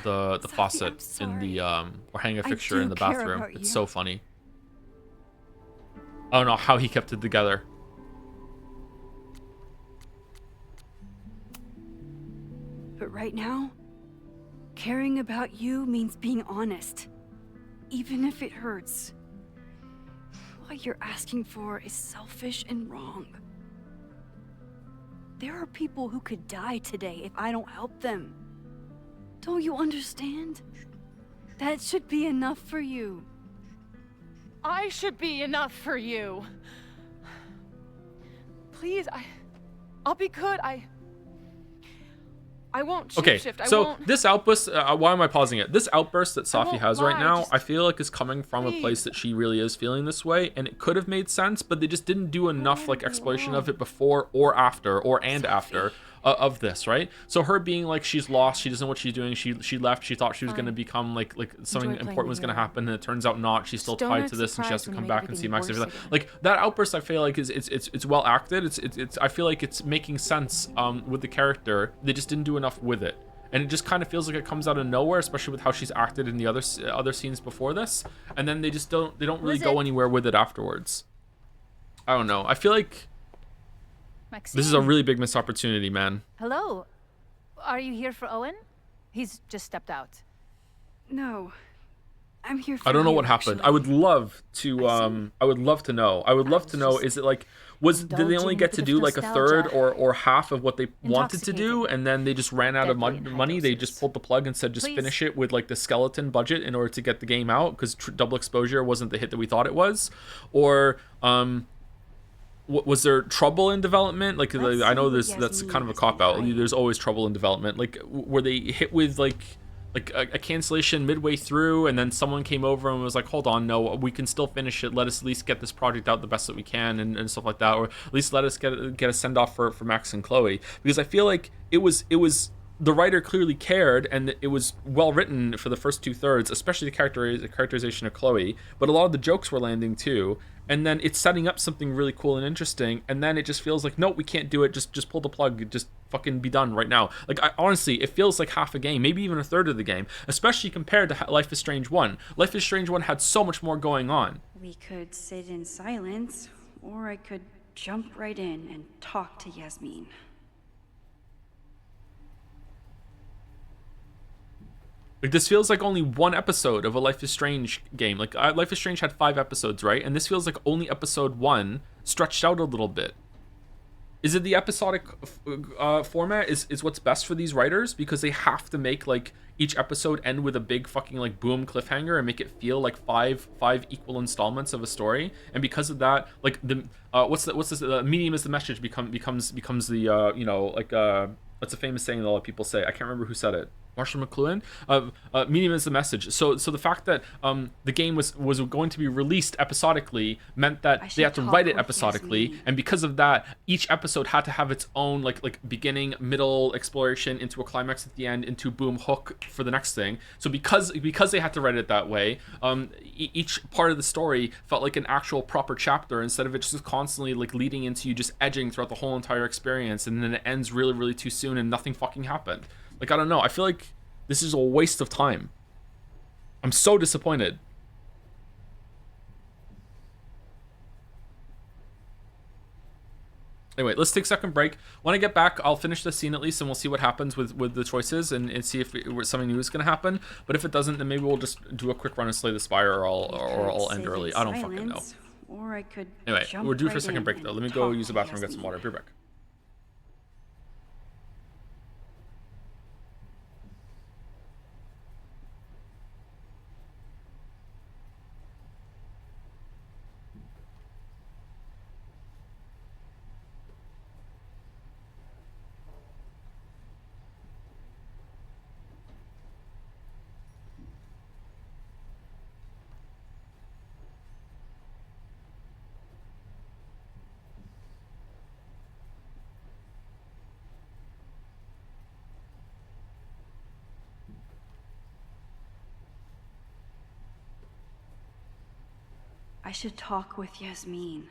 the faucet in the or hang a fixture in the bathroom. It's so funny. I don't know how he kept it together. But right now, Caring about you means being honest, even if it hurts. What you're asking for is selfish and wrong. There are people who could die today if I don't help them. Don't you understand? That should be enough for you. I should be enough for you. Please, I'll be good. I won't Okay, shapeshift. I so won't. this outburst, why am I pausing it? This outburst that Safi won't has right lie, now, just I feel like is coming from a place that she really is feeling this way, and it could have made sense, but they just didn't do enough like exploration of it before or after or after of this, right? So her being like she's lost, she doesn't know what she's doing. She left. She thought she was gonna become like something Enjoy playing important was the gonna hero. happen, and it turns out not. She's still Just don't tied act to this, and she has to surprised come when you back make and see everything Max. worse Everything. again. Like that outburst, I feel like it's well acted. It's I feel like it's making sense with the character. They just didn't do enough with it. And it just kind of feels like it comes out of nowhere, especially with how she's acted in the other scenes before this. And then they don't really go anywhere with it afterwards. I don't know. I feel like Maxine. this is a really big missed opportunity, man. Hello. Are you here for Owen? He's just stepped out. No. I'm here for I don't know you, what happened. actually. I would love to I would love to know. I would love to know, is it like did they only indulging get a to bit do of like a third nostalgia. or half of what they wanted to do, and then they just ran out of Deadly in money? They just pulled the plug and said just Please. finish it with like the skeleton budget in order to get the game out, because double exposure wasn't the hit that we thought it was? Or was there trouble in development? Like I know that's kind of a cop out. There's always trouble in development. Like were they hit with like a cancellation midway through, and then someone came over and was like, hold on, no, we can still finish it, let us at least get this project out the best that we can, and stuff like that, or at least let us get a send off for Max and Chloe, because I feel like it was the writer clearly cared, and it was well written for the first 2/3, especially the characterization of Chloe, but a lot of the jokes were landing too, and then it's setting up something really cool and interesting, and then it just feels like, no, we can't do it, just pull the plug, just fucking be done right now. Like honestly, it feels like half a game, maybe even a third of the game, especially compared to Life is Strange 1. Life is Strange 1 had so much more going on. We could sit in silence, or I could jump right in and talk to Yasmin. Like this feels like only one episode of a Life is Strange game. Like Life is Strange had 5 episodes, right? And this feels like only episode 1 stretched out a little bit. Is it the episodic format is what's best for these writers, because they have to make like each episode end with a big fucking like boom cliffhanger and make it feel like five equal installments of a story? And because of that, like the what's this medium is the message becomes the you know, like what's a famous saying that a lot of people say? I can't remember who said it. Marshall McLuhan. Medium is the message. So the fact that the game was going to be released episodically meant that they had to write it episodically, and because of that, each episode had to have its own like beginning, middle, exploration into a climax at the end, into boom, hook for the next thing. So because they had to write it that way, each part of the story felt like an actual proper chapter, instead of it just constantly like leading into you just edging throughout the whole entire experience, and then it ends really, really too soon and nothing fucking happened. Like, I don't know. I feel like this is a waste of time. I'm so disappointed. Anyway, let's take a second break. When I get back, I'll finish the scene at least, and we'll see what happens with the choices, and see if something new is going to happen. But if it doesn't, then maybe we'll just do a quick run and Slay the Spire, or I'll end early. I don't fucking know. Or I could Anyway, jump we're due for a right second in break, though. and Let me go talk use the to bathroom and get some Yasmin. water. Be right back. I should talk with Yasmin.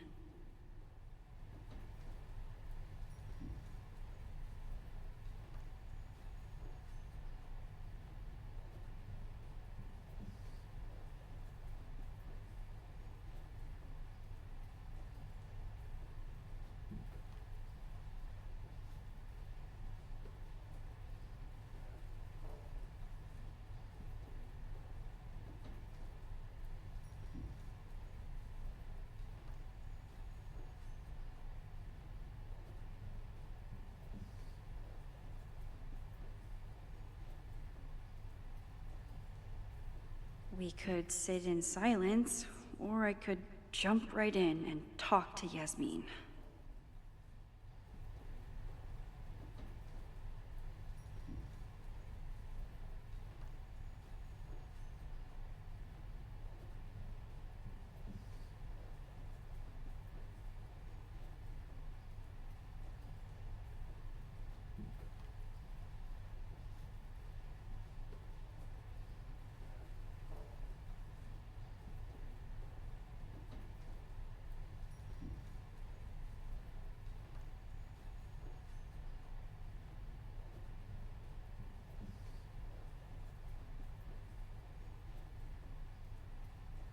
We could sit in silence, or I could jump right in and talk to Yasmin.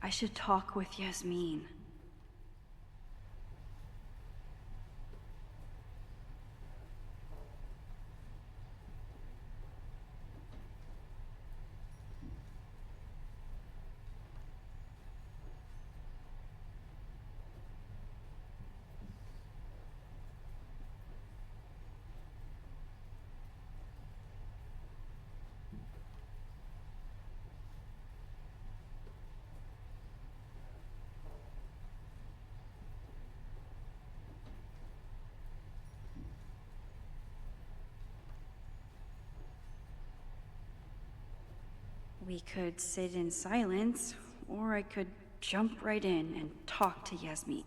I should talk with Yasmin. We could sit in silence, or I could jump right in and talk to Yasmin.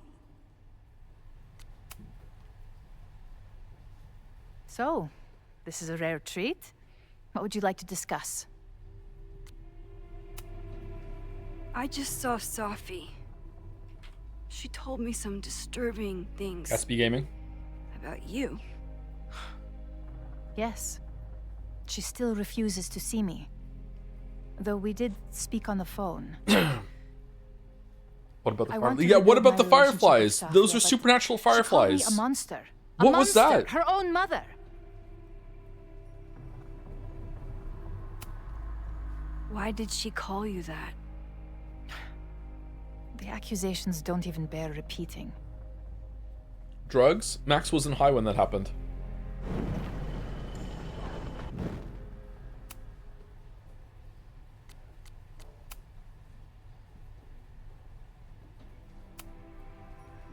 So, this is a rare treat. What would you like to discuss? I just saw Safi. She told me some disturbing things. SB Gaming? About you. Yes. She still refuses to see me. Though we did speak on the phone. What about the I want fireflies? to Yeah, what rebuild about the my relationship with fireflies? Those Safia, are but supernatural she called me fireflies. a monster. What was that? Her own mother. Why did she call you that? The accusations don't even bear repeating. Drugs? Max wasn't high when that happened.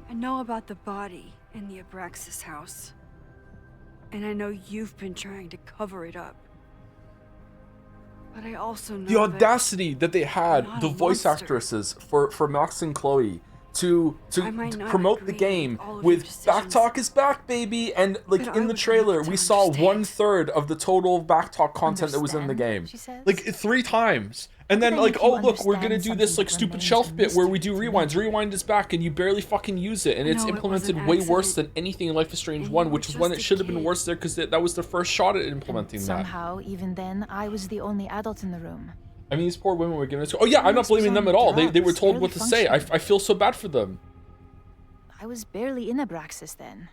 I know about the body in the Abraxas house. And I know you've been trying to cover it up. But I also know The audacity that they had, the voice actresses for Max and Chloe, to promote the game with Backtalk is back, baby, and like in the trailer we saw 1/3 of the total Backtalk content that was in the game, like 3 times. And then like, oh look, we're gonna do this like stupid shelf bit where we do rewinds. Rewind is back, and you barely fucking use it, and it's implemented way worse than anything in Life is Strange 1, which is when it should have been worse there because that was the first shot at implementing that. Somehow, even then, I was the only adult in the room. I mean, these poor women were given. Oh yeah, I'm not blaming them at all. They were told what to say. I feel so bad for them. I was barely in Abraxas then.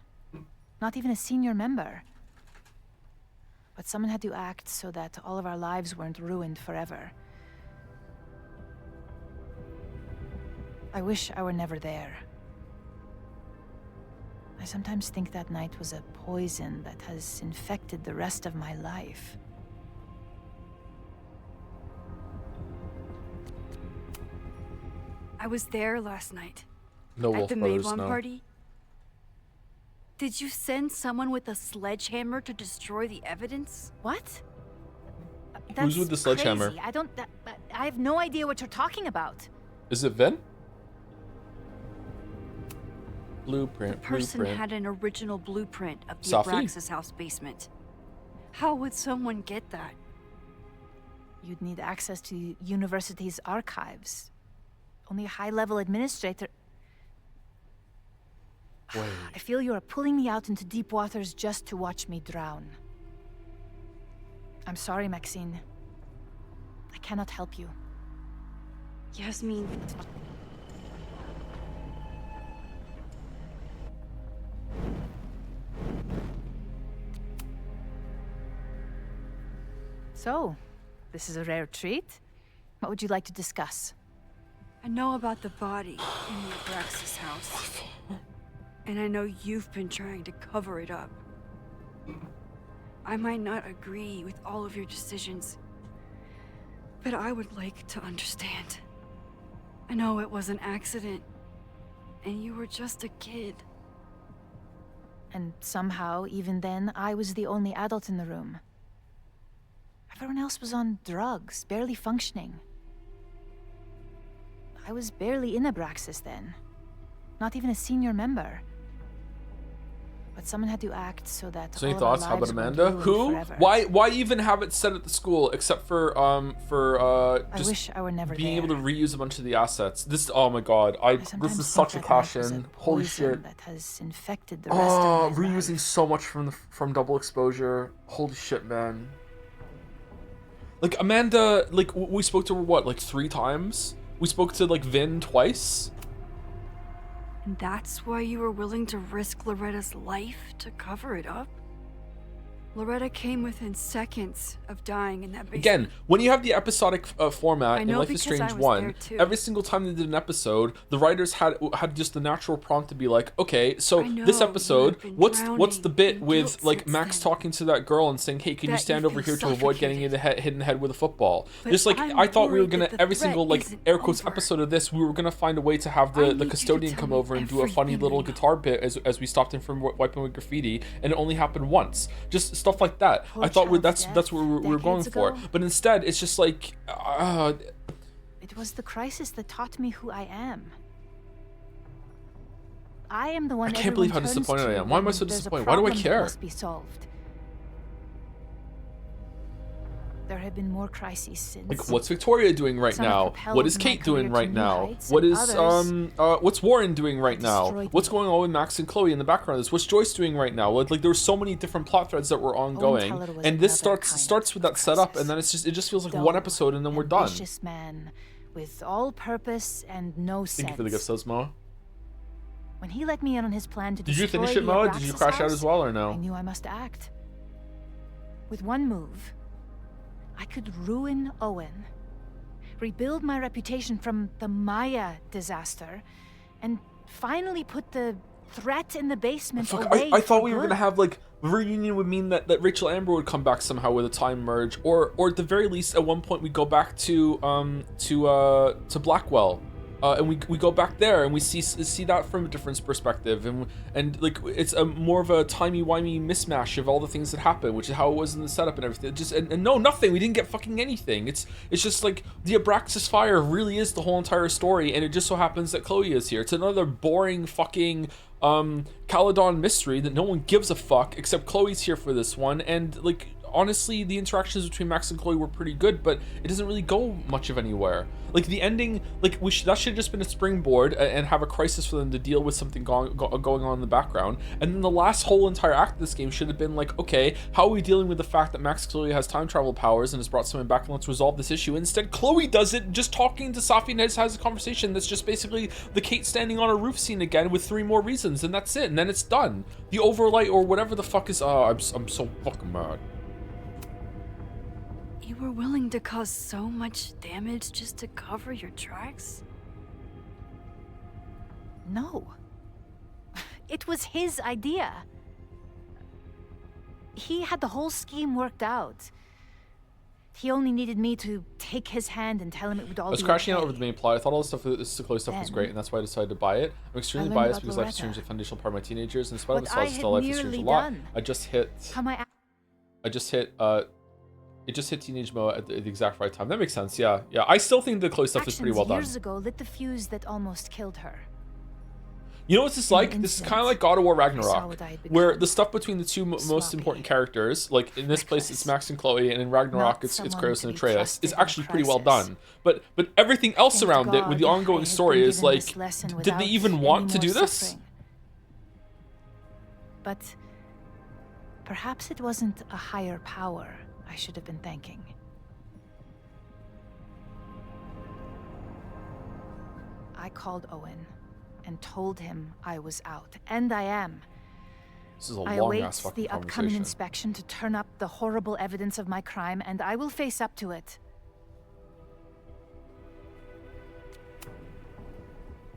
Not even a senior member. But someone had to act so that all of our lives weren't ruined forever. I wish I were never there. I sometimes think that night was a poison that has infected the rest of my life. I was there last night. No at Wolf the Brothers, Mabon no. party. Did you send someone with a sledgehammer to destroy the evidence? What? Who's with the sledgehammer? Crazy. I have no idea what you're talking about. Is it Vin? Blueprint. The person Blueprint. had an original blueprint of the Safi? Abraxas house basement. How would someone get that? You'd need access to the university's archives. Only a high-level administrator... Wait. I feel you are pulling me out into deep waters just to watch me drown. I'm sorry, Maxine. I cannot help you. Yasmin... So, this is a rare treat. What would you like to discuss? I know about the body in the Abraxas house. And I know you've been trying to cover it up. I might not agree with all of your decisions, But I would like to understand. I know it was an accident, and you were just a kid. And somehow, even then, I was the only adult in the room. Everyone else was on drugs, barely functioning. I was barely in Abraxas then. Not even a senior member. But someone had to act so that So any all of our thoughts? How about lives weren't Amanda? ruined Who? forever. Why even have it set at the school except for just I wish I were never being there. able to reuse a bunch of the assets. This, oh my god, this Sometimes is such a think that cash Mac was in. a Holy poison shit. that has infected the rest of my reusing so much from double exposure. Holy shit, man. Like Amanda, like we spoke to her what, like 3 times? We spoke to like Vin twice. And that's why you were willing to risk Loretta's life to cover it up? Loretta came within seconds of dying in that basement. Again, when you have the episodic format I in know Life is because I Strange was 1, there too. every single time they did an episode, the writers had just the natural prompt to be like, okay, so I know this you episode, have been what's the bit drowning in with guilt like since Max talking to that girl and saying, hey, can you That stand you over feel here to avoid getting hit in the head with a football? But Just like I'm I thought we were worried gonna that the every threat single like isn't air quotes over. episode of this, we were gonna find a way to have I the need you to custodian tell come me over and do a funny everything little you know. guitar bit as we stopped him from wiping with graffiti, and it only happened once. Just stuff like that. Poor I thought child's that's what we were going decades for. ago. But instead, it's just like, It was the crisis that taught me who I am. I am the one. I can't believe how everyone turns disappointed I to am. Why am I when so there's a disappointed? Why do I problem that care? Must be solved. There have been more crises since. like, what's Victoria doing right Some have now? propelled What is my Kate career doing to right new now? heights, What and is others what's Warren doing right now? destroyed What's going on with Max and Chloe in the background of this? What's Joyce doing right now? Like there were so many different plot threads that were ongoing, Teller was and this another starts with that setup, and then it just feels like one episode, and then we're done. Ambitious man with all purpose and no sense. Thank you for the gift, says Moa. When he let me in on his plan to Did you destroy finish it, the Moa? Did you Abraxas crash out house, as well, or no? I knew I must act. With one move, I could ruin Owen, rebuild my reputation from the Maya disaster, and finally put the threat in the basement Fuck, away I thought for we were good. gonna have like the reunion would mean that Rachel Amber would come back somehow with a time merge, or at the very least at one point we go back to Blackwell, and we go back there and we see that from a different perspective, and like it's a more of a timey-wimey mismatch of all the things that happen, which is how it was in the setup and everything. Just and no, nothing. We didn't get fucking anything. It's just like the Abraxas fire really is the whole entire story, and it just so happens that Chloe is here. It's another boring fucking Caledon mystery that no one gives a fuck except Chloe's here for this one, and like honestly the interactions between Max and Chloe were pretty good, but it doesn't really go much of anywhere. Like the ending, like that should have just been a springboard and have a crisis for them to deal with something going on in the background, and then the last whole entire act of this game should have been like, okay, how are we dealing with the fact that Max clearly has time travel powers and has brought someone back, and let's resolve this issue. Instead, Chloe does it just talking to Safi and has a conversation that's just basically the Kate standing on a roof scene again with 3 more reasons, and that's it, and then it's done. The overlight or whatever the fuck is I'm so fucking mad. You were willing to cause so much damage just to cover your tracks? No. It was his idea. He had the whole scheme worked out. He only needed me to take his hand and tell him it would all I was be crashing okay. out over the main plot. I thought all the stuff, this Chloe stuff was Then, great, and that's why I decided to buy it. I'm extremely learned biased about because Life is Loretta. Strange is a foundational part of my teenagers, and in spite of What its I flaws, had still Life is Strange a nearly lot. done. I just hit it just hit teenage mode at the exact right time. That makes sense. Yeah. I still think the Chloe stuff is pretty well done. Years ago lit the fuse that almost killed her. You know what this is like? This is kind of like God of War Ragnarok, what I had where the stuff between the two most important characters, like in this place it's Max and Chloe, and in Ragnarok it's Kratos and Atreus, is actually pretty well done. But everything else around it with the ongoing story is like, did they even want to do this? But perhaps it wasn't a higher power I should have been thanking. I called Owen and told him I was out, and I am. This is a I long await ass fucking the upcoming conversation. inspection to turn up the horrible evidence of my crime, and I will face up to it.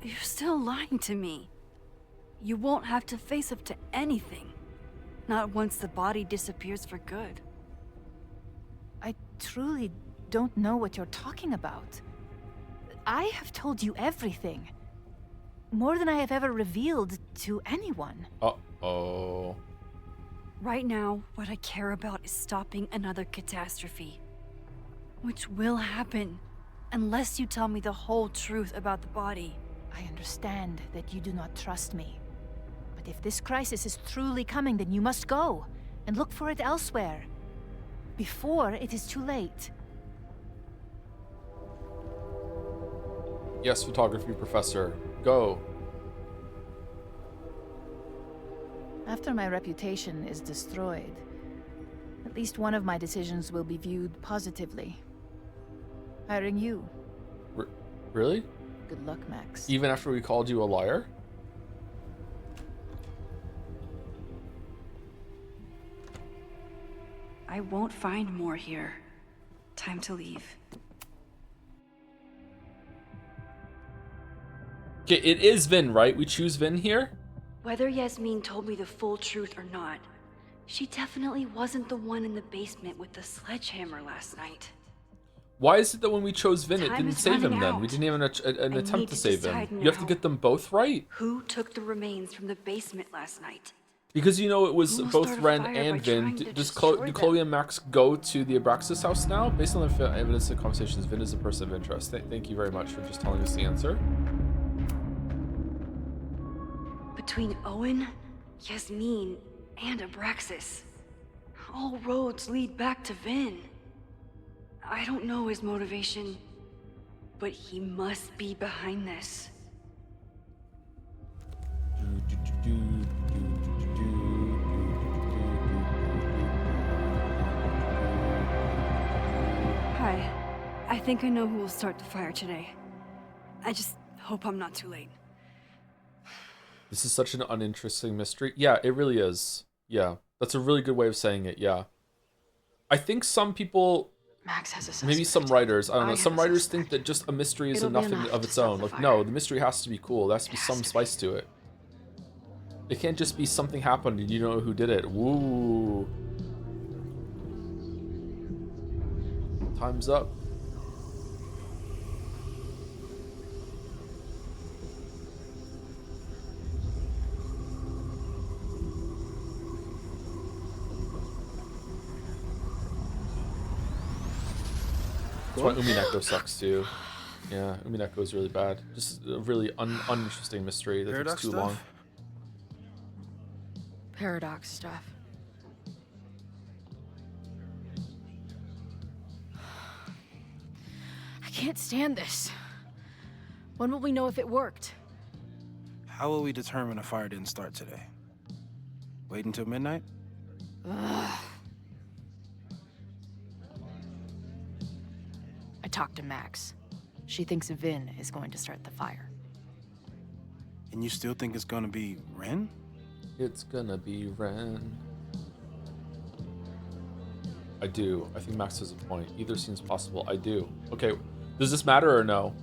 You're still lying to me. You won't have to face up to anything. Not once the body disappears for good. I truly don't know what you're talking about. I have told you everything. More than I have ever revealed to anyone. Uh-oh. Right now, what I care about is stopping another catastrophe. Which will happen, unless you tell me the whole truth about the body. I understand that you do not trust me. But if this crisis is truly coming, then you must go and look for it elsewhere. Before it is too late. Yes, photography professor. Go. After my reputation is destroyed, at least one of my decisions will be viewed positively. Hiring you. Really? Good luck, Max. Even after we called you a liar? I won't find more here. Time to leave. Okay, it is Vin, right? We choose Vin here? Whether Yasmin told me the full truth or not, she definitely wasn't the one in the basement with the sledgehammer last night. Why is it that when we chose Vin, it Time didn't is save him running then? out. We didn't even an I attempt need to to save him. decide You have to now. get them both right. Who took the remains from the basement last night? Because you know it was Who will both start a Ren fire and by Vin. trying to Do destroy Chloe and Max go to the Abraxas house now? Based on the evidence and conversations, Vin is a person of interest. Thank you very much for just telling us the answer. Between Owen, Yasmin, and Abraxas, all roads lead back to Vin. I don't know his motivation, but he must be behind this. Hi. I think I know who will start the fire today. I just hope I'm not too late. This is such an uninteresting mystery. Yeah, it really is. Yeah, that's a really good way of saying it. Yeah. I think some people, Max has a suspect. maybe some writers, I don't know, I some have a writers think that just a mystery is It'll be enough enough of to its start own. the Like, fire. no, the mystery has to be cool. There has to be some spice to it. It can't just be something happened and you know who did it. Woo. Time's up. That's why Umineko sucks too. Yeah, Umineko is really bad. Just a really uninteresting mystery that Paradox takes too stuff? long. Paradox stuff. I can't stand this. When will we know if it worked? How will we determine a fire didn't start today? Wait until midnight? Ugh. I talked to Max. She thinks Vin is going to start the fire. And you still think it's gonna be Ren? It's gonna be Ren. I do. I think Max has a point. Either seems possible. I do. Okay, does this matter or no?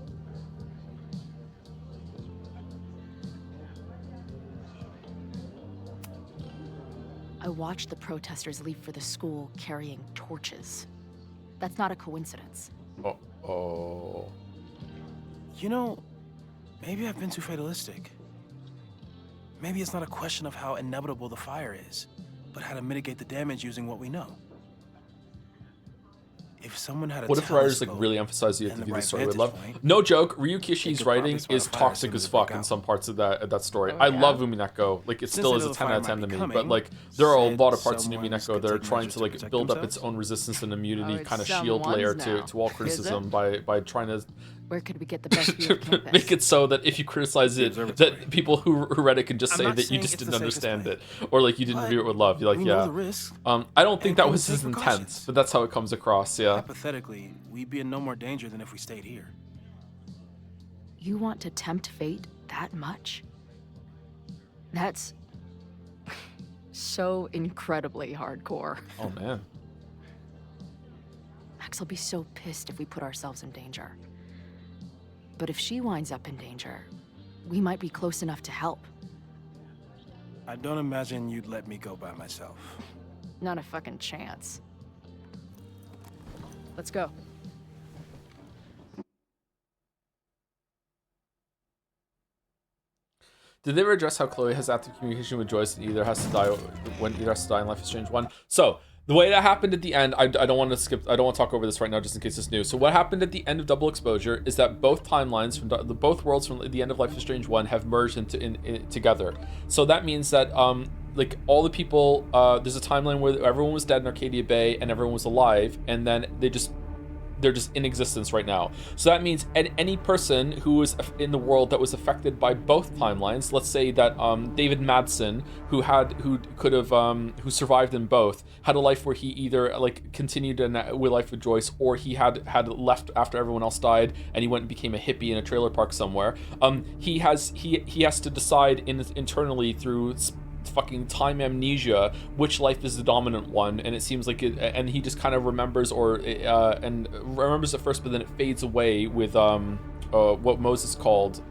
I watched the protesters leave for the school carrying torches. That's not a coincidence. Oh. You know, maybe I've been too fatalistic. Maybe it's not a question of how inevitable the fire is, but how to mitigate the damage using what we know. If someone had a What if the writers like telescope really emphasize you have and to the do the right story with vantage love? point, No joke, Ryu they Kishi's could probably writing spot a is fire as toxic soon as as it fuck broke in out. some parts of that story. Oh, I yeah? love Umineko. Like it Since still they is know a the 10 fire out of 10 might to be me, but coming, like there are a said lot of parts in someone's Umineko gonna that are take trying measures to to like protect build up its themselves? own resistance and immunity it's kind of shield someone's layer now, to all is criticism it? by trying to Where could we get the best view of campus? make it so that if you criticize it, that people who read it can just I'm say not that you saying just it's didn't the safest understand way, it, or like you didn't but review it with love. You're like, we know yeah. the risks I don't think and that can was take his intent, precautions. but that's how it comes across. Yeah. Hypothetically, we'd be in no more danger than if we stayed here. You want to tempt fate that much? That's so incredibly hardcore. Oh man. Max will be so pissed if we put ourselves in danger. But if she winds up in danger, we might be close enough to help. I don't imagine you'd let me go by myself. Not a fucking chance. Let's go. Did they ever address how Chloe has active communication with Joyce and either has to die in Life is Strange 1? So the way that happened at the end, I don't want to talk over this right now just in case it's new. So what happened at the end of Double Exposure is that both timelines from both worlds from the end of Life is Strange 1 have merged together. So that means that like all the people, there's a timeline where everyone was dead in Arcadia Bay and everyone was alive, and then they're just in existence right now. So that means any person who was in the world that was affected by both timelines, let's say that David Madsen, who survived in both, had a life where he either like continued with life with Joyce, or he had left after everyone else died and he went and became a hippie in a trailer park somewhere. He has to decide internally through fucking time amnesia which life is the dominant one, and it seems like and he just kind of remembers remembers at first, but then it fades away with what Moses called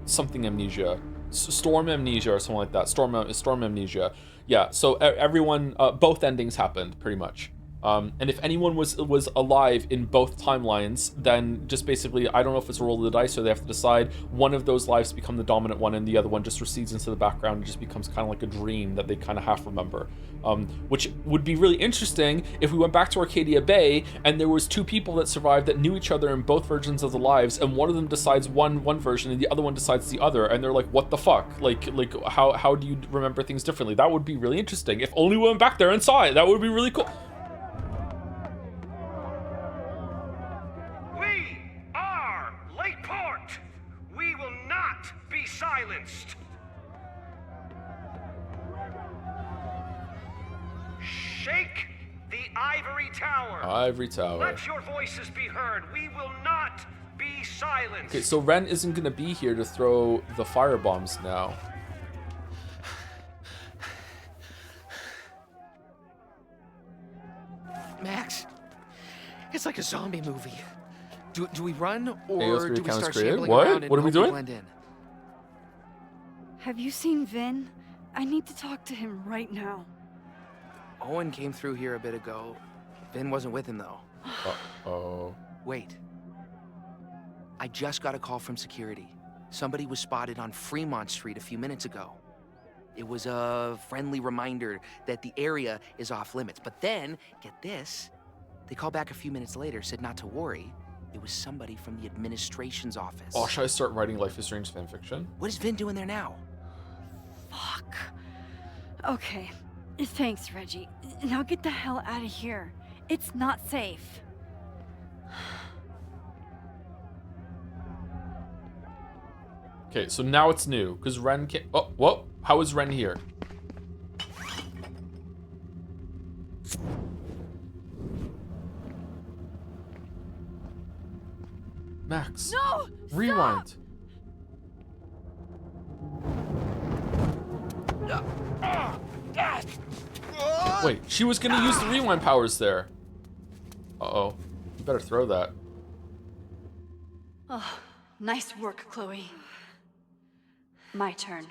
something amnesia, storm amnesia or something like that. Storm amnesia. Yeah, so everyone, both endings happened pretty much. And if anyone was alive in both timelines, then just basically, I don't know if it's a roll of the dice or they have to decide one of those lives become the dominant one and the other one just recedes into the background and just becomes kind of like a dream that they kind of half remember. Which would be really interesting if we went back to Arcadia Bay and there was two people that survived that knew each other in both versions of the lives, and one of them decides one version and the other one decides the other, and they're like, what the fuck? Like how do you remember things differently? That would be really interesting. If only we went back there and saw it, that would be really cool. Silenced. Shake the ivory tower. Ivory tower. Let your voices be heard. We will not be silenced. Okay, so Ren isn't gonna be here to throw the fire bombs now. Max, it's like a zombie movie. Do we run or AO3 do we start created? shambling What? around and What are we hope doing? blend in? Have you seen Vin? I need to talk to him right now. Owen came through here a bit ago. Vin wasn't with him though. Uh-oh. Wait. I just got a call from security. Somebody was spotted on Fremont Street a few minutes ago. It was a friendly reminder that the area is off limits. But then, get this, they called back a few minutes later, said not to worry. It was somebody from the administration's office. Oh, should I start writing Life is Strange fanfiction? What is Vin doing there now? Fuck. Okay. Thanks, Reggie. Now get the hell out of here. It's not safe. Okay, so now it's new, because Ren can't... Oh, whoa! How is Ren here? Max. No! Rewind. Wait, she was gonna use the rewind powers there. Uh-oh. You better throw that. Oh, nice work, Chloe. My turn.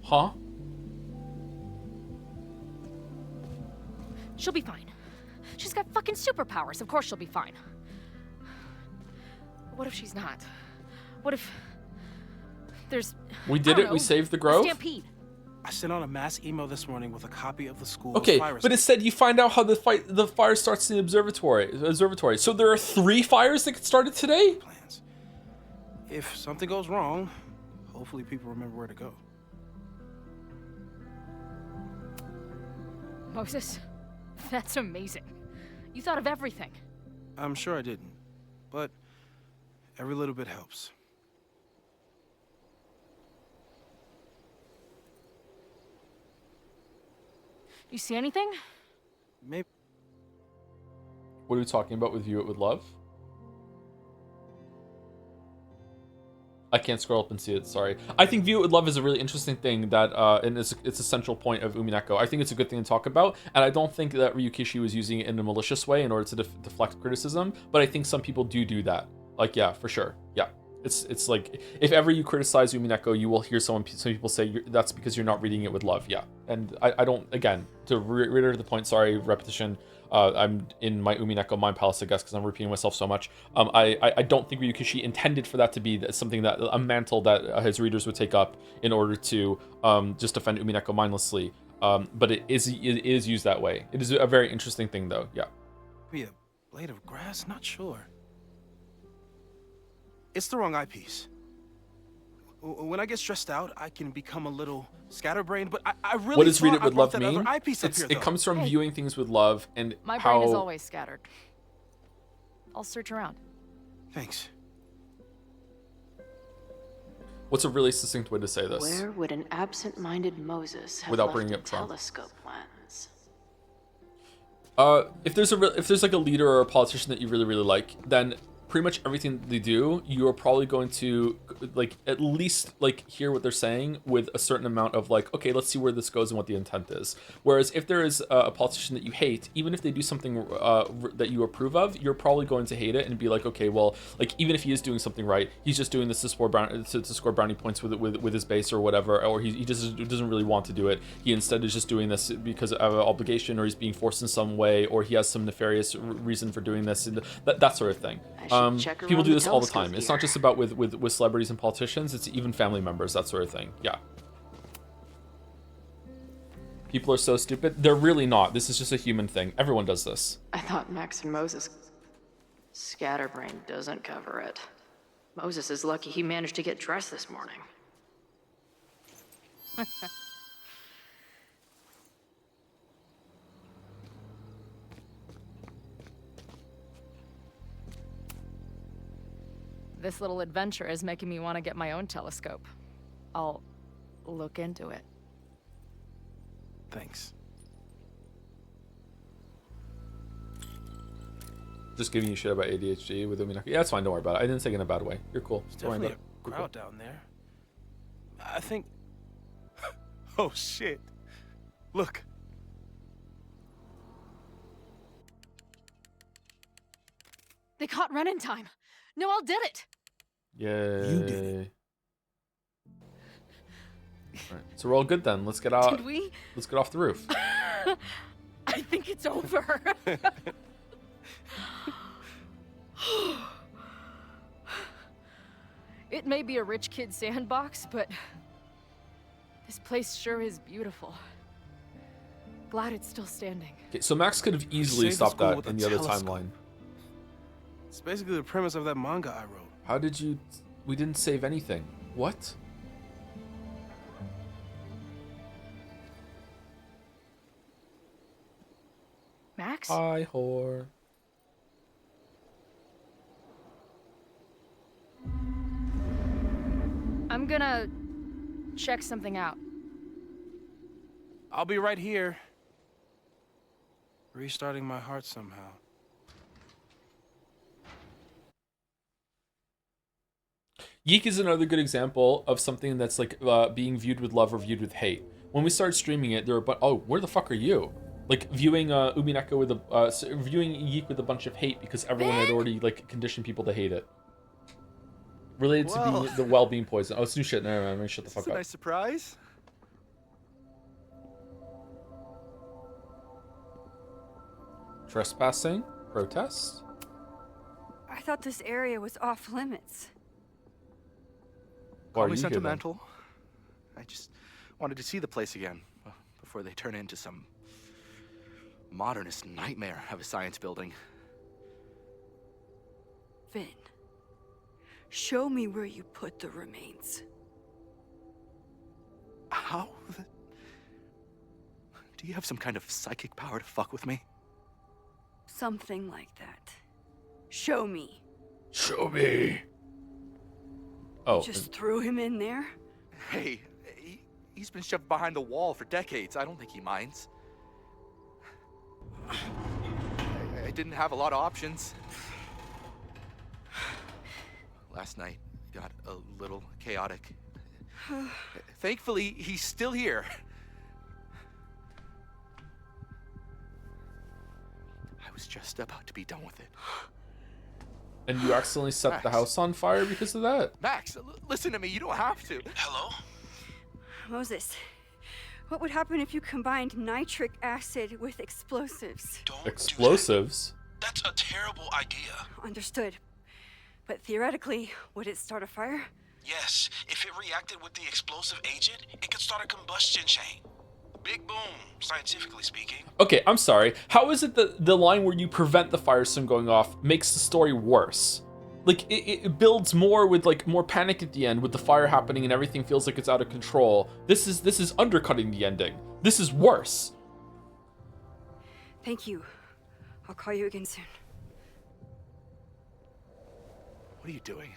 Huh? She'll be fine. She's got fucking superpowers. Of course she'll be fine. What if she's not? What if there's... We did it. We saved the grove. Stampede. I sent out a mass email this morning with a copy of the school's Okay, fire but it said you find out how the fire starts in the observatory. So there are 3 fires that started today? Plans. If something goes wrong, hopefully people remember where to go. Moses, that's amazing. You thought of everything. I'm sure I didn't, but every little bit helps. You see anything? Maybe. What are we talking about with View It With Love? I can't scroll up and see it, sorry. I think View It With Love is a really interesting thing that, and it's a central point of Umineko. I think it's a good thing to talk about, and I don't think that Ryukishi was using it in a malicious way in order to deflect criticism, but I think some people do that. Like, yeah, for sure. Yeah. It's like, if ever you criticize Umineko, you will hear some people say that's because you're not reading it with love. Yeah, and I don't, again, to reiterate the point, sorry, repetition, I'm in my Umineko mind palace, I guess, because I'm repeating myself so much. I don't think Ryukishi intended for that to be something that, a mantle that his readers would take up in order to just defend Umineko mindlessly. But it is used that way. It is a very interesting thing, though. Yeah. Be a blade of grass? Not sure. It's the wrong eyepiece. When I get stressed out, I can become a little scatterbrained, but I really What does thought read it I with brought love that other mean? eyepiece up here, It though. comes from Hey. viewing things with love and My how... brain is always scattered. I'll search around. Thanks. What's a really succinct way to say this? Where would an absent-minded Moses have Without left bringing a up Trump. telescope lens? If there's like a leader or a politician that you really like, then pretty much everything they do, you are probably going to like at least like hear what they're saying with a certain amount of like, okay, let's see where this goes and what the intent is. Whereas if there is a politician that you hate, even if they do something that you approve of, you're probably going to hate it and be like, okay, well, like even if he is doing something right, he's just doing this to score brownie points with his base or whatever, or he just doesn't really want to do it. He instead is just doing this because of an obligation, or he's being forced in some way, or he has some nefarious reason for doing this, and that sort of thing. People do this all the time. It's not just about with celebrities and politicians, it's even family members, that sort of thing. Yeah. People are so stupid. They're really not. This is just a human thing. Everyone does this. I thought Max and Moses... Scatterbrain doesn't cover it. Moses is lucky he managed to get dressed this morning. This little adventure is making me want to get my own telescope. I'll look into it. Thanks. Just giving you shit about ADHD with Umineko. Yeah, that's fine. Don't worry about it. I didn't say it in a bad way. You're cool. There's Don't worry definitely about a crowd down there. I think... Oh, shit. Look. They caught Ren in time. Noel did it. Yay. You did it. All right, so we're all good then. Let's get out. Did we? Let's get off the roof. I think it's over. It may be a rich kid's sandbox, but this place sure is beautiful. Glad it's still standing. Okay, so Max could have easily Save the stopped school that with in a the other telescope. timeline. It's basically the premise of that manga I wrote. How did you... We didn't save anything. What? Max? Hi, whore. I'm gonna check something out. I'll be right here. Restarting my heart somehow. Yeek is another good example of something that's like being viewed with love or viewed with hate. When we started streaming it, there were oh, where the fuck are you? Like viewing Umineko with a viewing Yeek with a bunch of hate because everyone had already like conditioned people to hate it. Related to being the well-being poison. Oh, it's new shit. Never mind. I'm gonna shut the fuck That's a up. nice surprise. Trespassing? Protest? I thought this area was off limits. Why Call are me you here, then? sentimental. I just wanted to see the place again before they turn into some modernist nightmare of a science building. Vin, show me where you put the remains. How? Do you have some kind of psychic power to fuck with me? Something like that. Show me. Show me. Oh. Just threw him in there? Hey, he's been shoved behind the wall for decades. I don't think he minds. I didn't have a lot of options. Last night got a little chaotic. Thankfully, he's still here. I was just about to be done with it. And you accidentally set the house on fire because of that? Max, listen to me. You don't have to. Hello? Moses, what would happen if you combined nitric acid with explosives? Explosives? That's a terrible idea. Understood. But theoretically, would it start a fire? Yes, if it reacted with the explosive agent, it could start a combustion chain. Big boom, scientifically speaking. Okay, I'm sorry. How is it that the line where you prevent the fires from going off makes the story worse? Like, it builds more with, like, more panic at the end with the fire happening and everything feels like it's out of control. This is undercutting the ending. This is worse. Thank you. I'll call you again soon. What are you doing?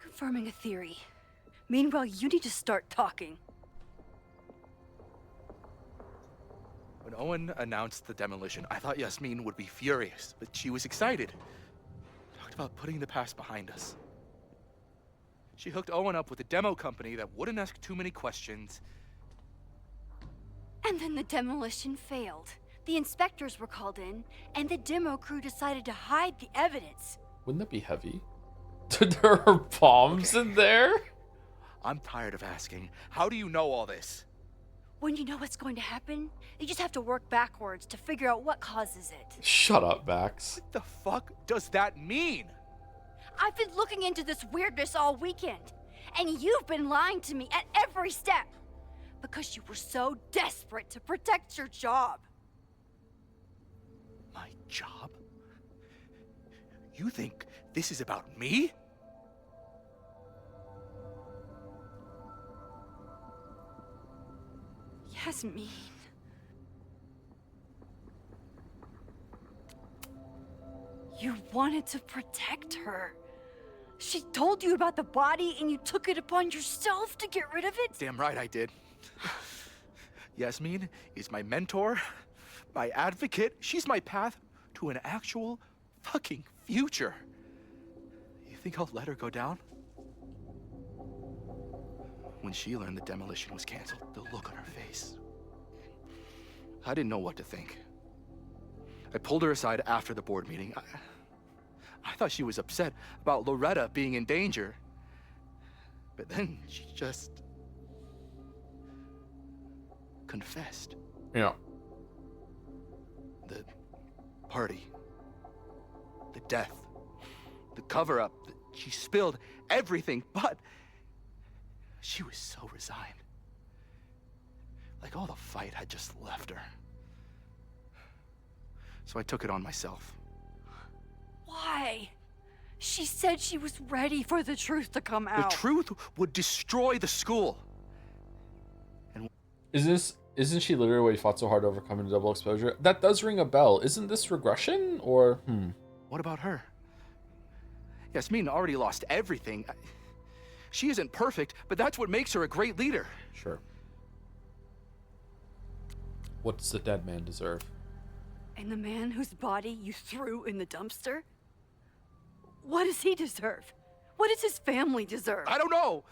Confirming a theory. Meanwhile, you need to start talking. When Owen announced the demolition, I thought Yasmin would be furious, but she was excited. Talked about putting the past behind us. She hooked Owen up with a demo company that wouldn't ask too many questions. And then the demolition failed. The inspectors were called in, and the demo crew decided to hide the evidence. Wouldn't that be heavy? There are bombs in there? I'm tired of asking. How do you know all this? When you know what's going to happen, you just have to work backwards to figure out what causes it. Shut up, Max. What the fuck does that mean? I've been looking into this weirdness all weekend, and you've been lying to me at every step because you were so desperate to protect your job. My job? You think this is about me? Yasmin. You wanted to protect her. She told you about the body and you took it upon yourself to get rid of it? Damn right I did. Yasmin is my mentor, my advocate. She's my path to an actual fucking future. You think I'll let her go down? When she learned the demolition was canceled, the look on her face. I didn't know what to think. I pulled her aside after the board meeting. I thought she was upset about Loretta being in danger. But then she just confessed. Yeah. The party, the death, the cover-up. She spilled everything, but she was so resigned. Like all the fight had just left her. So I took it on myself. Why? She said she was ready for the truth to come out. The truth would destroy the school. And Isn't she literally why you fought so hard to overcome the double exposure? That does ring a bell. Isn't this regression or What about her? Yasmin already lost everything. She isn't perfect, but that's what makes her a great leader. Sure. What does the dead man deserve? And the man whose body you threw in the dumpster? What does he deserve? What does his family deserve? I don't know.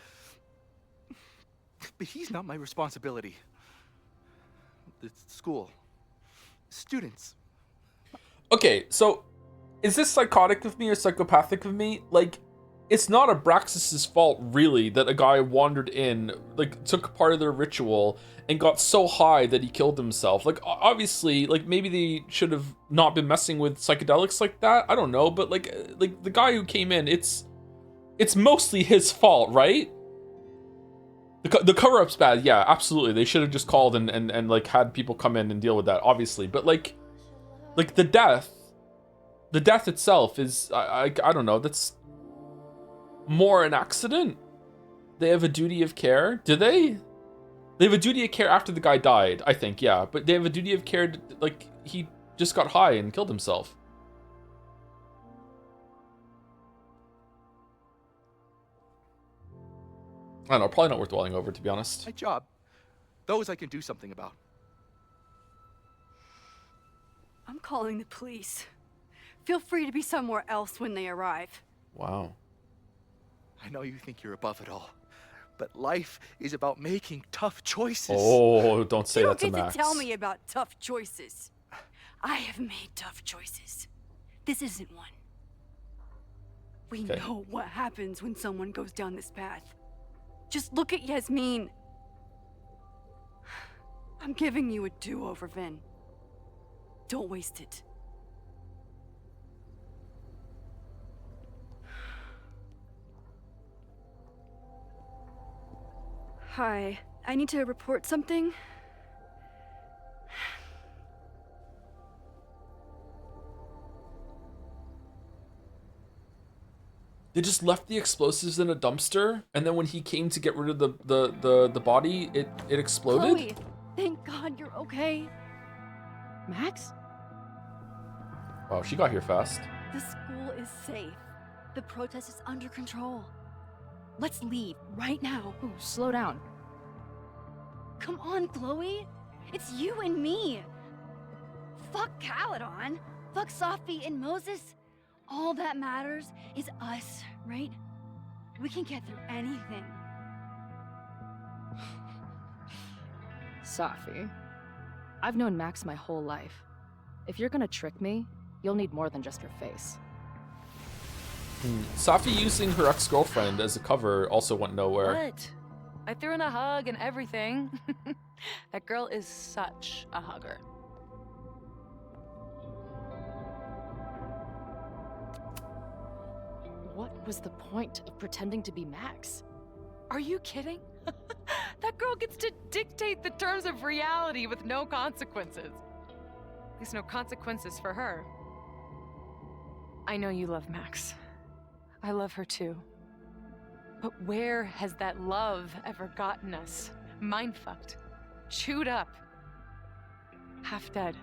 But he's not my responsibility. The school. Students. Okay, so is this psychotic of me or psychopathic of me? Like, it's not Abraxas's fault, really, that a guy wandered in, like, took part of their ritual and got so high that he killed himself. Like, obviously, like, maybe they should have not been messing with psychedelics like that. I don't know, but, like the guy who came in, it's mostly his fault, right? The cover-up's bad, yeah, absolutely. They should have just called and like, had people come in and deal with that, obviously. But, like the death itself is, I don't know, that's more an accident. They have a duty of care. Do they? They have a duty of care after the guy died, I think, yeah. But they have a duty of care, like, he just got high and killed himself. I don't know, probably not worth dwelling over, to be honest. My job. Those I can do something about. I'm calling the police. Feel free to be somewhere else when they arrive. Wow. I know you think you're above it all, but life is about making tough choices. Oh, don't say that to You don't get Max. to tell me about tough choices. I have made tough choices. This isn't one. We Okay. know what happens when someone goes down this path. Just look at Yasmin. I'm giving you a do-over, Vin. Don't waste it. Hi, I need to report something. They just left the explosives in a dumpster, and then when he came to get rid of the body, it exploded? Chloe, thank God you're okay. Max? Wow, she got here fast. The school is safe. The protest is under control. Let's leave right now. Ooh, slow down. Come on, Chloe. It's you and me. Fuck Caledon. Fuck Sophie and Moses. All that matters is us, right? We can get through anything. Sophie. I've known Max my whole life. If you're gonna trick me, you'll need more than just your face. Sophie using her ex-girlfriend as a cover also went nowhere. What? I threw in a hug and everything. That girl is such a hugger. What was the point of pretending to be Max? Are you kidding? That girl gets to dictate the terms of reality with no consequences. At least no consequences for her. I know you love Max. I love her too. But where has that love ever gotten us? Mind-fucked. Chewed up. Half dead.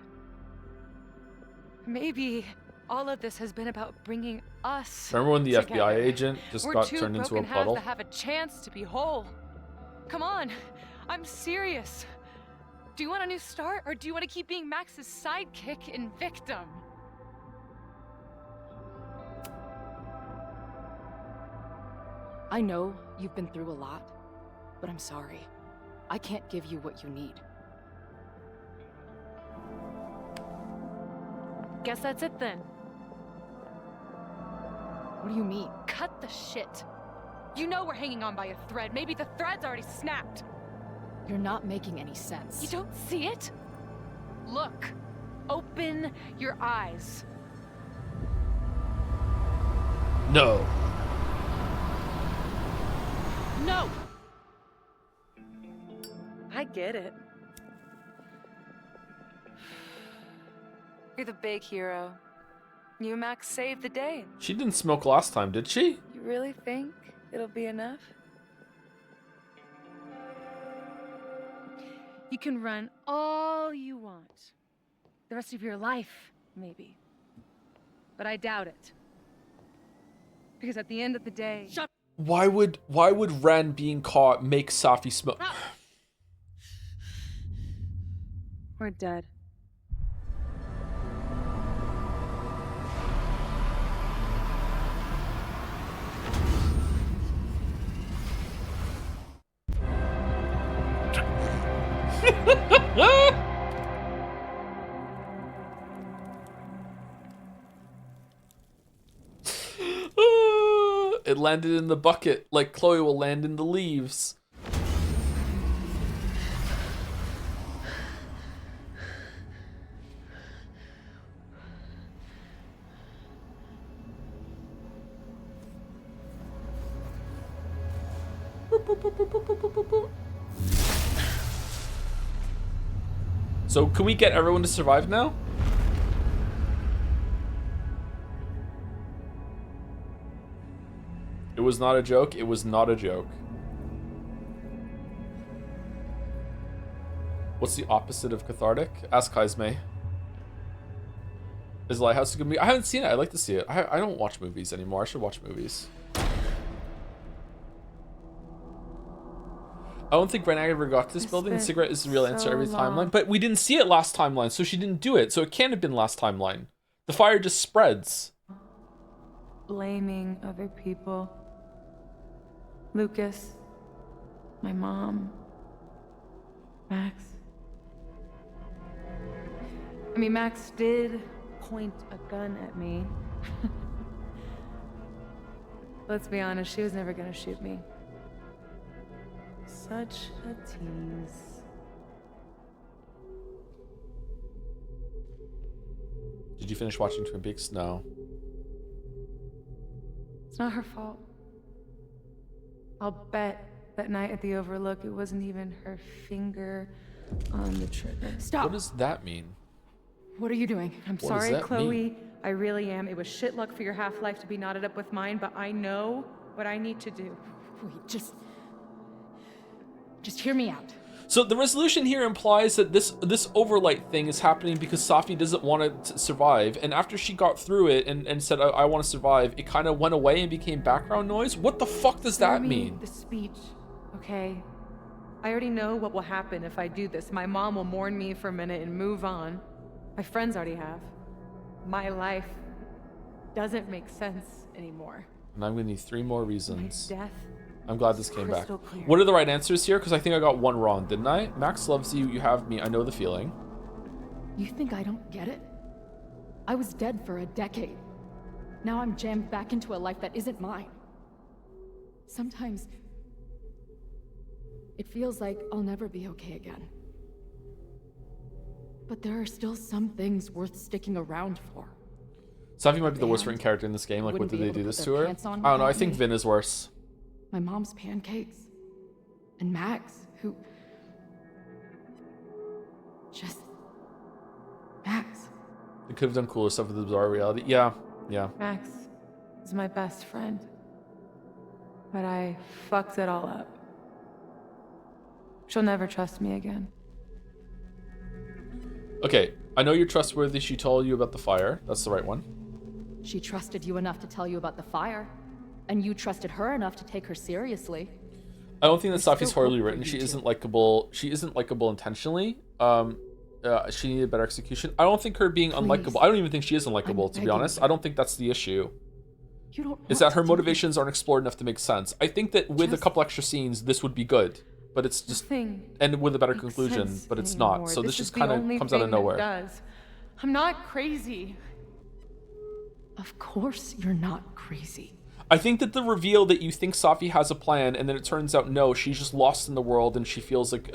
Maybe all of this has been about bringing us Remember when the together. FBI agent just We're got two turned into a broken halves puddle? that have a chance to be whole. Come on, I'm serious. Do you want a new start, or do you want to keep being Max's sidekick and victim? I know you've been through a lot, but I'm sorry. I can't give you what you need. Guess that's it then. What do you mean? Cut the shit. You know we're hanging on by a thread. Maybe the thread's already snapped. You're not making any sense. You don't see it? Look. Open your eyes. No. No! I get it. You're the big hero. You, Max, saved the day. She didn't smoke last time, did she? You really think it'll be enough? You can run all you want. The rest of your life, maybe. But I doubt it. Because at the end of the day... Shut Why would Ren being caught make Sophie smoke? We're dead. It landed in the bucket like Chloe will land in the leaves. So can we get everyone to survive now? It was not a joke. It was not a joke. What's the opposite of cathartic? Ask Kaizme. Is Lighthouse a good movie? I haven't seen it. I'd like to see it. I don't watch movies anymore. I should watch movies. I don't think Ren ever got to this building. The cigarette is the real answer every timeline. But we didn't see it last timeline, so she didn't do it. So it can't have been last timeline. The fire just spreads. Blaming other people. Lucas. My mom. Max. I mean, Max did point a gun at me. Let's be honest, she was never gonna shoot me. Such a tease. Did you finish watching Twin Peaks? No. It's not her fault. I'll bet that night at the Overlook, it wasn't even her finger on the trigger. Stop. What does that mean? What are you doing? I'm What does sorry, that Chloe. mean? I really am. It was shit luck for your half-life to be knotted up with mine, but I know what I need to do. Wait, just hear me out. So the resolution here implies that this overlight thing is happening because Safi doesn't want to survive, and after she got through it and said, I want to survive, it kind of went away and became background noise? What the fuck does Hear that me, mean? The speech, okay? I already know what will happen if I do this. My mom will mourn me for a minute and move on. My friends already have. My life doesn't make sense anymore. And I'm gonna need 3 more reasons. My death. I'm glad this came back. Crystal clear. What are the right answers here? Because I think I got one wrong, didn't I? Max loves you, you have me, I know the feeling. You think I don't get it? I was dead for a decade. Now I'm jammed back into a life that isn't mine. Sometimes it feels like I'll never be okay again. But there are still some things worth sticking around for. Safi might be the worst written character in this game. Like, what Wouldn't did be they able do to this put to their her? pants on I don't know, I without think me. Vin is worse. My mom's pancakes. And Max, who... Just... Max. They could have done cooler stuff with the bizarre reality. Yeah, yeah. Max is my best friend. But I fucked it all up. She'll never trust me again. Okay, I know you're trustworthy. She told you about the fire. That's the right one. She trusted you enough to tell you about the fire. And you trusted her enough to take her seriously. I don't think that There's Safi's still hope horribly for written. you She two. isn't likable. She isn't likable intentionally. She needed better execution. I don't think her being unlikable. I don't even think she is unlikable, to be begging honest. I don't think that's the issue. You don't Is want that her to do motivations aren't explored enough to make sense. I think that with a couple extra scenes, this would be good. But it's just Nothing end with a better makes conclusion. sense But it's anymore. not. So this is just the kind only of comes out of thing that nowhere. does. I'm not crazy. Of course you're not crazy. I think that the reveal that you think Safi has a plan and then it turns out no, she's just lost in the world and she feels like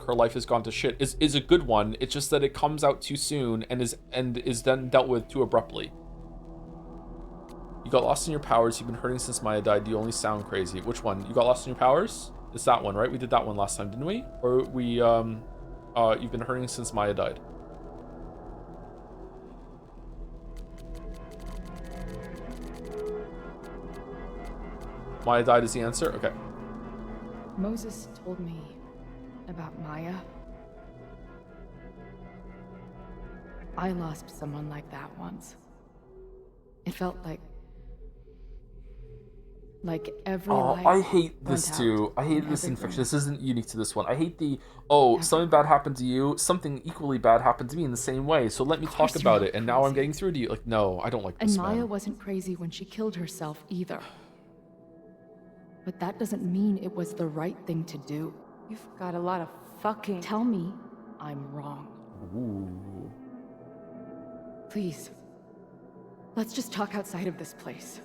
her life has gone to shit is a good one. It's just that it comes out too soon and is then dealt with too abruptly. You got lost in your powers. You've been hurting since Maya died. You only sound crazy. Which one? You got lost in your powers? It's that one, right? We did that one last time, didn't we? Or we you've been hurting since Maya died. Maya died is the answer? Okay. Moses told me about Maya. I lost someone like that once. It felt like every life I hate this burnt too. out I hate and this everything. infection. This isn't unique to this one. I hate the, something bad happened to you, something equally bad happened to me in the same way, so let me talk course you're about not it, and now I'm getting through to you. Like, no, I don't like And this, Maya man. wasn't crazy when she killed herself either. But that doesn't mean it was the right thing to do. You've got a lot of fucking... Tell me I'm wrong. Ooh. Please. Let's just talk outside of this place.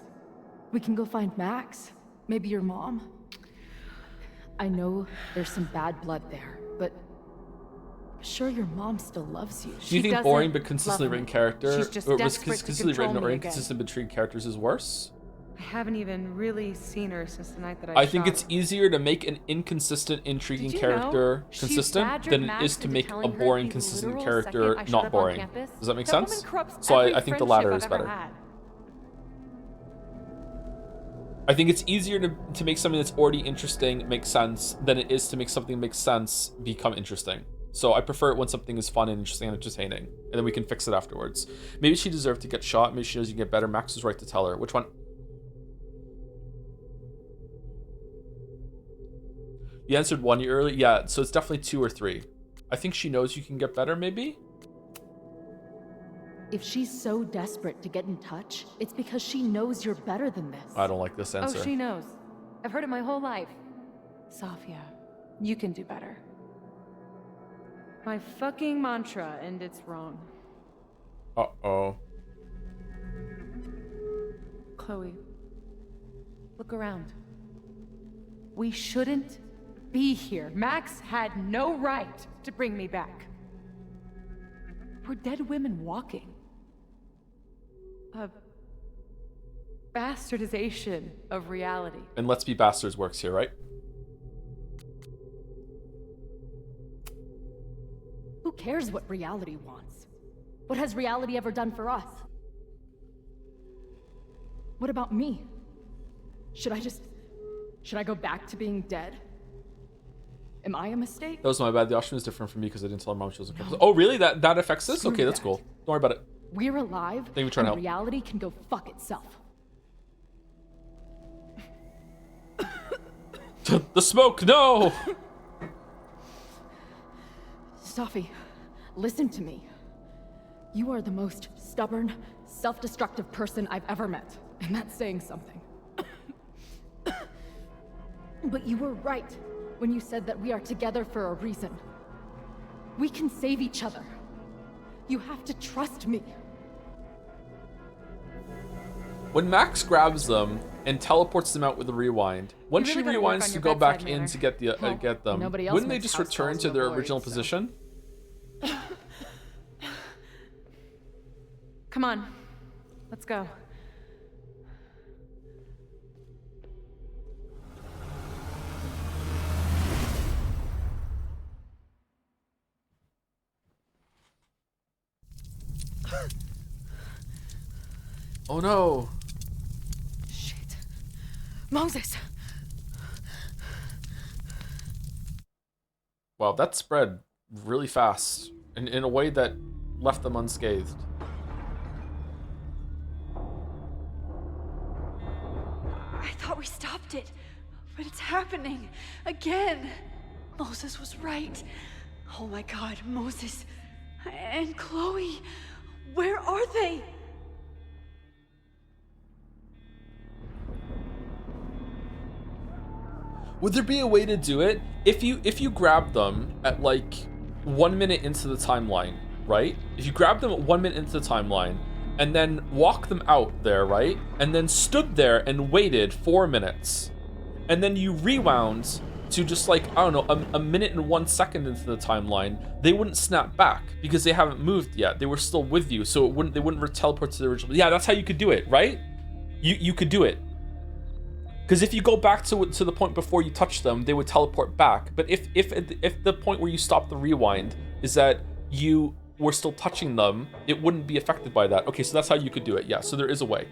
We can go find Max. Maybe your mom. I know there's some bad blood there, but sure your mom still loves you. Do you think boring but consistently love written me. character, She's just or was desperate to consistently written control or me again. inconsistent but treated characters is worse? I haven't even really seen her since the night that I think shot it's her. easier to make an inconsistent, intriguing Did you character know she consistent badgered than it Max is to into make a telling her boring, the consistent literal character second I showed not up on boring. campus? Does that make That sense? woman corrupts So every I think the friendship latter I've is ever better. had. I think it's easier to make something that's already interesting make sense than it is to make something that makes sense become interesting. So I prefer it when something is fun and interesting and entertaining, and then we can fix it afterwards. Maybe she deserved to get shot. Maybe she knows you can get better. Max was right to tell her. Which one? You answered one early. Yeah, so it's definitely 2 or 3. I think she knows you can get better, maybe? If she's so desperate to get in touch, it's because she knows you're better than this. I don't like this answer. Oh, she knows. I've heard it my whole life. Safia, you can do better. My fucking mantra, and it's wrong. Uh-oh. Chloe, Look around. We shouldn't be here. Max had no right to bring me back. We're dead women walking. A bastardization of reality. And Let's Be Bastards works here, right? Who cares what reality wants? What has reality ever done for us? What about me? Should I go back to being dead? Am I a mistake? That was my bad. The Austrian was different from me because I didn't tell her mom she was a cripple. Oh, really? That affects this? Screw Okay, that's that. cool. Don't worry about it. We're alive, Thank you for trying to and help. reality can go fuck itself. The smoke, no! Sophie, listen to me. You are the most stubborn, self-destructive person I've ever met, and that's saying something. But you were right when you said that we are together for a reason. We can save each other. You have to trust me. When Max grabs them and teleports them out with a rewind, when You she really gotta work rewinds on to your go back bedside in manner. to get the Well, get them, nobody else wouldn't they makes just house return calls to to their avoid, original so. position? Come on. Let's go. Oh no! Moses! Wow, that spread really fast in a way that left them unscathed. I thought we stopped it, but it's happening again. Moses was right. Oh my God, Moses and Chloe, where are they? Would there be a way to do it if you grab them at like 1 minute into the timeline, right? If you grab them at 1 minute into the timeline and then walk them out there, right? And then stood there and waited 4 minutes, and then you rewound to just like, I don't know, a minute and 1 second into the timeline, they wouldn't snap back because they haven't moved yet. They were still with you, so they wouldn't teleport to the original. Yeah, that's how you could do it, right? You could do it. Because if you go back to the point before you touch them, they would teleport back. But if the point where you stop the rewind is that you were still touching them, it wouldn't be affected by that. Okay, so that's how you could do it. Yeah, so there is a way.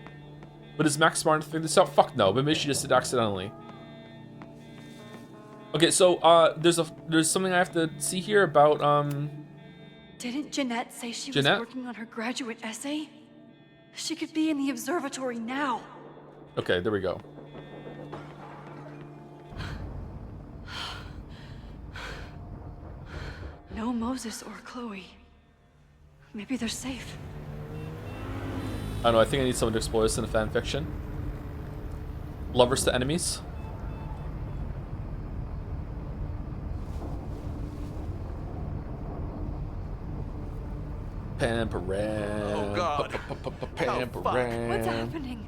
But is Max smart to figure this out? Fuck no. But maybe she just did accidentally. Okay, so there's something I have to see here about Didn't Jeanette say she Jeanette? was working on her graduate essay? She could be in the observatory now. Okay, there we go. No Moses or Chloe. Maybe they're safe. I don't know, I think I need someone to explore this in a fan fiction. Lovers to enemies. Pamparam. Oh, God. Pamparam. What's happening?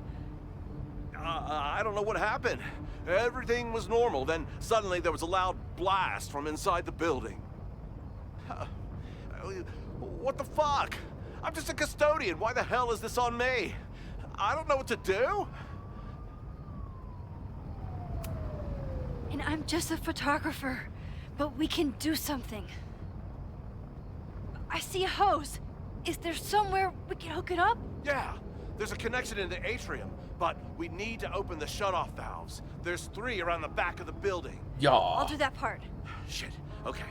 I don't know what happened. Everything was normal. Then suddenly there was a loud blast from inside the building. What the fuck? I'm just a custodian. Why the hell is this on me? I don't know what to do. And I'm just a photographer, but we can do something. I see a hose. Is there somewhere we can hook it up? Yeah, there's a connection in the atrium, but we need to open the shutoff valves. There's 3 around the back of the building. Yeah. I'll do that part. Shit, okay.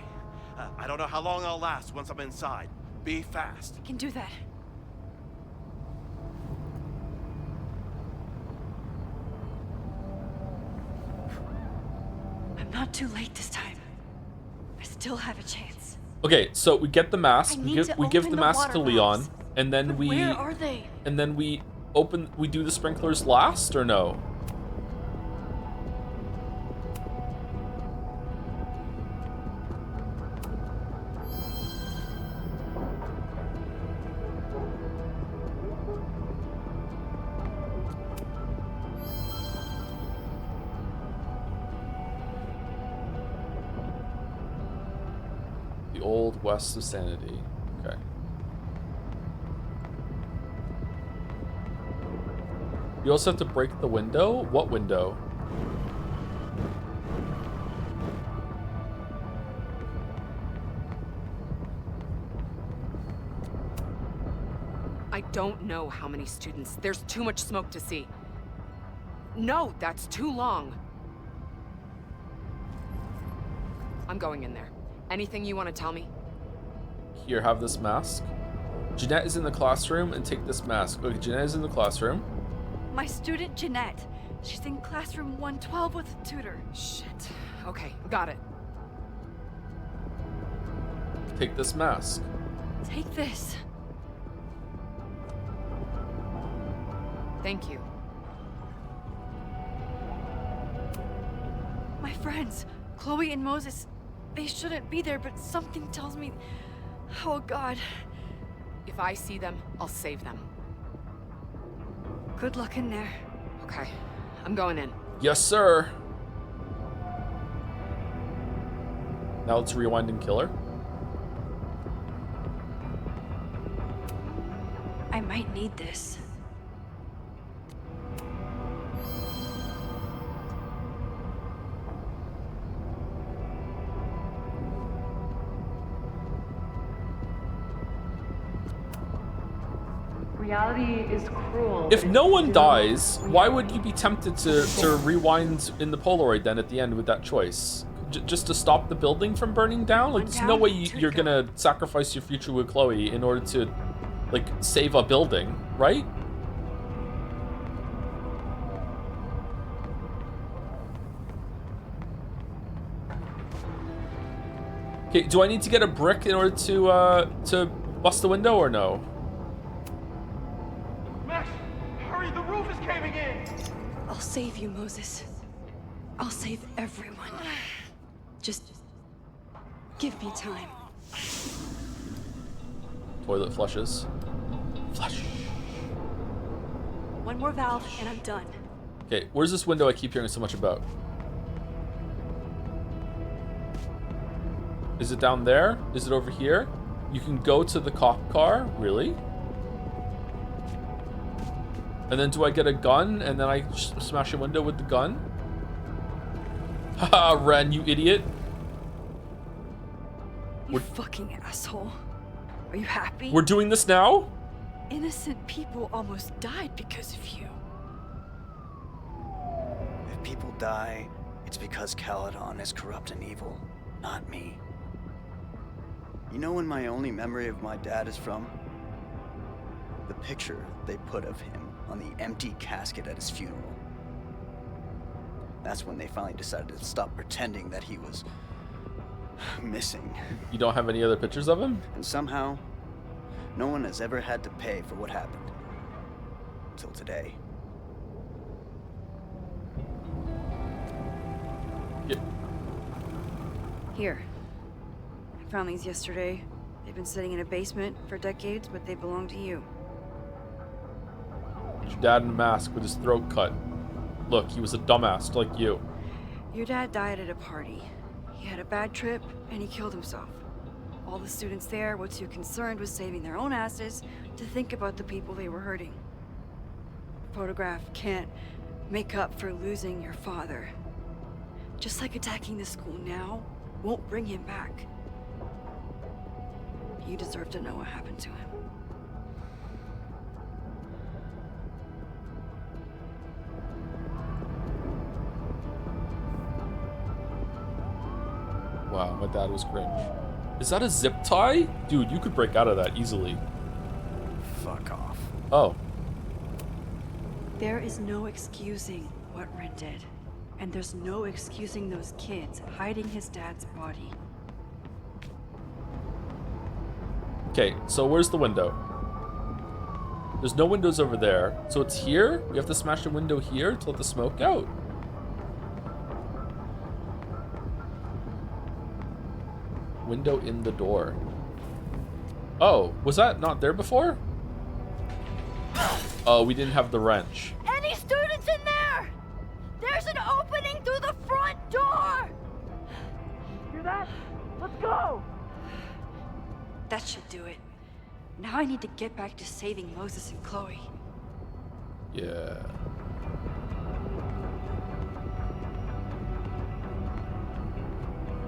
I don't know how long I'll last once I'm inside. Be fast. I can do that. I'm not too late this time. I still have a chance. Okay, so we get the mask. I We need give to we give open the the mask water to Leon, valves. and then But we where are they? and then we do the sprinklers last or no? old west of sanity. Okay. You also have to break the window? What window? I don't know how many students. There's too much smoke to see. No, that's too long. I'm going in there. Anything you want to tell me? Here, have this mask. Jeanette is in the classroom, and take this mask. Okay, Jeanette is in the classroom. My student Jeanette. She's in classroom 112 with a tutor. Shit. Okay, got it. Take this mask. Take this. Thank you. My friends, Chloe and Moses, they shouldn't be there, but something tells me... Oh, God. If I see them, I'll save them. Good luck in there. Okay, I'm going in. Yes, sir. Now let's rewind and kill her. I might need this. Reality is cruel. If no one dies, why would you be tempted to rewind in the Polaroid then at the end with that choice? Just to stop the building from burning down? Like, there's no way you're gonna sacrifice your future with Chloe in order to, like, save a building, right? Okay, do I need to get a brick in order to bust the window or no? Max, hurry, the roof is caving in! I'll save you, Moses. I'll save everyone. Just give me time. Toilet flushes. Flush. One more valve and I'm done. Okay, where's this window I keep hearing so much about? Is it down there? Is it over here? You can go to the cop car? Really? And then do I get a gun and then I smash a window with the gun? Haha, Ren, you idiot. You fucking asshole. Are you happy? We're doing this now? Innocent people almost died because of you. If people die, it's because Caledon is corrupt and evil, not me. You know when my only memory of my dad is from? The picture they put of him on the empty casket at his funeral. That's when they finally decided to stop pretending that he was missing. You don't have any other pictures of him? And somehow, no one has ever had to pay for what happened. Till today. Yep. Here. I found these yesterday. They've been sitting in a basement for decades, but they belong to you. Your dad in a mask with his throat cut. Look, he was a dumbass like you. Your dad died at a party. He had a bad trip, and he killed himself. All the students there were too concerned with saving their own asses to think about the people they were hurting. The photograph can't make up for losing your father. Just like attacking the school now won't bring him back. You deserve to know what happened to him. Wow, my dad was cringe. Is that a zip tie? Dude, you could break out of that easily. Fuck off. Oh. There is no excusing what Ren did. And there's no excusing those kids hiding his dad's body. Okay, so where's the window? There's no windows over there. So it's here? We have to smash a window here to let the smoke out. Window in the door. Oh, was that not there before? Oh, we didn't have the wrench. Any students in there? There's an opening through the front door! Hear that? Let's go! That should do it. Now I need to get back to saving Moses and Chloe. Yeah.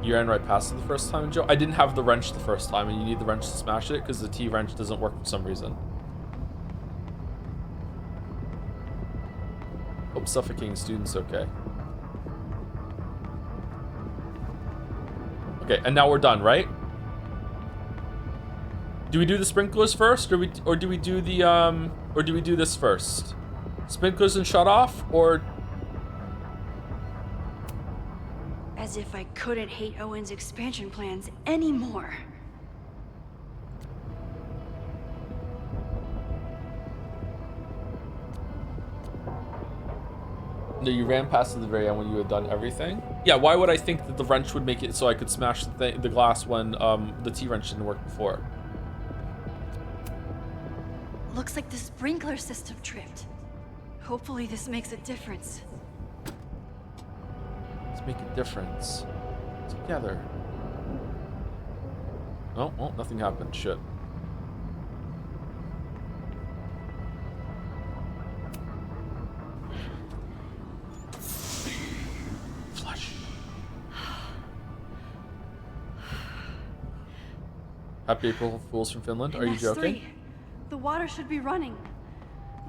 You ran right past it the first time, Joe? I didn't have the wrench the first time, and you need the wrench to smash it because the T-wrench doesn't work for some reason. Hope suffocating students okay. Okay, and now we're done, right? Do we do the sprinklers first, or do we do the or do we do this first? Sprinklers and shut off, or As if I couldn't hate Owen's expansion plans anymore. no, you ran past at the very end when you had done everything? Yeah, why would I think that the wrench would make it so I could smash the glass when the T-wrench didn't work before? Looks like the sprinkler system tripped. Hopefully this makes a difference. Let's make a difference. Together. Oh, well, nothing happened. Shit. Flush. Happy April Fools from Finland? Are you That's joking? 3. The water should be running.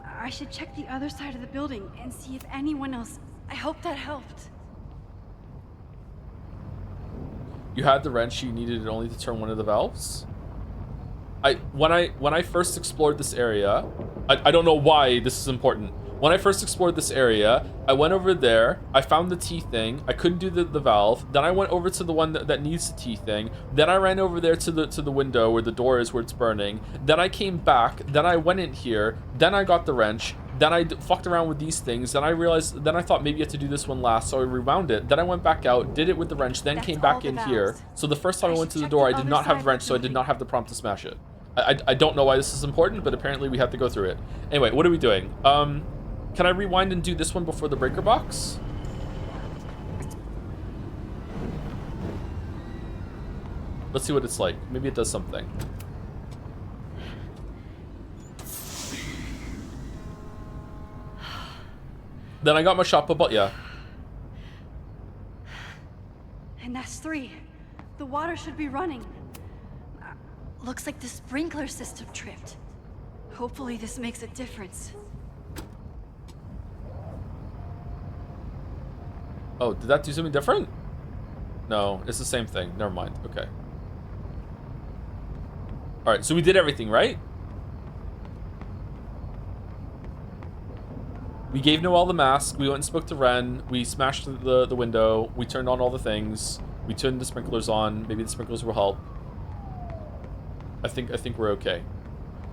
I should check the other side of the building and see if anyone else... I hope that helped. You had the wrench, you needed it only to turn one of the valves? When I first explored this area, I don't know why this is important. When I first explored this area, I went over there, I found the T thing, I couldn't do the valve, then I went over to the one that needs the T thing, then I ran over there to the window where the door is where it's burning, then I came back, then I went in here, then I got the wrench, then I fucked around with these things, then I realized, then I thought maybe you had to do this one last, so I rewound it, then I went back out, did it with the wrench, then came back in here. So the first time I went to the door, I did not have the wrench, so I did not have the prompt to smash it. I don't know why this is important, but apparently we have to go through it. Anyway, what are we doing? Can I rewind and do this one before the breaker box? Let's see what it's like. Maybe it does something. Then I got my shot, but yeah. And that's 3. The water should be running. Looks like the sprinkler system tripped. Hopefully this makes a difference. Oh, did that do something different? No, it's the same thing. Never mind. Okay. All right, so we did everything, right? We gave Noelle the mask. We went and spoke to Ren. We smashed the window. We turned on all the things. We turned the sprinklers on. Maybe the sprinklers will help. I think we're okay.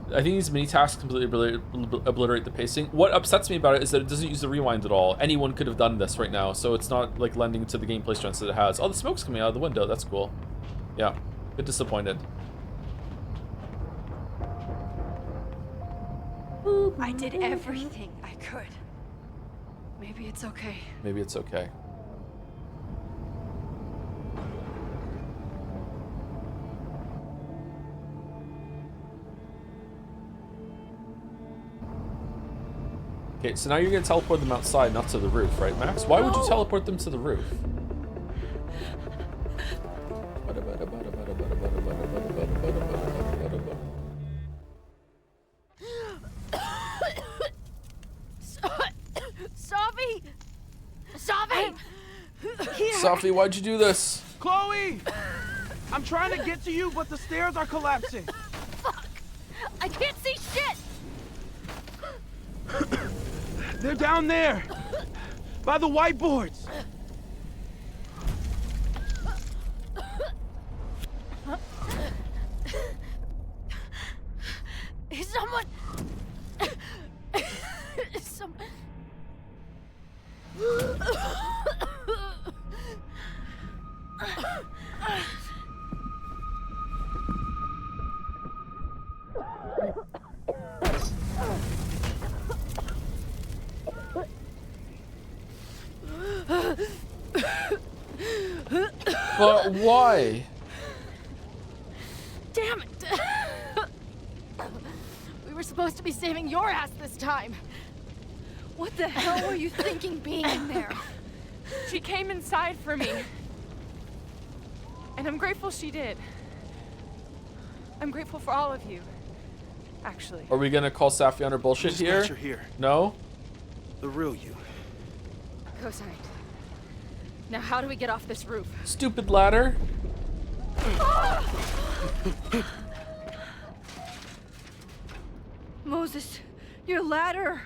I think these mini tasks completely obliterate the pacing. What upsets me about it is that it doesn't use the rewind at all. Anyone could have done this right now, so it's not like lending to the gameplay strengths that it has. Oh, the smoke's coming out of the window. That's cool. Yeah, bit disappointed. I did everything I could. Maybe it's okay. Maybe it's okay. Okay, so now you're gonna teleport them outside, not to the roof, right, Max? Why would you teleport them to the roof? Sophie! Sophie! Sophie, why'd you do this? Chloe! I'm trying to get to you, but the stairs are collapsing. Fuck! I can't see shit! They're down there, by the whiteboards. Someone... Someone... But why? Damn Damn it! We were supposed to be saving your ass this time. What the hell were you thinking being in there? She came inside for me. And I'm grateful she did. I'm grateful for all of you. Actually. Are we gonna call Safi on her bullshit Just here? glad you're here. No? The real you. Co-signed. Now how do we get off this roof? Stupid ladder. Moses, your ladder.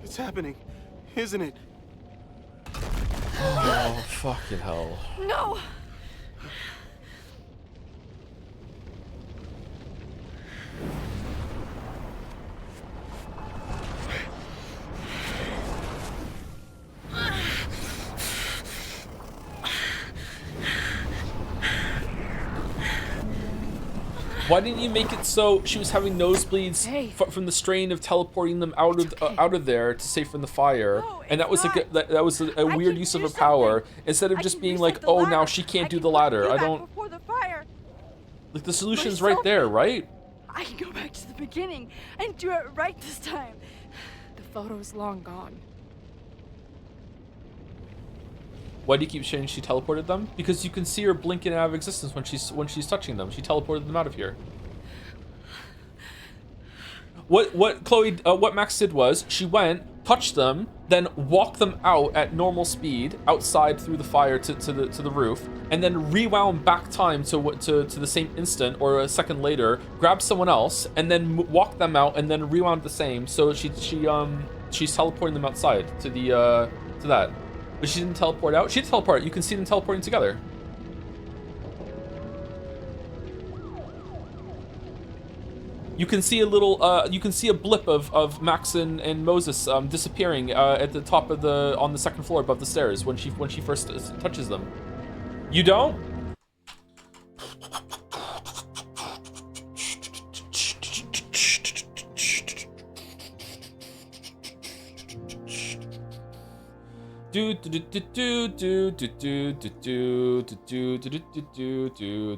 It's happening, isn't it? Oh, fucking hell. No! Why didn't you make it so she was having nosebleeds from the strain of teleporting them out of there to save from the fire? And that was that was a weird use of a power instead of just being like, oh, now she can't do the ladder. I don't. Before the fire. Like the solution's right there, right? I can go back to the beginning and do it right this time. The photo's long gone. Why do you keep saying she teleported them? Because you can see her blinking out of existence when she's touching them. She teleported them out of here. What Chloe, what Max did was she went, touched them, then walked them out at normal speed outside through the fire to the roof, and then rewound back time to the same instant or a second later, grabbed someone else, and then walked them out, and then rewound the same. So she's teleporting them outside to that. But she didn't teleport out. She did teleport. You can see them teleporting together. You can see a little. You can see a blip of Max and Moses disappearing at the top of on the second floor above the stairs when she first touches them. You don't? Do do do do do do do do do do do do do do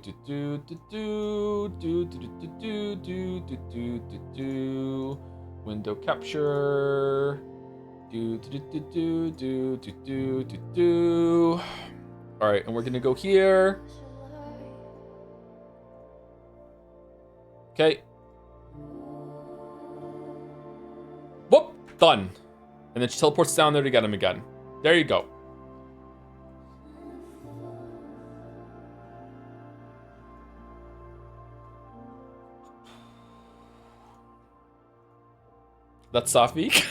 do do window capture. Do do do do do do do do. All right, and we're gonna go here. Okay. Whoop, done. And then she teleports down there to get him again. There you go. That's Safi.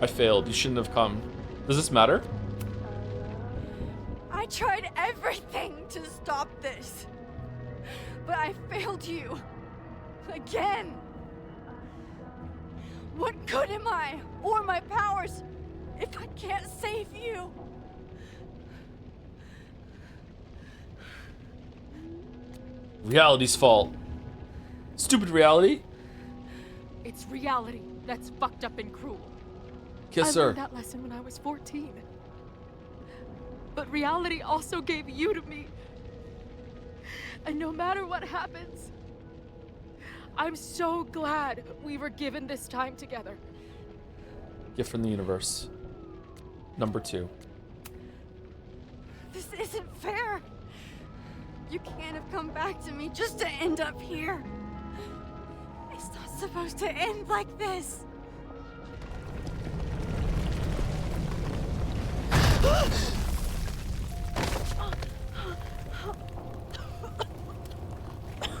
I failed. You shouldn't have come. Does this matter? I tried everything to stop this, but I failed you. Again. What good am I, or my powers, if I can't save you? Reality's fault. Stupid reality. It's reality that's fucked up and cruel. Yes, I sir. learned that lesson when I was 14. But reality also gave you to me. And no matter what happens, I'm so glad we were given this time together. Gift from the universe. Number 2. This isn't fair. You can't have come back to me just to end up here. It's not supposed to end like this.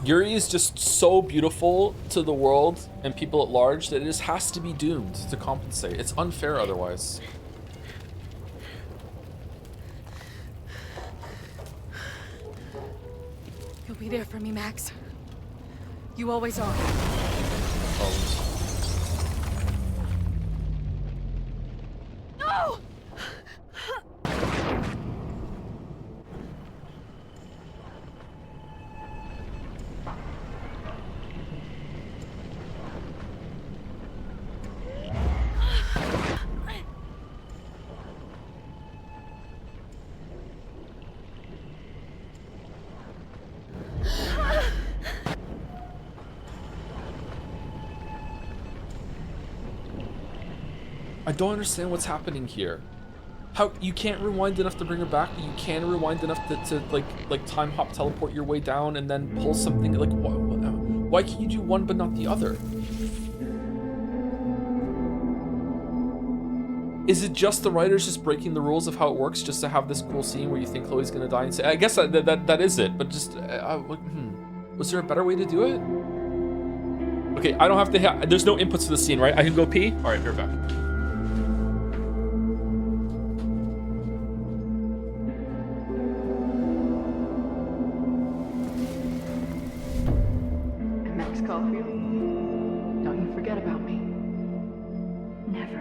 Yuri is just so beautiful to the world and people at large that it just has to be doomed to compensate. It's unfair otherwise. You'll be there for me, Max. You always are. Always. No! I don't understand what's happening here. How you can't rewind enough to bring her back, but you can rewind enough to like time hop teleport your way down and then pull something like why can you do one but not the other? Is it just the writers just breaking the rules of how it works just to have this cool scene where you think Chloe's gonna die and say, I guess that is it, but just was there a better way to do it? Okay, I don't have to there's no inputs to the scene, right? I can go pee? All right, you're back. And Max Caulfield, don't you forget about me. Never.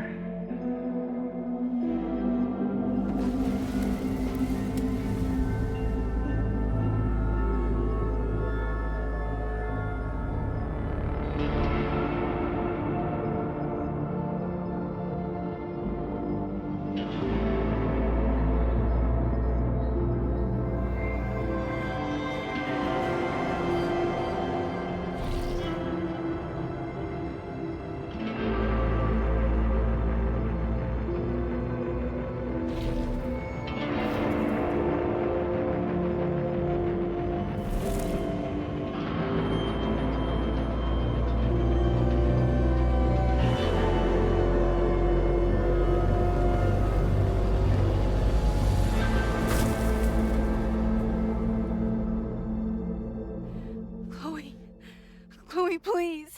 Chloe, please.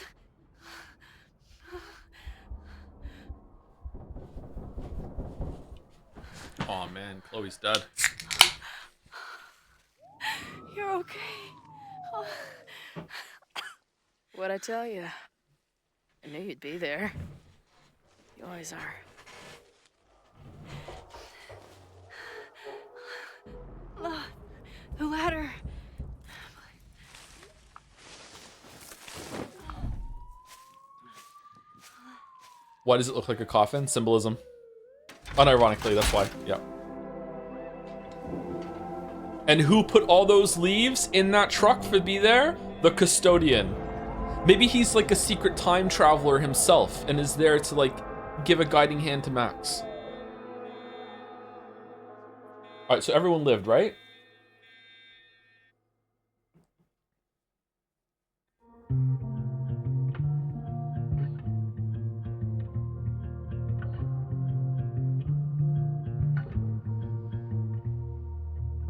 Oh man, Chloe's dead. You're okay. Oh. What'd I tell you? I knew you'd be there. You always are. The ladder. Why does it look like a coffin? Symbolism. Unironically, that's why. Yeah. And who put all those leaves in that truck to be there? The custodian. Maybe he's like a secret time traveler himself and is there to like give a guiding hand to Max. All right, so everyone lived, right?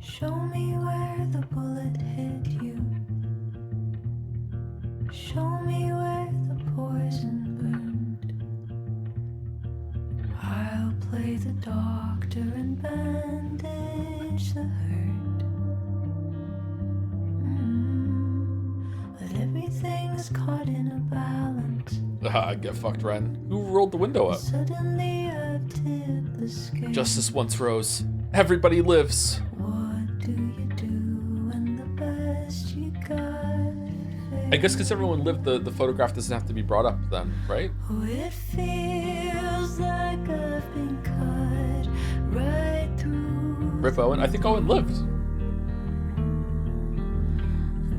Show me where the bullet hit you. Show me where the poison burned. I'll play the doctor and bandage the hurt. But everything's caught in a balance. Get fucked, Ren. Who rolled the window up? Suddenly I've tipped the scale. Justice once rose. Everybody lives. I guess because everyone lived, the photograph doesn't have to be brought up then, right? Oh, it feels like I've been cut right through. Rip Owen. I think Owen lived.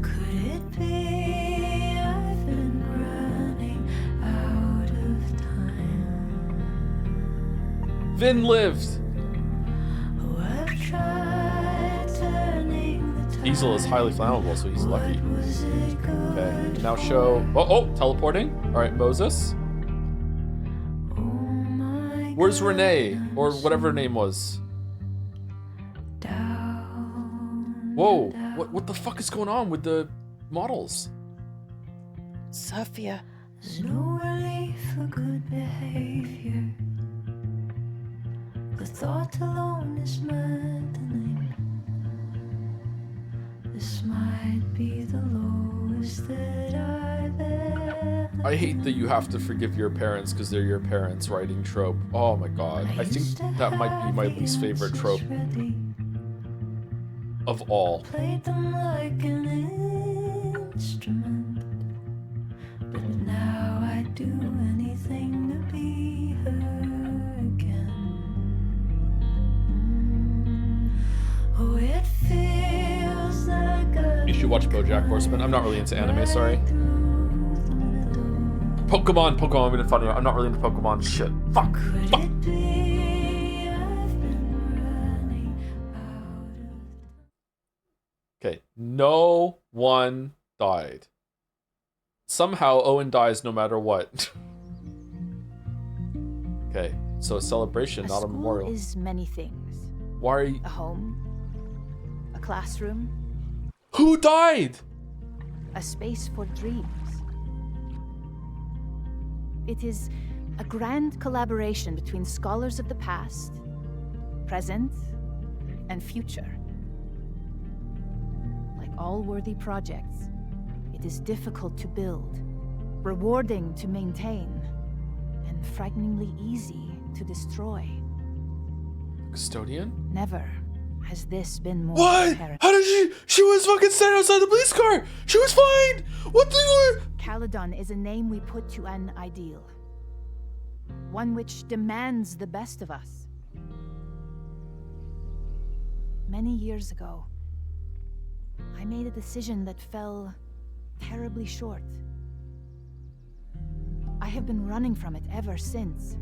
Could it be I've been running out of time? Vin lived. Oh, I've tried turning the time. Easel is highly flammable, so he's lucky. Okay, now show. Oh, teleporting. All right, Moses. Where's Renee, or whatever her name was? Whoa! What the fuck is going on with the models? Sophia. There's no relief for good behavior. The thought alone is maddening. This might be the lowest that I've ever. I hate that you have to forgive your parents because they're your parents writing trope. Oh my god. I think that might be my least favorite trope of all. Played them like an instrument, but now I do anything to be her again. Oh, it feels like You should watch BoJack Horseman. I'm not really into anime, sorry. Pokemon would have been funnier. I'm not really into Pokemon. Shit. Fuck. Fuck. Okay. No one died. Somehow Owen dies no matter what. Okay. So a celebration, not a memorial. School is many things. Why are you... A home. A classroom. Who died? A space for dreams. It is a grand collaboration between scholars of the past, present, and future. Like all worthy projects, it is difficult to build, rewarding to maintain, and frighteningly easy to destroy. Custodian? Never has this been more What? apparent. How did she was fucking standing outside the police car! She was fine! What the... Caledon is a name we put to an ideal. One which demands the best of us. Many years ago, I made a decision that fell terribly short. I have been running from it ever since.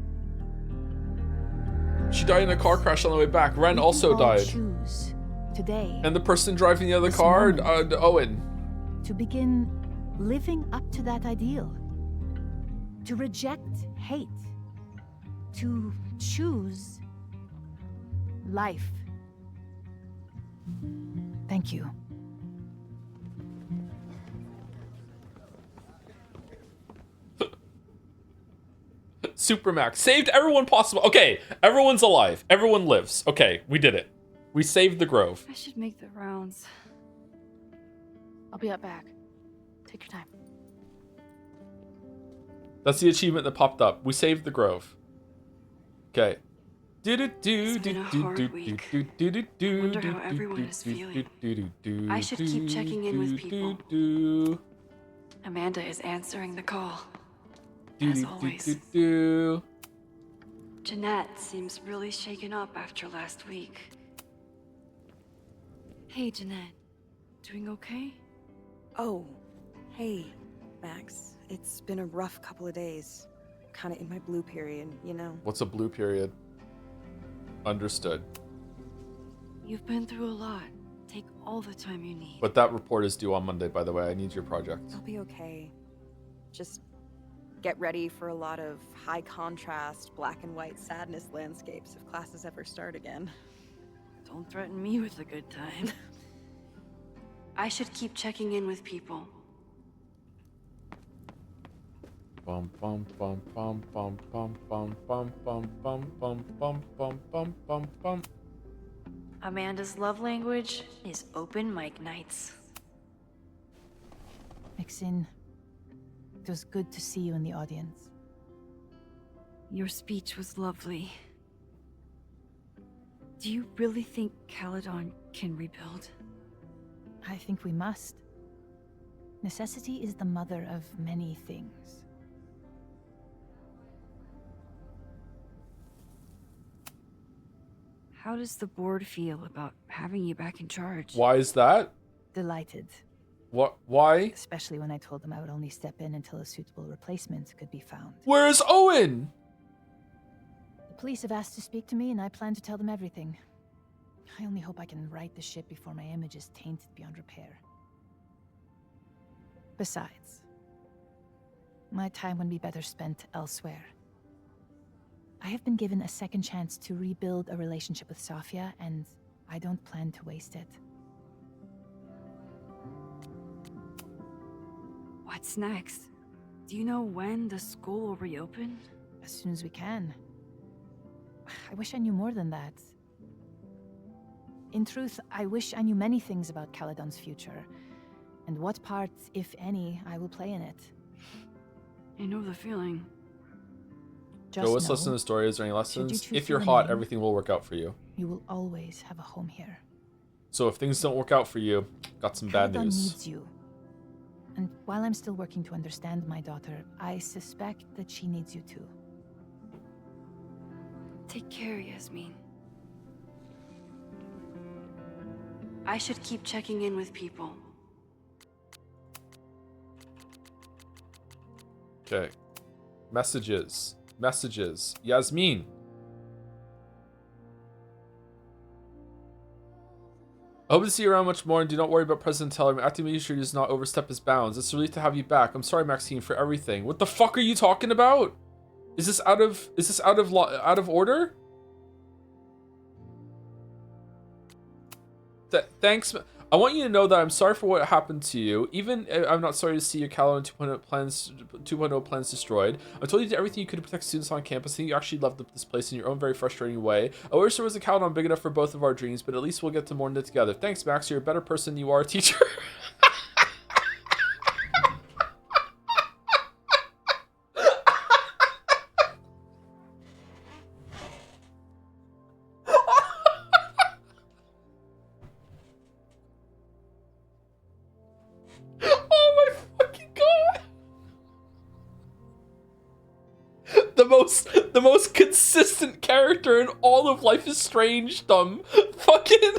She died in a car crash on the way back. Ren also died. Choose today. And the person driving the other car, Owen. To begin living up to that ideal. To reject hate. To choose life. Thank you. Supermax saved everyone possible. Okay, everyone's alive. Everyone lives. Okay, we did it. We saved the Grove. I should make the rounds. I'll be up back. Take your time. That's the achievement that popped up. We saved the Grove. Okay. It's been a hard week. Wonder how everyone is feeling. I should keep checking in with people. Amanda is answering the call. As always. Jeanette seems really shaken up after last week. Hey, Jeanette. Doing okay? Oh, hey, Max. It's been a rough couple of days. Kinda in my blue period, you know? What's a blue period? Understood. You've been through a lot. Take all the time you need. But that report is due on Monday, by the way. I need your project. I'll be okay. Just get ready for a lot of high contrast, black and white sadness landscapes if classes ever start again. Don't threaten me with a good time. I should keep checking in with people. Bum bum bum bum bum bum bum bum bum bum bum bum bum bum bum bum. Amanda's love language is open mic nights. Maxine, it was good to see you in the audience. Your speech was lovely. Do you really think Caledon can rebuild? I think we must. Necessity is the mother of many things. How does the board feel about having you back in charge? Why is that? Delighted. What? Why? Especially when I told them I would only step in until a suitable replacement could be found. Where is Owen? The police have asked to speak to me, and I plan to tell them everything. I only hope I can right the ship before my image is tainted beyond repair. Besides, my time would be better spent elsewhere. I have been given a second chance to rebuild a relationship with Safia, and I don't plan to waste it. What's next? Do you know when the school will reopen? As soon as we can. I wish I knew more than that. In truth, I wish I knew many things about Caledon's future, and what part, if any, I will play in it. I know the feeling. Go, let's listen to the story. Is there any lessons? choose If to you're hot, remain- everything will work out for you. You will always have a home here. So if things don't work out for you, got some bad Caledon news. needs you. And while I'm still working to understand my daughter, I suspect that she needs you too. Take care, Yasmin. I should keep checking in with people. Okay. Messages. Yasmin. I hope to see you around much more, and do not worry about President Teller. I'm acting to make sure he does not overstep his bounds. It's a relief to have you back. I'm sorry, Maxine, for everything. What the fuck are you talking about? Is this out of order? Thanks. I want you to know that I'm sorry for what happened to you. Even I'm not sorry to see your Caliban 2.0 plans destroyed. I told you to do everything you could to protect students on campus. I think you actually loved this place in your own very frustrating way. I wish there was a Caliban big enough for both of our dreams, but at least we'll get to mourn it together. Thanks, Max. You're a better person than you are a teacher. The most consistent character in all of Life is Strange, fucking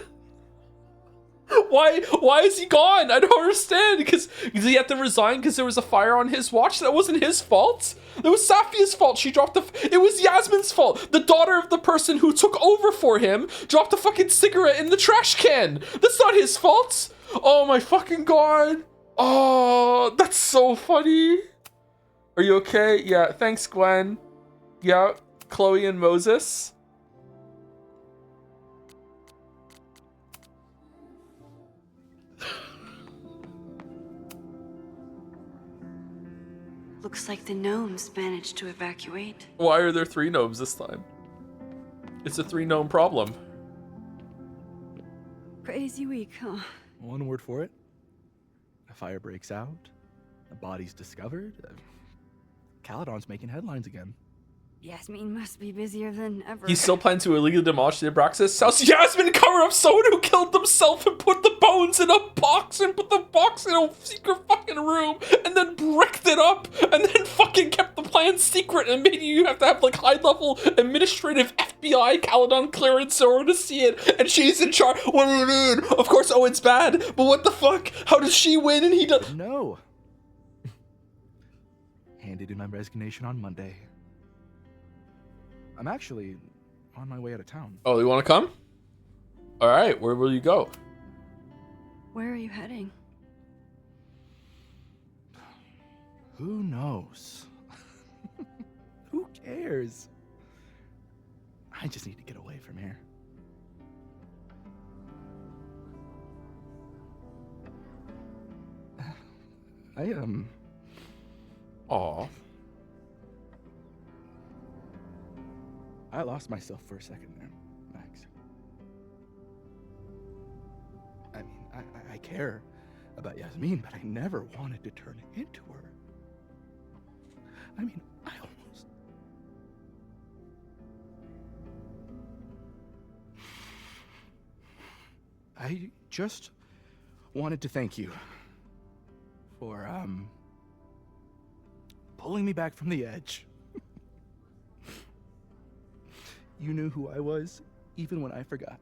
why is he gone? I don't understand. Because he had to resign because there was a fire on his watch. That wasn't his fault. It was Safia's fault. She dropped it was Yasmin's fault. The daughter of the person who took over for him dropped a fucking cigarette in the trash can. That's not his fault. Oh my fucking god. Oh, that's so funny. Are you okay? Yeah, thanks, Gwen. Yeah, Chloe and Moses. Looks like the gnomes managed to evacuate. Why are there 3 gnomes this time? It's a 3 gnome problem. Crazy week, huh? One word for it. A fire breaks out. A body's discovered. Caledon's making headlines again. Yasmin must be busier than ever. He still planned to illegally demolish the Abraxas house. Yasmin covered up someone who killed themselves and put the bones in a box and put the box in a secret fucking room and then bricked it up and then fucking kept the plan secret and made you have to have like high level administrative FBI Caledon clearance in order to see it, and she's in charge. What do you mean? Of course Owen's bad, but what the fuck? How does she win and he does? No. Handed in my resignation on Monday. I'm actually on my way out of town. Oh, you want to come? All right, where will you go? Where are you heading? Who knows? Who cares? I just need to get away from here. Aw. I lost myself for a second there, Max. I mean, I care about Yasmin, but I never wanted to turn it into her. I mean, I almost... I just wanted to thank you for, pulling me back from the edge. You knew who I was, even when I forgot.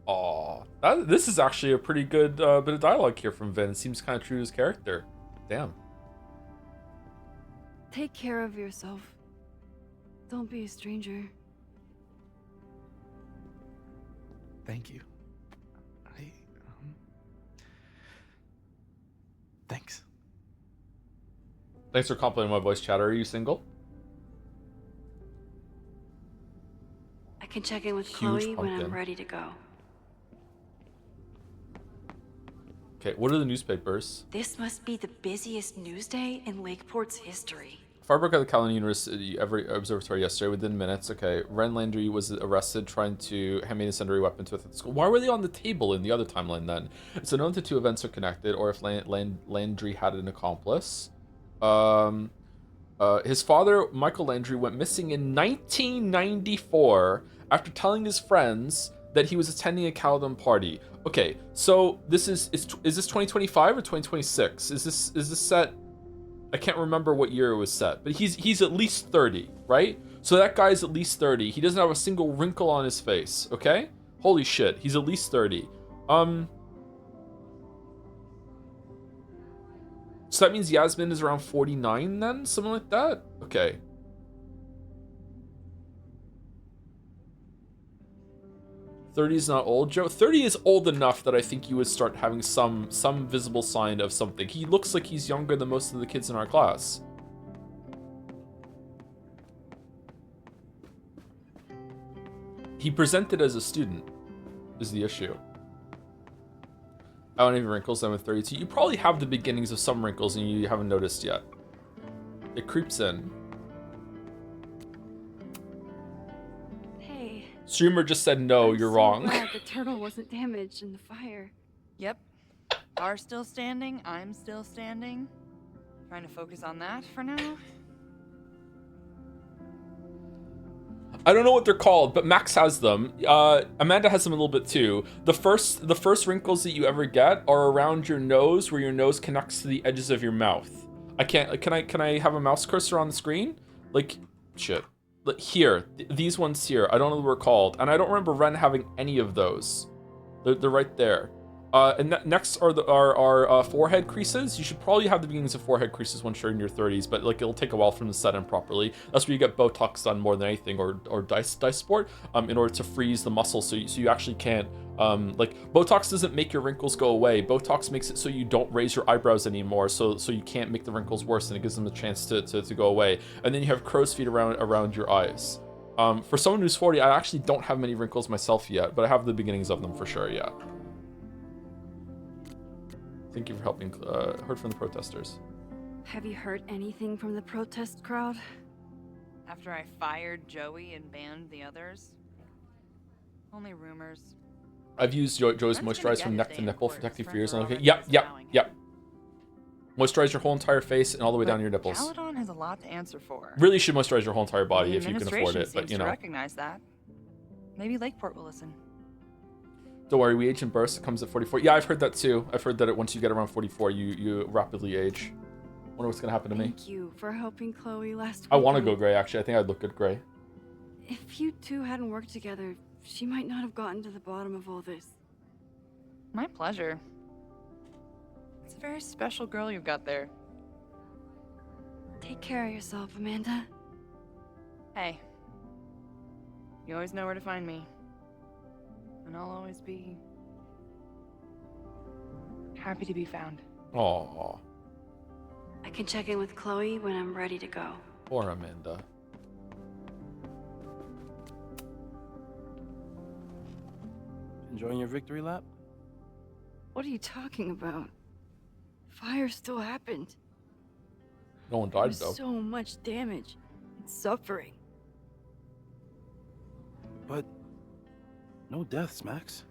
Aw, this is actually a pretty good bit of dialogue here from Vin. It seems kind of true to his character. Damn. Take care of yourself. Don't be a stranger. Thank you. Thanks. Thanks for complimenting my voice chatter. Are you single? I can check in with Huge Chloe when I'm pumpkin. ready to go. Okay, what are the newspapers? This must be the busiest news day in Lakeport's history. Fire broke out of the Caledon University Observatory yesterday within minutes. Okay, Ren Landry was arrested trying to hand an incendiary weapon to the school. Why were they on the table in the other timeline then? It's unknown if the 2 events are connected or if Landry had an accomplice. His father, Michael Landry, went missing in 1994 after telling his friends that he was attending a Caledon party. Okay, so is this 2025 or 2026? Is this set? I can't remember what year it was set, but he's at least 30, right? So that guy's at least 30. He doesn't have a single wrinkle on his face, okay? Holy shit, he's at least 30. So that means Yasmin is around 49 then? Something like that? Okay. '30 is not old, Joe. 30 is old enough that I think you would start having some visible sign of something. He looks like he's younger than most of the kids in our class. He presented as a student, is the issue. I don't have any wrinkles, I'm at 32. You probably have the beginnings of some wrinkles and you haven't noticed yet. It creeps in. Hey. Streamer just said no, you're wrong. Glad the turtle wasn't damaged in the fire. Yep. Bar's still standing, I'm still standing. Trying to focus on that for now. I don't know what they're called, but Max has them. Amanda has them a little bit too. The first wrinkles that you ever get are around your nose, where your nose connects to the edges of your mouth. Can I have a mouse cursor on the screen? Like, shit. Like here, these ones here. I don't know what they're called, and I don't remember Ren having any of those. They're right there. And next are our forehead creases. You should probably have the beginnings of forehead creases once you're in your 30s, but like it'll take a while for them to set in properly. That's where you get Botox done more than anything, or dice sport, in order to freeze the muscle, so you actually can't like Botox doesn't make your wrinkles go away. Botox makes it so you don't raise your eyebrows anymore, so you can't make the wrinkles worse, and it gives them a chance to go away. And then you have crow's feet around your eyes. For someone who's 40, I actually don't have many wrinkles myself yet, but I have the beginnings of them for sure. Yeah. Thank you for helping. Heard from the protesters. Have you heard anything from the protest crowd? After I fired Joey and banned the others? Only rumors. I've used Joe's moisturizer from neck to nipple, protecting for years. Okay. Yep. Moisturize your whole entire face and all the way down to your nipples. Caledon has a lot to answer for. Really should moisturize your whole entire body The if you can afford it, but you know. To recognize that. Maybe Lakeport will listen. Don't worry, we age in bursts. It comes at 44. Yeah, I've heard that too. I've heard that once you get around 44, you rapidly age. Wonder what's gonna happen to me. Thank you for helping Chloe last week. I want to go gray. Actually, I think I'd look good gray. If you two hadn't worked together, she might not have gotten to the bottom of all this. My pleasure. It's a very special girl you've got there. Take care of yourself, Amanda. Hey. You always know where to find me. And I'll always be happy to be found. Aww. I can check in with Chloe when I'm ready to go. Poor Amanda. Enjoying your victory lap? What are you talking about? Fire still happened. No one There died was though. so much damage and suffering. But no deaths, Max.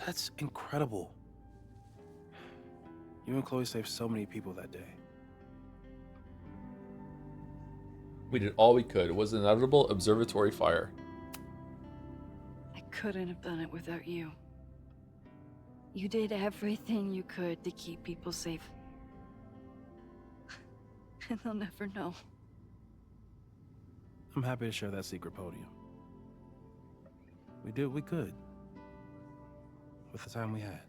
That's incredible. You and Chloe saved so many people that day. We did all we could. It was an inevitable observatory fire. I couldn't have done it without you. You did everything you could to keep people safe. And they'll never know. I'm happy to share that secret podium. We did what we could with the time we had.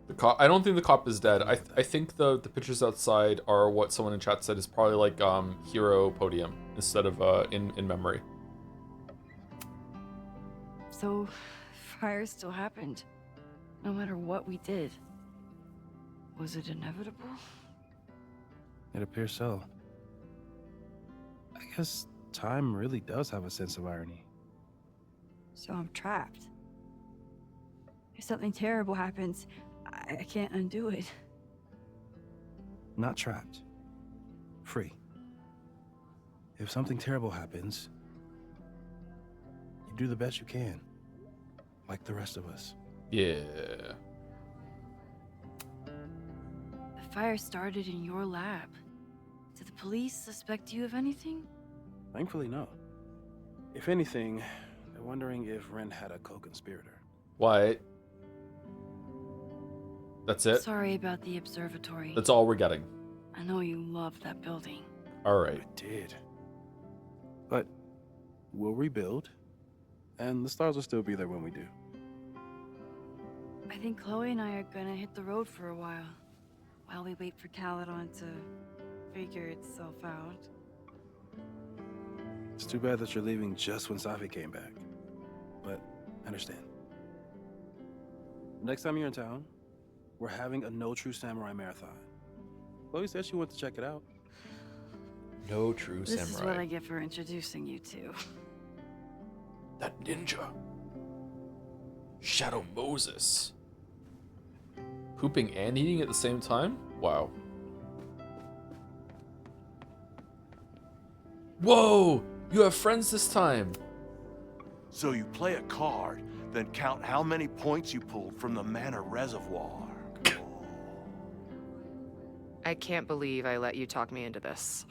The cop. I don't think the cop is dead. I think the pictures outside are what someone in chat said is probably like hero podium instead of in memory. So, fire still happened, no matter what we did. Was it inevitable? It appears so. I guess time really does have a sense of irony. So I'm trapped. If something terrible happens, I can't undo it. Not trapped. Free. If something terrible happens, you do the best you can. Like the rest of us. Yeah. The fire started in your lab. Did the police suspect you of anything? Thankfully, no. If anything, they're wondering if Ren had a co-conspirator. What? That's it? Sorry about the observatory. That's all we're getting. I know you love that building. Alright. I did. But we'll rebuild, and the stars will still be there when we do. I think Chloe and I are gonna hit the road for a while. while we wait for Caledon to figure itself out. It's too bad that you're leaving just when Safi came back. But I understand. Next time you're in town, we're having a No True Samurai marathon. Chloe said she wanted to check it out. No True This Samurai. is what I get for introducing you to. That ninja. Shadow Moses. Pooping and eating at the same time? Wow. Whoa! You have friends this time. So you play a card, then count how many points you pulled from the mana reservoir. I can't believe I let you talk me into this.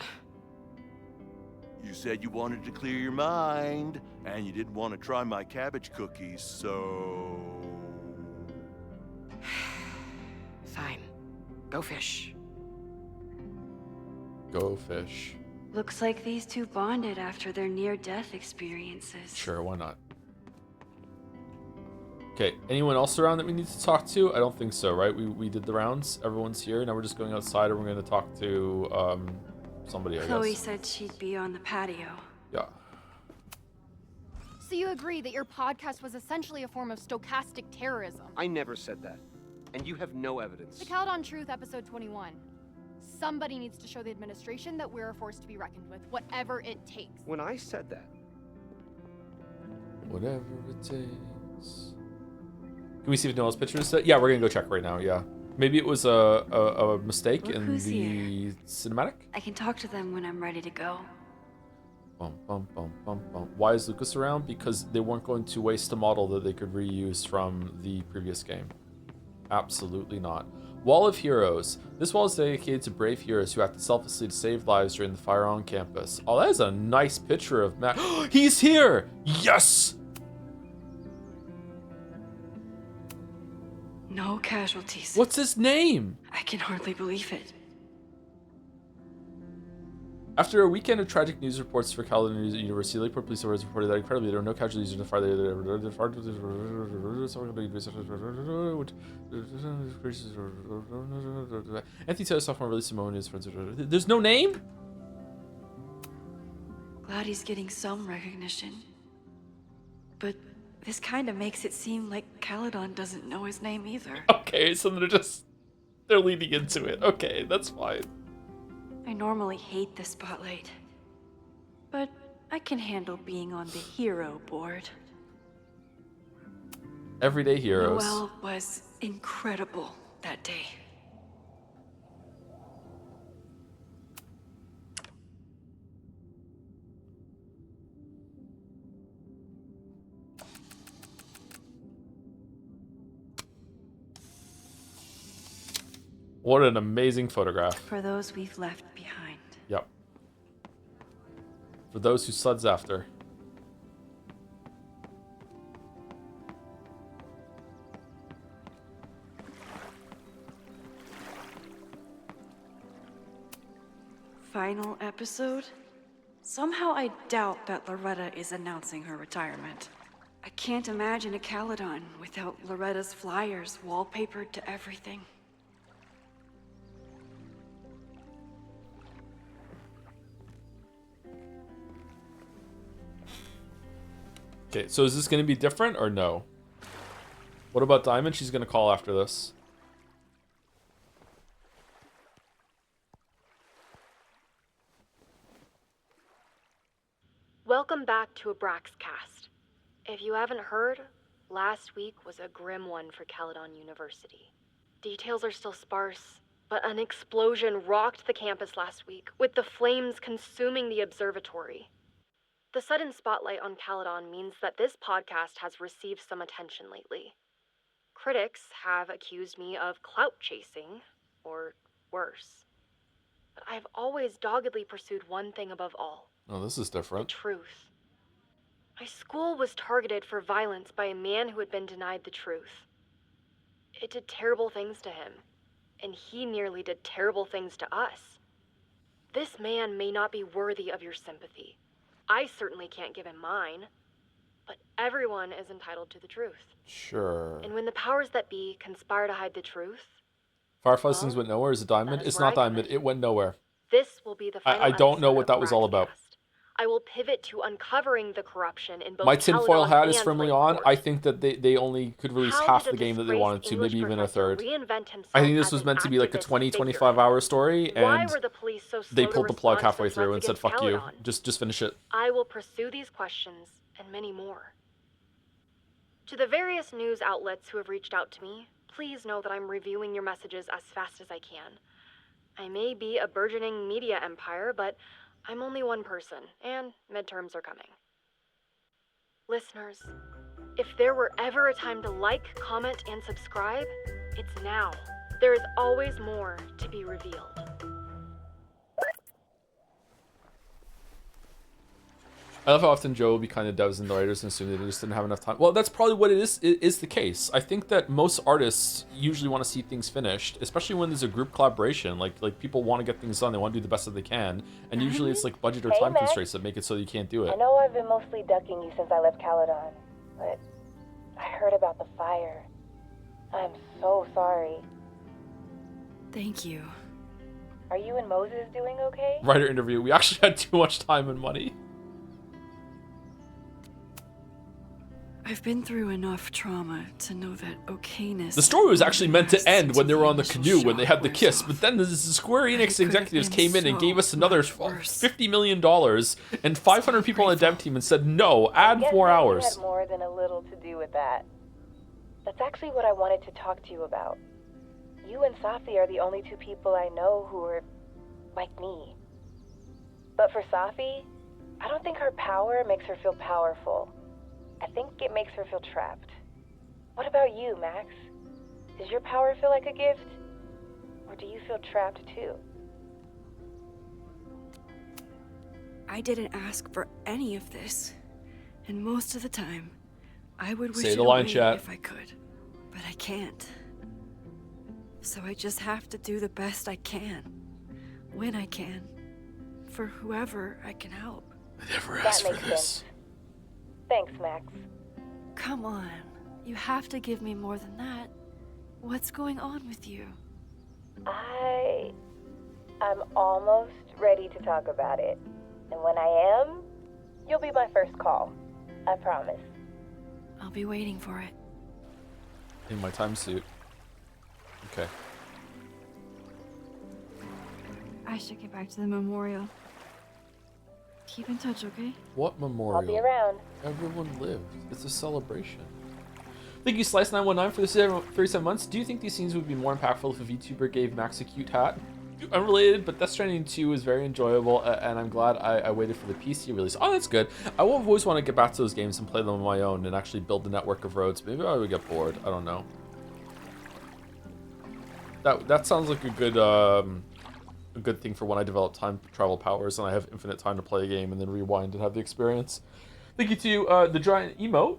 You said you wanted to clear your mind, and you didn't want to try my cabbage cookies, so... Fine. Go fish. Go fish. Looks like these two bonded after their near-death experiences. Sure, why not? Okay, anyone else around that we need to talk to? I don't think so, right? We did the rounds. Everyone's here. Now we're just going outside and we're going to talk to somebody, I Chloe guess. said she'd be on the patio. Yeah. So you agree that your podcast was essentially a form of stochastic terrorism? I never said that. And you have no evidence. The Caledon Truth, episode 21. Somebody needs to show the administration that we're a force to be reckoned with, whatever it takes. When I said that. Whatever it takes. Can we see if Noel's picture is set? Yeah, we're gonna go check right now. Yeah, maybe it was a mistake Look in who's the here. cinematic. I can talk to them when I'm ready to go. Bum, bum, bum, bum, bum. Why is Lucas around? Because they weren't going to waste a model that they could reuse from the previous game. Absolutely not. Wall of Heroes. This wall is dedicated to brave heroes who acted selflessly to save lives during the fire on campus. Oh, that is a nice picture of Matt. He's here! Yes! No casualties. What's his name? I can hardly believe it. After a weekend of tragic news reports for Caledon University, Lakeport police authorities reported that incredibly there were no casualties in the fire. Anthony Taylor sophomore released Simone and his friends. There's no name? Glad he's getting some recognition. But this kind of makes it seem like Caledon doesn't know his name either. Okay, so they're leading into it. Okay, that's fine. I normally hate the spotlight, but I can handle being on the hero board. Everyday heroes. Noel was incredible that day. What an amazing photograph. For those we've left behind. Yep. For those who suds after. Final episode? Somehow I doubt that Loretta is announcing her retirement. I can't imagine a Caledon without Loretta's flyers wallpapered to everything. Okay, so is this going to be different or no? What about Diamond? She's going to call after this. Welcome back to Abraxcast. If you haven't heard, last week was a grim one for Caledon University. Details are still sparse, but an explosion rocked the campus last week, with the flames consuming the observatory. The sudden spotlight on Caledon means that this podcast has received some attention lately. Critics have accused me of clout chasing, or worse. But I've always doggedly pursued one thing above all. Oh, this is different. Truth. My school was targeted for violence by a man who had been denied the truth. It did terrible things to him, and he nearly did terrible things to us. This man may not be worthy of your sympathy. I certainly can't give him mine, but everyone is entitled to the truth. Sure. And when the powers that be conspire to hide the truth, Firefly's things went nowhere. Is it diamond? It's not diamond. It went nowhere. This will be the final I don't know episode what of that was all about. Braxcast. I will pivot to uncovering the corruption in both My tinfoil Caledon hat is and firmly Lakeport. on. I think that they only could release How half did the a game that they disgraced wanted to, English maybe even a professor third. reinvent himself I think this as was an meant to be like a activist 20, figurehead? 25-hour story, Why and were the police so slow they to pulled the plug respond to halfway the through threats and said, against fuck you. Caledon? Just finish it. I will pursue these questions and many more. To the various news outlets who have reached out to me, please know that I'm reviewing your messages as fast as I can. I may be a burgeoning media empire, but I'm only one person, and midterms are coming. Listeners, if there were ever a time to like, comment, and subscribe, it's now. There is always more to be revealed. I love how often Joe will be kind of devs and the writers and assume they just didn't have enough time. Well, that's probably what it is the case. I think that most artists usually want to see things finished, especially when there's a group collaboration. Like people want to get things done, they want to do the best that they can, and usually it's like budget or Hey, time Max. constraints that make it so you can't do I it. know I've been mostly ducking you since I left Caledon, but I heard about the fire. I'm so sorry. Thank you. Are you and Moses doing okay? Writer interview. We actually had too much time and money. I've been through enough trauma to know that okayness... The story was actually meant to end when they were on the canoe, when they had the kiss, but then the Square Enix executives came in and gave us another $50 million and 500 people on the dev team and said, no, add 4 You hours. had more than a little to do with that. That's actually what I wanted to talk to you about. You and Safi are the only two people I know who are like me. But for Safi, I don't think her power makes her feel powerful. I think it makes her feel trapped. What about you, Max? Does your power feel like a gift? Or do you feel trapped too? I didn't ask for any of this. And most of the time, I would wish Say it the line, away chat. if I could. But I can't. So I just have to do the best I can. When I can. For whoever I can help. I never That makes sense. Thanks, Max. Come on. You have to give me more than that. What's going on with you? I'm almost ready to talk about it. And when I am, you'll be my first call. I promise. I'll be waiting for it. In my time suit. Okay. I should get back to the memorial. Keep in touch, okay? What memorial? I'll be around. Everyone lived. It's a celebration. Thank you, Slice919, for the 37 months. Do you think these scenes would be more impactful if a VTuber gave Max a cute hat? Unrelated, but Death Stranding 2 is very enjoyable, and I'm glad I waited for the PC release. Oh, that's good. I will always want to get back to those games and play them on my own and actually build the network of roads. Maybe I would get bored. I don't know. That sounds like a good thing for when I develop time travel powers and I have infinite time to play a game and then rewind and have the experience. Thank you to the giant emote.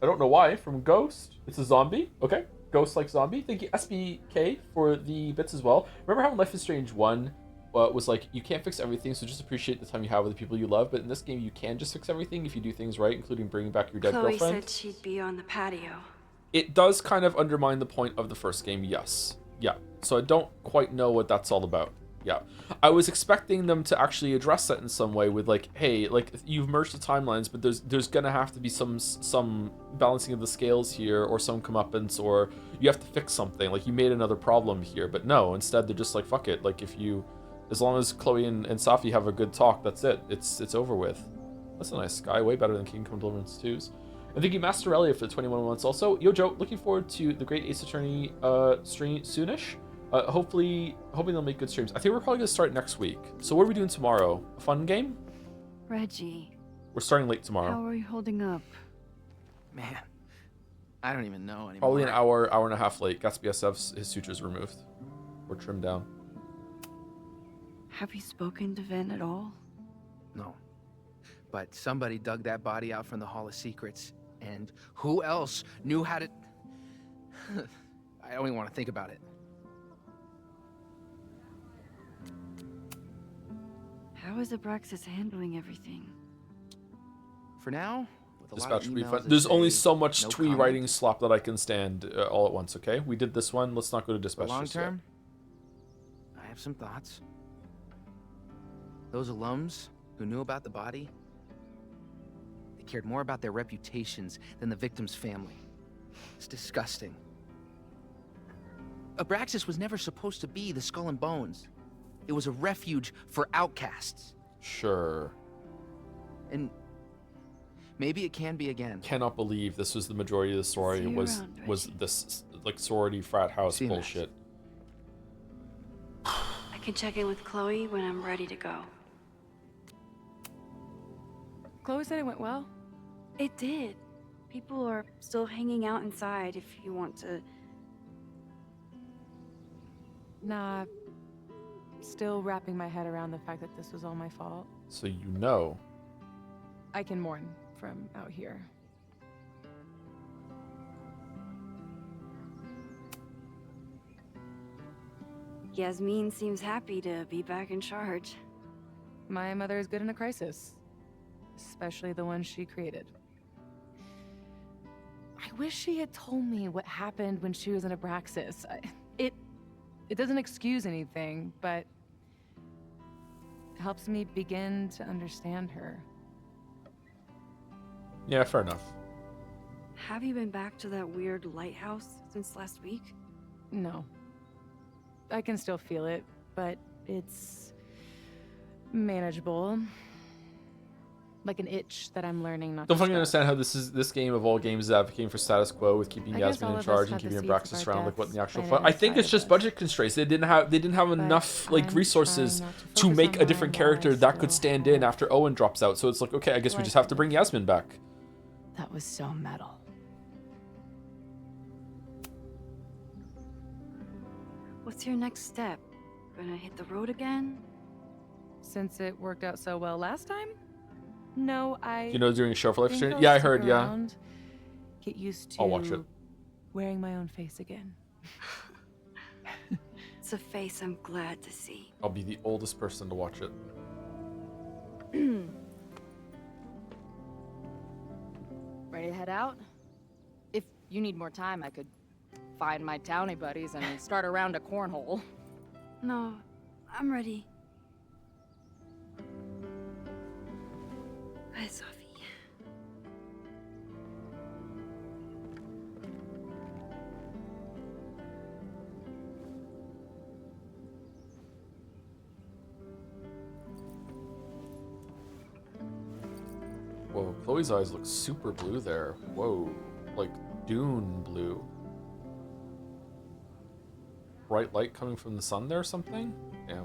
I don't know why, from Ghost. It's a zombie. Okay. Ghost like zombie. Thank you, SBK, for the bits as well. Remember how in Life is Strange 1 was like, you can't fix everything, so just appreciate the time you have with the people you love. But in this game, you can just fix everything if you do things right, including bringing back your dead Chloe girlfriend. said she'd be on the patio. It does kind of undermine the point of the first game, yes. Yeah. So I don't quite know what that's all about. Yeah, I was expecting them to actually address that in some way with like, hey, like you've merged the timelines, but there's gonna have to be some balancing of the scales here, or some comeuppance, or you have to fix something. Like you made another problem here, but no. Instead, they're just like, fuck it. Like as long as Chloe and Safi have a good talk, that's it. It's over with. That's a nice sky, way better than Kingdom Deliverance 2's. And thank you, Master Elia, for the 21 months. Also, yo Joe, looking forward to the Great Ace Attorney stream soonish. Hopefully they'll make good streams. I think we're probably gonna start next week. So what are we doing tomorrow? A fun game? Reggie. We're starting late tomorrow. How are you holding up? Man, I don't even know anymore. Probably an hour and a half late. Gatsby SF's his sutures removed or trimmed down. Have you spoken to Ven at all? No. But somebody dug that body out from the Hall of Secrets, and who else knew how to... I don't even want to think about it. How is Abraxas handling everything? For now, with a Dispatch lot of will be emails fun. that There's only say so much no twee comment. writing slop that I can stand all at once, okay? We did this one. Let's not go to For dispatch long just yet. term, have some thoughts. Those alums who knew about the body, they cared more about their reputations than the victim's family. It's disgusting. Abraxas was never supposed to be the Skull and Bones. It was a refuge for outcasts. Sure. And maybe it can be again. Cannot believe this was the majority of the sorority was this like sorority frat house bullshit. I can check in with Chloe when I'm ready to go. Chloe said it went well. It did. People are still hanging out inside if you want to. Nah, still wrapping my head around the fact that this was all my fault. So you know. I can mourn from out here. Yasmin seems happy to be back in charge. My mother is good in a crisis, especially the one she created. I wish she had told me what happened when she was in Abraxas. It doesn't excuse anything, but helps me begin to understand her. Yeah, fair enough. Have you been back to that weird lighthouse since last week? No. I can still feel it, but it's manageable. Like an itch that I'm learning not to Don't fucking scratch. understand how this game of all games is advocating for status quo with keeping I guess Yasmin all in of us charge and have the keeping seeds of Abraxas our around. Like what in the deaths actual planted fun. I think inside it's of just us. budget constraints. They didn't have enough like I'm resources trying not to focus make on a different mine while I character that could still stand in after Owen drops out. So it's like, okay, I guess we just have to bring Yasmin back. That was so metal. What's your next step? Gonna hit the road again? Since it worked out so well last time? No, You know, doing a show for life think stream? I'll Yeah, I stick heard, yeah. around, get used to I'll watch it. wearing my own face again. It's a face I'm glad to see. I'll be the oldest person to watch it. Ready to head out? If you need more time, I could find my townie buddies and start a round of cornhole. No, I'm ready. Bye, Sophie. Whoa, Chloe's eyes look super blue there. Whoa, like Dune blue. Bright light coming from the sun there or something? Yeah.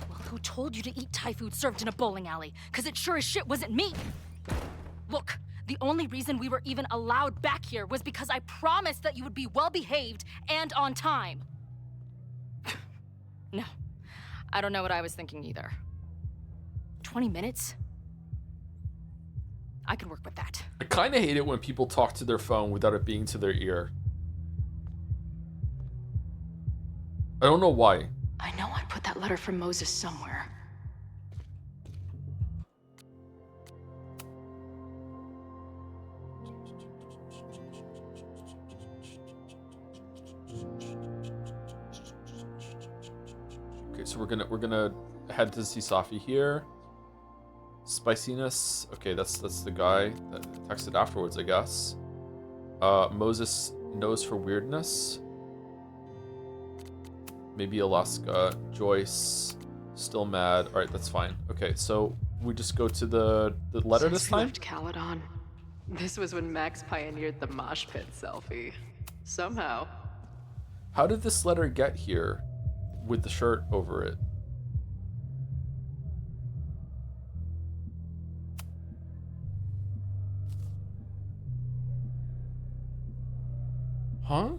Well, who told you to eat Thai food served in a bowling alley? Because it sure as shit wasn't me. Look, the only reason we were even allowed back here was because I promised that you would be well behaved and on time. No, I don't know what I was thinking either. 20 minutes? I can work with that. I kind of hate it when people talk to their phone without it being to their ear. I don't know why. I know I put that letter from Moses somewhere. Okay, so we're gonna head to see Safi here. Spiciness. Okay, that's the guy that texted afterwards, I guess. Moses knows for weirdness. Maybe Alaska. Joyce. Still mad. Alright, that's fine. Okay, so we just go to the letter this Since we time? left Caledon, this was when Max pioneered the mosh pit selfie. Somehow. How did this letter get here with the shirt over it? Huh?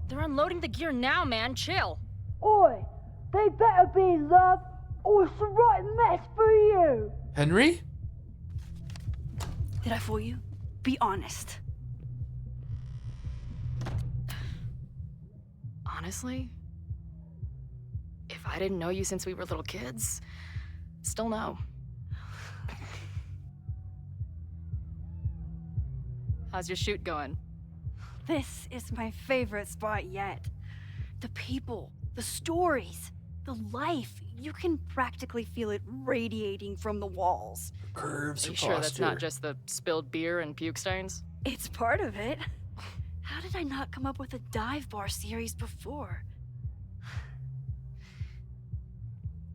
They're unloading the gear now, man. Chill. Oi, they better be love, or it's the right mess for you. Henry? Did I fool you? Be honest. Honestly, if I didn't know you since we were little kids, still no. How's your shoot going? This is my favorite spot yet. The people, the stories, the life. You can practically feel it radiating from the walls. Curves. Are you sure that's not just the spilled beer and puke stains? It's part of it. How did I not come up with a dive bar series before?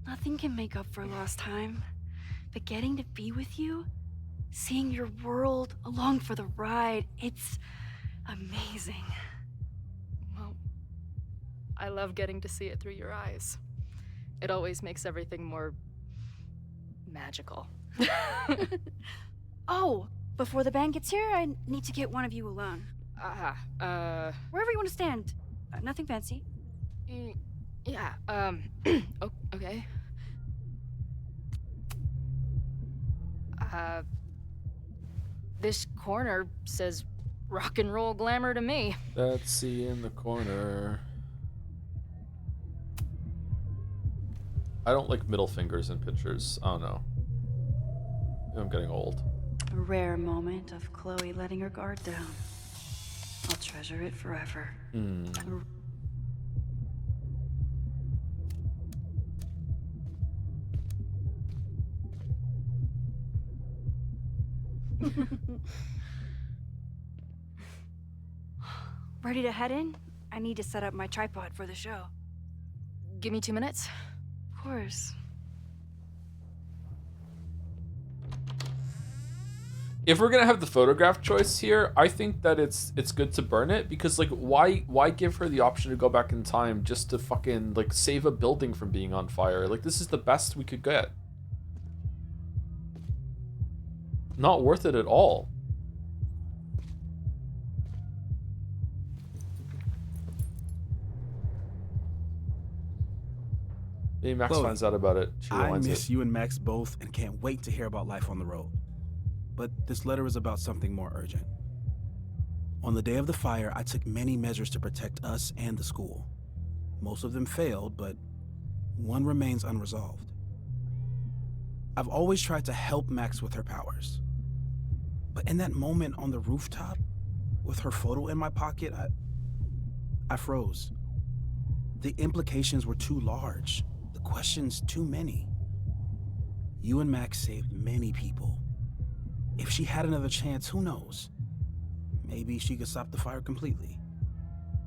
Nothing can make up for lost time, but getting to be with you, seeing your world along for the ride, it's amazing. Well, I love getting to see it through your eyes. It always makes everything more magical. Oh, before the band gets here, I need to get one of you alone. Wherever you want to stand. Nothing fancy. Yeah, okay. This corner says rock and roll glamour to me. Let's see in the corner. I don't like middle fingers in pictures. I don't know. I'm getting old. A rare moment of Chloe letting her guard down. I'll treasure it forever. Ready to head in? I need to set up my tripod for the show. Give me 2 minutes. Of course. If we're gonna have the photograph choice here, I think that it's good to burn it, because like why give her the option to go back in time just to fucking like save a building from being on fire? Like, this is the best we could get. Not worth it at all. Maybe Max Chloe, finds out about it. She I rewinds miss it. you and Max both and can't wait to hear about life on the road. But this letter is about something more urgent. On the day of the fire, I took many measures to protect us and the school. Most of them failed, but one remains unresolved. I've always tried to help Max with her powers. But in that moment on the rooftop, with her photo in my pocket, I froze. The implications were too large, the questions too many. You and Max saved many people. If she had another chance, who knows? Maybe she could stop the fire completely.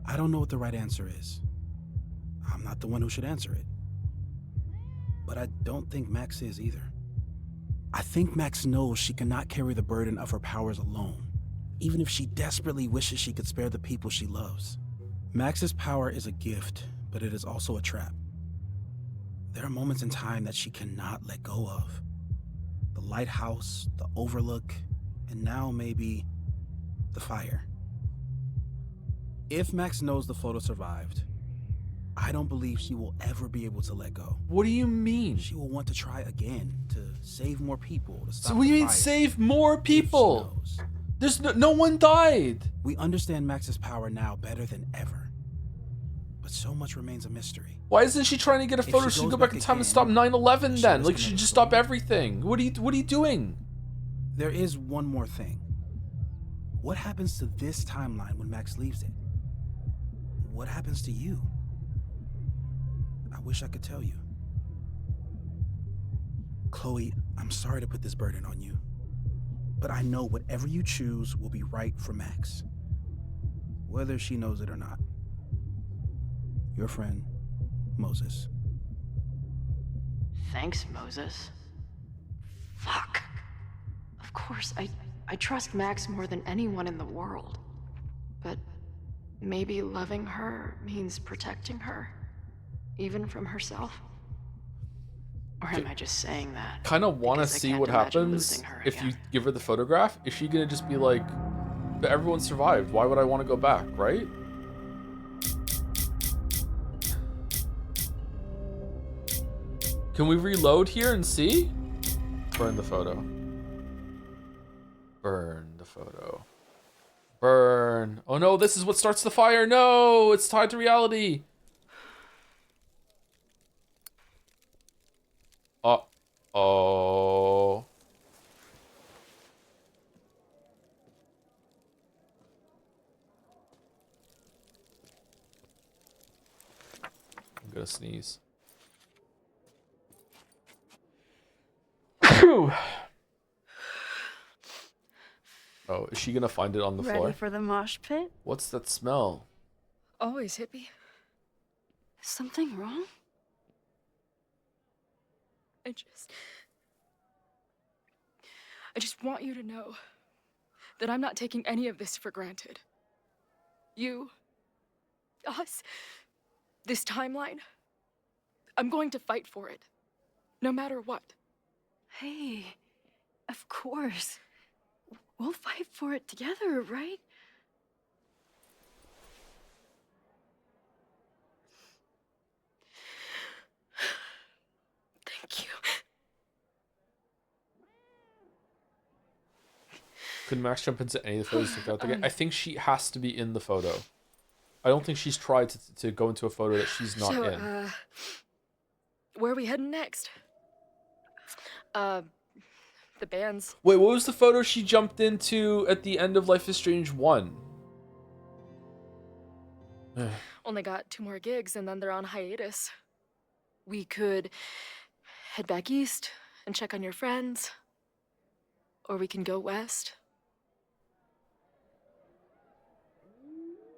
I don't know what the right answer is. I'm not the one who should answer it. But I don't think Max is either. I think Max knows she cannot carry the burden of her powers alone, even if she desperately wishes she could spare the people she loves. Max's power is a gift, but it is also a trap. There are moments in time that she cannot let go of. The lighthouse, the overlook, and now maybe the fire. If Max knows the photo survived, I don't believe she will ever be able to let go. What do you mean? She will want to try again, to save more people, to stop So what do you the mean fire. save more If she people? knows. There's no one died. We understand Max's power now better than ever. But so much remains a mystery. Why isn't she trying to get a If photo? she She should goes go back back in time and again, stop 9/11 she then. was Like, she gonna just stop everything. What are you doing? There is one more thing. What happens to this timeline when Max leaves it? What happens to you? I wish I could tell you. Chloe, I'm sorry to put this burden on you, but I know whatever you choose will be right for Max, whether she knows it or not. Your friend, Moses. Thanks, Moses. Fuck. Of course, I trust Max more than anyone in the world. But maybe loving her means protecting her, even from herself? Or am I just saying that? Kind of want to because I see can't what imagine happens losing her if you give her the photograph. Is she gonna just be like, but everyone survived, why would I want to go back, right? Can we reload here and see? Burn the photo. Burn the photo. Burn. Oh no, this is what starts the fire. No, it's tied to reality. Uh-oh. I'm gonna sneeze. Phew. Oh, is she gonna find it on the Ready floor? for the mosh pit? What's that smell? Always hippie. Is something wrong? I just want you to know that I'm not taking any of this for granted. You, us, this timeline. I'm going to fight for it, no matter what. Hey, of course. We'll fight for it together, right? Thank you. Could Max jump into any of the photos taken out again? I think she has to be in the photo. I don't think she's tried to go into a photo that she's not in. Where are we heading next? The band's. Wait, what was the photo she jumped into at the end of Life is Strange 1? Only got 2 more gigs and then they're on hiatus. We could head back east and check on your friends. Or we can go west.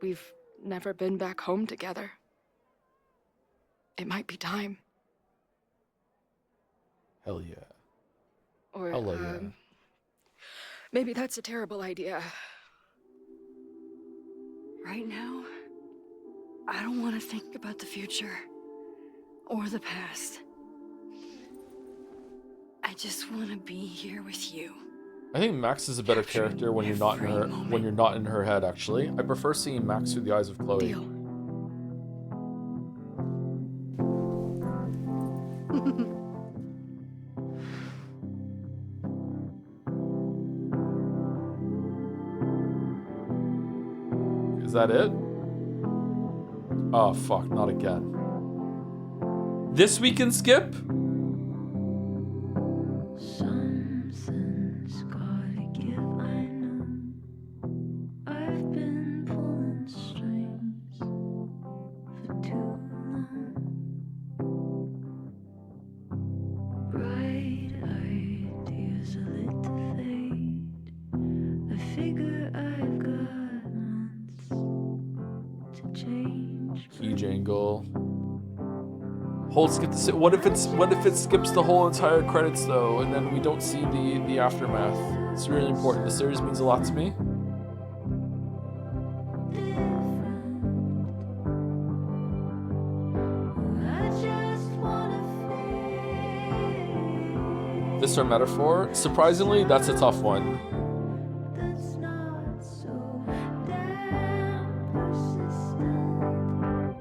We've never been back home together. It might be time. Hell yeah. Or Hell yeah. maybe that's a terrible idea. Right now, I don't want to think about the future or the past. I just want to be here with you. I think Max is a better character when you're not in her head. Actually, I prefer seeing Max through the eyes of Chloe. Is that it? Oh fuck! Not again. This weekend skip? Something's gotta give, I know. I've been pulling strings for too long. Bright ideas are lit to fade. I figure I've got months to change. Key jangle. Hold skip the. What if it skips the whole entire credits though, and then we don't see the aftermath? It's really important. The series means a lot to me. This our metaphor. Surprisingly, that's a tough one. That's not so damn persistent.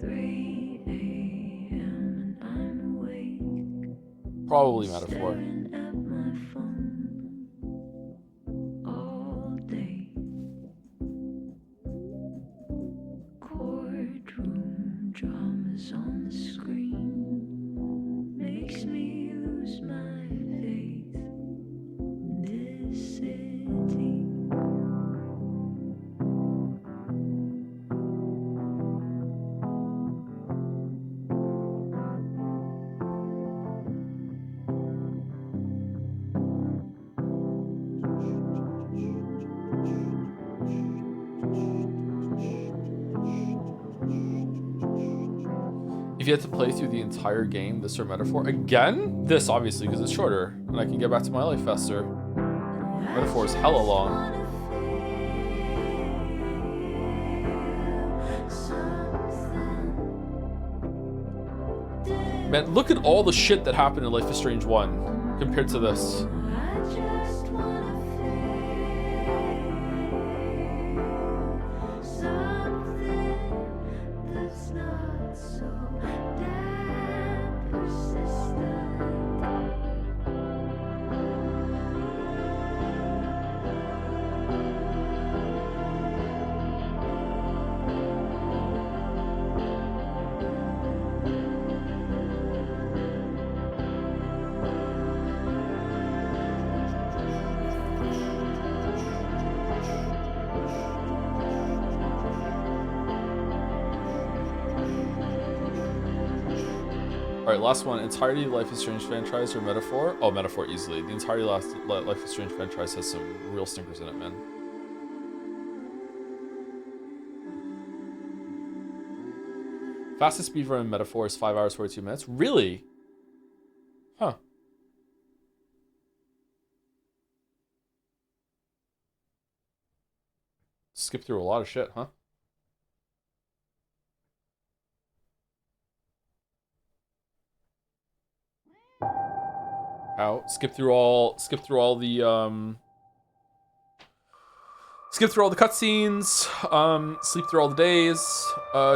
3 a.m. and I'm awake. Probably metaphor. Staring at my phone all day. Courtroom dramas on the screen makes me lose my faith in this city. If you had to play through the entire game, this or metaphor again? This obviously because it's shorter, and I can get back to my life faster. Metaphor is hella long. Man, look at all the shit that happened in Life is Strange 1 compared to this. That's not so damn persistent. All right, last one. Entirety of Life is Strange franchise or metaphor? Oh, metaphor easily. The entirety of Life is Strange franchise has some real stinkers in it, man. Fastest speedrun in metaphor is 5 hours 42 minutes. Really? Huh. Skip through a lot of shit, huh? How? Skip through all the skip through all the cutscenes, sleep through all the days,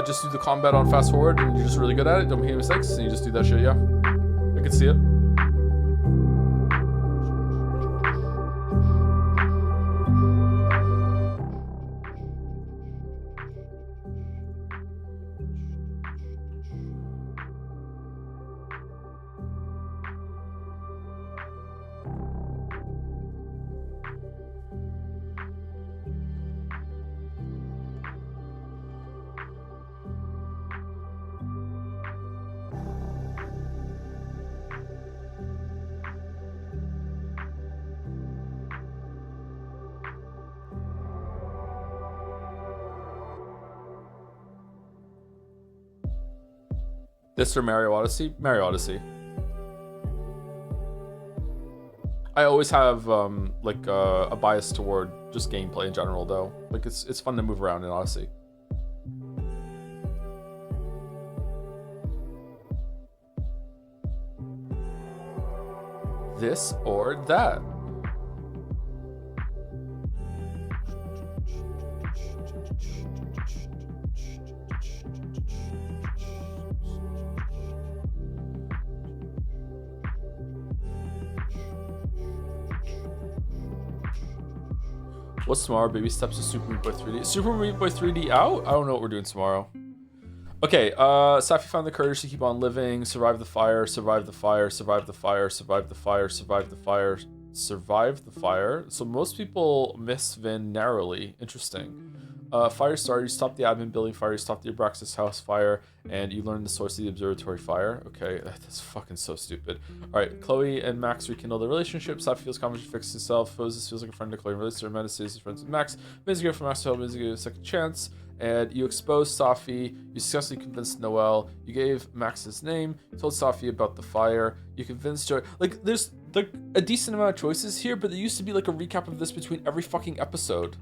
just do the combat on fast forward and you're just really good at it, don't make any mistakes, and you just do that shit, yeah. I can see it. This or Mario Odyssey? Mario Odyssey. I always have like a bias toward just gameplay in general, though. Like it's fun to move around in Odyssey. This or that. What's tomorrow? Baby steps to Super Meat Boy 3D. Super Meat Boy 3D out? I don't know what we're doing tomorrow. Okay, Safi found the courage to keep on living, survive the fire, survive the fire, survive the fire, survive the fire, survive the fire, survive the fire. So most people miss Vin narrowly. Interesting. Fire started, you stop the admin building fire, you stop the Abraxas house fire, and you learn the source of the observatory fire. Okay, that's fucking so stupid. Alright, Chloe and Max rekindle their relationship. Safi feels confident to fix himself. Moses feels like a friend to Chloe, relates to her. Amanda stays as friends with Max. Mizuki from Max to help Mizuki a second chance. And you exposed Safi, you successfully convinced Noelle, you gave Max his name, you told Safi about the fire, you convinced Joy. Like, there's like a decent amount of choices here, but there used to be like a recap of this between every fucking episode.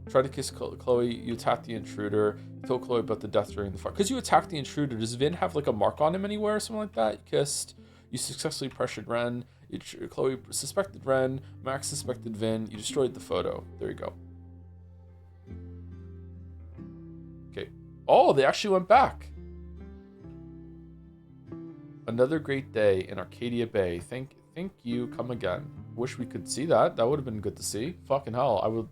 Try to kiss Chloe, you attacked the intruder, you told Chloe about the death during the fire. Because you attacked the intruder, does Vin have like a mark on him anywhere or something like that? You kissed, you successfully pressured Ren, Chloe suspected Ren, Max suspected Vin, you destroyed the photo. There you go. Okay. Oh, they actually went back. Another great day in Arcadia Bay. Thank you, come again. Wish we could see that. That would have been good to see. Fucking hell, I would...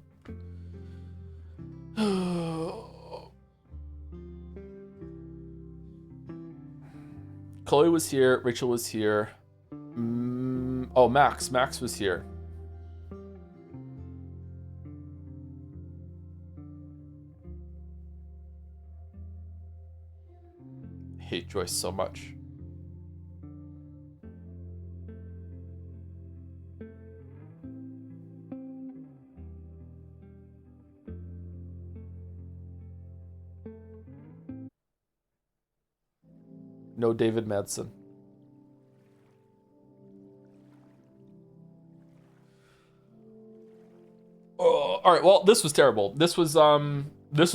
Chloe was here, Rachel was here. Oh, Max was here. I hate Joyce so much. No David Madsen. Oh, all right. Well, this was terrible. This was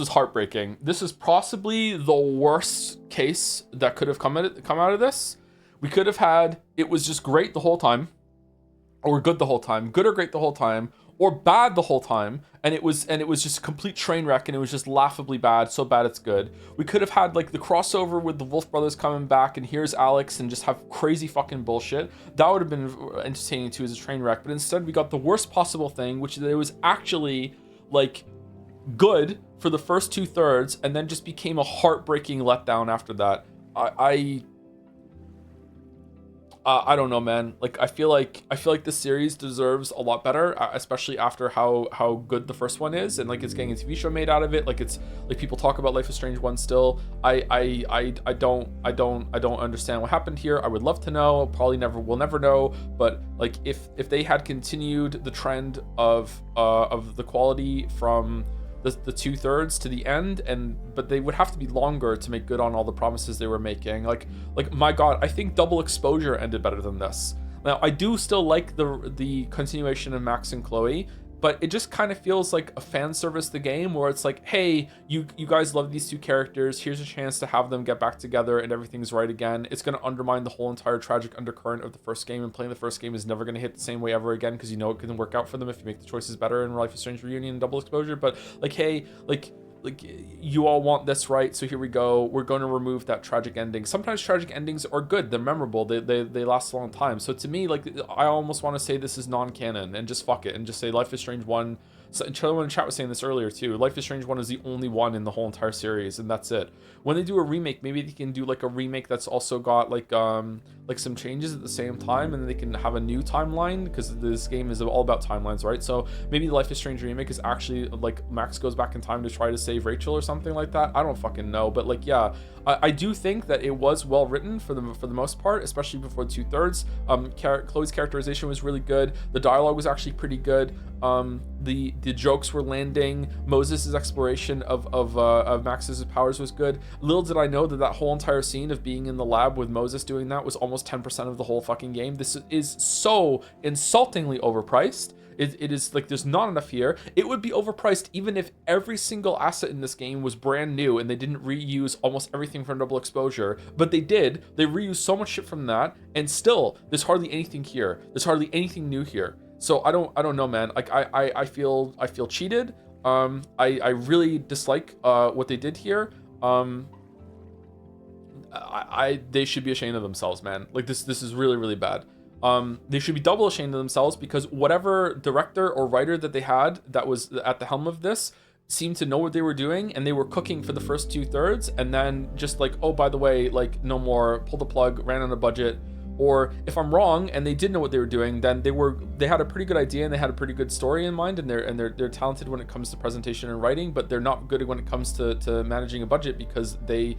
heartbreaking. This is possibly the worst case that could have come out of this. We could have had it was just great the whole time, or good the whole time, good or great the whole time, or bad the whole time, and it was just a complete train wreck, and it was just laughably bad, so bad it's good. We could have had like the crossover with the Wolf brothers coming back, and here's Alex, and just have crazy fucking bullshit. That would have been entertaining too as a train wreck, but instead we got the worst possible thing, which is that it was actually like good for the first 2/3, and then just became a heartbreaking letdown after that. I don't know, man. Like I feel like this series deserves a lot better, especially after how good the first one is, and like it's getting a TV show made out of it. Like it's like people talk about Life is Strange 1 still. I don't understand what happened here. I would love to know. Probably we'll never know. But like if they had continued the trend of the quality from the 2/3 to the end, but they would have to be longer to make good on all the promises they were making. Like my god, I think Double Exposure ended better than this. Now I do still like the continuation of Max and Chloe, but it just kind of feels like a fan service the game, where it's like, hey, you guys love these two characters, here's a chance to have them get back together and everything's right again. It's going to undermine the whole entire tragic undercurrent of the first game, and playing the first game is never going to hit the same way ever again, because you know it can work out for them if you make the choices better in Life is Strange Reunion and Double Exposure. But like, hey, like you all want this, right? So here we go. We're going to remove that tragic ending. Sometimes tragic endings are good. They're memorable. They last a long time. So to me, like, I almost want to say this is non-canon and just fuck it and just say Life is Strange 1. So someone in chat was saying this earlier too. Life is Strange 1 is the only one in the whole entire series, and that's it. When they do a remake, maybe they can do like a remake that's also got like some changes at the same time, and then they can have a new timeline, because this game is all about timelines, right? So maybe the Life is Strange remake is actually like Max goes back in time to try to save Rachel or something like that. I don't fucking know, but like, yeah, I do think that it was well written for the most part, especially before 2/3. Chloe's characterization was really good. The dialogue was actually pretty good. The jokes were landing. Moses' exploration of Max's powers was good. Little did I know that whole entire scene of being in the lab with Moses doing that was almost 10% of the whole fucking game. This is so insultingly overpriced. It is like there's not enough here. It would be overpriced even if every single asset in this game was brand new and they didn't reuse almost everything from Double Exposure. But they did. They reused so much shit from that, and still there's hardly anything here. There's hardly anything new here. So I don't know, man. Like I feel cheated. I really dislike what they did here. They should be ashamed of themselves, man. Like this is really, really bad. They should be double ashamed of themselves, because whatever director or writer that they had that was at the helm of this seemed to know what they were doing, and they were cooking for the first 2/3, and then just like, oh, by the way, like no more, pull the plug, ran on a budget. Or if I'm wrong and they did know what they were doing, then they had a pretty good idea and they had a pretty good story in mind, and they're talented when it comes to presentation and writing, but they're not good when it comes to managing a budget, because they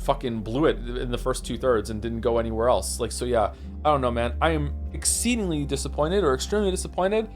fucking blew it in the first 2/3 and didn't go anywhere else. Like, so yeah, I don't know, man. I am exceedingly disappointed, or extremely disappointed.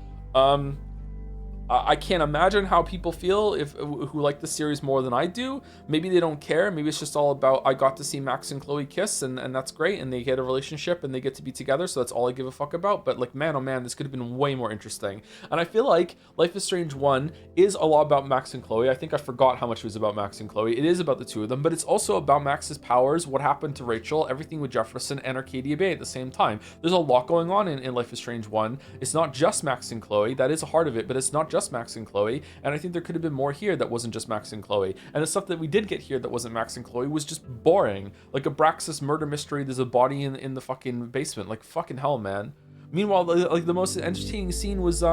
I can't imagine how people feel who like the series more than I do. Maybe they don't care. Maybe it's just all about, I got to see Max and Chloe kiss, and that's great, and they get a relationship and they get to be together, so that's all I give a fuck about. But like, man, oh man, this could have been way more interesting. And I feel like Life is Strange 1 is a lot about Max and Chloe. I think I forgot how much it was about Max and Chloe. It is about the two of them, but it's also about Max's powers, what happened to Rachel, everything with Jefferson and Arcadia Bay at the same time. There's a lot going on in Life is Strange 1. It's not just Max and Chloe. That is a heart of it, but it's not just Max and Chloe. And I think there could have been more here that wasn't just Max and Chloe. And the stuff that we did get here that wasn't Max and Chloe was just boring. Like a Braxis murder mystery, there's a body in the fucking basement. Like, fucking hell, man. Meanwhile, like the most entertaining scene was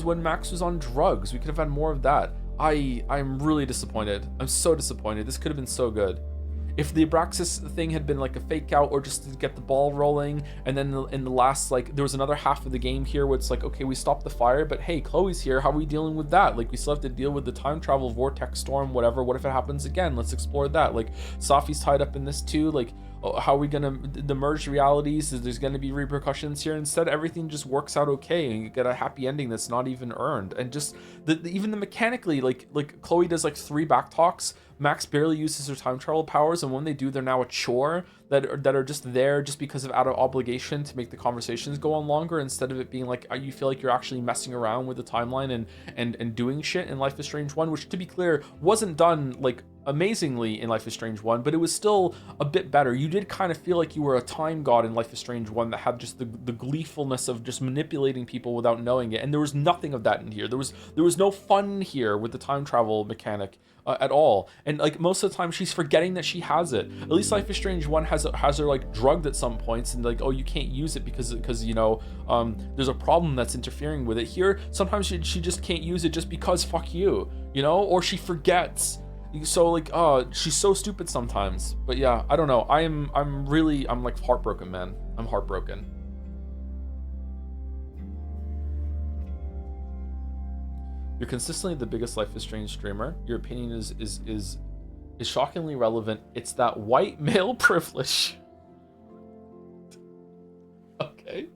when Max was on drugs. We could have had more of that. I'm really disappointed. I'm so disappointed. This could have been so good. If the Abraxas thing had been like a fake out, or just to get the ball rolling, and then in the last, like, there was another half of the game here where it's like, okay, we stopped the fire, but hey, Chloe's here, how are we dealing with that? Like, we still have to deal with the time travel vortex storm, whatever. What if it happens again? Let's explore that. Like, Safi's tied up in this too. Like, how are we gonna, the merged realities, there's gonna be repercussions here. Instead, everything just works out okay, and you get a happy ending that's not even earned. And just even the mechanically, like Chloe does like 3 back talks. Max barely uses her time travel powers, and when they do, they're now a chore that are just there just because of out of obligation to make the conversations go on longer, instead of it being like you feel like you're actually messing around with the timeline and doing shit in Life is Strange 1, which, to be clear, wasn't done like amazingly in Life is Strange 1, but it was still a bit better. You did kind of feel like you were a time god in Life is Strange 1 that had just the gleefulness of just manipulating people without knowing it, and there was nothing of that in here. There was no fun here with the time travel mechanic at all, and like most of the time she's forgetting that she has it. At least Life is Strange 1 has her like drugged at some points, and like, oh, you can't use it because you know there's a problem that's interfering with it. Here sometimes she just can't use it just because fuck you, you know, or she forgets. So like, she's so stupid sometimes. But yeah, I don't know. I'm like heartbroken, man. I'm heartbroken. You're consistently the biggest Life is Strange streamer. Your opinion is shockingly relevant. It's that white male privilege. Okay.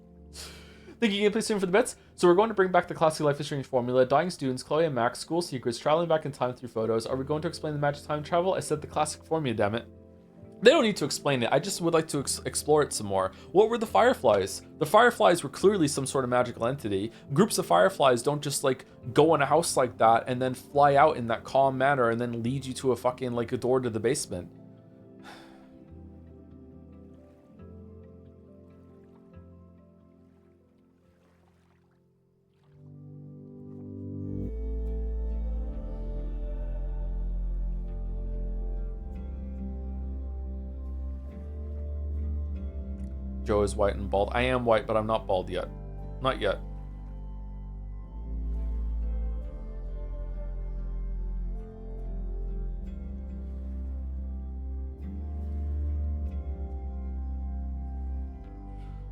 Thank you, Gameplay Stream, for the bits. So we're going to bring back the classic Life is Strange formula. Dying students, Chloe and Max, school secrets, traveling back in time through photos. Are we going to explain the magic time travel? I said the classic formula, damn it. They don't need to explain it. I just would like to explore it some more. What were the Fireflies? The Fireflies were clearly some sort of magical entity. Groups of Fireflies don't just like go in a house like that and then fly out in that calm manner and then lead you to a fucking like a door to the basement. Joe is white and bald. I am white, but I'm not bald yet. Not yet.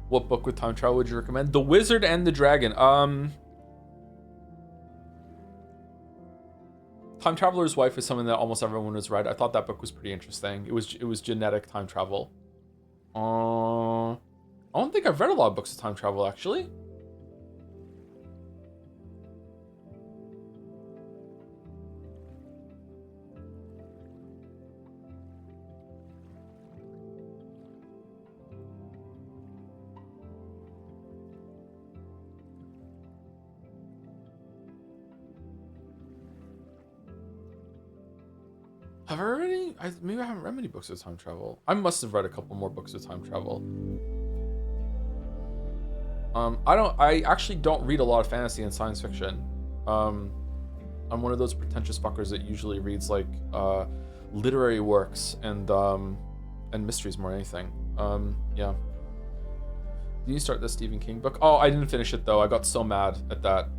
What book with time travel would you recommend? The Wizard and the Dragon. Time Traveler's Wife is something that almost everyone has read. I thought that book was pretty interesting. It was genetic time travel. I don't think I've read a lot of books of time travel, actually. Have I read any? Maybe I haven't read many books of time travel. I must have read a couple more books of time travel. I actually don't read a lot of fantasy and science fiction. I'm one of those pretentious fuckers that usually reads like literary works and mysteries more than anything. Yeah. Did you start the Stephen King book? Oh, I didn't finish it though. I got so mad at that.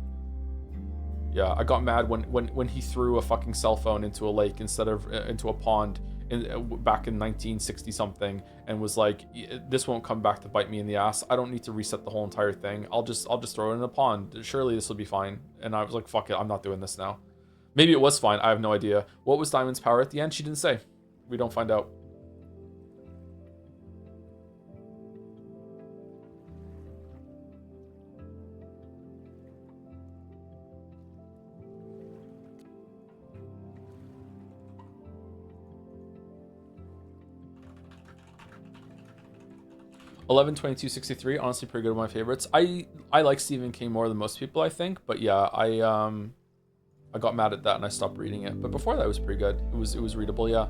Yeah, I got mad when he threw a fucking cell phone into a lake instead of into a pond back in 1960 something, and was like, this won't come back to bite me in the ass. I don't need to reset the whole entire thing. I'll just throw it in a pond. Surely this will be fine. And I was like, fuck it, I'm not doing this now. Maybe it was fine. I have no idea. What was Diamond's power at the end? She didn't say. We don't find out. $11.22.63, honestly pretty good, one of my favorites. I like Stephen King more than most people, I think, but yeah, I got mad at that and I stopped reading it. But before that, it was pretty good. It was readable, yeah.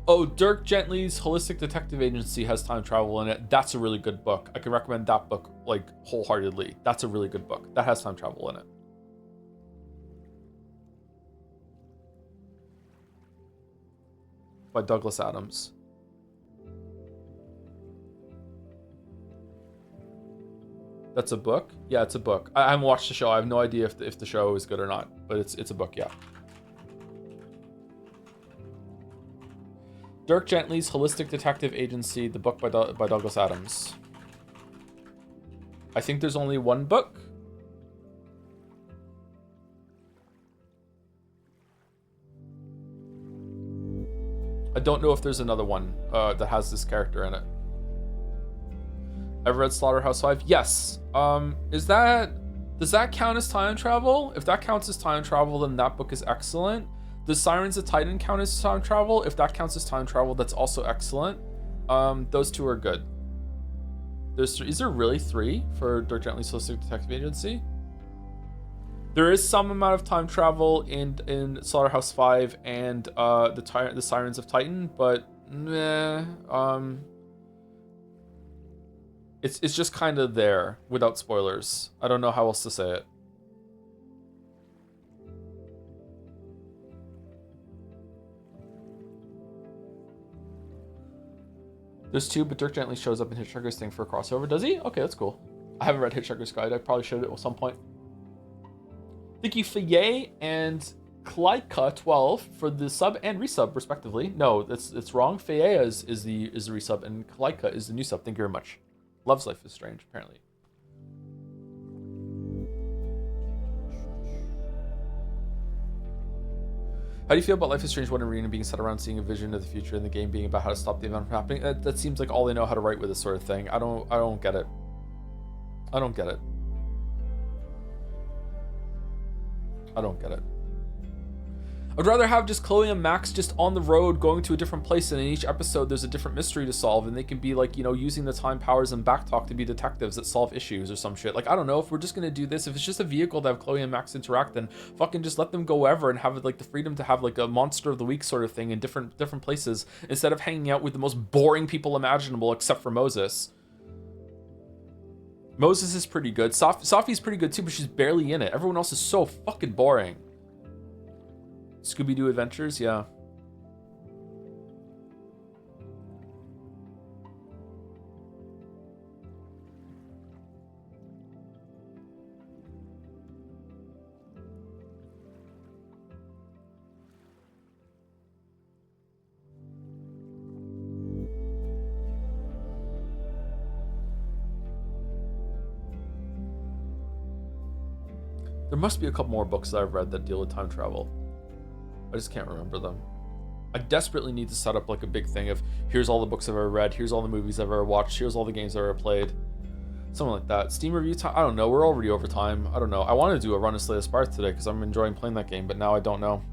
Oh, Dirk Gently's Holistic Detective Agency has time travel in it. That's a really good book. I can recommend that book, like, wholeheartedly. That's a really good book. That has time travel in it. By Douglas Adams. That's a book? Yeah, it's a book. I haven't watched the show. I have no idea if the show is good or not, but it's a book, yeah. Dirk Gently's Holistic Detective Agency, the book by Douglas Adams. I think there's only one book. I don't know if there's another one that has this character in it. I've read Slaughterhouse-Five. Yes. Does that count as time travel? If that counts as time travel, then that book is excellent. Does Sirens of Titan count as time travel? If that counts as time travel, that's also excellent. Those two are good. There's three. Is there really three for Dirk Gently's Holistic Detective Agency? There is some amount of time travel in Slaughterhouse-Five and the Sirens of Titan, but meh. It's just kind of there without spoilers. I don't know how else to say it. There's two, but Dirk gently shows up in Hitchhiker's thing for a crossover. Does he? Okay, that's cool. I haven't read Hitchhiker's Guide. I probably should at some point. Thank you, Faye and Kleika12 for the sub and resub, respectively. No, it's wrong. Faye is the resub, and Kleika is the new sub. Thank you very much. Loves Life is Strange, apparently. How do you feel about Life is Strange 1 and Reunion being set around seeing a vision of the future and the game being about how to stop the event from happening? That seems like all they know how to write with this sort of thing. I don't get it. I don't get it. I don't get it. I'd rather have just Chloe and Max just on the road going to a different place, and in each episode there's a different mystery to solve, and they can be like, you know, using the time powers and backtalk to be detectives that solve issues or some shit. Like, I don't know, if we're just gonna do this, if it's just a vehicle to have Chloe and Max interact, then fucking just let them go ever and have like the freedom to have like a monster of the week sort of thing in different places, instead of hanging out with the most boring people imaginable except for Moses. Moses is pretty good. Sophie's pretty good too, but she's barely in it. Everyone else is so fucking boring. Scooby-Doo Adventures, yeah. There must be a couple more books that I've read that deal with time travel. I just can't remember them. I desperately need to set up like a big thing of here's all the books I've ever read, here's all the movies I've ever watched, here's all the games I've ever played. Something like that. Steam review time? I don't know. We're already over time. I don't know. I wanted to do a run of Slay the Spire today because I'm enjoying playing that game, but now I don't know.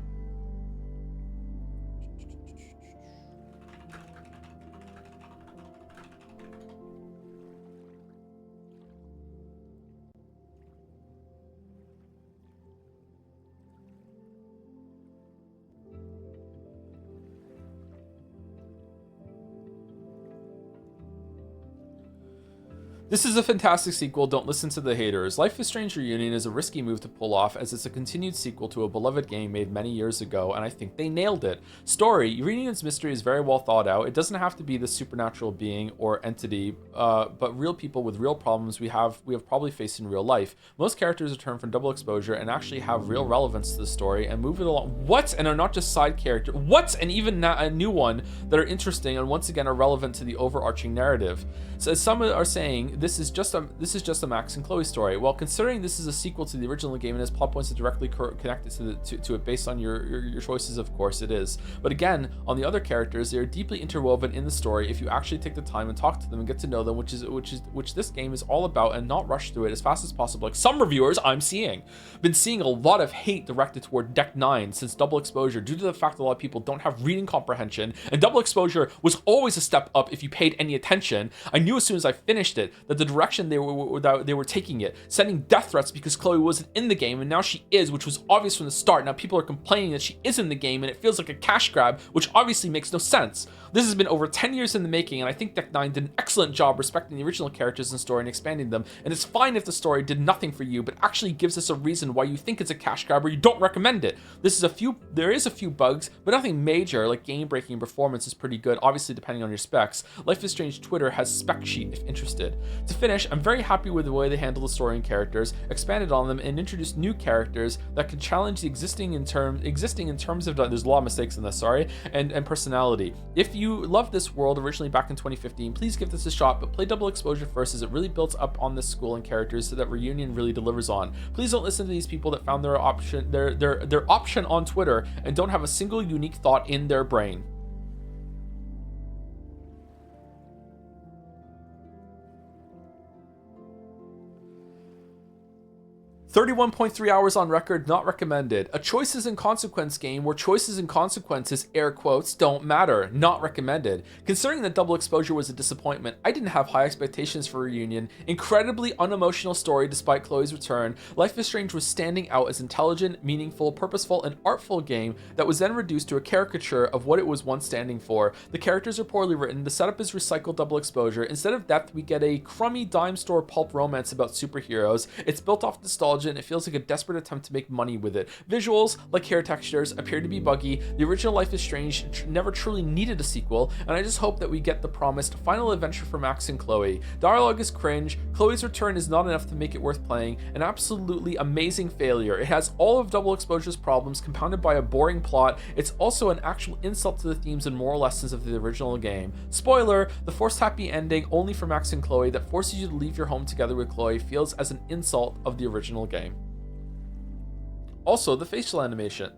This is a fantastic sequel, don't listen to the haters. Life is Strange Reunion is a risky move to pull off as it's a continued sequel to a beloved game made many years ago, and I think they nailed it. Story, Reunion's mystery is very well thought out. It doesn't have to be the supernatural being or entity, but real people with real problems we have probably faced in real life. Most characters return from double exposure and actually have real relevance to the story and move it along. What? And are not just side characters. What? And even a new one that are interesting and once again are relevant to the overarching narrative. So as some are saying, this is just a Max and Chloe story. Well, considering this is a sequel to the original game and has plot points that directly connected to it based on your choices, of course it is. But again, on the other characters, they are deeply interwoven in the story if you actually take the time and talk to them and get to know them, which this game is all about, and not rush through it as fast as possible. Like some reviewers I'm been seeing a lot of hate directed toward Deck 9 since Double Exposure due to the fact that a lot of people don't have reading comprehension, and Double Exposure was always a step up if you paid any attention. I knew as soon as I finished it that the direction they were taking it, sending death threats because Chloe wasn't in the game and now she is, which was obvious from the start. Now people are complaining that she is in the game and it feels like a cash grab, which obviously makes no sense. This has been over 10 years in the making, and I think Deck 9 did an excellent job respecting the original characters and story and expanding them, and it's fine if the story did nothing for you but actually gives us a reason why you think it's a cash grab or you don't recommend it. There is a few bugs, but nothing major, like game-breaking performance is pretty good, obviously depending on your specs. Life is Strange Twitter has spec sheet if interested. To finish, I'm very happy with the way they handle the story and characters, expanded on them, and introduced new characters that can challenge the existing in terms of, there's a lot of mistakes in this, sorry, and personality. If you love this world originally back in 2015, please give this a shot, but play Double Exposure first as it really builds up on this school and characters so that Reunion really delivers on. Please don't listen to these people that found their option on Twitter and don't have a single unique thought in their brain. 31.3 hours on record, not recommended. A choices and consequence game where choices and consequences, air quotes, don't matter, not recommended. Considering that Double Exposure was a disappointment, I didn't have high expectations for Reunion. Incredibly unemotional story despite Chloe's return, Life is Strange was standing out as intelligent, meaningful, purposeful, and artful game that was then reduced to a caricature of what it was once standing for. The characters are poorly written, the setup is recycled Double Exposure. Instead of depth, we get a crummy dime store pulp romance about superheroes. It's built off nostalgia and it feels like a desperate attempt to make money with it. Visuals, like hair textures, appear to be buggy. The original Life is Strange never truly needed a sequel, and I just hope that we get the promised final adventure for Max and Chloe. Dialogue is cringe, Chloe's return is not enough to make it worth playing, an absolutely amazing failure. It has all of Double Exposure's problems compounded by a boring plot. It's also an actual insult to the themes and moral lessons of the original game. Spoiler, the forced happy ending only for Max and Chloe that forces you to leave your home together with Chloe feels as an insult of the original game. Also, the facial animation.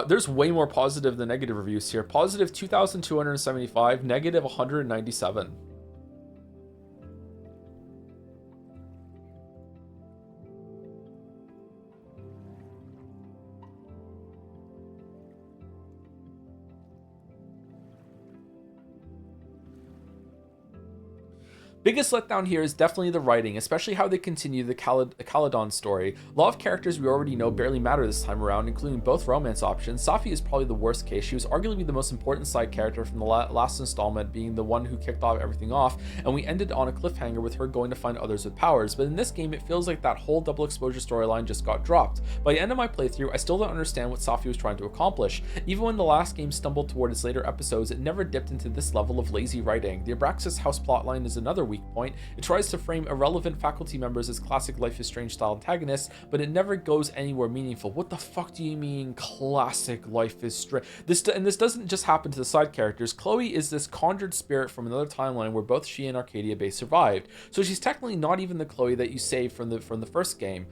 There's way more positive than negative reviews here. Positive 2,275, negative 197. Biggest letdown here is definitely the writing, especially how they continue the Caledon story. A lot of characters we already know barely matter this time around, including both romance options. Safi is probably the worst case. She was arguably the most important side character from the last installment, being the one who kicked everything off, and we ended on a cliffhanger with her going to find others with powers. But in this game, it feels like that whole Double Exposure storyline just got dropped. By the end of my playthrough, I still don't understand what Safi was trying to accomplish. Even when the last game stumbled toward its later episodes, it never dipped into this level of lazy writing. The Abraxas house plotline is another weak point. It tries to frame irrelevant faculty members as classic Life is Strange style antagonists, but it never goes anywhere meaningful. What the fuck do you mean classic Life is Strange? This doesn't just happen to the side characters. Chloe is this conjured spirit from another timeline where both she and Arcadia Bay survived. So she's technically not even the Chloe that you saved from the first game.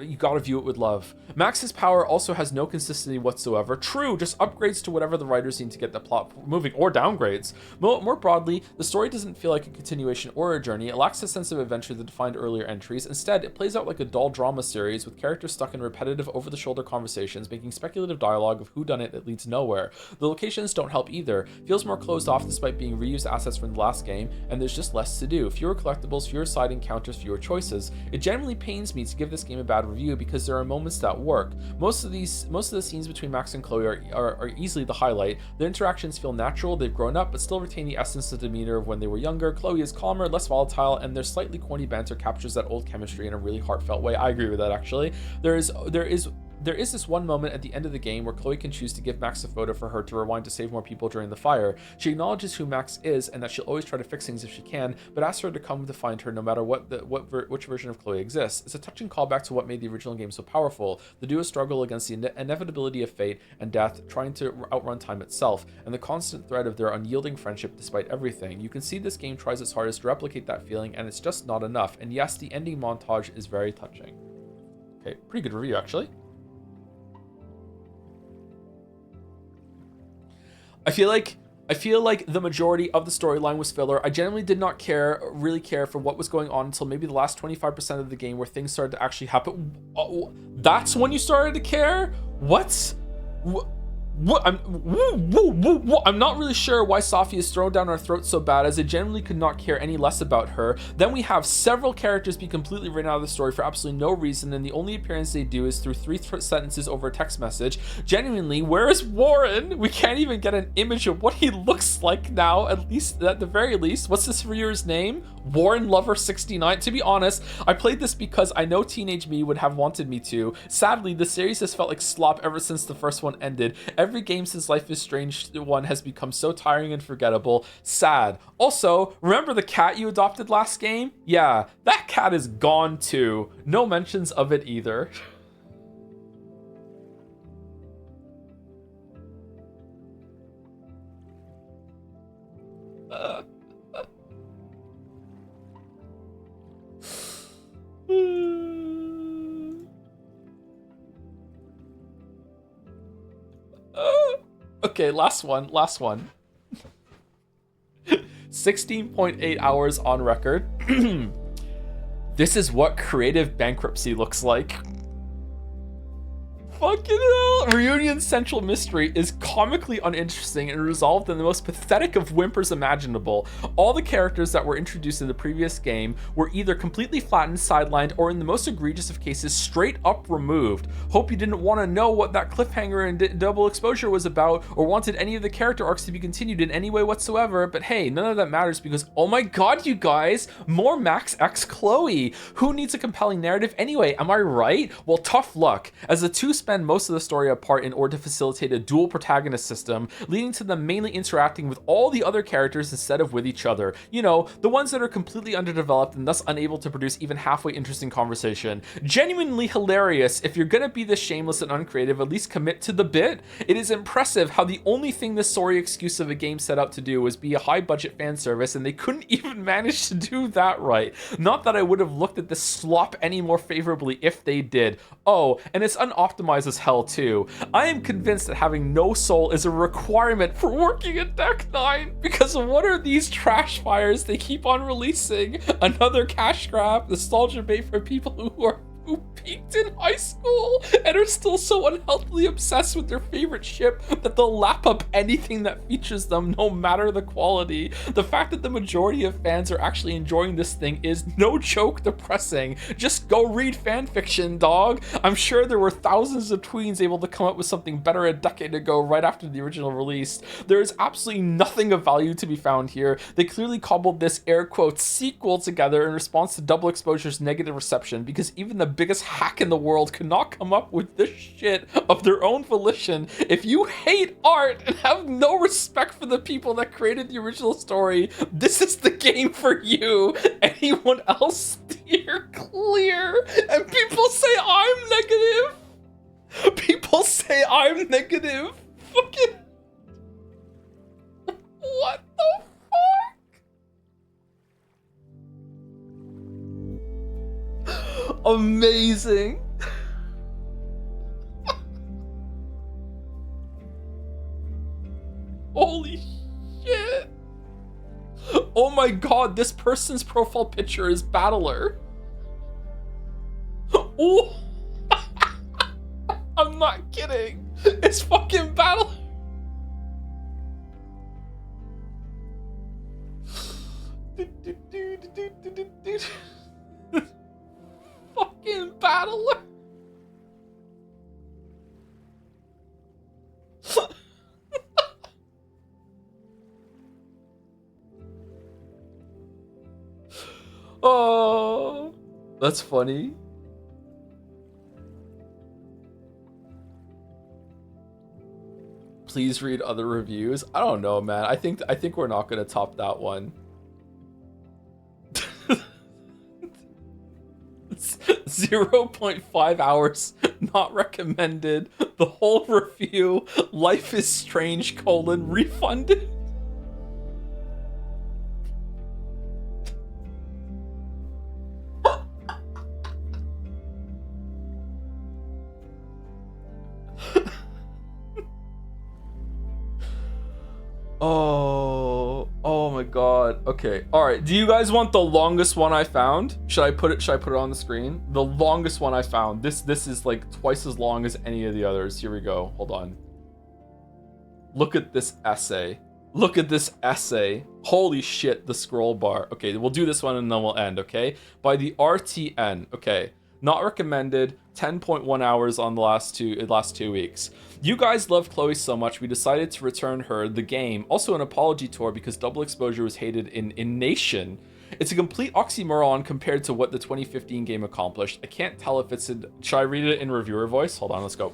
You gotta view it with love. Max's power also has no consistency whatsoever. True, just upgrades to whatever the writers need to get the plot moving, or downgrades. More broadly, the story doesn't feel like a continuation or a journey. It lacks a sense of adventure that defined earlier entries. Instead, it plays out like a dull drama series with characters stuck in repetitive, over-the-shoulder conversations, making speculative dialogue of whodunit that leads nowhere. The locations don't help either. Feels more closed off despite being reused assets from the last game, and there's just less to do. Fewer collectibles, fewer side encounters, fewer choices. It genuinely pains me to give this game a bad review because there are moments that work. Most of the scenes between Max and Chloe are easily the highlight. The interactions feel natural, they've grown up, but still retain the essence of demeanor of when they were younger. Chloe is calmer, less volatile, and their slightly corny banter captures that old chemistry in a really heartfelt way. I agree with that, actually. There is this one moment at the end of the game where Chloe can choose to give Max a photo for her to rewind to save more people during the fire. She acknowledges who Max is and that she'll always try to fix things if she can, but asks her to come to find her no matter which version of Chloe exists. It's a touching callback to what made the original game so powerful. The duo struggle against the inevitability of fate and death, trying to outrun time itself, and the constant thread of their unyielding friendship despite everything. You can see this game tries its hardest to replicate that feeling, and it's just not enough. And yes, the ending montage is very touching. Okay, pretty good review, actually. I feel like the majority of the storyline was filler. I genuinely did not really care for what was going on until maybe the last 25% of the game where things started to actually happen. That's when you started to care? What? I'm not really sure why Safi is thrown down our throats so bad, as I genuinely could not care any less about her. Then we have several characters be completely written out of the story for absolutely no reason, and the only appearance they do is through 3 sentences over a text message. Genuinely, where is Warren? We can't even get an image of what he looks like now, at the very least. What's this viewer's name? Warren Lover 69. To be honest, I played this because I know teenage me would have wanted me to. Sadly, the series has felt like slop ever since the first one ended. Every game since Life is Strange 1 has become so tiring and forgettable. Sad. Also, remember the cat you adopted last game? Yeah, that cat is gone too. No mentions of it either. Okay, last one. 16.8 hours on record. This is what creative bankruptcy looks like. Fucking hell. Reunion Central Mystery is comically uninteresting and resolved in the most pathetic of whimpers imaginable. All the characters that were introduced in the previous game were either completely flattened, sidelined, or in the most egregious of cases, straight up removed. Hope you didn't want to know what that cliffhanger in Double Exposure was about, or wanted any of the character arcs to be continued in any way whatsoever, but hey, none of that matters because, oh my god, you guys, more Max X Chloe. Who needs a compelling narrative anyway, am I right? Well, tough luck, as the two spend most of the story apart in order to facilitate a dual protagonist system, leading to them mainly interacting with all the other characters instead of with each other. You know, the ones that are completely underdeveloped and thus unable to produce even halfway interesting conversation. Genuinely hilarious. If you're gonna be this shameless and uncreative, at least commit to the bit. It is impressive how the only thing this sorry excuse of a game set out to do was be a high budget fan service, and they couldn't even manage to do that right. Not that I would have looked at this slop any more favorably if they did. Oh, and it's unoptimized as hell too. I am convinced that having no soul is a requirement for working at Deck 9, because what are these trash fires they keep on releasing? Another cash grab, nostalgia bait for people who peaked in high school and are still so unhealthily obsessed with their favorite ship that they'll lap up anything that features them, no matter the quality. The fact that the majority of fans are actually enjoying this thing is no joke depressing. Just go read fanfiction, dog. I'm sure there were thousands of tweens able to come up with something better a decade ago right after the original release. There is absolutely nothing of value to be found here. They clearly cobbled this air quotes sequel together in response to Double Exposure's negative reception, because even the biggest hack in the world could not come up with this shit of their own volition. If you hate art and have no respect for the people that created the original story, this is the game for you. Anyone else steer clear. And people say I'm negative. People say I'm negative. Fucking what the fuck? Amazing. Holy shit. Oh my god, this person's profile picture is Battler. Oh. I'm not kidding. It's fucking Battler. Fucking Battler. Oh, that's funny. Please read other reviews. I don't know, man. I think we're not gonna top that one. 0.5 hours, not recommended. The whole review, Life is Strange, refunded. Oh my god. Okay. All right. Do you guys want the longest one I found? Should I put it on the screen? The longest one I found. This is like twice as long as any of the others. Here we go. Hold on. Look at this essay. Look at this essay. Holy shit, the scroll bar. Okay, we'll do this one and then we'll end, okay? By the RTN. Okay. Not recommended. 10.1 hours on the last 2 weeks. You guys love Chloe so much, we decided to return her the game. Also an apology tour because Double Exposure was hated in Nation. It's a complete oxymoron compared to what the 2015 game accomplished. I can't tell if it's in... Should I read it in reviewer voice? Hold on, let's go.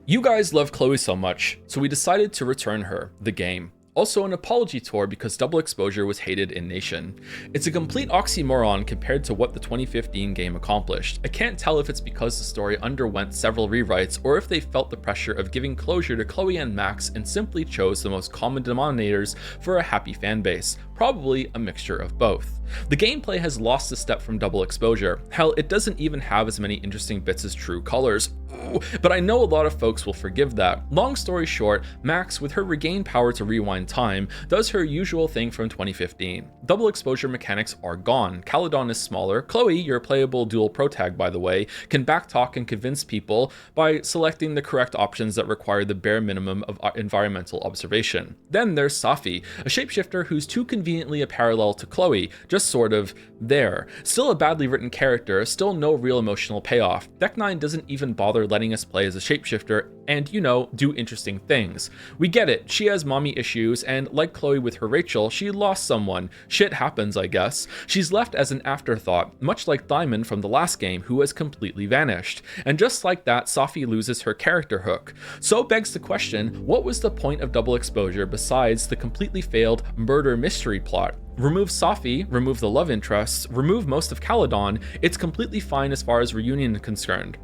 You guys love Chloe so much, so we decided to return her the game. Also an apology tour because Double Exposure was hated in Nation. It's a complete oxymoron compared to what the 2015 game accomplished. I can't tell if it's because the story underwent several rewrites or if they felt the pressure of giving closure to Chloe and Max and simply chose the most common denominators for a happy fanbase. Probably a mixture of both. The gameplay has lost a step from Double Exposure. Hell, it doesn't even have as many interesting bits as True Colors. Ooh, but I know a lot of folks will forgive that. Long story short, Max, with her regained power to rewind time, does her usual thing from 2015. Double Exposure mechanics are gone. Caledon is smaller. Chloe, your playable dual protag by the way, can backtalk and convince people by selecting the correct options that require the bare minimum of environmental observation. Then there's Safi, a shapeshifter who's too conveniently a parallel to Chloe, just sort of there. Still a badly written character, still no real emotional payoff. Deck 9 doesn't even bother letting us play as a shapeshifter and, you know, do interesting things. We get it, she has mommy issues, and like Chloe with her Rachel, she lost someone. Shit happens, I guess. She's left as an afterthought, much like Diamond from the last game, who has completely vanished. And just like that, Safi loses her character hook. So begs the question, what was the point of Double Exposure besides the completely failed murder mystery plot? Remove Safi, remove the love interests, remove most of Caledon, it's completely fine as far as Reunion is concerned.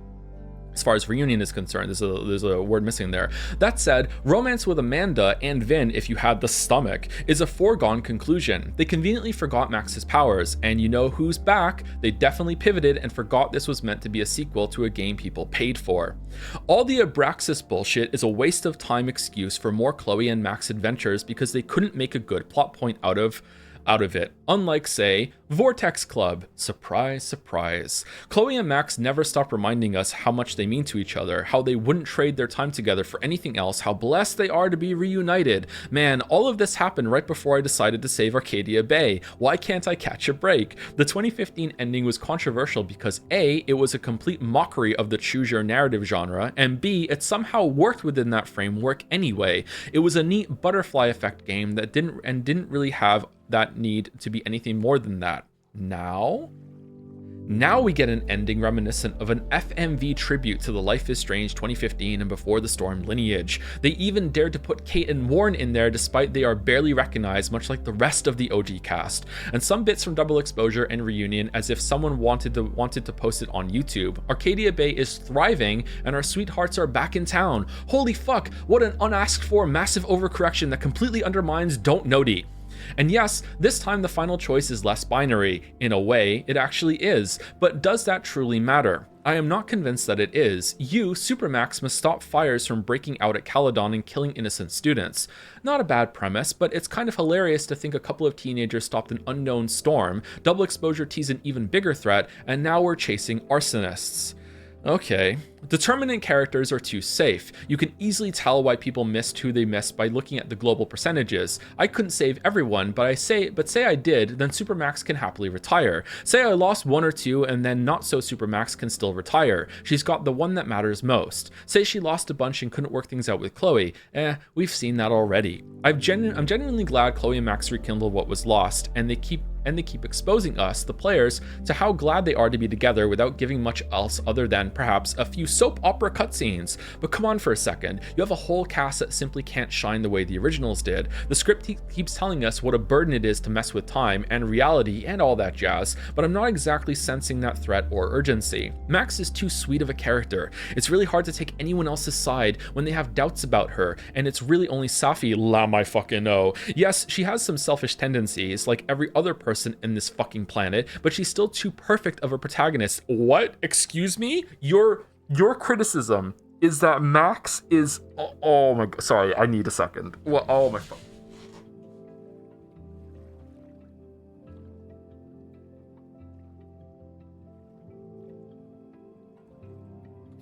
There's a word missing there. That said, romance with Amanda and Vin, if you had the stomach, is a foregone conclusion. They conveniently forgot Max's powers, and you know who's back? They definitely pivoted and forgot this was meant to be a sequel to a game people paid for. All the Abraxas bullshit is a waste of time excuse for more Chloe and Max adventures because they couldn't make a good plot point out of it. Unlike, say, Vortex Club. Surprise, surprise. Chloe and Max never stop reminding us how much they mean to each other, how they wouldn't trade their time together for anything else, how blessed they are to be reunited. Man, all of this happened right before I decided to save Arcadia Bay. Why can't I catch a break? The 2015 ending was controversial because A, it was a complete mockery of the choose your narrative genre, and B, it somehow worked within that framework anyway. It was a neat butterfly effect game that didn't really have that need to be anything more than that. Now we get an ending reminiscent of an FMV tribute to the Life is Strange 2015 and Before the Storm lineage. They even dared to put Kate and Warren in there despite they are barely recognized, much like the rest of the OG cast. And some bits from Double Exposure and Reunion as if someone wanted to post it on YouTube. Arcadia Bay is thriving and our sweethearts are back in town. Holy fuck, what an unasked for massive overcorrection that completely undermines Don't Noti. And yes, this time the final choice is less binary. In a way, it actually is. But does that truly matter? I am not convinced that it is. You, Supermax, must stop fires from breaking out at Caledon and killing innocent students. Not a bad premise, but it's kind of hilarious to think a couple of teenagers stopped an unknown storm, Double Exposure teased an even bigger threat, and now we're chasing arsonists. Okay. Determinant characters are too safe. You can easily tell why people missed who they missed by looking at the global percentages. I couldn't save everyone, but say I did, then Supermax can happily retire. Say I lost one or two, and then not so Supermax can still retire. She's got the one that matters most. Say she lost a bunch and couldn't work things out with Chloe. We've seen that already. I'm genuinely glad Chloe and Max rekindled what was lost, and they keep exposing us, the players, to how glad they are to be together without giving much else other than perhaps a few soap opera cutscenes. But come on for a second, you have a whole cast that simply can't shine the way the originals did. The script keeps telling us what a burden it is to mess with time and reality and all that jazz, but I'm not exactly sensing that threat or urgency. Max is too sweet of a character. It's really hard to take anyone else's side when they have doubts about her, and it's really only Safi, my fucking know. Yes, she has some selfish tendencies, like every other person in this fucking planet, but she's still too perfect of a protagonist. What? Excuse me? Your criticism is that Max is... Oh my god. Sorry, I need a second. Well, oh my fuck.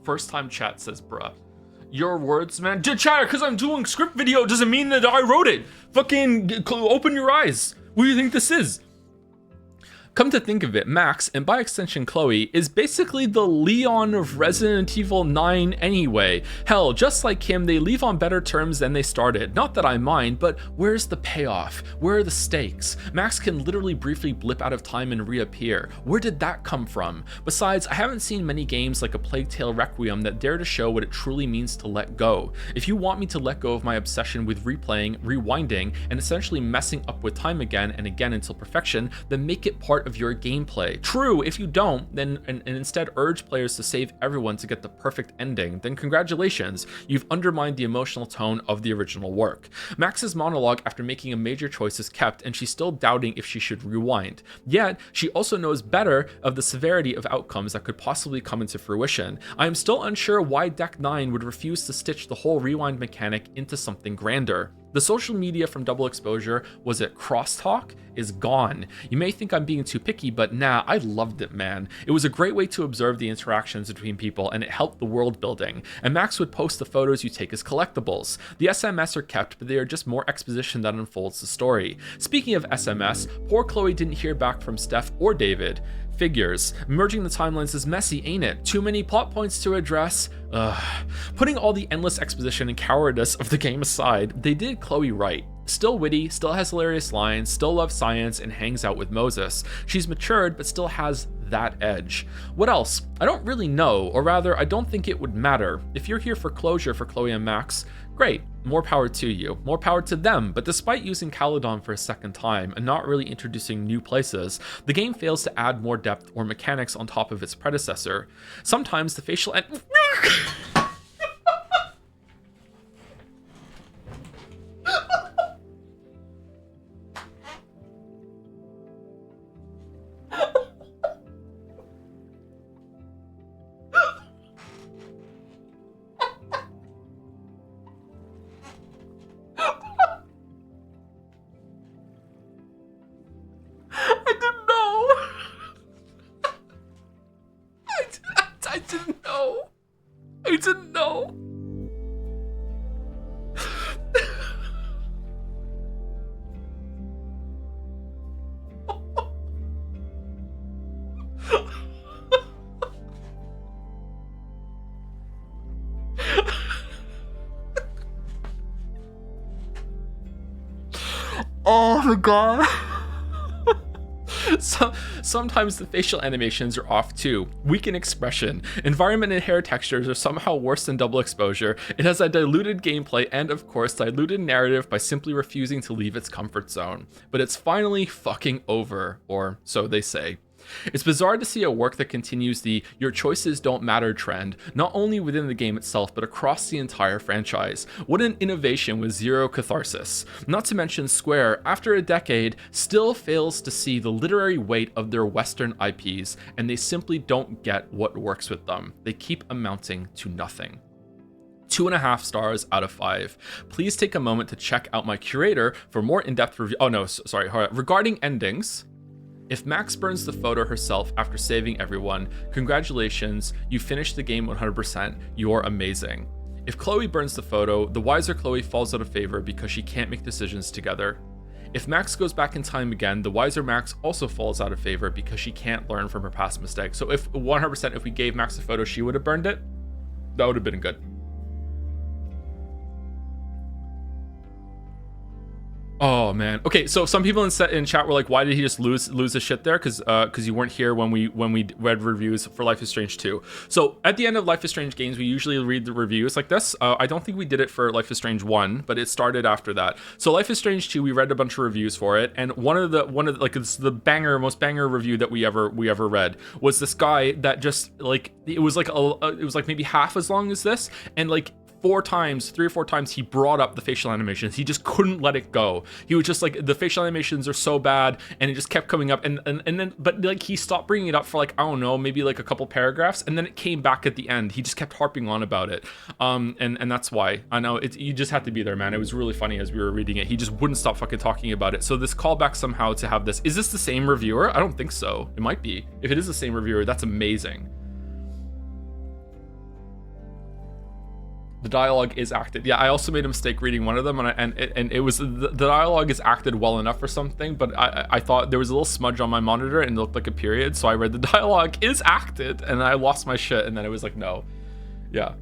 First time chat says bruh. Your words, man. Chat, because I'm doing script video doesn't mean that I wrote it. Fucking open your eyes. What do you think this is? Come to think of it, Max, and by extension Chloe, is basically the Leon of Resident Evil 9 anyway. Hell, just like him, they leave on better terms than they started. Not that I mind, but where's the payoff? Where are the stakes? Max can literally briefly blip out of time and reappear. Where did that come from? Besides, I haven't seen many games like A Plague Tale Requiem that dare to show what it truly means to let go. If you want me to let go of my obsession with replaying, rewinding, and essentially messing up with time again and again until perfection, then make it part of your gameplay. True, if you don't, then and instead urge players to save everyone to get the perfect ending, then congratulations, you've undermined the emotional tone of the original work. Max's monologue after making a major choice is kept, and she's still doubting if she should rewind. Yet, she also knows better of the severity of outcomes that could possibly come into fruition. I am still unsure why Deck 9 would refuse to stitch the whole rewind mechanic into something grander. The social media from Double Exposure, was it crosstalk, is gone. You may think I'm being too picky, but nah, I loved it, man. It was a great way to observe the interactions between people, and it helped the world building. And Max would post the photos you take as collectibles. The SMS are kept, but they are just more exposition that unfolds the story. Speaking of SMS, poor Chloe didn't hear back from Steph or David. Figures. Merging the timelines is messy, ain't it? Too many plot points to address. Putting all the endless exposition and cowardice of the game aside, they did Chloe right. Still witty, still has hilarious lines, still loves science, and hangs out with Moses. She's matured, but still has that edge. What else? I don't really know, or rather, I don't think it would matter. If you're here for closure for Chloe and Max, great, more power to you, more power to them, but despite using Caledon for a second time and not really introducing new places, the game fails to add more depth or mechanics on top of its predecessor. Sometimes the facial I didn't know. Oh my god. Sometimes the facial animations are off too. Weak in expression. Environment and hair textures are somehow worse than Double Exposure. It has a diluted gameplay and, of course, diluted narrative by simply refusing to leave its comfort zone. But it's finally fucking over, or so they say. It's bizarre to see a work that continues the "your choices don't matter" trend, not only within the game itself, but across the entire franchise. What an innovation with zero catharsis. Not to mention Square, after a decade, still fails to see the literary weight of their Western IPs, and they simply don't get what works with them. They keep amounting to nothing. 2.5 stars out of 5. Please take a moment to check out my curator for more in-depth review. Oh no, sorry. Regarding endings, if Max burns the photo herself after saving everyone, congratulations, you finished the game 100%, you're amazing. If Chloe burns the photo, the wiser Chloe falls out of favor because she can't make decisions together. If Max goes back in time again, the wiser Max also falls out of favor because she can't learn from her past mistakes. So if 100%, if we gave Max a photo, she would have burned it, that would have been good. Oh man. Okay, so some people in chat were like, "Why did he just lose his shit there?" Because you weren't here when we read reviews for Life is Strange 2. So at the end of Life is Strange games, we usually read the reviews like this. I don't think we did it for Life is Strange 1, but it started after that. So Life is Strange 2, we read a bunch of reviews for it, and one of the like, it's the most banger review that we ever read was this guy that just like it was like maybe half as long as this, and like 3 or 4 times he brought up the facial animations. He just couldn't let it go. He was just like, the facial animations are so bad, and it just kept coming up, and then but like he stopped bringing it up for like, I don't know, maybe like a couple paragraphs, and then it came back at the end. He just kept harping on about it, and that's why. I know you just had to be there, man. It was really funny as we were reading it. He just wouldn't stop fucking talking about it. So this callback somehow to have this, is this the same reviewer? I don't think so. It might be. If it is the same reviewer, that's amazing. The dialogue is acted. Yeah, I also made a mistake reading one of them, and it was the dialogue is acted well enough for something, but I thought there was a little smudge on my monitor and it looked like a period, so I read the dialogue is acted, and I lost my shit, and then it was like, no. Yeah.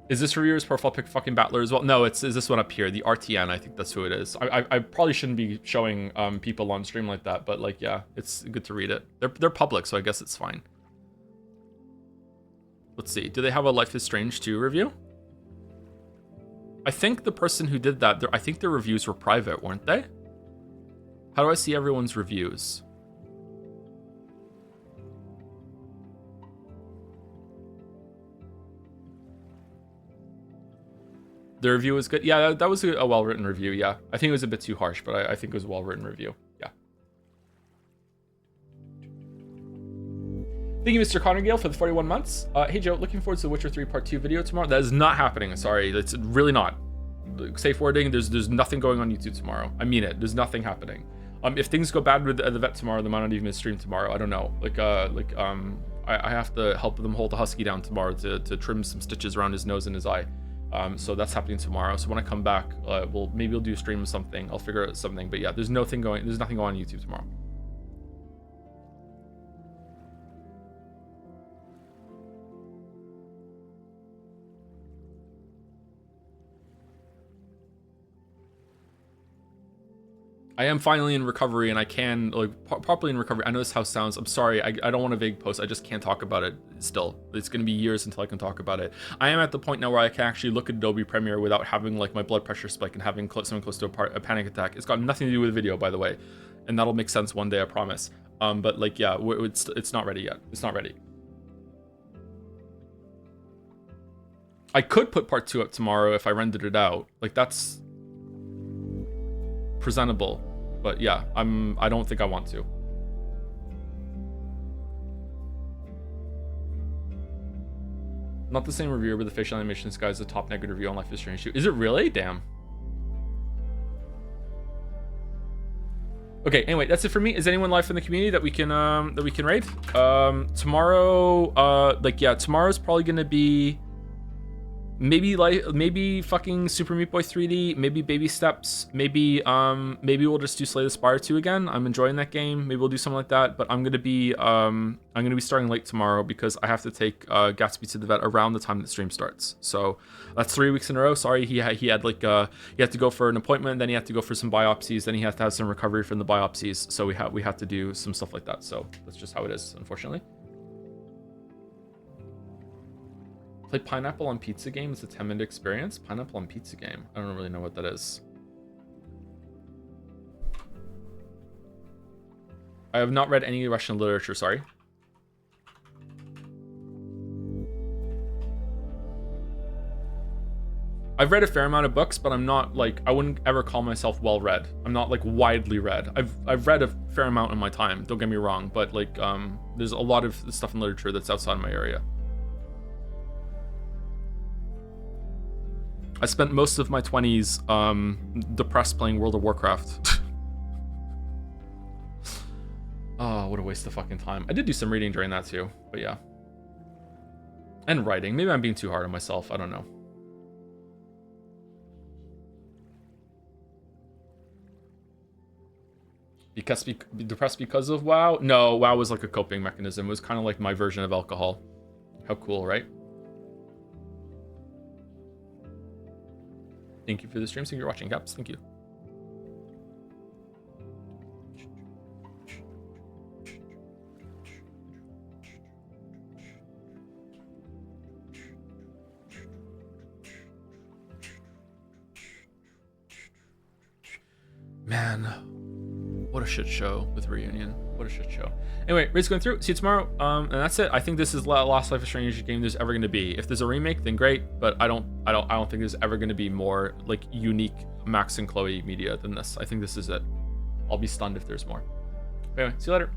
Is this reviewer's profile pic fucking Battler as well? No, is this one up here, the RTN, I think that's who it is. I probably shouldn't be showing people on stream like that, but like, yeah, it's good to read it. They're public, so I guess it's fine. Let's see, do they have a Life is Strange 2 review? I think the person who did that, I think their reviews were private, weren't they? How do I see everyone's reviews? The review was good. Yeah, that was a well-written review, yeah. I think it was a bit too harsh, but I think it was a well-written review, yeah. Thank you, Mr. Connor Gale, for the 41 months. Hey, Joe, looking forward to the Witcher 3 Part 2 video tomorrow. That is not happening, sorry. It's really not. Safe wording, there's nothing going on YouTube tomorrow. I mean it, there's nothing happening. If things go bad with the vet tomorrow, they might not even stream tomorrow. I don't know. I have to help them hold the husky down tomorrow to trim some stitches around his nose and his eye. So that's happening tomorrow. So when I come back, maybe we'll do a stream of something. I'll figure out something. But yeah, there's nothing going on YouTube tomorrow. I am finally in recovery, and I can, properly in recovery. I know this house sounds, I'm sorry, I don't want a vague post, I just can't talk about it still. It's gonna be years until I can talk about it. I am at the point now where I can actually look at Adobe Premiere without having, my blood pressure spike and having something close to a panic attack. It's got nothing to do with video, by the way. And that'll make sense one day, I promise. But, yeah, it's not ready yet. It's not ready. I could put part 2 up tomorrow if I rendered it out. That's presentable. But yeah, I don't think I want to. Not the same reviewer, but the facial animation. This guy's the top negative review on Life is Strange 2. Is it really? Damn. Okay, anyway, that's it for me. Is anyone live in the community that we can raid? Tomorrow, tomorrow's probably gonna be maybe fucking Super Meat Boy 3D, maybe Baby Steps, maybe we'll just do Slay the Spire 2 again. I'm enjoying that game. Maybe we'll do something like that, but I'm gonna be starting late tomorrow because I have to take Gatsby to the vet around the time that stream starts. So that's 3 weeks in a row. Sorry, he had he had to go for an appointment, then he had to go for some biopsies, then he had to have some recovery from the biopsies. So we had to do some stuff like that. So that's just how it is, unfortunately. Play Pineapple on Pizza game. It's a 10-minute experience. Pineapple on Pizza game. I don't really know what that is. I have not read any Russian literature, sorry. I've read a fair amount of books, but I'm not I wouldn't ever call myself well read. I'm not widely read. I've read a fair amount in my time, don't get me wrong, but there's a lot of stuff in literature that's outside my area. I spent most of my 20s depressed playing World of Warcraft. Oh, what a waste of fucking time. I did do some reading during that too, but yeah. And writing. Maybe I'm being too hard on myself. I don't know. Depressed because of WoW? No, WoW was like a coping mechanism. It was kind of like my version of alcohol. How cool, right? Thank you for the stream. Thank you for watching, Caps. Thank you. Man, what a shit show with Reunion. What a shit show. Anyway, raid's going through. See you tomorrow. And that's it. I think this is the last Life is Strange game there's ever going to be. If there's a remake, then great. But I don't think there's ever going to be more unique Max and Chloe media than this. I think this is it. I'll be stunned if there's more. But anyway, see you later.